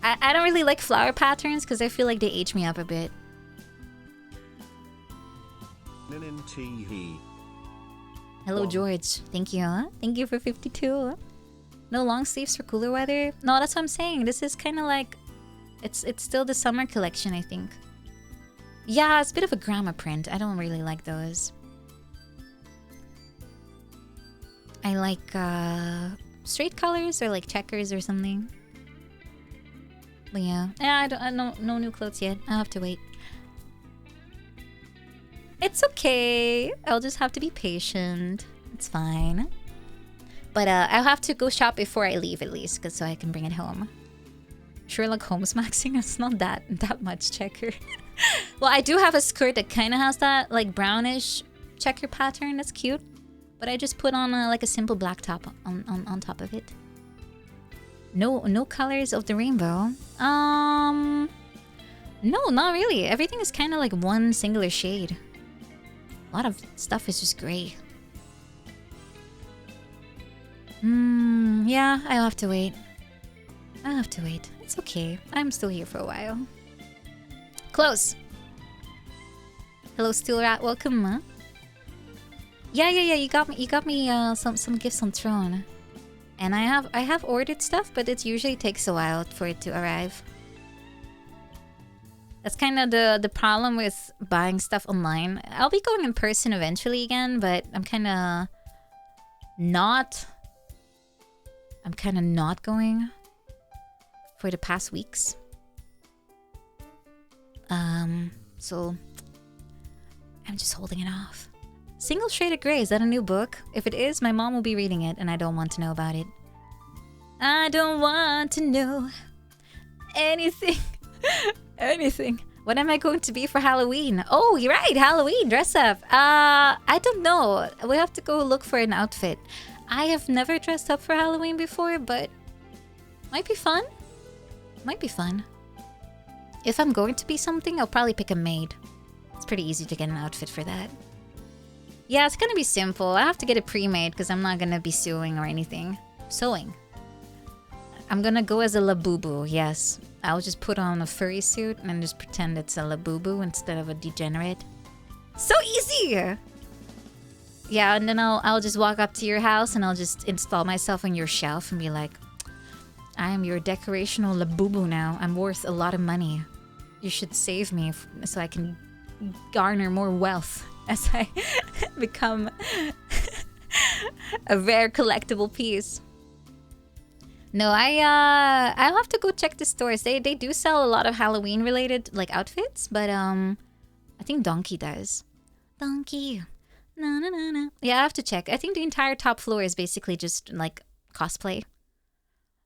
I don't really like flower patterns because I feel like they age me up a bit. Hello, George. Thank you, huh? Thank you for 52. No long sleeves for cooler weather? No, that's what I'm saying. This is kind of like... It's still the summer collection, I think. Yeah, it's a bit of a grandma print. I don't really like those. I like straight colors or like checkers or something. But yeah, no new clothes yet. I'll have to wait. It's okay. I'll just have to be patient. It's fine. But I'll have to go shop before I leave at least, so I can bring it home. Sherlock Holmes maxing, it's not that much checker. Well, I do have a skirt that kind of has that like brownish checker pattern. That's cute. But I just put on like a simple black top on top of it. No colors of the rainbow. No, not really. Everything is kind of like one singular shade. A lot of stuff is just gray. Yeah, I'll have to wait. It's okay. I'm still here for a while. Close. Hello, Steel Rat. Welcome, huh? Yeah. You got me. Some gifts on Throne, and I have ordered stuff, but it usually takes a while for it to arrive. That's kind of the problem with buying stuff online. I'll be going in person eventually again, but I'm kind of not going for the past weeks. So I'm just holding it off. Single Shaded Grey, is that a new book? If it is, my mom will be reading it and I don't want to know about it. I don't want to know anything. Anything. What am I going to be for Halloween? Oh, you're right, Halloween, dress up. I don't know. We have to go look for an outfit. I have never dressed up for Halloween before, but might be fun. Might be fun. If I'm going to be something, I'll probably pick a maid. It's pretty easy to get an outfit for that. Yeah, it's gonna be simple. I have to get it pre-made because I'm not gonna be sewing or anything. Sewing. I'm gonna go as a Labubu, yes. I'll just put on a furry suit and just pretend it's a Labubu instead of a degenerate. So easy! Yeah, and then I'll just walk up to your house and I'll just install myself on your shelf and be like, I am your decorational Labubu now. I'm worth a lot of money. You should save me so I can garner more wealth as I become a rare collectible piece. No, I'll have to go check the stores. They do sell a lot of Halloween related like outfits, but I think Donkey does. Donkey. Na na na na. Yeah, I have to check. I think the entire top floor is basically just like cosplay.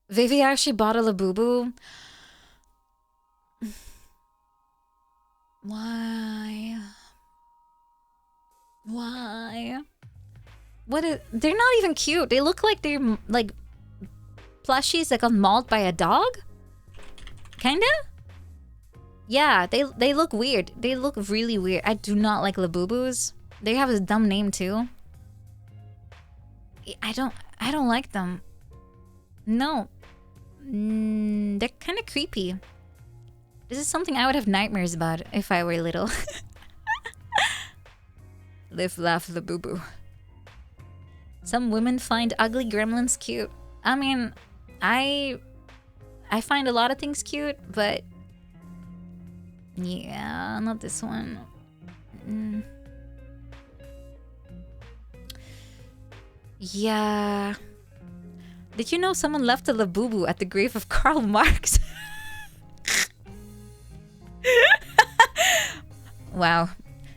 Vivi actually bought a Labubu. Why? They're not even cute. They look like they're like plushies that got mauled by a dog? Kinda? Yeah, they look weird. They look really weird. I do not like Labubus. They have a dumb name too. I don't like them. No. They're kind of creepy. This is something I would have nightmares about if I were little. Live, laugh, Labubu. Some women find ugly gremlins cute. I mean, I find a lot of things cute, but yeah, not this one. Yeah. Did you know someone left a Labubu at the grave of Karl Marx? Wow.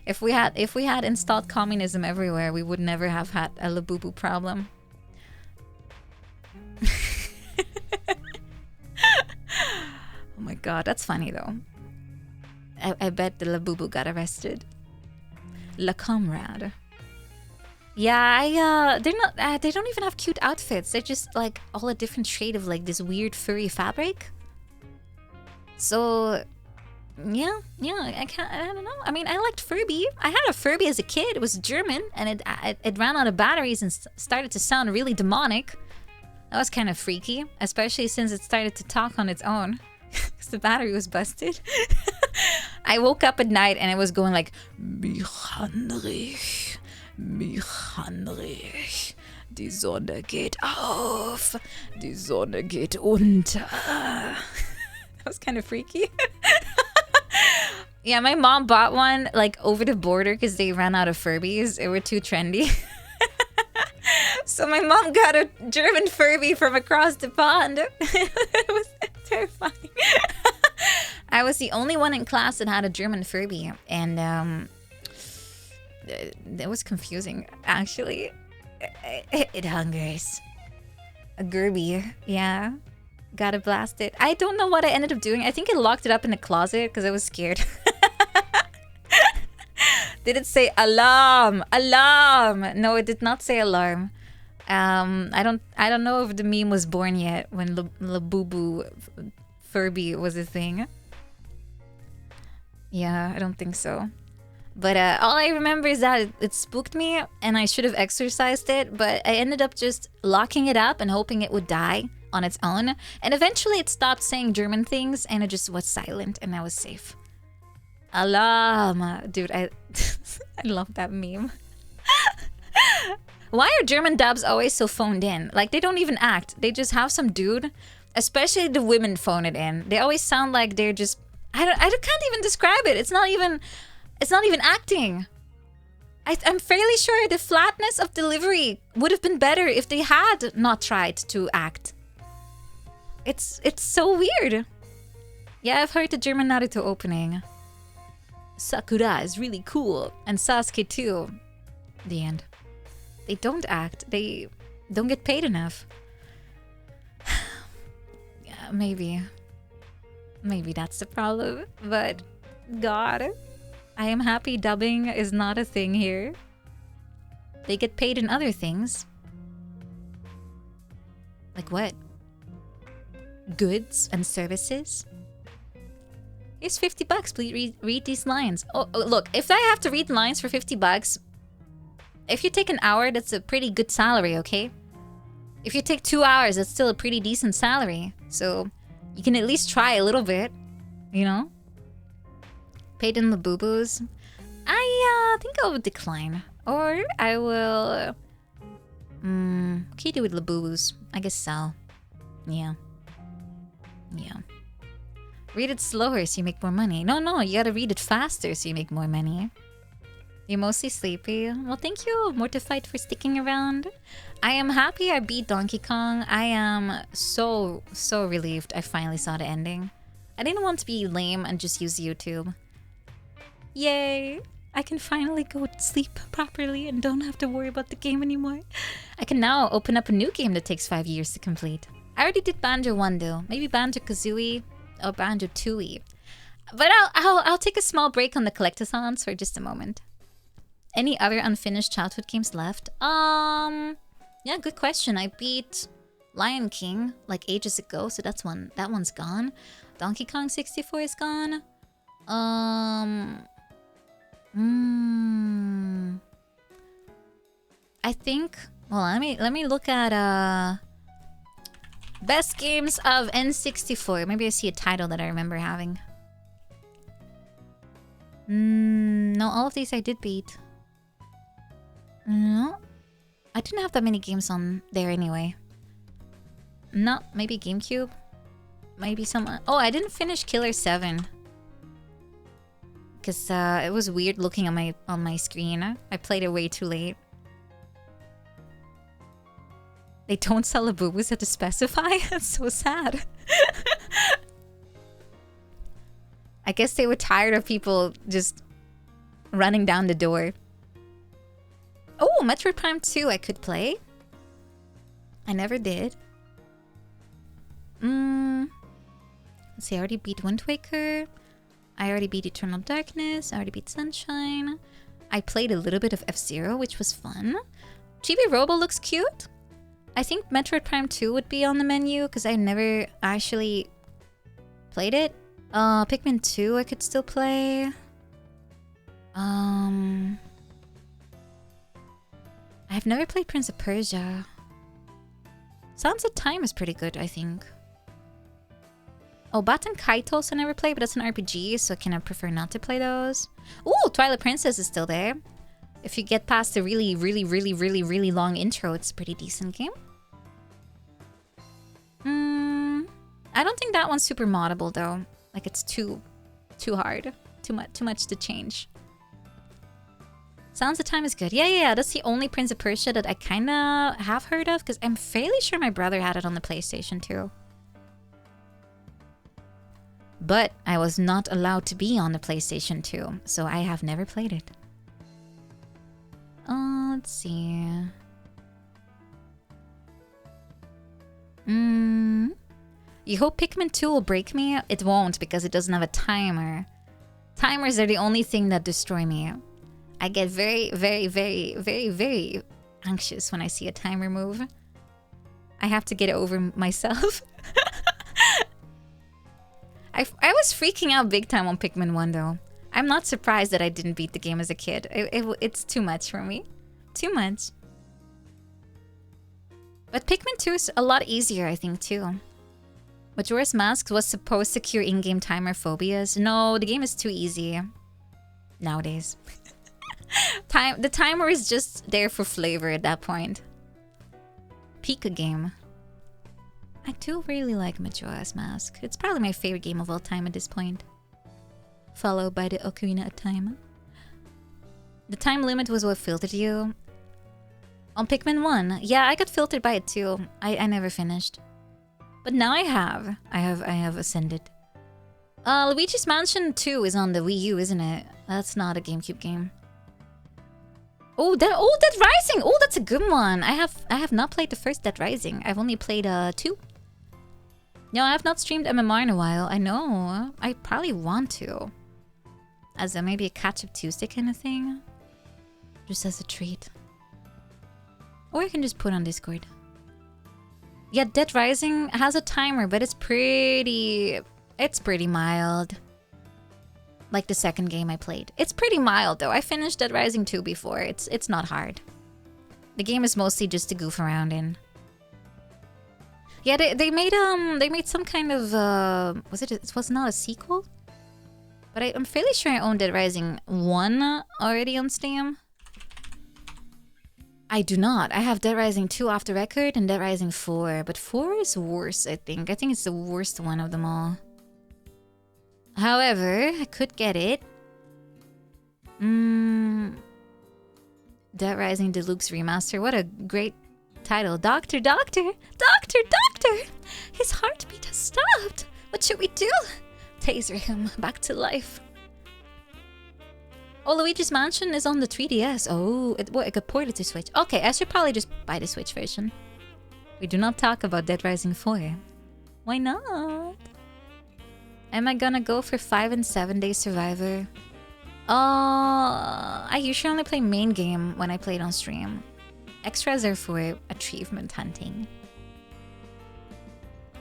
If we had installed communism everywhere, we would never have had a Labubu problem. Oh my god, that's funny though. I bet the Labubu got arrested. La Comrade. Yeah, they're not. They don't even have cute outfits. They're just like all a different shade of like this weird furry fabric. So, yeah. I don't know. I mean, I liked Furby. I had a Furby as a kid. It was German, and it ran out of batteries and started to sound really demonic. That was kind of freaky, especially since it started to talk on its own, because the battery was busted. I woke up at night and it was going like, mich Heinrich, die Sonne geht auf, die Sonne geht unter. That was kind of freaky. Yeah, my mom bought one like over the border because they ran out of Furbies. They were too trendy. So my mom got a German Furby from across the pond. Terrifying. I was the only one in class that had a German Furby, and that was confusing, actually. It hungers. A Gerby, yeah. Gotta blast it. I don't know what I ended up doing. I think I locked it up in the closet because I was scared. Did it say alarm? Alarm! No, it did not say alarm. I don't know if the meme was born yet when Labubu Furby was a thing. Yeah, I don't think so. But all I remember is that it spooked me and I should have exorcised it, but I ended up just locking it up and hoping it would die on its own. And eventually it stopped saying German things and it just was silent and I was safe. Alarm! Dude, I love that meme. Why are German dubs always so phoned in? Like, they don't even act. They just have some dude, especially the women phone it in. They always sound like they're just... I can't even describe it. It's not even acting. I'm fairly sure the flatness of delivery would have been better if they had not tried to act. It's so weird. Yeah, I've heard the German Naruto opening. Sakura is really cool. And Sasuke too. The end. They don't act. They don't get paid enough. Yeah, maybe. Maybe that's the problem. But, God, I am happy dubbing is not a thing here. They get paid in other things. Like what? Goods and services? Here's $50. Please read these lines. Oh, look, if I have to read lines for $50, if you take an hour, that's a pretty good salary, okay? If you take 2 hours, that's still a pretty decent salary. So you can at least try a little bit, you know? Paid in the boo-boos. I think I will decline. Or I will... what can you do with the boo-boos? I guess sell. Yeah. Yeah. Read it slower so you make more money. No, you gotta read it faster so you make more money. You're mostly sleepy. Well, thank you, Mortified, for sticking around. I am happy I beat Donkey Kong. I am so relieved I finally saw the ending. I didn't want to be lame and just use YouTube. Yay! I can finally go to sleep properly and don't have to worry about the game anymore. I can now open up a new game that takes 5 years to complete. I already did Banjo 1 though. Maybe Banjo-Kazooie or Banjo-Tooie. But I'll take a small break on the collectathons for just a moment. Any other unfinished childhood games left? Yeah, good question. I beat Lion King like ages ago, so that one's gone. Donkey Kong 64 is gone. I think, well, let me look at best games of N64. Maybe I see a title that I remember having. No, all of these I did beat. No, I didn't have that many games on there anyway. No, maybe GameCube. Maybe some... Oh, I didn't finish Killer 7. Because it was weird looking on my screen. I played it way too late. They don't sell the boo-boos at the specify? That's so sad. I guess they were tired of people just running down the door. Oh, Metroid Prime 2 I could play. I never did. Let's see, I already beat Wind Waker. I already beat Eternal Darkness. I already beat Sunshine. I played a little bit of F-Zero, which was fun. Chibi Robo looks cute. I think Metroid Prime 2 would be on the menu because I never actually played it. Pikmin 2 I could still play. I've never played Prince of Persia. Sands of Time is pretty good, I think. Oh, Baten Kaitos I never played, but that's an RPG, so I kind of prefer not to play those. Ooh, Twilight Princess is still there. If you get past the really long intro, it's a pretty decent game. I don't think that one's super moddable though. Like it's too hard. Too much to change. Sounds of Time is good. Yeah. That's the only Prince of Persia that I kind of have heard of because I'm fairly sure my brother had it on the PlayStation too. But I was not allowed to be on the PlayStation 2, so I have never played it. Let's see. You hope Pikmin 2 will break me? It won't, because it doesn't have a timer. Timers are the only thing that destroy me. I get very, very, very, very, very anxious when I see a timer move. I have to get over myself. I was freaking out big time on Pikmin 1 though. I'm not surprised that I didn't beat the game as a kid. It's too much for me. Too much. But Pikmin 2 is a lot easier, I think, too. Majora's Mask was supposed to cure in-game timer phobias. No, the game is too easy. Nowadays. The timer is just there for flavor at that point. Pika game. I do really like Majora's Mask. It's probably my favorite game of all time at this point. Followed by the Ocarina of Time. The time limit was what filtered you. On Pikmin 1. Yeah, I got filtered by it too. I never finished. But now I have ascended. Luigi's Mansion 2 is on the Wii U, isn't it? That's not a GameCube game. Oh, Dead Rising! Oh, that's a good one. I have not played the first Dead Rising. I've only played 2. No, I have not streamed MMR in a while. I know. I probably want to. As maybe a catch-up Tuesday kind of thing. Just as a treat. Or I can just put on Discord. Yeah, Dead Rising has a timer, but it's pretty mild. Like the second game I played. It's pretty mild though. I finished Dead Rising 2 before. It's not hard. The game is mostly just to goof around in. Yeah, they made some kind of it was not a sequel? But I'm fairly sure I own Dead Rising 1 already on Steam. I do not. I have Dead Rising 2 off the record and Dead Rising 4. But 4 is worse, I think. I think it's the worst one of them all. However, I could get it. Dead Rising Deluxe Remaster. What a great title. Doctor! His heartbeat has stopped. What should we do? Taser him back to life. Oh, Luigi's Mansion is on the 3DS. Oh, it got ported to Switch. Okay, I should probably just buy the Switch version. We do not talk about Dead Rising 4. Why not? Am I gonna go for 5 and 7 Day Survivor? I usually only play main game when I play it on stream. Extras are for achievement hunting.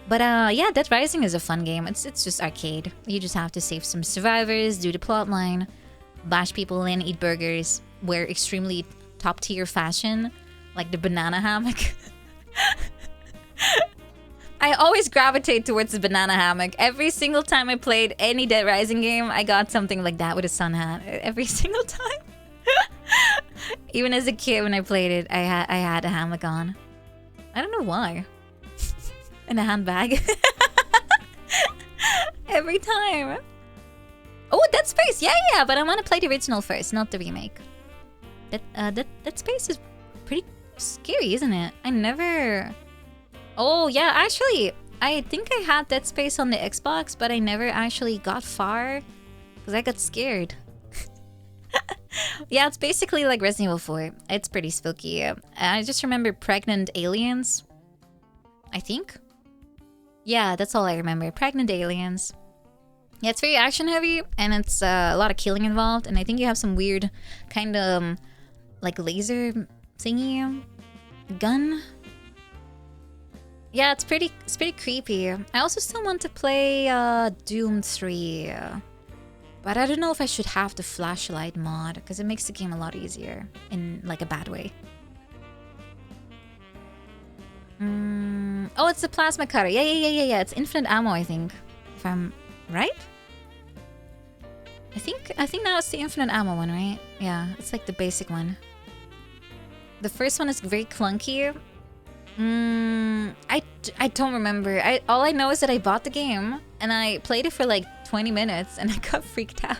But yeah, Dead Rising is a fun game. It's just arcade. You just have to save some survivors, do the plotline, bash people in, eat burgers, wear extremely top tier fashion, like the banana hammock. I always gravitate towards the banana hammock. Every single time I played any Dead Rising game, I got something like that with a sun hat. Every single time. Even as a kid when I played it, I had a hammock on. I don't know why. And a handbag. Every time. Oh, Dead Space! Yeah, but I want to play the original first, not the remake. Dead Space is pretty scary, isn't it? I never... Oh, yeah, actually, I think I had Dead Space on the Xbox, but I never actually got far. Because I got scared. Yeah, it's basically like Resident Evil 4. It's pretty spooky. I just remember pregnant aliens. I think? Yeah, that's all I remember. Pregnant aliens. Yeah, it's very action heavy, and it's a lot of killing involved, and I think you have some weird kind of like laser thingy gun. Yeah, it's pretty creepy. I also still want to play Doom 3. But I don't know if I should have the flashlight mod, because it makes the game a lot easier in like a bad way. Oh, it's the plasma cutter. Yeah. It's infinite ammo, I think. If I'm right? I think now it's the infinite ammo one, right? Yeah, it's like the basic one. The first one is very clunky. I don't remember. All I know is that I bought the game and I played it for like 20 minutes and I got freaked out.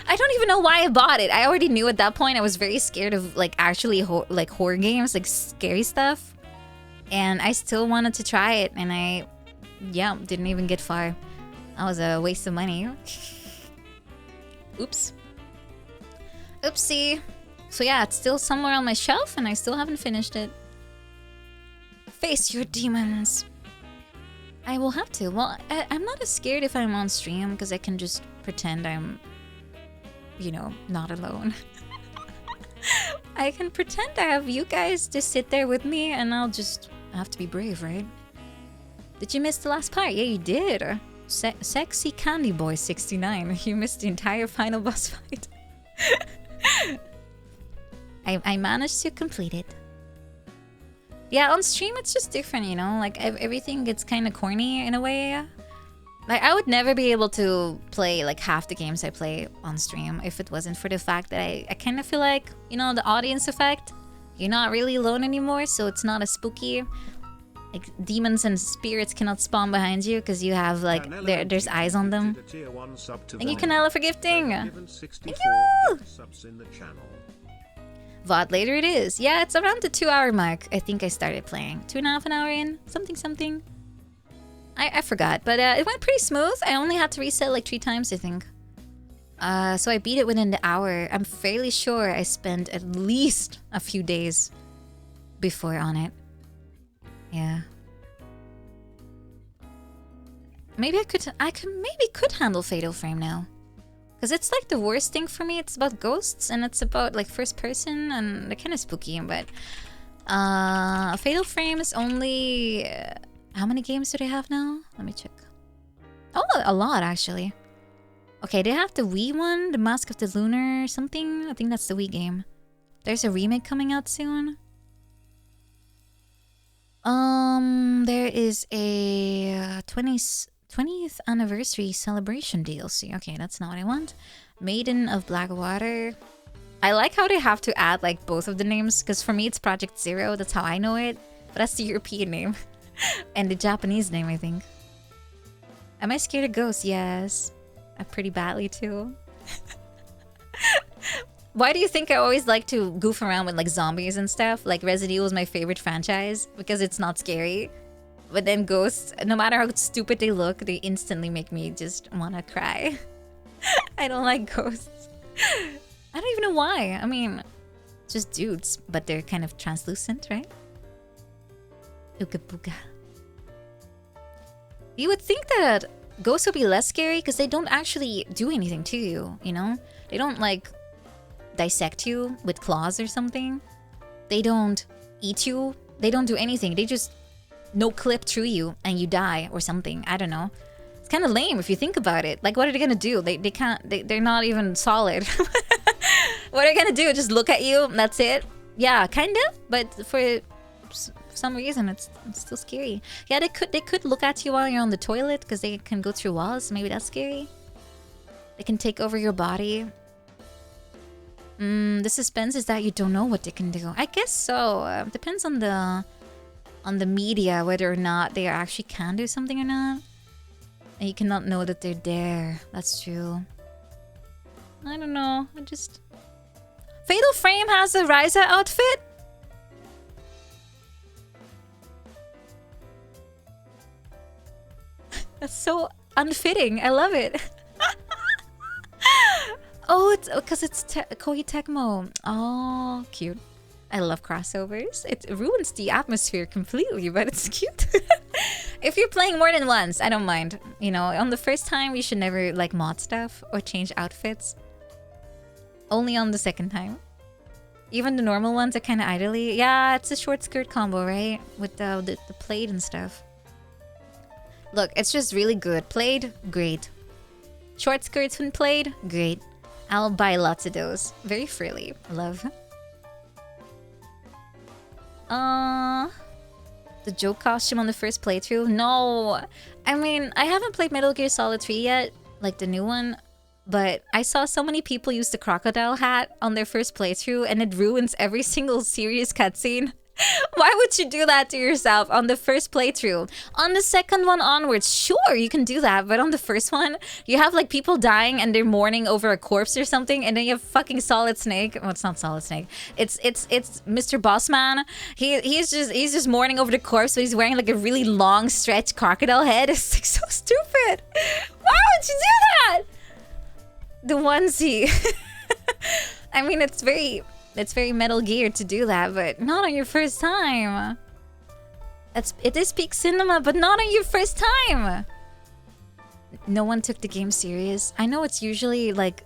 I don't even know why I bought it. I already knew at that point. I was very scared of like actually like horror games, like scary stuff. And I still wanted to try it, and I didn't even get far. That was a waste of money. Oops. Oopsie. So yeah, it's still somewhere on my shelf and I still haven't finished it. Face your demons. I will have to. Well, I'm not as scared if I'm on stream because I can just pretend I'm, you know, not alone. I can pretend I have you guys just sit there with me and I'll just have to be brave, right? Did you miss the last part? Yeah, you did. Sexy Candy Boy 69. You missed the entire final boss fight. I managed to complete it. Yeah, on stream it's just different, you know? Like, everything gets kind of corny in a way. Like, I would never be able to play, like, half the games I play on stream if it wasn't for the fact that I kind of feel like, you know, the audience effect. You're not really alone anymore, so it's not as spooky. Like, demons and spirits cannot spawn behind you because you have, like, there's eyes on them. Thank you, Canella, for gifting! Thank you! VOD later it is. Yeah, it's around the 2-hour mark. I think I started playing. 2.5 an hour in? Something. I forgot, but it went pretty smooth. I only had to reset like 3 times, I think. So I beat it within the hour. I'm fairly sure I spent at least a few days before on it. Yeah. Maybe I could handle Fatal Frame now. Because it's like the worst thing for me. It's about ghosts and it's about like first person and they're kind of spooky, but Fatal Frame is only how many games do they have now? Let me check. Oh, a lot actually. Okay, they have the Wii one, the Mask of the Lunar something. I think that's the Wii game. There's a remake coming out soon. There is a 20th anniversary celebration DLC. Okay, that's not what I want. Maiden of Blackwater. I like how they have to add like both of the names because for me it's Project Zero. That's how I know it. But that's the European name. And the Japanese name, I think. Am I scared of ghosts? Yes. Pretty badly too. Why do you think I always like to goof around with like zombies and stuff? Like Resident Evil is my favorite franchise because it's not scary. But then ghosts, no matter how stupid they look, they instantly make me just want to cry. I don't like ghosts. I don't even know why. I mean, just dudes, but they're kind of translucent, right? Ooga booga. You would think that ghosts would be less scary because they don't actually do anything to you, you know? They don't like dissect you with claws or something. They don't eat you. They don't do anything. They just no clip through you and you die or something. I don't know. It's kind of lame if you think about it. Like, what are they gonna do? They can't. They're not even solid. What are they gonna do? Just look at you and that's it? Yeah, kinda. But for some reason, it's still scary. Yeah, they could look at you while you're on the toilet because they can go through walls. Maybe that's scary. They can take over your body. The suspense is that you don't know what they can do. I guess so. Depends on the media whether or not they actually can do something or not. And you cannot know that they're there. That's true. I don't know. Fatal Frame has a Ryza outfit? That's so unfitting. I love it. Oh, it's because it's Koei Tecmo. Oh, cute. I love crossovers. It ruins the atmosphere completely, but it's cute. If you're playing more than once, I don't mind. You know, on the first time, you should never like mod stuff or change outfits. Only on the second time. Even the normal ones are kind of idly. Yeah, it's a short skirt combo, right? With the plaid and stuff. Look, it's just really good. Plaid, great. Short skirts when played, great. I'll buy lots of those. Very freely. Love. The joke costume on the first playthrough? No. I mean, I haven't played Metal Gear Solid 3 yet, like the new one. But I saw so many people use the crocodile hat on their first playthrough and it ruins every single serious cutscene. Why would you do that to yourself on the first playthrough? On the second one onwards, sure, you can do that. But on the first one, you have like people dying and they're mourning over a corpse or something. And then you have fucking Solid Snake. Well, it's not Solid Snake. It's Mr. Bossman. He's just mourning over the corpse, but he's wearing like a really long stretched crocodile head. It's like so stupid. Why would you do that? The onesie. I mean, it's very Metal Gear to do that, but not on your first time. It is peak cinema, but not on your first time. No one took the game serious. I know it's usually like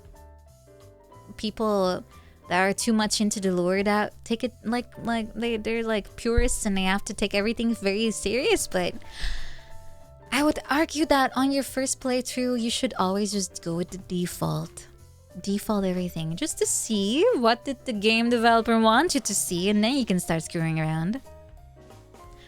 people that are too much into the lore that take it like they're like purists and they have to take everything very serious, but I would argue that on your first playthrough, you should always just go with the default everything, just to see what did the game developer want you to see, and then you can start screwing around.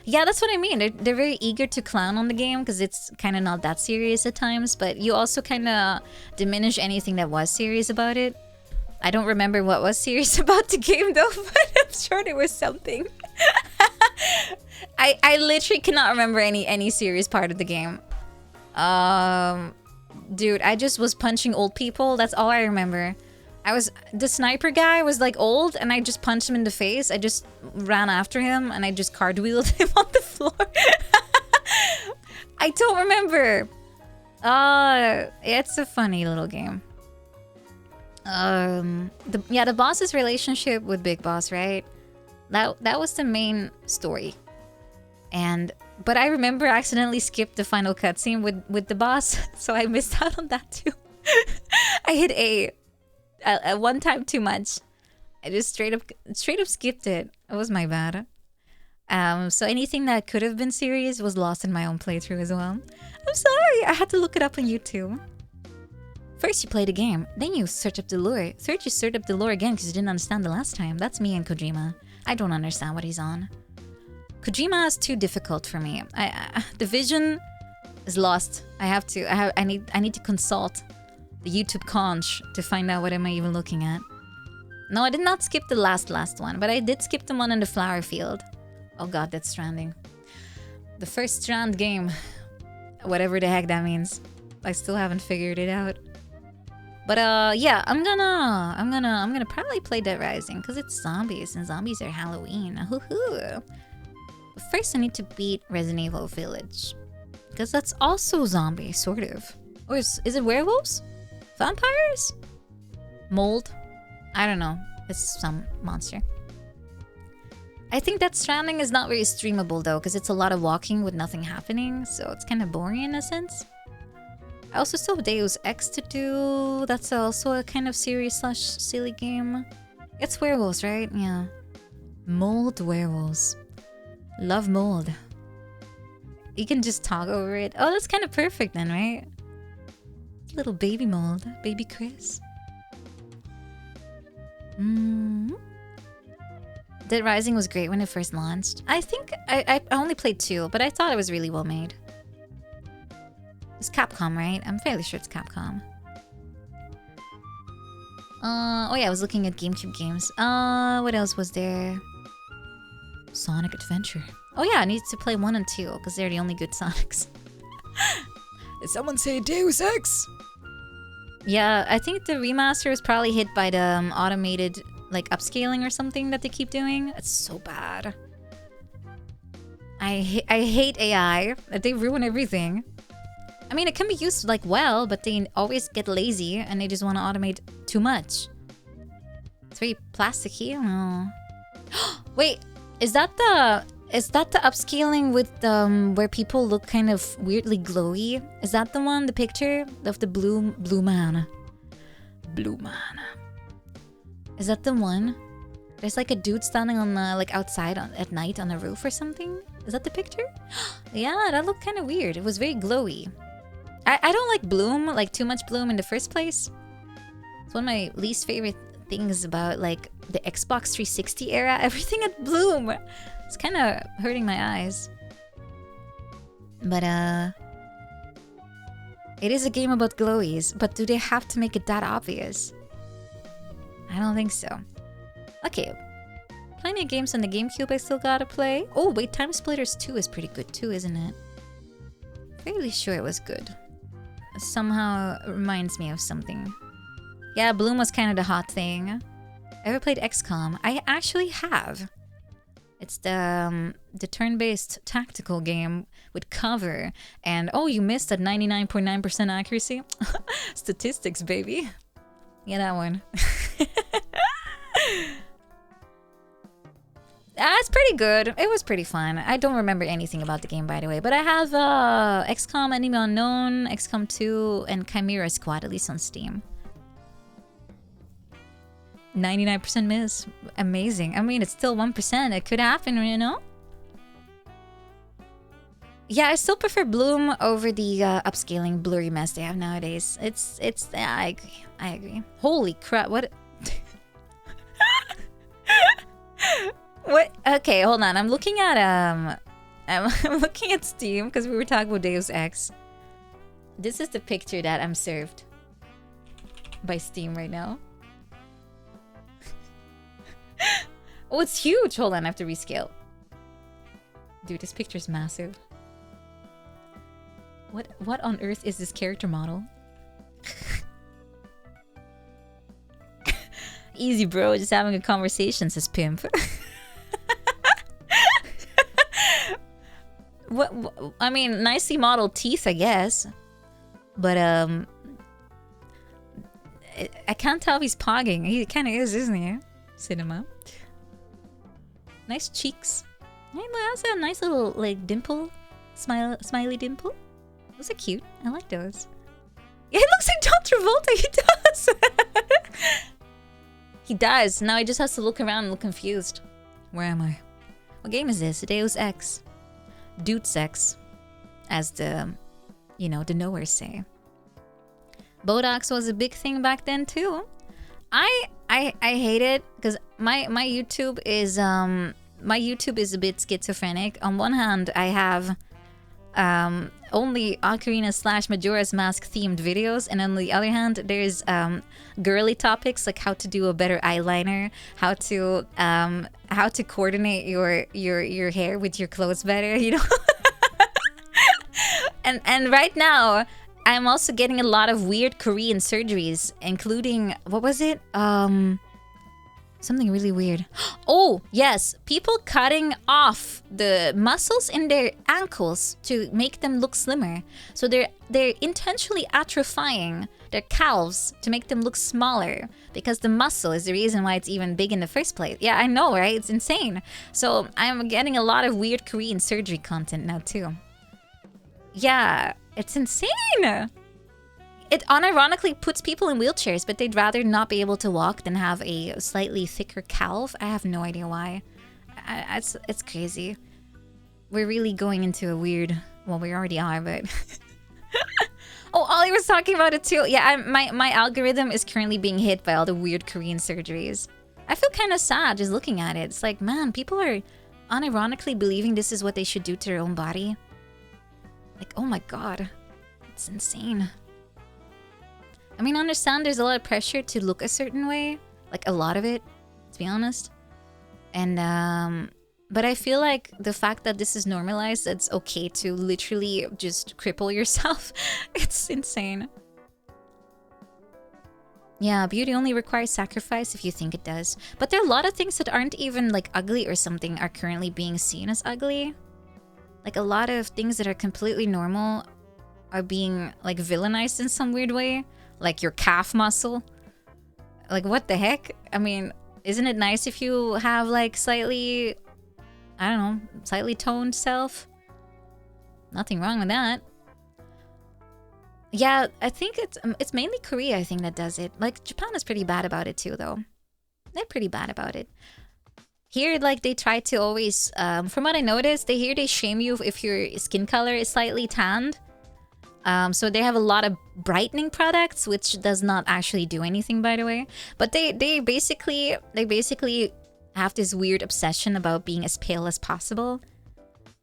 Yeah, that's what I mean. They're very eager to clown on the game because it's kind of not that serious at times, but you also kind of diminish anything that was serious about it. I don't remember what was serious about the game though, but I'm sure there was something. I literally cannot remember any serious part of the game. Dude, I just was punching old people. That's all I remember. The sniper guy was like old and I just punched him in the face. I just ran after him and I just cartwheeled him on the floor. I don't remember. It's a funny little game. The boss's relationship with Big Boss, right? That was the main story. But I remember I accidentally skipped the final cutscene with the boss, so I missed out on that too. I hit A one time too much. I just straight up skipped it. It was my bad. So anything that could have been serious was lost in my own playthrough as well. I'm sorry, I had to look it up on YouTube. First you play the game, then you search up the lore. Third you search up the lore again because you didn't understand the last time. That's me and Kojima. I don't understand what he's on. Kojima is too difficult for me. The vision is lost. I need to consult the YouTube conch to find out what am I even looking at. No, I did not skip the last one, but I did skip the one in the flower field. Oh god, that's Stranding. The first Strand game. Whatever the heck that means. I still haven't figured it out. But yeah, I'm gonna probably play Dead Rising because it's zombies and zombies are Halloween. Hoo-hoo. But first I need to beat Resident Evil Village. Because that's also zombie, sort of. Or is it werewolves? Vampires? Mold? I don't know. It's some monster. I think that Stranding is not very streamable though, because it's a lot of walking with nothing happening, so it's kind of boring in a sense. I also still have Deus Ex to do. That's also a kind of serious/silly game. It's werewolves, right? Yeah. Mold werewolves. Love mold. You can just talk over it. Oh, that's kind of perfect then, right? Little baby mold. Baby Chris. Dead Rising was great when it first launched. I think I only played 2, but I thought it was really well made. It's Capcom, right? I'm fairly sure it's Capcom. Oh yeah, I was looking at GameCube games. What else was there? Sonic Adventure. Oh yeah, I need to play 1 and 2 because they're the only good Sonics. Did someone say Deus Ex? Yeah, I think the remaster is probably hit by the automated like upscaling or something that they keep doing. It's so bad. I hate AI. They ruin everything. I mean, it can be used like well, but they always get lazy and they just want to automate too much. It's very plasticky. Oh. Wait, is that the upscaling with where people look kind of weirdly glowy? Is that the one, the picture of the blue man? Blue man. Is that the one? There's like a dude standing on the like outside at night on a roof or something. Is that the picture? Yeah, that looked kind of weird. It was very glowy. I don't like bloom, like too much bloom in the first place. It's one of my least favorite things about like the Xbox 360 era. Everything had bloom. It's kind of hurting my eyes. But it is a game about glowies, but do they have to make it that obvious? I don't think so. Okay. plenty of games on the GameCube I still gotta play. Oh, wait, Time Splitters 2 is pretty good too, isn't it? Fairly sure it was good. Somehow reminds me of something. Yeah, Bloom was kind of the hot thing. Ever played XCOM? I actually have. It's the turn-based tactical game with cover. And oh, you missed at 99.9% accuracy? Statistics, baby. Yeah, that one. It's pretty good. It was pretty fun. I don't remember anything about the game, by the way. But I have XCOM Enemy Unknown, XCOM 2, and Chimera Squad, at least on Steam. 99% miss. Amazing. I mean, it's still 1%. It could happen, you know? Yeah, I still prefer Bloom over the upscaling blurry mess they have nowadays. Yeah, I agree. Holy crap, what? What? Okay, hold on. I'm looking at I'm looking at Steam because we were talking about Deus Ex. This is the picture that I'm served by Steam right now. Oh, it's huge. Hold on, I have to rescale. Dude, this picture's massive. What on earth is this character model? Easy, bro. Just having a conversation, says Pimp. What? I mean, nicely modeled teeth, I guess. But I can't tell if he's pogging. He kind of is, isn't he? Cinema. Nice cheeks. He has a nice little like dimple, smiley dimple. Those are cute. I like those. Yeah, he looks like John Travolta. He does. He does. Now he just has to look around and look confused. Where am I? What game is this? Deus Ex. Dude sex, as the, you know, the knowers say. Botox was a big thing back then too. I hate it because my YouTube is a bit schizophrenic. On one hand, I have only Ocarina / Majora's Mask themed videos, and on the other hand, there's girly topics like how to do a better eyeliner, how to coordinate your hair with your clothes better, you know. and right now, I'm also getting a lot of weird Korean surgeries, including what was it? Something really weird. Oh, yes. People cutting off the muscles in their ankles to make them look slimmer. So they're intentionally atrophying their calves to make them look smaller because the muscle is the reason why it's even big in the first place. Yeah, I know, right? It's insane. So I'm getting a lot of weird Korean surgery content now too. Yeah, it's insane. It unironically puts people in wheelchairs, but they'd rather not be able to walk than have a slightly thicker calf. I have no idea why. It's crazy. We're really going into a weird... Well, we already are, but... Oh, Ollie was talking about it too. Yeah, my algorithm is currently being hit by all the weird Korean surgeries. I feel kind of sad just looking at it. It's like, man, people are unironically believing this is what they should do to their own body. Like, oh my god. It's insane. I mean, I understand there's a lot of pressure to look a certain way. Like, a lot of it, to be honest. And, but I feel like the fact that this is normalized, it's okay to literally just cripple yourself. It's insane. Yeah, beauty only requires sacrifice if you think it does. But there are a lot of things that aren't even, like, ugly or something are currently being seen as ugly. Like, a lot of things that are completely normal are being, like, villainized in some weird way. Like your calf muscle. Like, what the heck? I mean, isn't it nice if you have, like, slightly... I don't know, slightly toned self? Nothing wrong with that. Yeah, I think it's mainly Korea, I think, that does it. Like, Japan is pretty bad about it too, though. They're pretty bad about it. Here, like, they try to always... from what I noticed, they shame you if your skin color is slightly tanned. So they have a lot of brightening products, which does not actually do anything, by the way. But they basically have this weird obsession about being as pale as possible.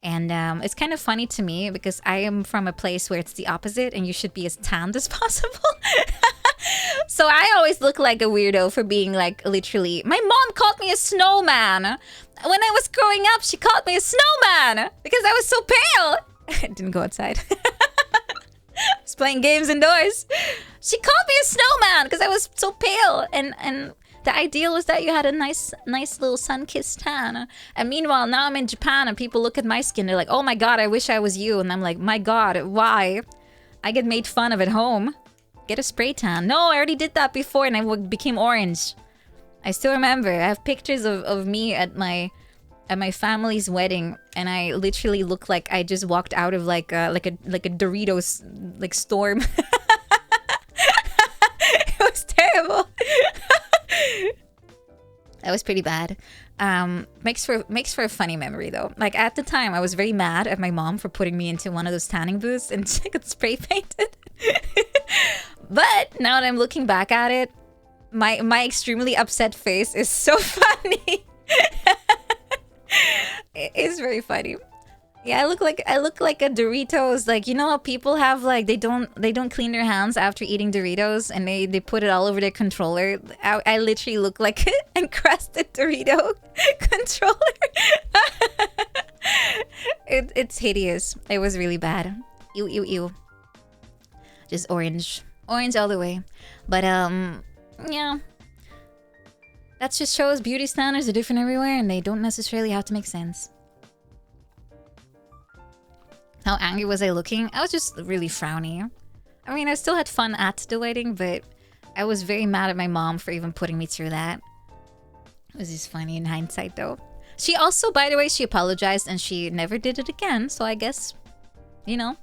And it's kind of funny to me because I am from a place where it's the opposite and you should be as tanned as possible. So I always look like a weirdo for being like literally. My mom called me a snowman. When I was growing up, she called me a snowman because I was so pale. I didn't go outside. I was playing games indoors. She called me a snowman because I was so pale. And the ideal was that you had a nice little sun-kissed tan. And meanwhile, now I'm in Japan and people look at my skin. They're like, oh my god, I wish I was you. And I'm like, my god, why? I get made fun of at home. Get a spray tan. No, I already did that before and I became orange. I still remember. I have pictures of me at my family's wedding, and I literally look like I just walked out of like a Doritos like storm. It was terrible. That was pretty bad. Makes for a funny memory though. Like at the time, I was very mad at my mom for putting me into one of those tanning booths and she got spray painted. But now that I'm looking back at it, my extremely upset face is so funny. It is very funny. Yeah, I look like a Doritos. Like, you know how people have like they don't clean their hands after eating Doritos and they put it all over their controller. I literally look like an encrusted Dorito controller. It's hideous. It was really bad. Ew ew ew. Just orange all the way. But yeah. That just shows beauty standards are different everywhere and they don't necessarily have to make sense. How angry was I looking? I was just really frowny. I mean, I still had fun at the wedding, but I was very mad at my mom for even putting me through that. It was just funny in hindsight though. She also, by the way, she apologized and she never did it again. So I guess, you know,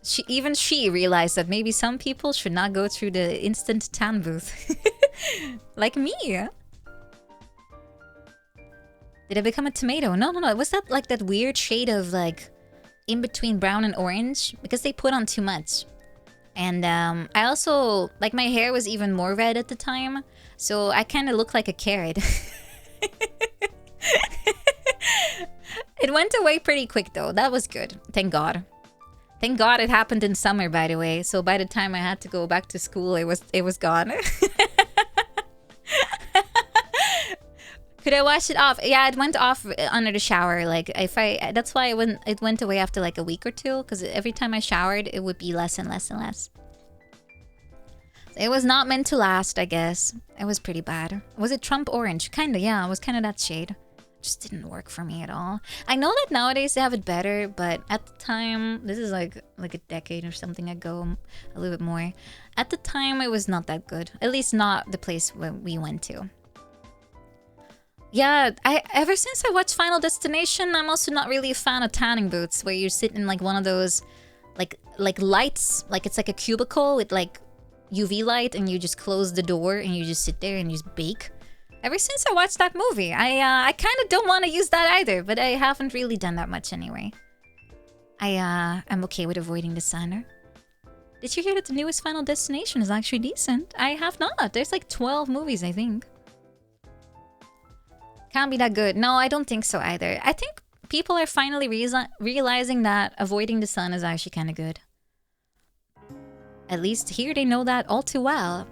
she realized that maybe some people should not go through the instant tan booth. Like me. Did I become a tomato? No. Was that like that weird shade of like in between brown and orange? Because they put on too much. And I also, like my hair was even more red at the time. So I kind of looked like a carrot. It went away pretty quick though. That was good. Thank God. Thank God it happened in summer, by the way. So by the time I had to go back to school, it was gone. Could I wash it off? Yeah, it went off under the shower. Like that's why it went away after like a week or two. Because every time I showered, it would be less and less and less. It was not meant to last, I guess. It was pretty bad. Was it Trump orange? Kinda, yeah. It was kind of that shade. Just didn't work for me at all. I know that nowadays they have it better, but at the time, this is like a decade or something ago, a little bit more. At the time, it was not that good. At least not the place where we went to. Yeah, ever since I watched Final Destination, I'm also not really a fan of tanning booths where you sit in like one of those like lights, like it's like a cubicle with like UV light and you just close the door and you just sit there and you just bake. Ever since I watched that movie, I kind of don't want to use that either, but I haven't really done that much anyway. I'm okay with avoiding the sun. Did you hear that the newest Final Destination is actually decent? I have not. There's like 12 movies, I think. Can't be that good. No, I don't think so either. I think people are finally realizing that avoiding the sun is actually kind of good. At least here they know that all too well.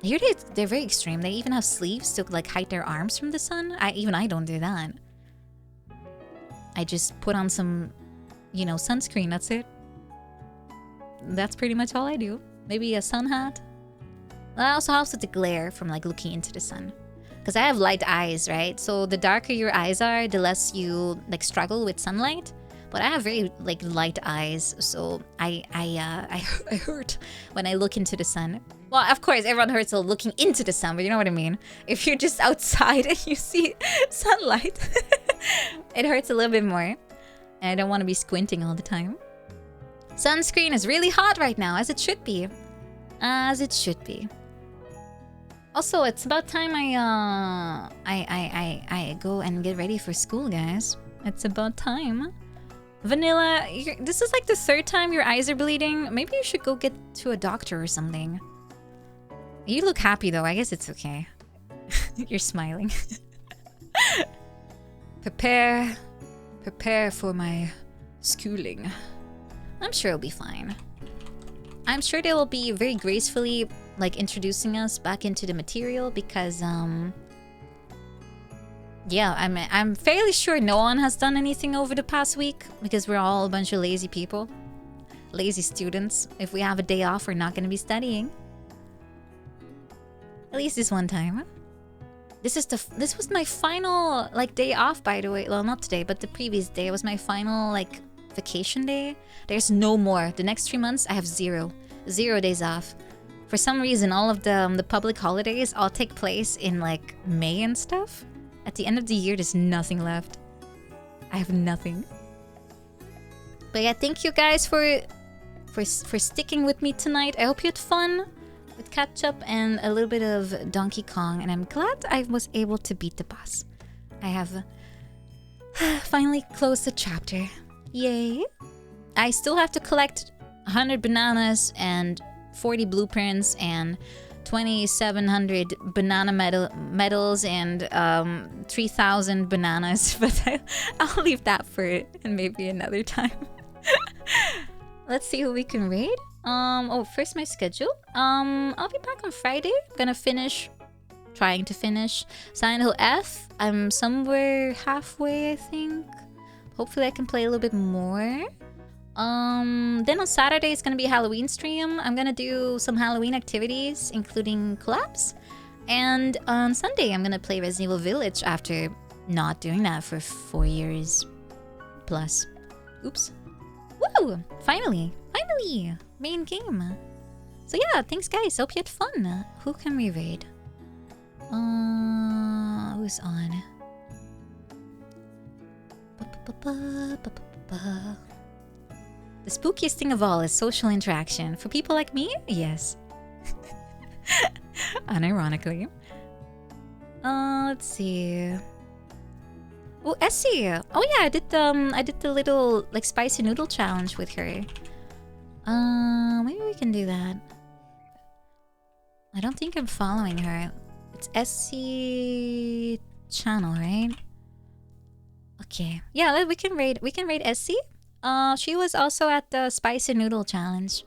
Here they're very extreme. They even have sleeves to like hide their arms from the sun. I don't do that. I just put on some, you know, sunscreen. That's it. That's pretty much all I do. Maybe a sun hat. That also helps with the glare from like looking into the sun. Because I have light eyes, right? So the darker your eyes are, the less you like struggle with sunlight. But I have very like light eyes, so I hurt when I look into the sun. Well, of course, everyone hurts looking into the sun, but you know what I mean. If you're just outside and you see sunlight, it hurts a little bit more. And I don't want to be squinting all the time. Sunscreen is really hot right now, as it should be. As it should be. Also, it's about time I go and get ready for school, guys. It's about time. Vanilla, this is like the third time your eyes are bleeding. Maybe you should go get to a doctor or something. You look happy though. I guess it's okay. You're smiling. Prepare for my schooling. I'm sure it'll be fine. I'm sure they will be very gracefully like introducing us back into the material because yeah, I'm fairly sure no one has done anything over the past week because we're all a bunch of lazy people. Lazy students. If we have a day off, we're not going to be studying. At least this one time. This was my final like day off, by the way. Well, not today, but the previous day. It was my final like vacation day. There's no more. The next 3 months, I have 0 days off. For some reason, all of the public holidays all take place in like May and stuff. At the end of the year, there's nothing left. I have nothing. But yeah, thank you guys for sticking with me tonight. I hope you had fun with catch up and a little bit of Donkey Kong, and I'm glad I was able to beat the boss. I have finally closed the chapter. Yay! I still have to collect 100 bananas and 40 blueprints and 2,700 banana medals and 3,000 bananas, but I'll leave that for maybe another time. Let's see who we can raid. Oh, first my schedule. I'll be back on Friday. I'm gonna trying to finish Silent Hill F. I'm somewhere halfway, I think. Hopefully I can play a little bit more. Then on Saturday it's gonna be a Halloween stream. I'm gonna do some Halloween activities, including collabs. And on Sunday I'm gonna play Resident Evil Village after not doing that for 4 years plus. Oops. Woo! Finally! Main game. So yeah, thanks guys. Hope you had fun. Who can we raid? Who's on? The spookiest thing of all is social interaction. For people like me, yes. Unironically. Let's see. Oh, Essie! Oh yeah, I did the little like spicy noodle challenge with her. Maybe we can do that. I don't think I'm following her. It's Essie channel, right? Okay. Yeah, we can raid Essie. She was also at the spicy noodle challenge.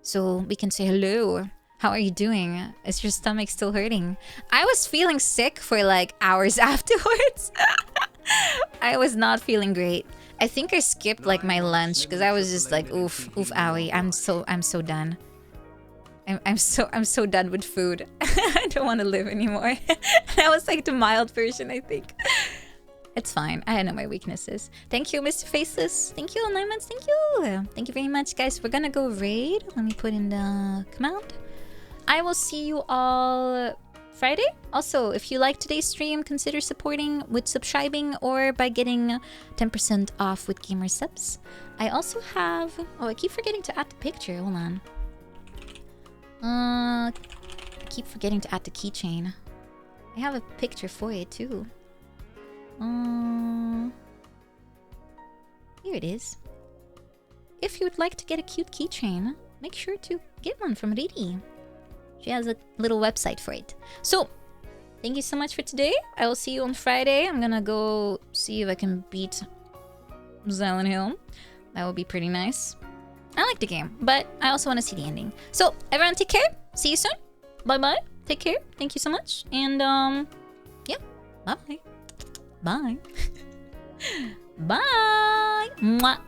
So we can say hello. How are you doing? Is your stomach still hurting? I was feeling sick for like hours afterwards. I was not feeling great. I think I skipped like my lunch because I was just like oof owie. I'm so done. I'm so done with food. I don't want to live anymore. That was like the mild version, I think. It's fine. I know my weaknesses. Thank you, Mr. Faceless. Thank you, 9 months. Thank you. Thank you very much, guys. We're gonna go raid. Let me put in the command. I will see you all Friday. Also, if you like today's stream, consider supporting with subscribing or by getting 10% off with gamer subs. I also have... Oh, I keep forgetting to add the picture. Hold on. I keep forgetting to add the keychain. I have a picture for it too. Here it is. If you would like to get a cute keychain, make sure to get one from Riri. She has a little website for it. So, thank you so much for today. I will see you on Friday. I'm gonna go see if I can beat Silent Hill. That would be pretty nice. I like the game, but I also want to see the ending. So, everyone take care. See you soon. Bye-bye. Take care. Thank you so much. And, yeah. Bye. Bye. Bye. Mwah.